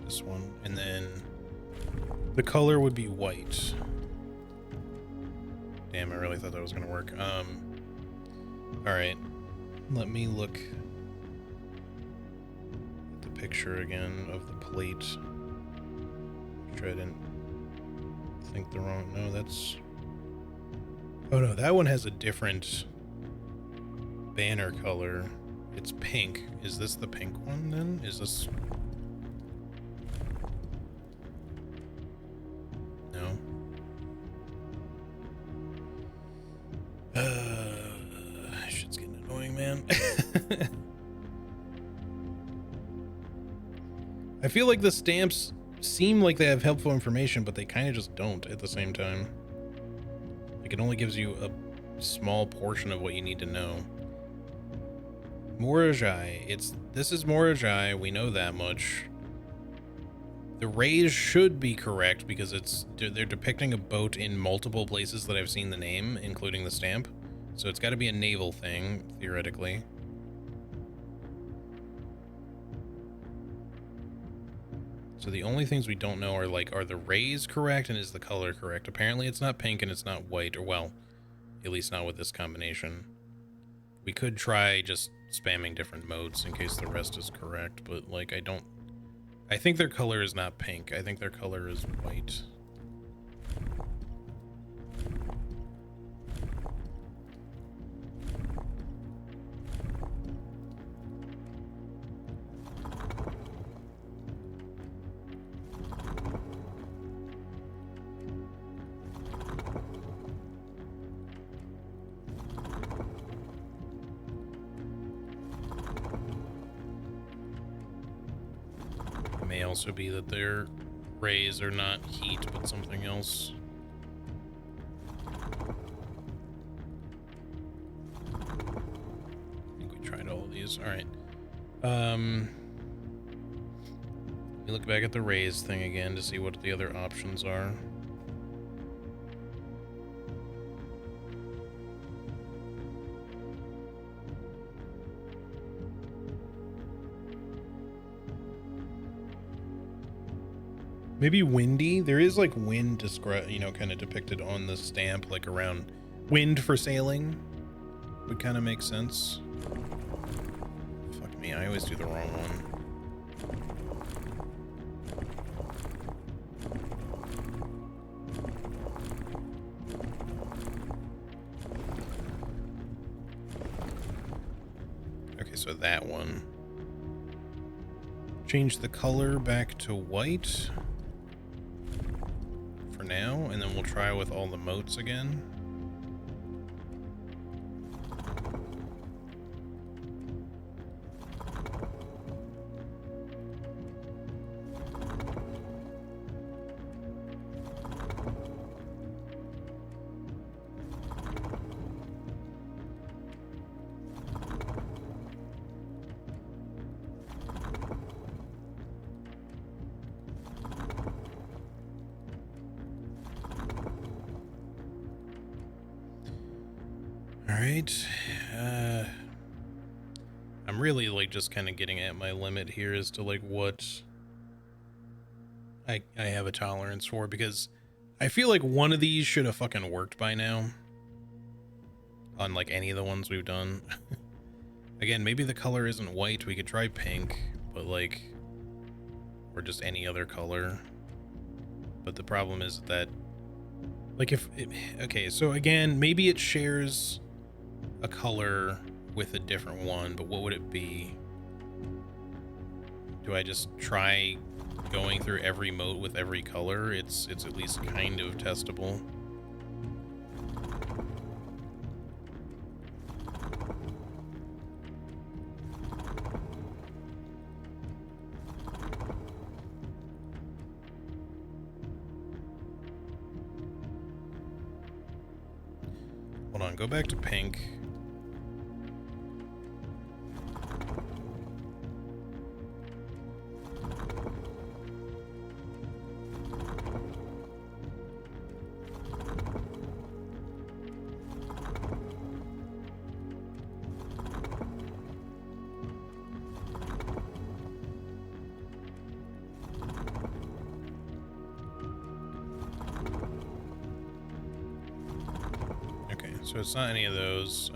This one. And then the color would be white. Damn, I really thought that was gonna work. Alright. Let me look at the picture again of the plate. Make sure I didn't think the wrong... No, that's... Oh no, that one has a different banner color. It's pink. Is this the pink one then? Is this... No. Shit's getting annoying, man. I feel like the stamps seem like they have helpful information, but they kind of just don't at the same time. Like, it only gives you a small portion of what you need to know. Morajai. This is Morajai. We know that much. The rays should be correct because they're depicting a boat in multiple places that I've seen the name, including the stamp. So it's got to be a naval thing, theoretically. So the only things we don't know are, like, are the rays correct and is the color correct? Apparently it's not pink and it's not white, or, well, at least not with this combination. We could try just spamming different modes in case the rest is correct, but, like, I think their color is not pink. I think their color is white. May also be that their rays are not heat, but something else. I think we tried all of these. All right. Let me look back at the rays thing again to see what the other options are. Maybe windy. There is like wind described, you know, kind of depicted on the stamp, like around wind for sailing would kind of make sense. Fuck me, I always do the wrong one. Okay, so that one. change the color back to white for now, and then we'll try with all the motes again. Alright, I'm really like just kind of getting at my limit here as to like what I have a tolerance for, because I feel like one of these should have fucking worked by now on like any of the ones we've done. Again, maybe the color isn't white, we could try pink, but like, or just any other color. But the problem is that like if it, okay, so again, maybe it shares a color with a different one, but what would it be? Do I just try going through every mote with every color? It's at least kind of testable. Hold on, go back to pink. So it's not any of those.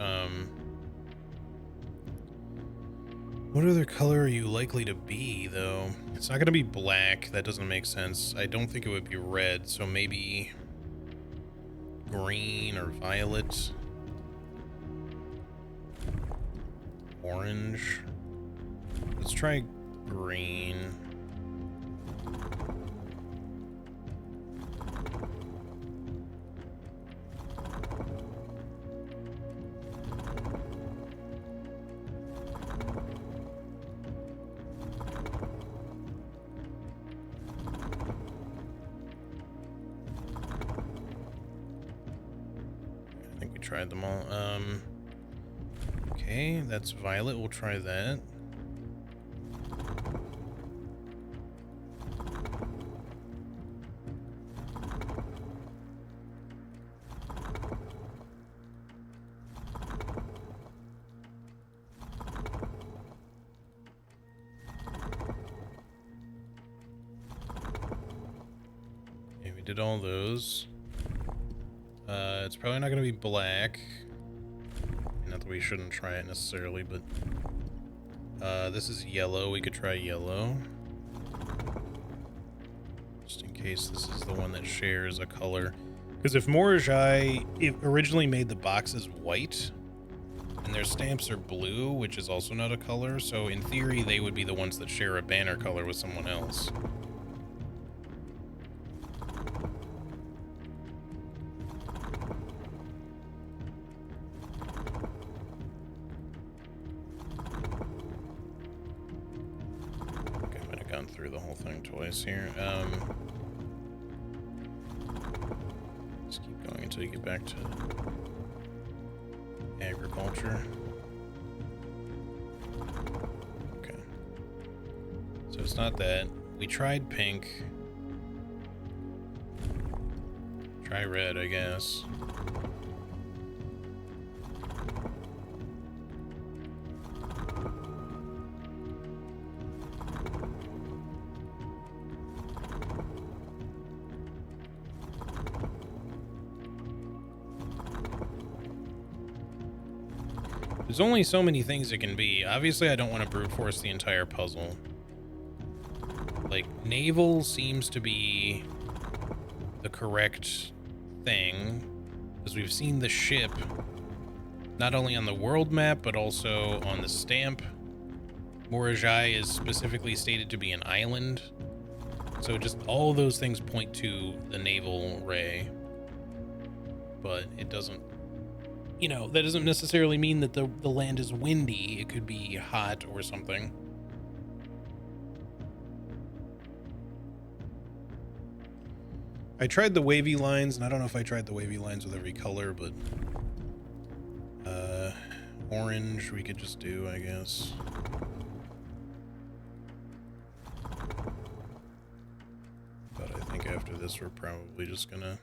What other color are you likely to be, though? It's not going to be black. That doesn't make sense. I don't think it would be red, so maybe green or violet. Orange. Let's try green. Tried them all. Okay, that's violet. We'll try that. Okay, we did all those. It's probably not going to be black. Not that we shouldn't try it necessarily, but this is yellow. We could try yellow. Just in case this is the one that shares a color. Because if Morajai originally made the boxes white, and their stamps are blue, which is also not a color, so in theory they would be the ones that share a banner color with someone else. Through the whole thing twice here. Just keep going until you get back to agriculture. Okay. So it's not that. We tried pink. Try red, I guess. There's only so many things it can be. Obviously, I don't want to brute force the entire puzzle. Like, naval seems to be the correct thing, because we've seen the ship not only on the world map, but also on the stamp. Morajai is specifically stated to be an island. So just all those things point to the naval ray. But it doesn't, you know, that doesn't necessarily mean that the land is windy. It could be hot or something. I tried the wavy lines, and I don't know if I tried the wavy lines with every color, but orange we could just do, I guess. But I think after this we're probably just gonna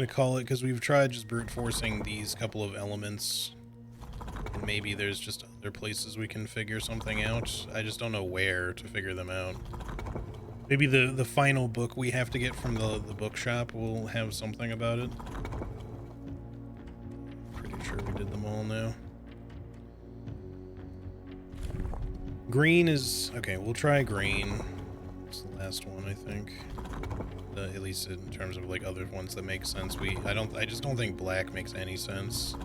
call it, because we've tried just brute forcing these couple of elements, and maybe there's just other places we can figure something out. I just don't know where to figure them out. Maybe the final book we have to get from the bookshop will have something about it. Pretty sure we did them all now. Green is okay. We'll try green. It's the last one, I think. At least in terms of like other ones that make sense. I just don't think black makes any sense.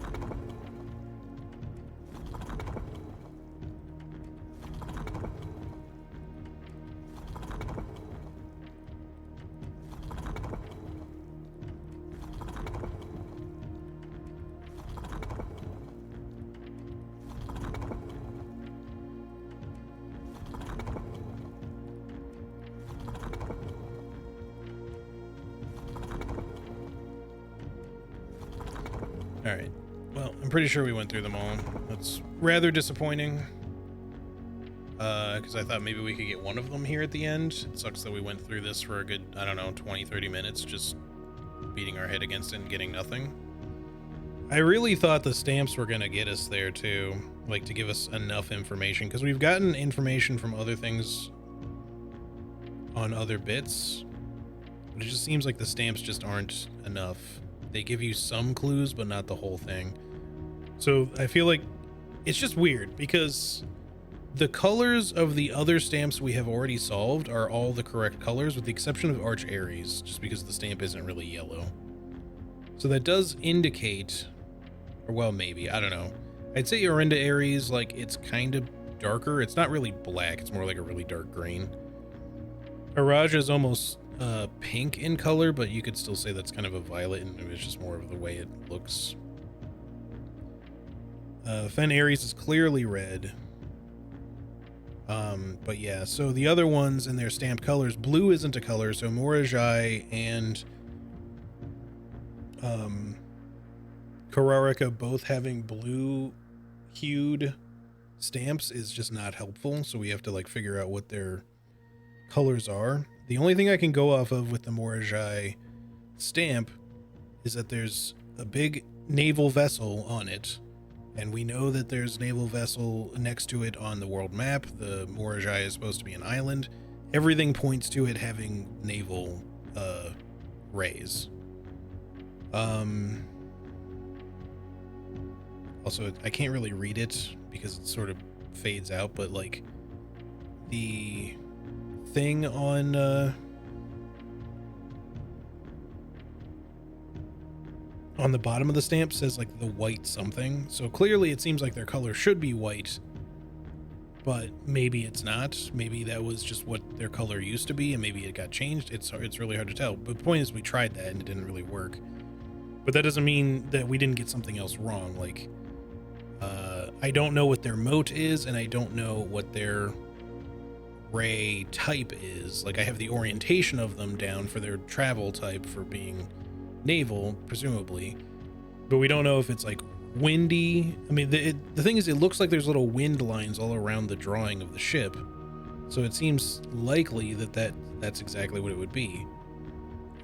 All right. Well, I'm pretty sure we went through them all. That's rather disappointing. Because I thought maybe we could get one of them here at the end. It sucks that we went through this for a good, I don't know, 20, 30 minutes just beating our head against it and getting nothing. I really thought the stamps were going to get us there too, like to give us enough information, because we've gotten information from other things on other bits, but it just seems like the stamps just aren't enough. They give you some clues, but not the whole thing. So I feel like it's just weird, because the colors of the other stamps we have already solved are all the correct colors, with the exception of Arch Aries, just because the stamp isn't really yellow. So that does indicate, or well, maybe, I don't know. I'd say Orinda Aries, like, it's kind of darker. It's not really black. It's more like a really dark green. Araja is almost pink in color, but you could still say that's kind of a violet, and it's just more of the way it looks. Fen Aries is clearly red. But yeah, so the other ones in their stamped colors, blue isn't a color, so Morajai and Kararika both having blue hued stamps is just not helpful, so we have to like figure out what their colors are. The only thing I can go off of with the Morajai stamp is that there's a big naval vessel on it, and we know that there's a naval vessel next to it on the world map. The Morajai is supposed to be an island. Everything points to it having naval rays. Also, I can't really read it because it sort of fades out, but like the thing on the bottom of the stamp says like the white something, so clearly it seems like their color should be white, but maybe it's not. Maybe that was just what their color used to be, and maybe it got changed. It's really hard to tell, but the point is we tried that and it didn't really work. But that doesn't mean that we didn't get something else wrong. Like I don't know what their moat is, and I don't know what their ray type is. Like I have the orientation of them down for their travel type for being naval, presumably, but we don't know if it's like windy. I mean, the thing is, it looks like there's little wind lines all around the drawing of the ship, so it seems likely that that's exactly what it would be.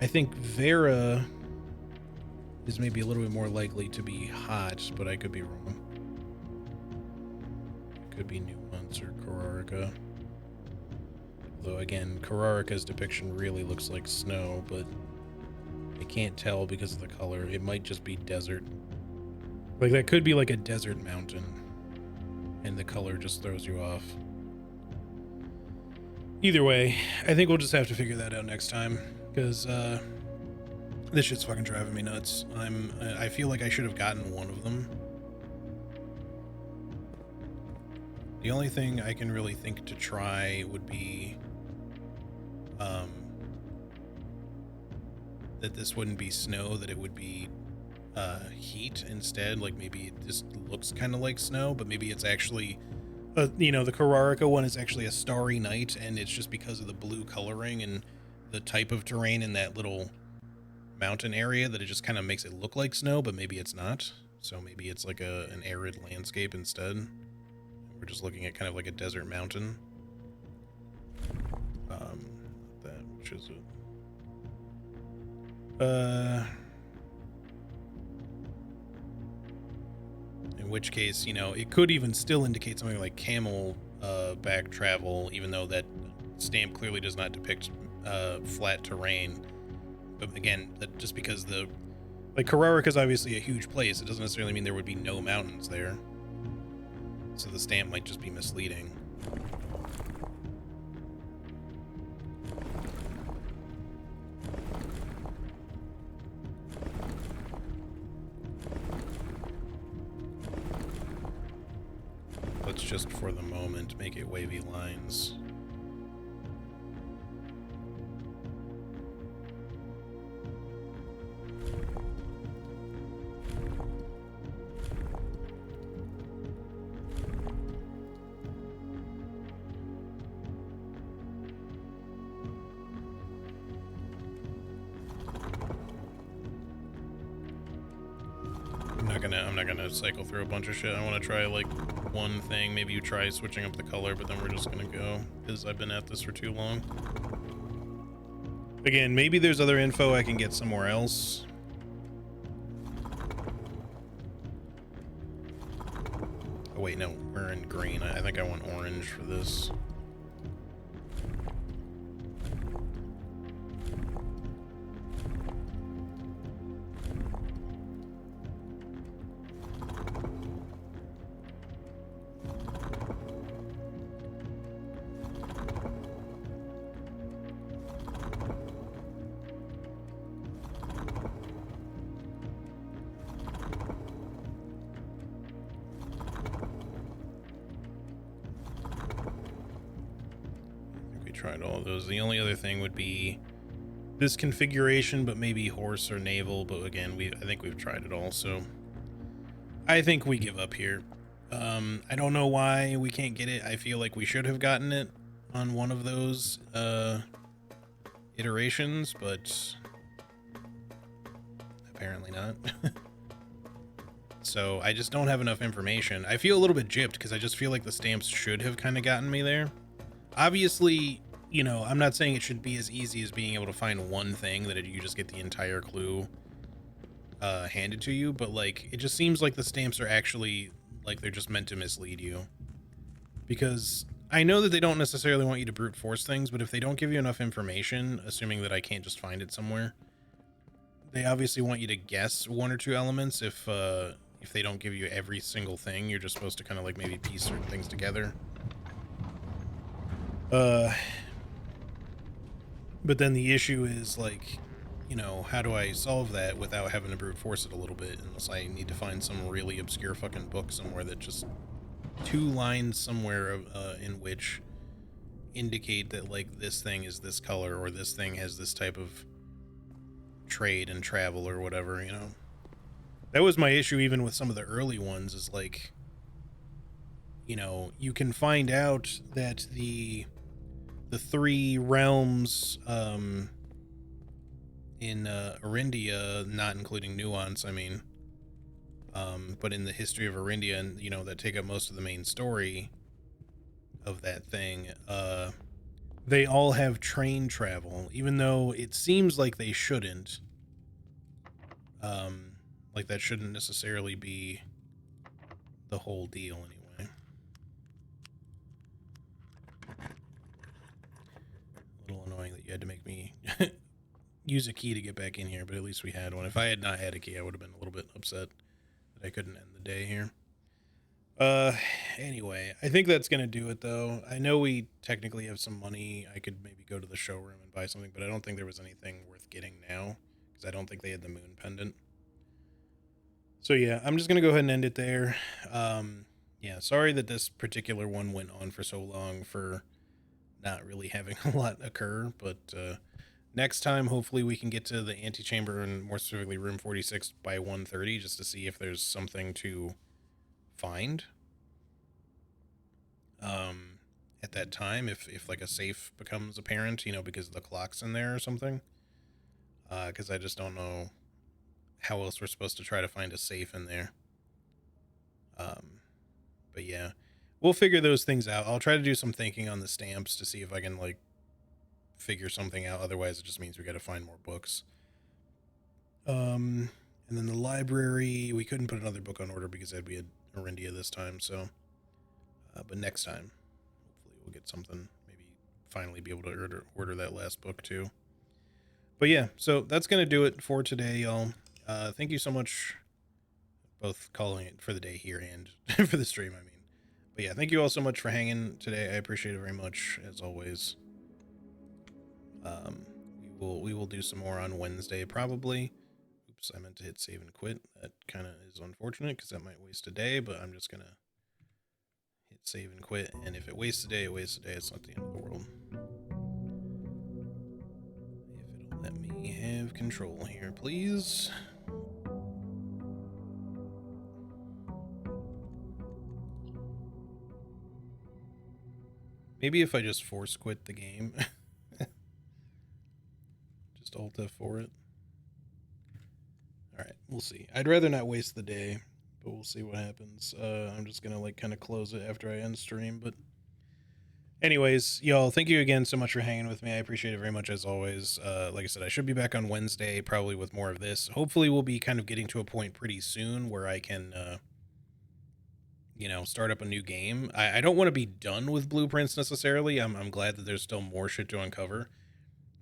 I think Vera is maybe a little bit more likely to be hot, but I could be wrong. Could be Nuance or Kararika. Though again, Kararika's depiction really looks like snow, but I can't tell because of the color. It might just be desert. Like that could be like a desert mountain, and the color just throws you off. Either way, I think we'll just have to figure that out next time, because this shit's fucking driving me nuts. I feel like I should have gotten one of them. The only thing I can really think to try would be that this wouldn't be snow, that it would be heat instead. Like maybe it just looks kind of like snow, but maybe it's actually you know, the Carrarica one is actually a starry night, and it's just because of the blue coloring and the type of terrain in that little mountain area that it just kind of makes it look like snow, but maybe it's not. So maybe it's like an arid landscape instead. We're just looking at kind of like a desert mountain. Which is it? In which case, you know, it could even still indicate something like camel back travel, even though that stamp clearly does not depict flat terrain. But again, just because like Carrarica is obviously a huge place, it doesn't necessarily mean there would be no mountains there. So the stamp might just be misleading. Let's just, for the moment, make it wavy lines. I'm not gonna cycle through a bunch of shit. I want to try like one thing. Maybe you try switching up the color, but then we're just gonna go because I've been at this for too long. Again, maybe there's other info I can get somewhere else. Oh wait, no, we're in green. I think I want orange for this. Tried all of those. The only other thing would be this configuration, but maybe horse or naval. But again, I think we've tried it all, so I think we give up here. I don't know why we can't get it. I feel like we should have gotten it on one of those iterations, but apparently not. So I just don't have enough information. I feel a little bit gypped because I just feel like the stamps should have kind of gotten me there. Obviously, you know, I'm not saying it should be as easy as being able to find one thing that you just get the entire clue handed to you, but like it just seems like the stamps are actually like they're just meant to mislead you. Because I know that they don't necessarily want you to brute force things, but if they don't give you enough information, assuming that I can't just find it somewhere, they obviously want you to guess one or two elements. If they don't give you every single thing, you're just supposed to kind of like maybe piece certain things together. But then the issue is like, you know, how do I solve that without having to brute force it a little bit? Unless I need to find some really obscure fucking book somewhere that just 2 lines somewhere in which indicate that like this thing is this color or this thing has this type of trade and travel or whatever, you know. That was my issue even with some of the early ones, is like, you know, you can find out that the 3 realms in Arindia, not including Nuance, I mean, but in the history of Arindia, and you know, that take up most of the main story of that thing, they all have train travel, even though it seems like they shouldn't. Like that shouldn't necessarily be the whole deal anyway. A little annoying that you had to make me use a key to get back in here, but at least we had one. If I had not had a key, I would have been a little bit upset that I couldn't end the day here. Anyway, I think that's gonna do it though. I know we technically have some money. I could maybe go to the showroom and buy something, but I don't think there was anything worth getting now, because I don't think they had the moon pendant. So yeah, I'm just gonna go ahead and end it there. Yeah, sorry that this particular one went on for so long for not really having a lot occur, but next time hopefully we can get to the antechamber and more specifically room 46 by 1:30 just to see if there's something to find. Um, at that time, if like a safe becomes apparent, because the clock's in there or something. Because I just don't know how else we're supposed to try to find a safe in there. But yeah, we'll figure those things out. I'll try to do some thinking on the stamps to see if I can like figure something out. Otherwise, it just means we got to find more books. And then the library, we couldn't put another book on order because we had Arindia this time. So, but next time, hopefully, we'll get something. Maybe finally be able to order that last book too. But yeah, so that's gonna do it for today, y'all. Thank you so much, both calling it for the day here and for the stream. I mean, but yeah, thank you all so much for hanging today. I appreciate it very much, as always. Um, we will do some more on Wednesday probably. Oops, I meant to hit save and quit. That kind of is unfortunate because that might waste a day, but I'm just gonna hit save and quit. And if it wastes a day, it wastes a day. It's not the end of the world. If it'll let me have control here, please. Maybe if I just force quit the game. Just Alt F4 it. Alright, we'll see. I'd rather not waste the day, but we'll see what happens. I'm just gonna like kind of close it after I end stream, but anyways, y'all, thank you again so much for hanging with me. I appreciate it very much as always. Like I said, I should be back on Wednesday, probably with more of this. Hopefully we'll be kind of getting to a point pretty soon where I can start up a new game. I don't want to be done with blueprints necessarily. I'm glad that there's still more shit to uncover.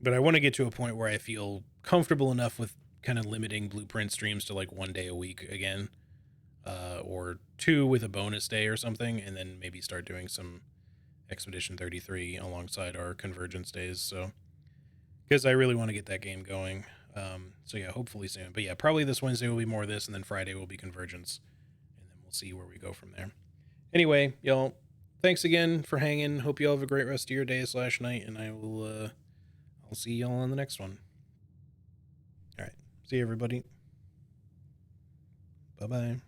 But I want to get to a point where I feel comfortable enough with kind of limiting blueprint streams to like 1 day a week again, or 2 with a bonus day or something, and then maybe start doing some Expedition 33 alongside our convergence days. So, because I really want to get that game going. So yeah, hopefully soon. But yeah, probably this Wednesday will be more of this, and then Friday will be convergence, and then we'll see where we go from there. Anyway, y'all, thanks again for hanging. Hope you all have a great rest of your day/night, and I'll see y'all on the next one. All right. See you, everybody. Bye-bye.